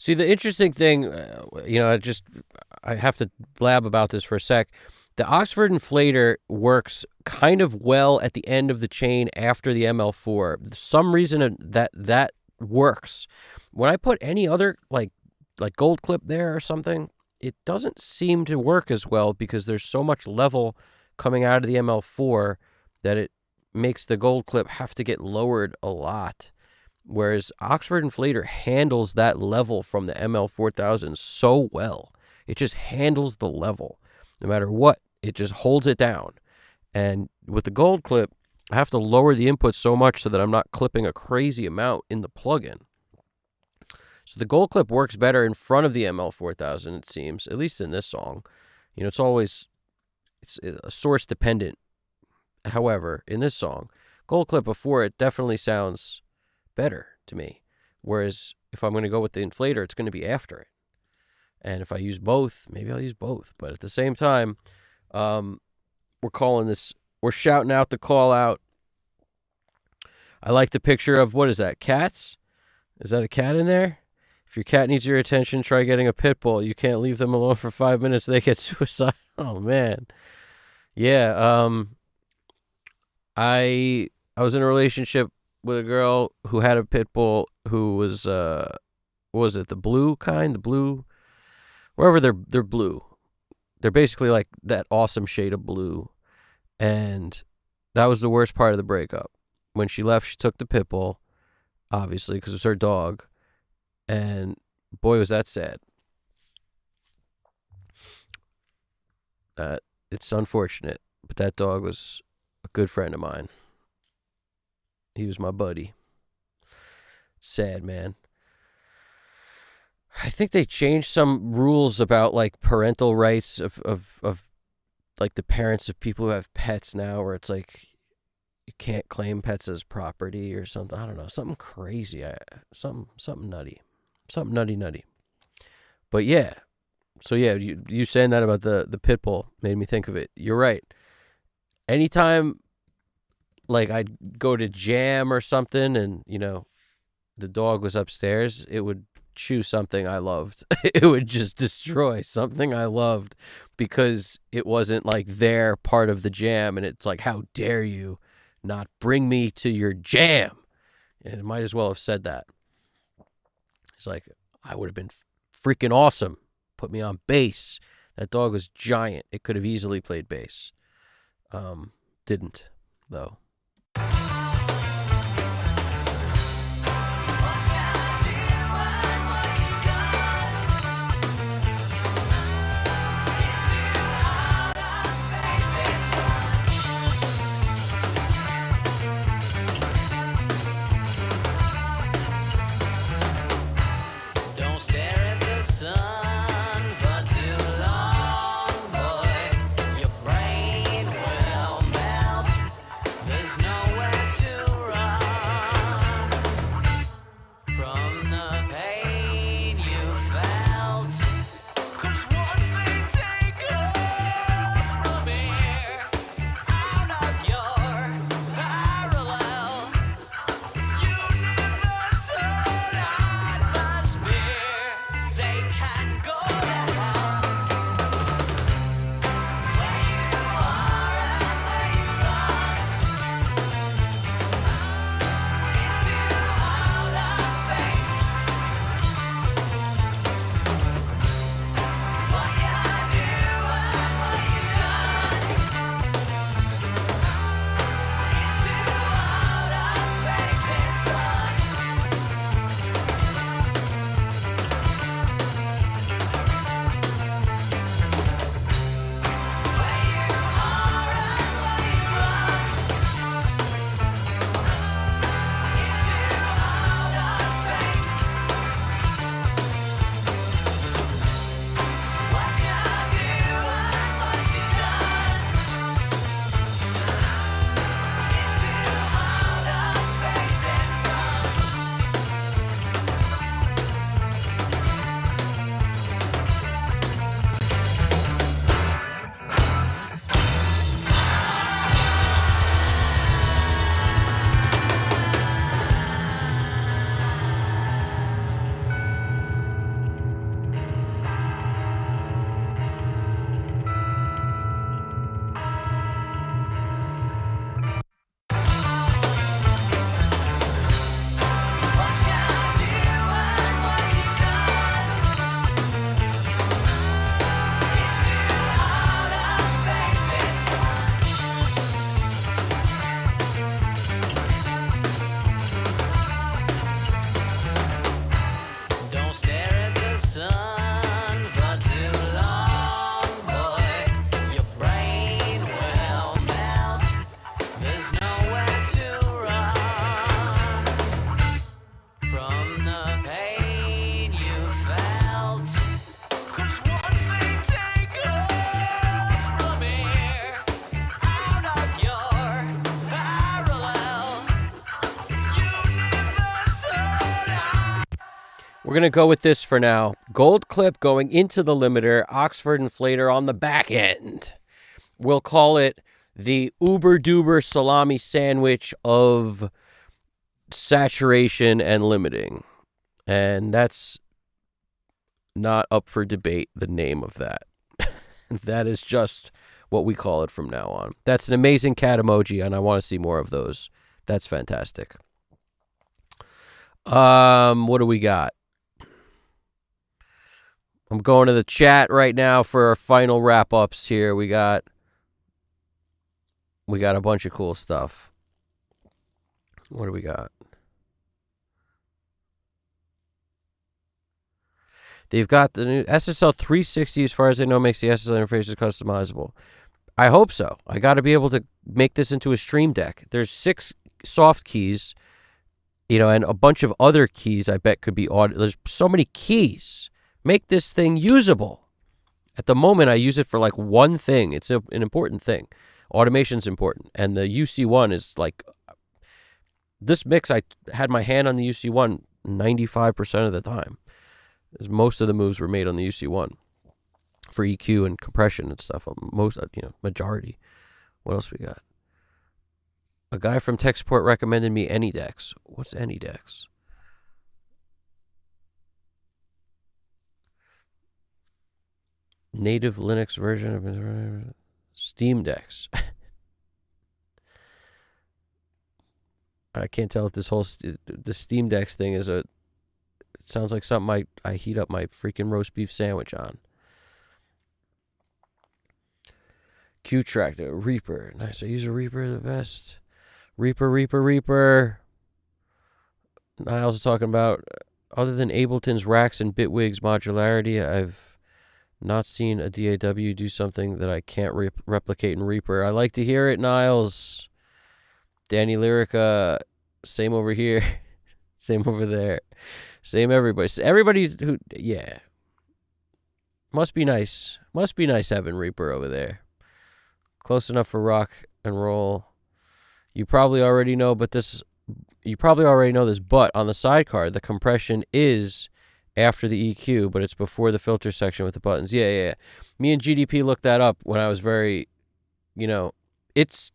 See, the interesting thing, I have to blab about this for a sec. The Oxford Inflator works kind of well at the end of the chain after the ML4. Some reason that works. When I put any other like gold clip there or something, it doesn't seem to work as well because there's so much level coming out of the ML4 that it makes the gold clip have to get lowered a lot. Whereas Oxford Inflator handles that level from the ML4000 so well. It just handles the level. No matter what, it just holds it down. And with the gold clip, I have to lower the input so much so that I'm not clipping a crazy amount in the plugin. So the gold clip works better in front of the ML4000, it seems, at least in this song. It's a source dependent. However, in this song, gold clip before it definitely sounds better to me. Whereas if I'm going to go with the inflator, it's going to be after it. And if I use both, maybe I'll use both. But at the same time, We're calling this. We're shouting out the call out. I like the picture of, what is that? Cats? Is that a cat in there? If your cat needs your attention, try getting a pit bull. You can't leave them alone for 5 minutes. They get suicidal. Oh man. Yeah. I was in a relationship with a girl who had a pit bull who was what was it, the blue kind? The blue, wherever they're blue. They're basically like that awesome shade of blue. And that was the worst part of the breakup. When she left, she took the pit bull, obviously, because it was her dog. And boy, was that sad. It's unfortunate, but that dog was a good friend of mine. He was my buddy. Sad, man. I think they changed some rules about like parental rights of like the parents of people who have pets now, where it's like you can't claim pets as property or something. I don't know, something crazy. Something nutty. Something nutty. But yeah. So yeah, you saying that about the pit bull made me think of it. You're right. Anytime like I'd go to jam or something and, you know, the dog was upstairs, it would chew something I loved. It would just destroy something I loved because it wasn't like their part of the jam, and it's like, how dare you not bring me to your jam? And it might as well have said that. It's like, I would have been freaking awesome. Put me on bass. That dog was giant. It could have easily played bass. Didn't, though. We're going to go with this for now. Gold clip going into the limiter, Oxford inflator on the back end. we'll call it the uber duber salami sandwich of saturation and limiting. And that's not up for debate, the name of that. That is just what we call it from now on. That's an amazing cat emoji, and I want to see more of those. That's fantastic. What do we got? I'm going to the chat right now for our final wrap-ups here. We got a bunch of cool stuff. What do we got? They've got the new SSL 360, as far as I know, makes the SSL interfaces customizable. I hope so. I got to be able to make this into a Stream Deck. There's 6 soft keys, and a bunch of other keys I bet could be audio. There's so many keys. Make this thing usable. At the moment, I use it for like one thing. It's an important thing. Automation's important. And the UC1 is like, this mix, I had my hand on the UC1 95% of the time. Most of the moves were made on the UC1 for EQ and compression and stuff. Majority. What else we got? A guy from tech support recommended me AnyDex. What's AnyDex? Native Linux version of Steam Decks. I can't tell if the Steam Decks thing is it sounds like something I heat up my freaking roast beef sandwich on. Q-Track, Reaper. Nice. I use a Reaper the best. Reaper. Niles is talking about, other than Ableton's racks and Bitwig's modularity, I've not seen a DAW do something that I can't replicate in Reaper. I like to hear it, Niles. Danny Lyrica, same over here. Same over there. Same everybody. Everybody who, yeah. Must be nice. Must be nice having Reaper over there. Close enough for rock and roll. You probably already know, but on the sidecar, the compression is after the EQ, but it's before the filter section with the buttons. Yeah. Me and GDP looked that up when I was very, it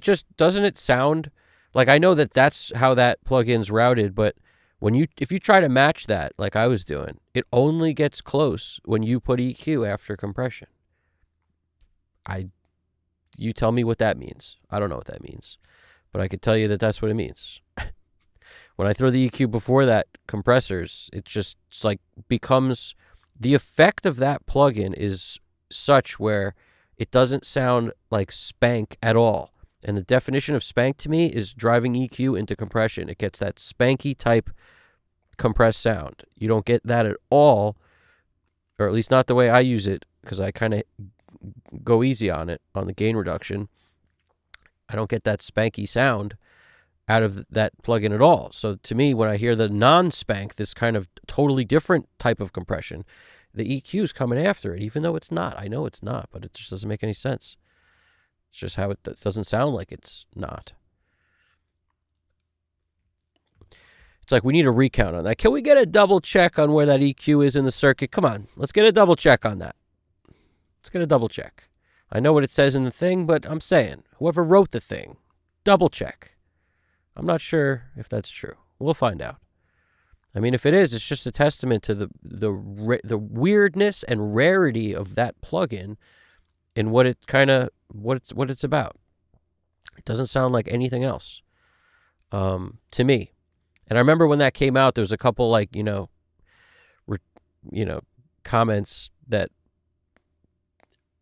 just, doesn't it sound like, I know that's how that plugin's routed, but if you try to match that, like I was doing, it only gets close when you put EQ after compression. You tell me what that means. I don't know what that means, but I could tell you that that's what it means. When I throw the EQ before that compressors, it's like becomes, the effect of that plugin is such where it doesn't sound like spank at all. And the definition of spank to me is driving EQ into compression. It gets that spanky type compressed sound. You don't get that at all, or at least not the way I use it, because I kind of go easy on it, on the gain reduction. I don't get that spanky sound out of that plugin at all. So to me, when I hear the non-spank, this kind of totally different type of compression, the EQ is coming after it, even though it's not. I know it's not, but it just doesn't make any sense. It's just how it doesn't sound like it's not. It's like we need a recount on that. Can we get a double check on where that EQ is in the circuit? Come on, let's get a double check on that. Let's get a double check. I know what it says in the thing, but I'm saying, whoever wrote the thing, double check. I'm not sure if that's true. We'll find out. I mean, if it is, it's just a testament to the weirdness and rarity of that plugin and what it's about. It doesn't sound like anything else, to me. And I remember when that came out, there was a couple comments that.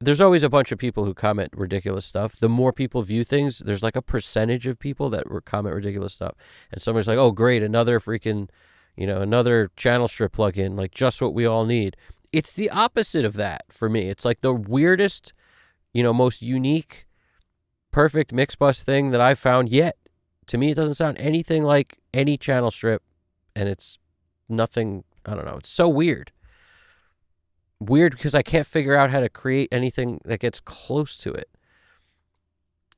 There's always a bunch of people who comment ridiculous stuff. The more people view things, there's like a percentage of people that comment ridiculous stuff. And somebody's like, oh, great, another freaking, another channel strip plugin, like just what we all need. It's the opposite of that for me. It's like the weirdest, most unique, perfect mix bus thing that I've found yet. To me, it doesn't sound anything like any channel strip, and it's nothing, I don't know, it's so weird. Weird because I can't figure out how to create anything that gets close to it.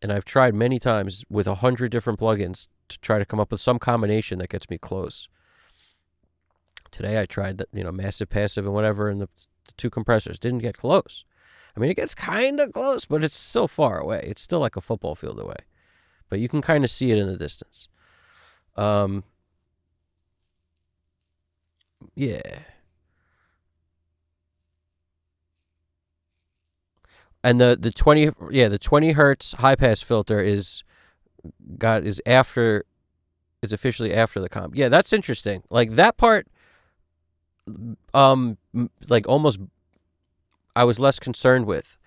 And I've tried many times with 100 different plugins to try to come up with some combination that gets me close. Today I tried that, massive, passive, and whatever, and the 2 compressors didn't get close. I mean, it gets kind of close, but it's still far away. It's still like a football field away. But you can kind of see it in the distance. Yeah. And the 20 hertz high pass filter is officially after the comp. Yeah, that's interesting. Like that part like almost I was less concerned with.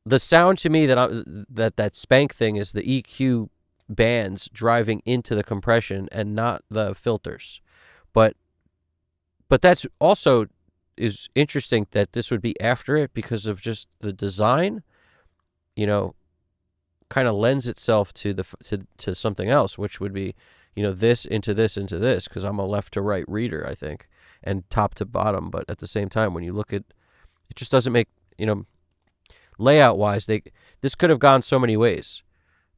The sound to me that spank thing is the EQ bands driving into the compression and not the filters. But that's also is interesting that this would be after it because of just the design, kind of lends itself to to something else, which would be, this into this into this, because I'm a left to right reader, I think, and top to bottom. But at the same time, when you look at it, just doesn't make, layout wise, this could have gone so many ways.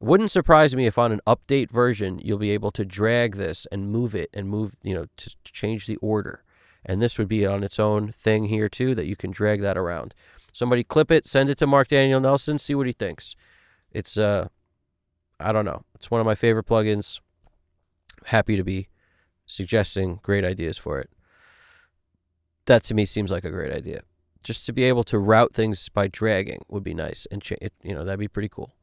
Wouldn't surprise me if on an update version you'll be able to drag this and move it and to change the order. And this would be on its own thing here too, that you can drag that around. Somebody clip it, send it to Mark Daniel Nelson, see what he thinks. It's I don't know. It's one of my favorite plugins. Happy to be suggesting great ideas for it. That to me seems like a great idea. Just to be able to route things by dragging would be nice, and that'd be pretty cool.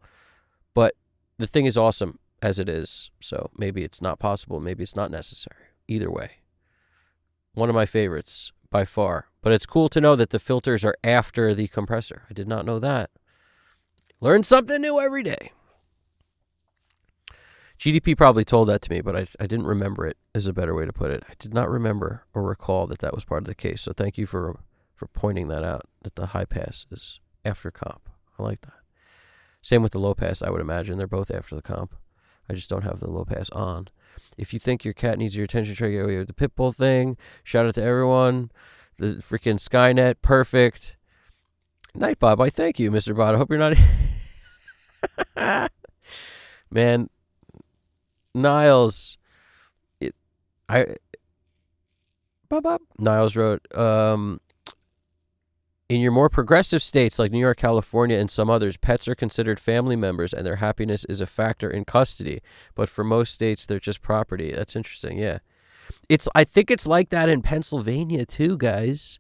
But the thing is awesome as it is, so maybe it's not possible, maybe it's not necessary. Either way, one of my favorites by far. But it's cool to know that the filters are after the compressor. I did not know that. Learn something new every day. GDP probably told that to me, but I didn't remember it, is a better way to put it. I did not remember or recall that was part of the case. So thank you for pointing that out, that the high pass is after comp. I like that. Same with the low pass, I would imagine. They're both after the comp. I just don't have the low pass on. If you think your cat needs your attention, try to get away with the Pitbull thing. Shout out to everyone. The freaking Skynet, perfect. Night Bob, I thank you, Mr. Bot. I hope you're not... Man, Niles... Niles wrote, in your more progressive states like New York, California, and some others, pets are considered family members and their happiness is a factor in custody. But for most states, they're just property. That's interesting, yeah. I think it's like that in Pennsylvania too, guys.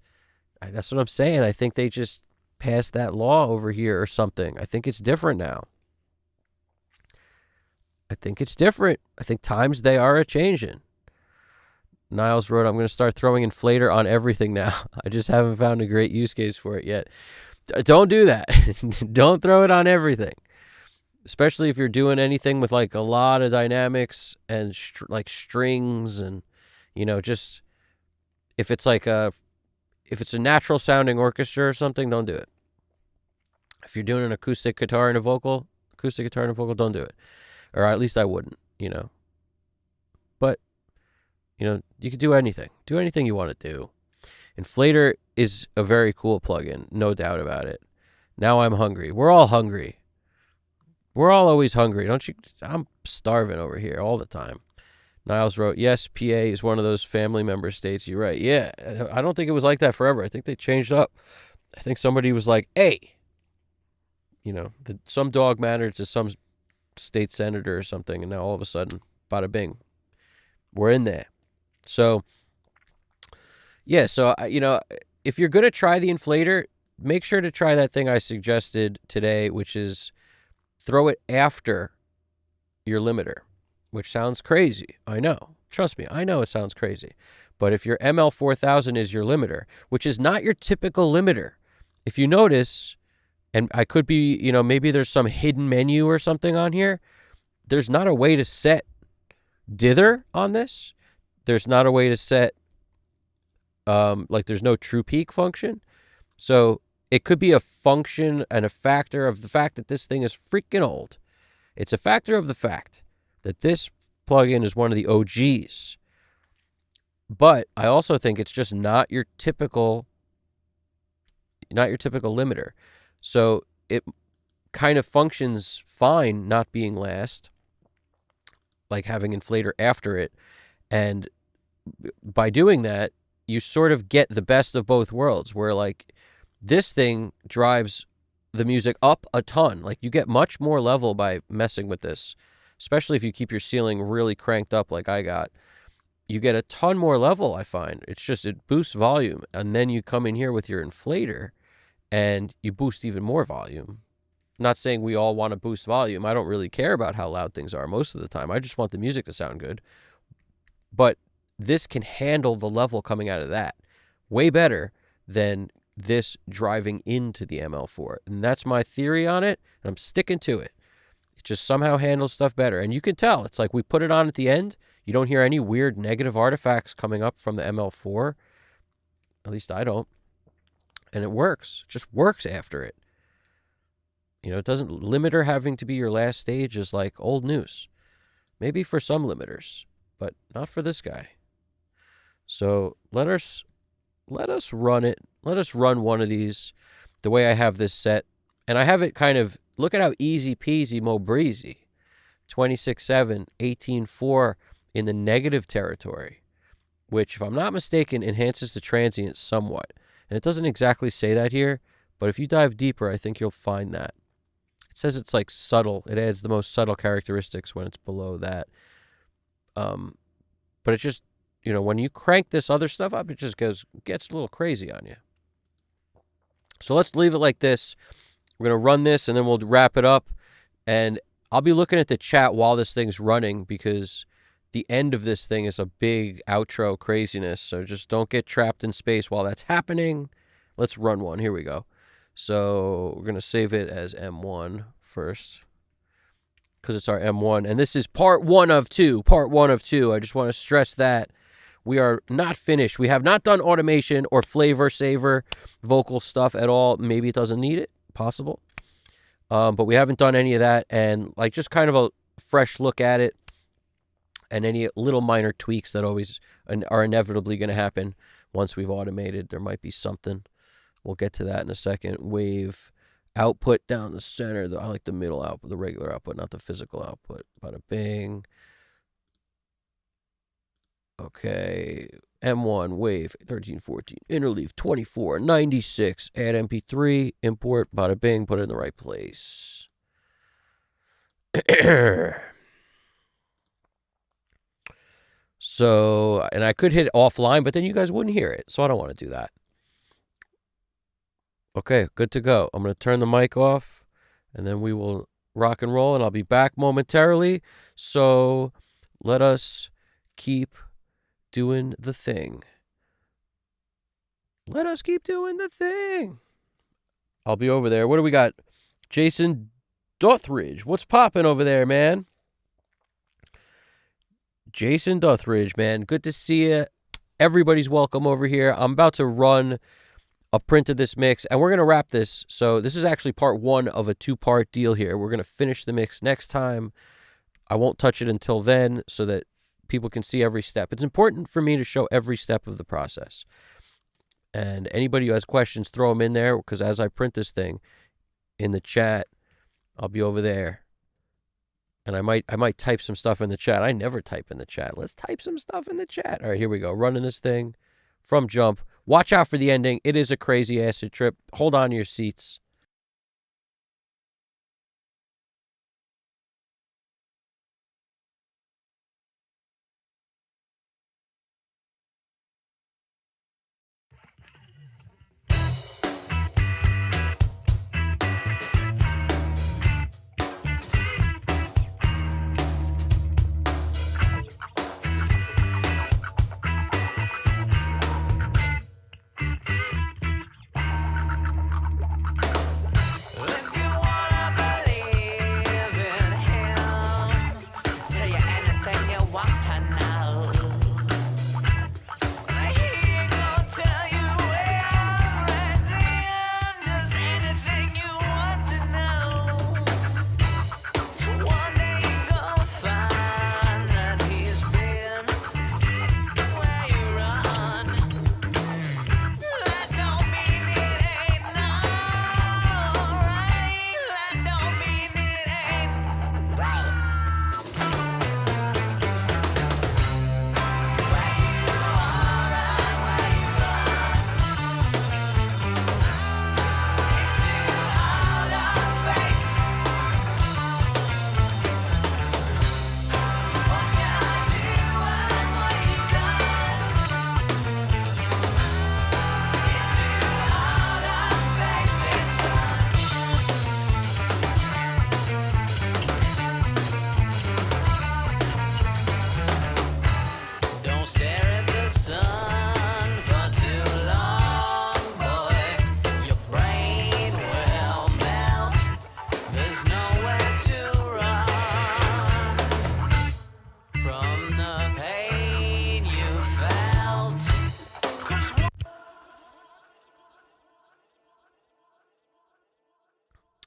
That's what I'm saying. I think they just passed that law over here or something. I think it's different now. I think it's different. I think times they are a-changing. Niles wrote, I'm going to start throwing inflator on everything now. I just haven't found a great use case for it yet. Don't do that. Don't throw it on everything. Especially if you're doing anything with like a lot of dynamics and like strings and, just if it's a natural sounding orchestra or something, don't do it. If you're doing an acoustic guitar and a vocal, don't do it. Or at least I wouldn't, But you can do anything. Do anything you want to do. Inflator is a very cool plugin, no doubt about it. Now I'm hungry. We're all hungry. We're all always hungry. Don't you? I'm starving over here all the time. Niles wrote, yes, PA is one of those family member states. You're right. Yeah, I don't think it was like that forever. I think they changed up. I think somebody was like, hey, some dog mattered to some state senator or something, and now all of a sudden, bada bing, we're in there. So, yeah, if you're going to try the inflator, make sure to try that thing I suggested today, which is throw it after your limiter, which sounds crazy. I know. Trust me, I know it sounds crazy. But if your ML4000 is your limiter, which is not your typical limiter, if you notice, and I could be, maybe there's some hidden menu or something on here, there's not a way to set dither on this. There's not a way to set, there's no true peak function. So it could be a function and a factor of the fact that this thing is freaking old. It's a factor of the fact that this plugin is one of the OGs. But I also think it's just not your typical limiter. So it kind of functions fine not being last, like having inflator after it. And by doing that, you sort of get the best of both worlds, where like this thing drives the music up a ton. Like, you get much more level by messing with this, especially if you keep your ceiling really cranked up like I got. You get a ton more level, I find. It's just, it boosts volume. And then you come in here with your inflator and you boost even more volume. I'm not saying we all want to boost volume. I don't really care about how loud things are most of the time. I just want the music to sound good. But this can handle the level coming out of that way better than this driving into the ML4. And that's my theory on it, and I'm sticking to it. It just somehow handles stuff better. And you can tell. It's like we put it on at the end. You don't hear any weird negative artifacts coming up from the ML4. At least I don't. And it works. It just works after it. You know, it doesn't, limiter having to be your last stage is like old news. Maybe for some limiters, but not for this guy. So let us run it. Let us run one of these the way I have this set. And I have it kind of, look at how easy peasy mo breezy. 26.7, 18.4 in the negative territory, which, if I'm not mistaken, enhances the transient somewhat. And it doesn't exactly say that here, but if you dive deeper, I think you'll find that. It says it's like subtle. It adds the most subtle characteristics when it's below that. But it just, you know, when you crank this other stuff up, it just gets a little crazy on you. So let's leave it like this. We're going to run this and then we'll wrap it up. And I'll be looking at the chat while this thing's running, because the end of this thing is a big outro craziness. So just don't get trapped in space while that's happening. Let's run one. Here we go. So we're going to save it as M1 first, because it's our M1. And this is part 1 of 2. Part 1 of 2. I just want to stress that we are not finished. We have not done automation or flavor saver vocal stuff at all. Maybe it doesn't need it. Possible. But we haven't done any of that. And like, just kind of a fresh look at it, and any little minor tweaks that always are inevitably going to happen once we've automated. There might be something. We'll get to that in a second. Wave output down the center. I like the middle output, the regular output, not the physical output. Bada bing. Okay. M1, wave, 1314, interleave, 24, 96, add MP3, import, bada bing, put it in the right place. So, and I could hit it offline, but then you guys wouldn't hear it. So I don't want to do that. Okay, good to go. I'm going to turn the mic off, and then we will rock and roll, and I'll be back momentarily. So let us keep doing the thing. Let us keep doing the thing. I'll be over there. What do we got? Jason Dothridge. What's popping over there, man? Jason Dothridge, man. Good to see you. Everybody's welcome over here. I'm about to run a print of this mix, and we're going to wrap this. So this is actually part 1 of a 2-part deal here. We're going to finish the mix next time. I won't touch it until then, so that people can see every step. It's important for me to show every step of the process. And anybody who has questions, throw them in there, because as I print this thing in the chat, I'll be over there. And I might type some stuff in the chat. I never type in the chat. Let's type some stuff in the chat. All right, here we go. Running this thing from jump. Watch out for the ending. It is a crazy acid trip. Hold on to your seats.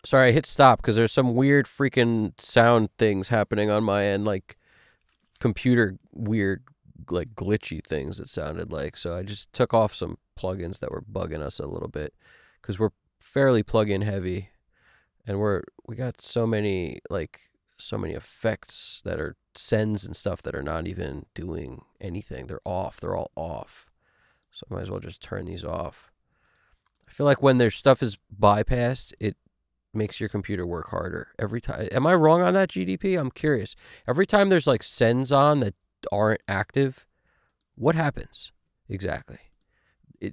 Sorry, I hit stop because there's some weird freaking sound things happening on my end, like computer weird, like glitchy things it sounded like. So I just took off some plugins that were bugging us a little bit because we're fairly plug-in heavy, and we got so many effects that are sends and stuff that are not even doing anything. They're off. They're all off. So I might as well just turn these off. I feel like when their stuff is bypassed, it makes your computer work harder every time. Am I wrong on that, GDP? I'm curious. Every time there's like sends on that aren't active, what happens exactly?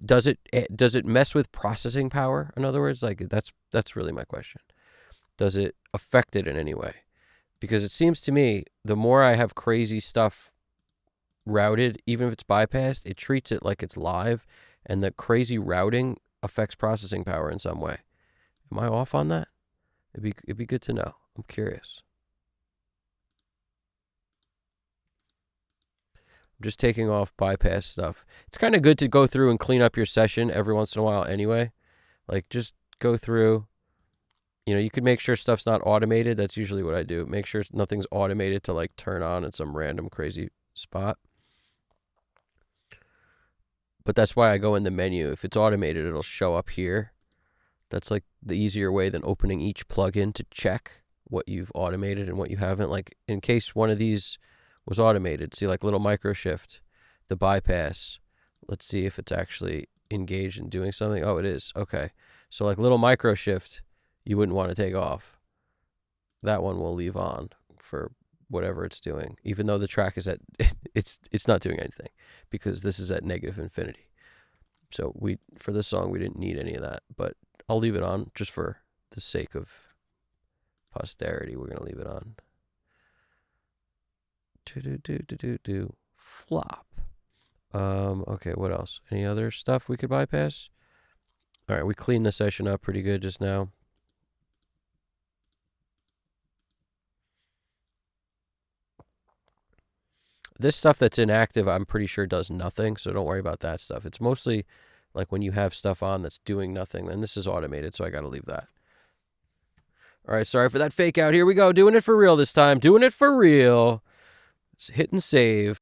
Does it mess with processing power? In other words, like that's really my question. Does it affect it in any way? Because it seems to me the more I have crazy stuff routed, even if it's bypassed, it treats it like it's live, and the crazy routing affects processing power in some way. Am I off on that? It'd be good to know. I'm curious. I'm just taking off bypass stuff. It's kind of good to go through and clean up your session every once in a while anyway. Like just go through. You could make sure stuff's not automated. That's usually what I do. Make sure nothing's automated to like turn on at some random crazy spot. But that's why I go in the menu. If it's automated, it'll show up here. That's like the easier way than opening each plugin to check what you've automated and what you haven't. Like in case one of these was automated, see like little micro shift, the bypass. Let's see if it's actually engaged in doing something. Oh, it is. Okay. So like little micro shift, you wouldn't want to take off. That one we'll leave on for whatever it's doing, even though the track is at it's not doing anything because this is at negative infinity. So for this song we didn't need any of that, but I'll leave it on just for the sake of posterity. We're gonna leave it on. Do flop. Okay, what else? Any other stuff we could bypass? All right, we cleaned the session up pretty good just now. This stuff that's inactive, I'm pretty sure does nothing, so don't worry about that stuff. It's mostly like when you have stuff on that's doing nothing, and this is automated, so I got to leave that. All right, sorry for that fake out. Here we go. Doing it for real this time. Doing it for real. Hit and save.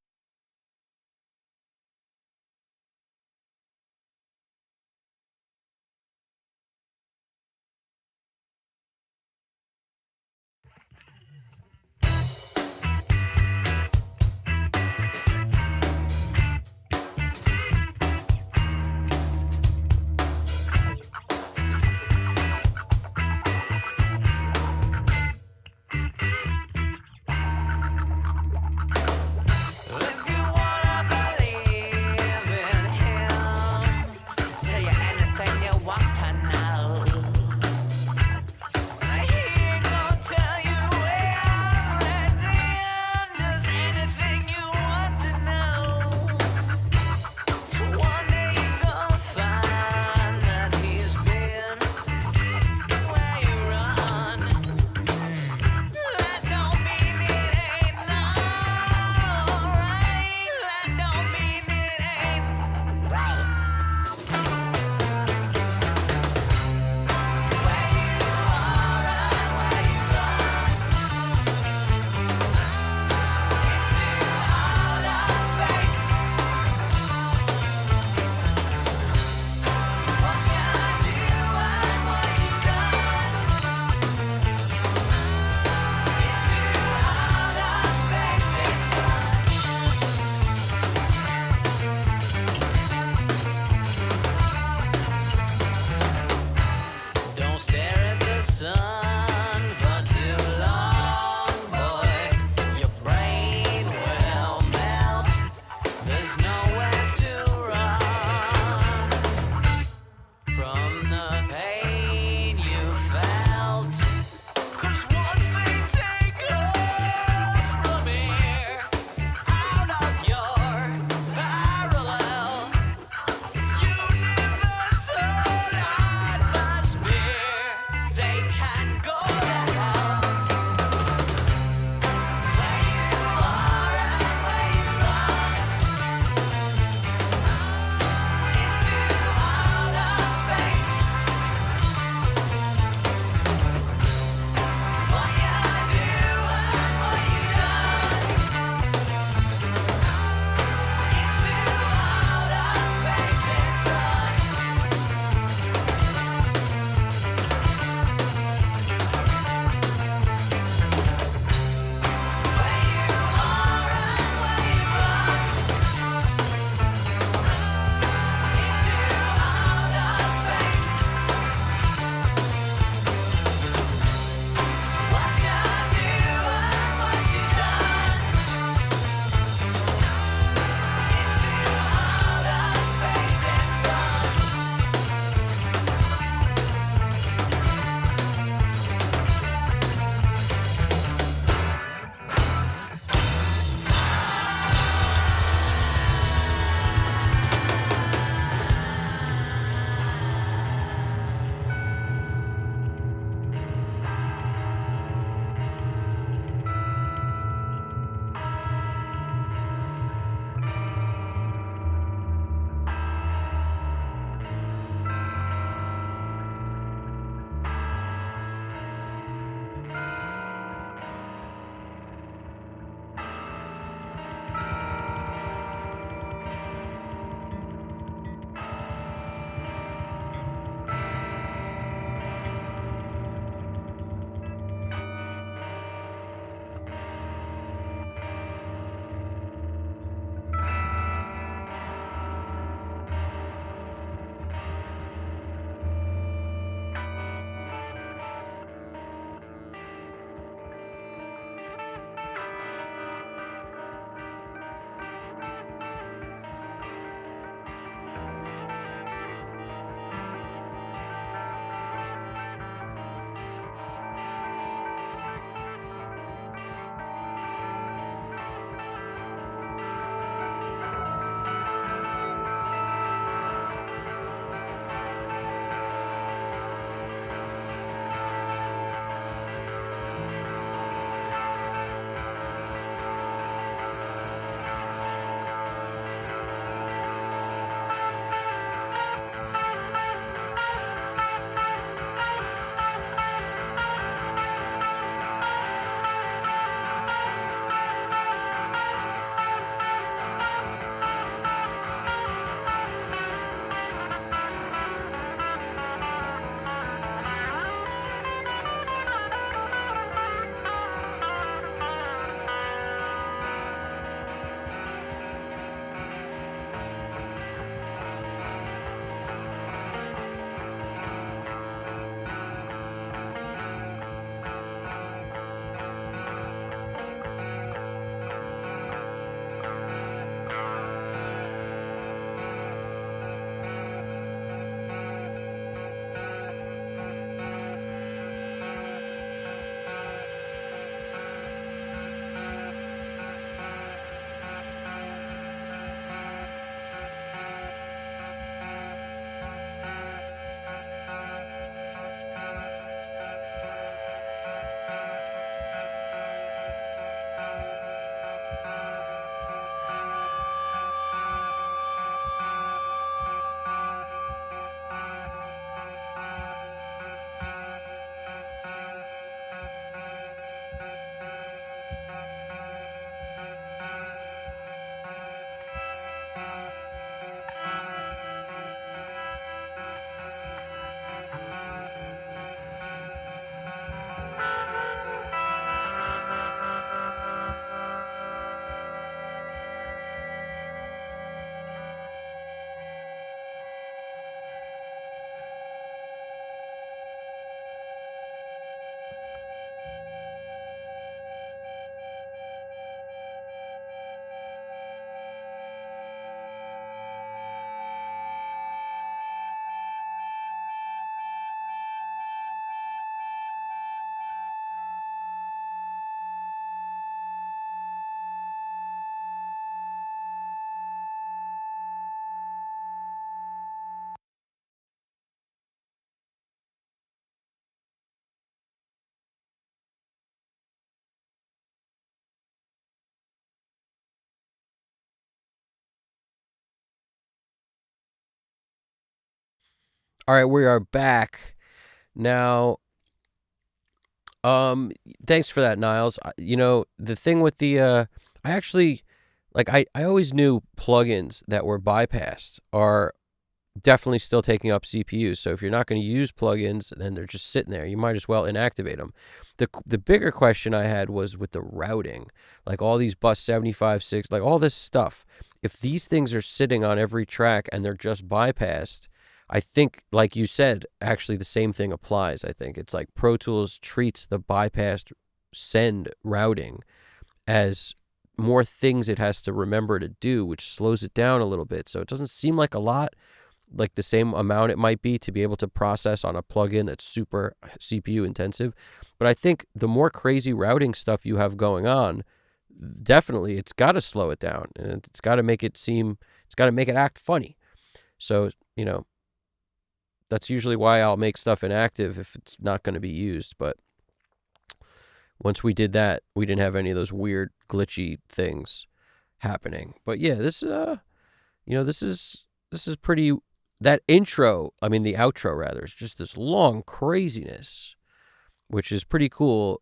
All right, we are back now. Thanks for that, Niles. The thing with the I actually I always knew plugins that were bypassed are definitely still taking up CPUs. So if you're not going to use plugins, then they're just sitting there. You might as well inactivate them. The bigger question I had was with the routing, like all these bus 75.6, like all this stuff. If these things are sitting on every track and they're just bypassed, I think, like you said, actually the same thing applies. I think it's like Pro Tools treats the bypassed send routing as more things it has to remember to do, which slows it down a little bit. So it doesn't seem like a lot, like the same amount it might be to be able to process on a plugin that's super CPU intensive. But I think the more crazy routing stuff you have going on, definitely it's got to slow it down, and it's got to make it act funny. So, that's usually why I'll make stuff inactive if it's not going to be used. But once we did that, we didn't have any of those weird glitchy things happening. But yeah, this is pretty. That intro, I mean the outro rather, is just this long craziness, which is pretty cool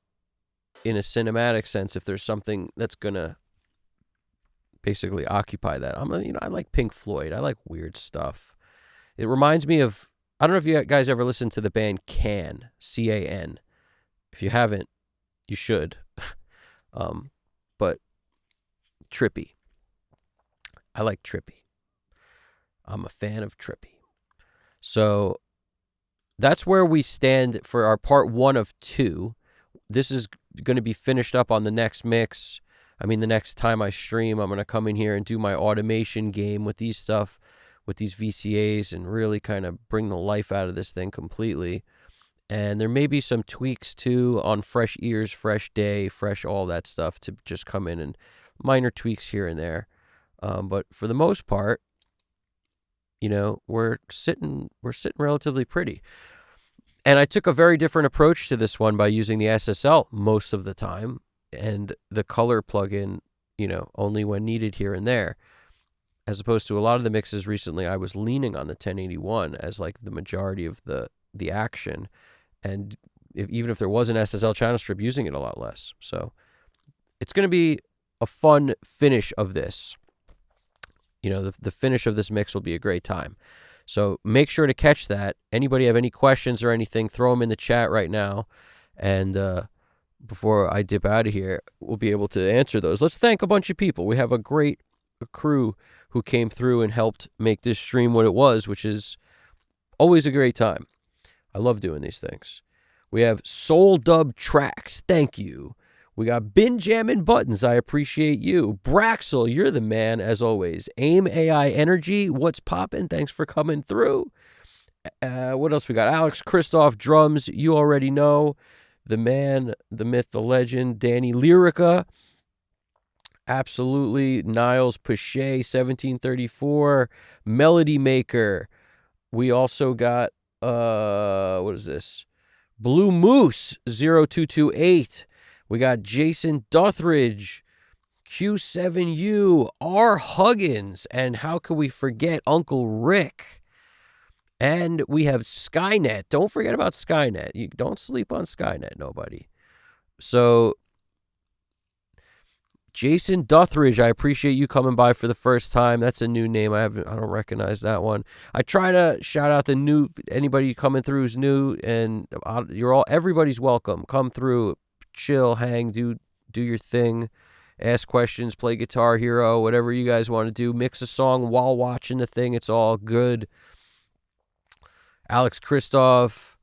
in a cinematic sense. If there's something that's gonna basically occupy that, I like Pink Floyd. I like weird stuff. It reminds me of, I don't know if you guys ever listened to the band Can, C-A-N. If you haven't, you should. But trippy. I like trippy. I'm a fan of trippy. So that's where we stand for our part 1 of 2. This is going to be finished up on the next mix. I mean, the next time I stream, I'm going to come in here and do my automation game with these VCAs and really kind of bring the life out of this thing completely. And there may be some tweaks too on fresh ears, fresh day, fresh all that stuff to just come in, and minor tweaks here and there. But for the most part, we're sitting relatively pretty. And I took a very different approach to this one by using the SSL most of the time, and the color plugin, only when needed here and there. As opposed to a lot of the mixes recently, I was leaning on the 1081 as like the majority of the action. And even if there was an SSL channel strip, using it a lot less. So it's going to be a fun finish of this. The finish of this mix will be a great time. So make sure to catch that. Anybody have any questions or anything, throw them in the chat right now. And before I dip out of here, we'll be able to answer those. Let's thank a bunch of people. We have a great crew who came through and helped make this stream what it was, which is always a great time. I love doing these things. We have Soul Dub Tracks. Thank you. We got Bin Jammin' Buttons. I appreciate you. Braxel, you're the man, as always. AIM AI Energy, what's poppin'? Thanks for coming through. What else we got? Alex Christoph Drums, you already know. The man, the myth, the legend. Danny Lyrica. Absolutely. Niles Pichet, 1734. Melody Maker. We also got, what is this? Blue Moose, 0228. We got Jason Duthridge, Q7U, R. Huggins, and how could we forget Uncle Rick? And we have Skynet. Don't forget about Skynet. You don't sleep on Skynet, nobody. So, Jason Duthridge, I appreciate you coming by for the first time. That's a new name. I don't recognize that one. I try to shout out anybody coming through who's new, and everybody's welcome. Come through. Chill, hang, do your thing, ask questions, play Guitar Hero, whatever you guys want to do. Mix a song while watching the thing. It's all good. Alex Christoph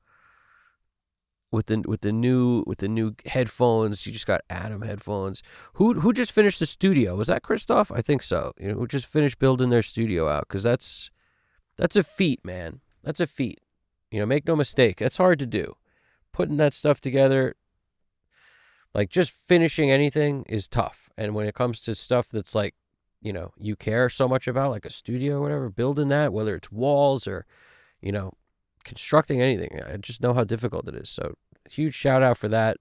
with the new headphones. You just got Adam headphones. Who just finished the studio? Was that Christoph? I think so. Who just finished building their studio out? Because that's a feat, man. That's a feat. Make no mistake. That's hard to do. Putting that stuff together. Like, just finishing anything is tough. And when it comes to stuff that's like, you care so much about, like a studio or whatever, building that, whether it's walls or, constructing anything, I just know how difficult it is. So, huge shout out for that.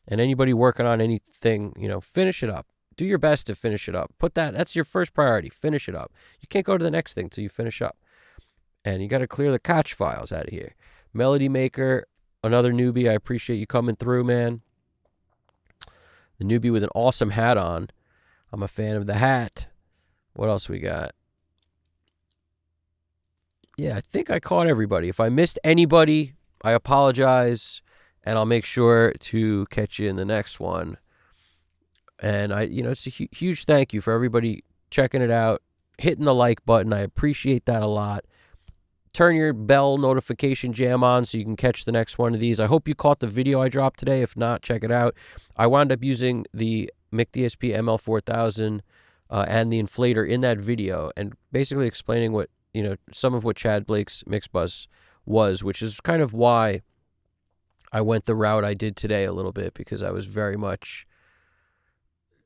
And anybody working on anything, finish it up. Do your best to finish it up. That's your first priority. Finish it up. You can't go to the next thing till you finish up. And you got to clear the catch files out of here. Melody Maker, another newbie. I appreciate you coming through, man. The newbie with an awesome hat on. I'm a fan of the hat. What else we got? Yeah, I think I caught everybody. If I missed anybody, I apologize, and I'll make sure to catch you in the next one. And it's a huge thank you for everybody checking it out, hitting the like button. I appreciate that a lot. Turn your bell notification jam on so you can catch the next one of these. I hope you caught the video I dropped today. If not, check it out. I wound up using the MIC-DSP ML4000 and the inflator in that video, and basically explaining what, some of what Chad Blake's mix bus was, which is kind of why I went the route I did today a little bit, because I was very much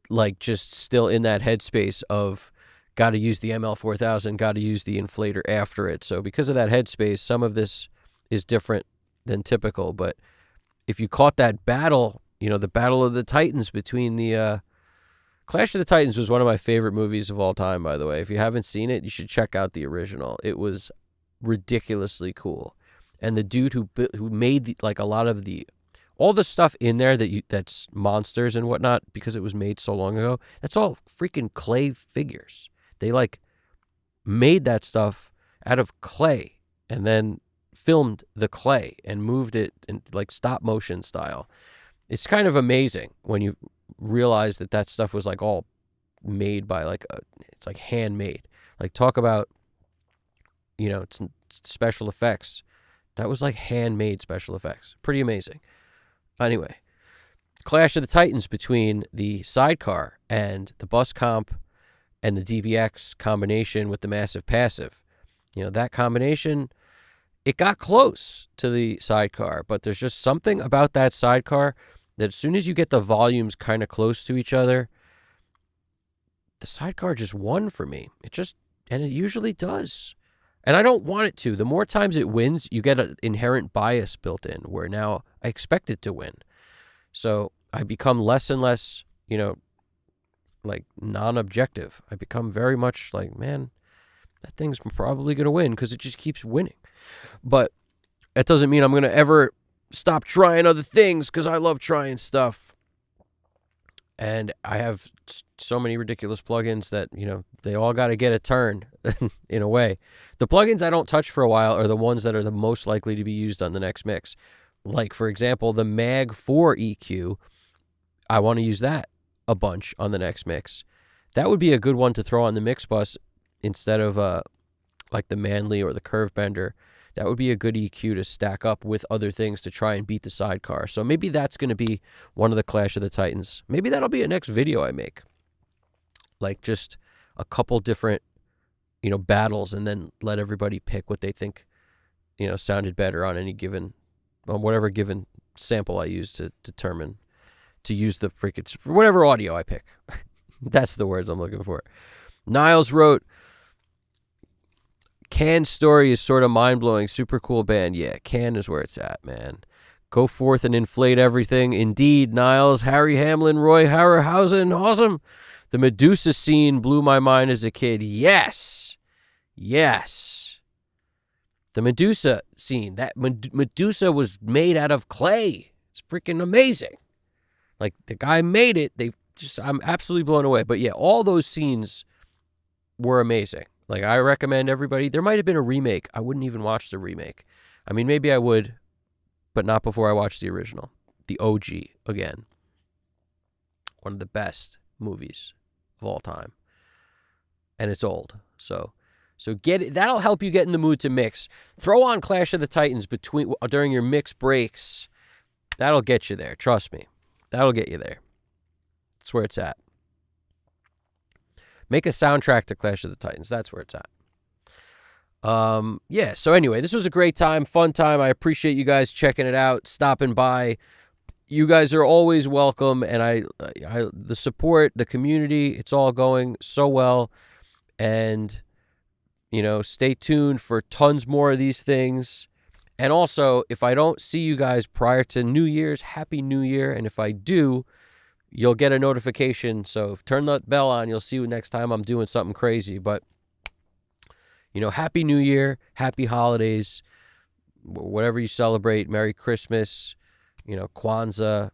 like just still in that headspace of got to use the ML4000, got to use the inflator after it. So because of that headspace, some of this is different than typical. But if you caught that battle, the Battle of the Titans between the Clash of the Titans was one of my favorite movies of all time, by the way. If you haven't seen it, you should check out the original. It was ridiculously cool. And the dude who made a lot of all the stuff in there that's monsters and whatnot, because it was made so long ago, that's all freaking clay figures. They made that stuff out of clay and then filmed the clay and moved it in stop motion style. It's kind of amazing when you realize that stuff was all made by it's handmade. Talk about, it's special effects. That was handmade special effects. Pretty amazing. Anyway, Clash of the Titans between the sidecar and the bus comp and the DBX combination with the massive passive. That combination, it got close to the sidecar, but there's just something about that sidecar that as soon as you get the volumes kind of close to each other, the sidecar just won for me. And it usually does. And I don't want it to. The more times it wins, you get an inherent bias built in where now I expect it to win. So I become less and less, non-objective. I become very much man, that thing's probably going to win because it just keeps winning. But that doesn't mean I'm going to ever stop trying other things, because I love trying stuff. And I have so many ridiculous plugins that, they all got to get a turn in a way. The plugins I don't touch for a while are the ones that are the most likely to be used on the next mix. For example, the Mag 4 EQ, I want to use that a bunch on the next mix. That would be a good one to throw on the mix bus instead of the Manly or the Curve Bender. That would be a good EQ to stack up with other things to try and beat the sidecar. So maybe that's going to be one of the Clash of the Titans. Maybe that'll be a next video I make. Just a couple different, battles, and then let everybody pick what they think, sounded better on whatever given sample I use to determine to use the freaking, for whatever audio I pick. That's the words I'm looking for. Niles wrote, Can's story is sort of mind-blowing. Super cool band. Yeah, Can is where it's at, man. Go forth and inflate everything. Indeed, Niles, Harry Hamlin, Roy Harryhausen, awesome. The Medusa scene blew my mind as a kid. Yes. Yes. The Medusa scene. That Medusa was made out of clay. It's freaking amazing. The guy made it. I'm absolutely blown away. But yeah, all those scenes were amazing. I recommend everybody. There might have been a remake. I wouldn't even watch the remake. I mean, maybe I would, but not before I watch the original. The OG, again. One of the best movies of all time. And it's old. So get it. That'll help you get in the mood to mix. Throw on Clash of the Titans during your mix breaks. That'll get you there. Trust me. That'll get you there. That's where it's at. Make a soundtrack to Clash of the Titans. That's where it's at. Yeah, so anyway, this was a great time, fun time. I appreciate you guys checking it out, stopping by. You guys are always welcome, and the support, the community, it's all going so well. And, stay tuned for tons more of these things. And also, if I don't see you guys prior to New Year's, Happy New Year. And if I do, you'll get a notification. So turn that bell on. You'll see next time I'm doing something crazy. But Happy New Year, happy holidays, whatever you celebrate, Merry Christmas, Kwanzaa,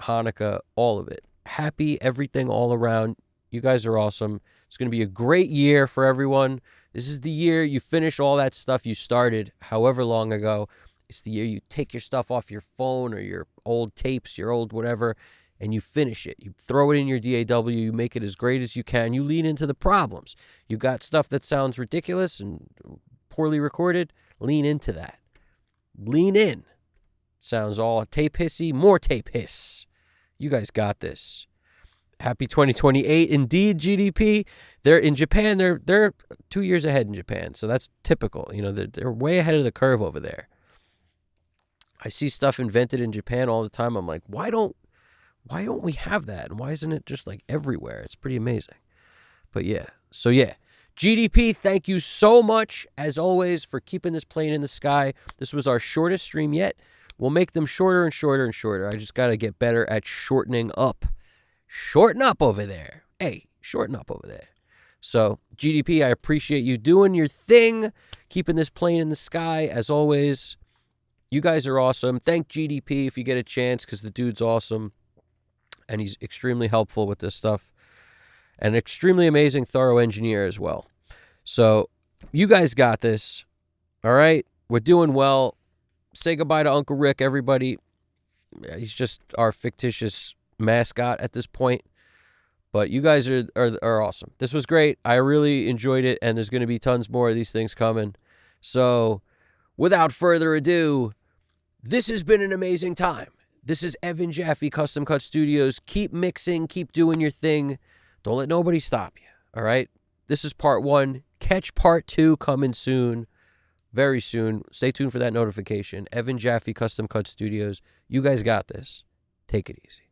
Hanukkah, all of it. Happy everything all around. You guys are awesome. It's going to be a great year for everyone. This is the year you finish all that stuff you started however long ago. It's the year you take your stuff off your phone or your old tapes, your old whatever, and you finish it. You throw it in your DAW. You make it as great as you can. You lean into the problems. You got stuff that sounds ridiculous and poorly recorded. Lean into that. Lean in. Sounds all tape hissy, more tape hiss. You guys got this. Happy 2028. Indeed, GDP. They're in Japan. They're 2 years ahead in Japan. So that's typical. They're way ahead of the curve over there. I see stuff invented in Japan all the time. I'm like, why don't we have that? And why isn't it just like everywhere? It's pretty amazing. But yeah. So yeah. GDP, thank you so much, as always, for keeping this plane in the sky. This was our shortest stream yet. We'll make them shorter and shorter and shorter. I just got to get better at shortening up. Shorten up over there. Hey, shorten up over there. So, GDP, I appreciate you doing your thing, keeping this plane in the sky, as always. You guys are awesome. Thank GDP if you get a chance, because the dude's awesome, and he's extremely helpful with this stuff. An extremely amazing, thorough engineer as well. So, you guys got this. All right? We're doing well. Say goodbye to Uncle Rick, everybody. He's just our fictitious mascot at this point. But you guys are awesome. This was great. I really enjoyed it, and there's going to be tons more of these things coming. So, without further ado, this has been an amazing time. This is Evan Jaffe, Custom Cut Studios. Keep mixing. Keep doing your thing. Don't let nobody stop you, all right? This is part 1. Catch part 2 coming soon, very soon. Stay tuned for that notification. Evan Jaffe, Custom Cut Studios. You guys got this. Take it easy.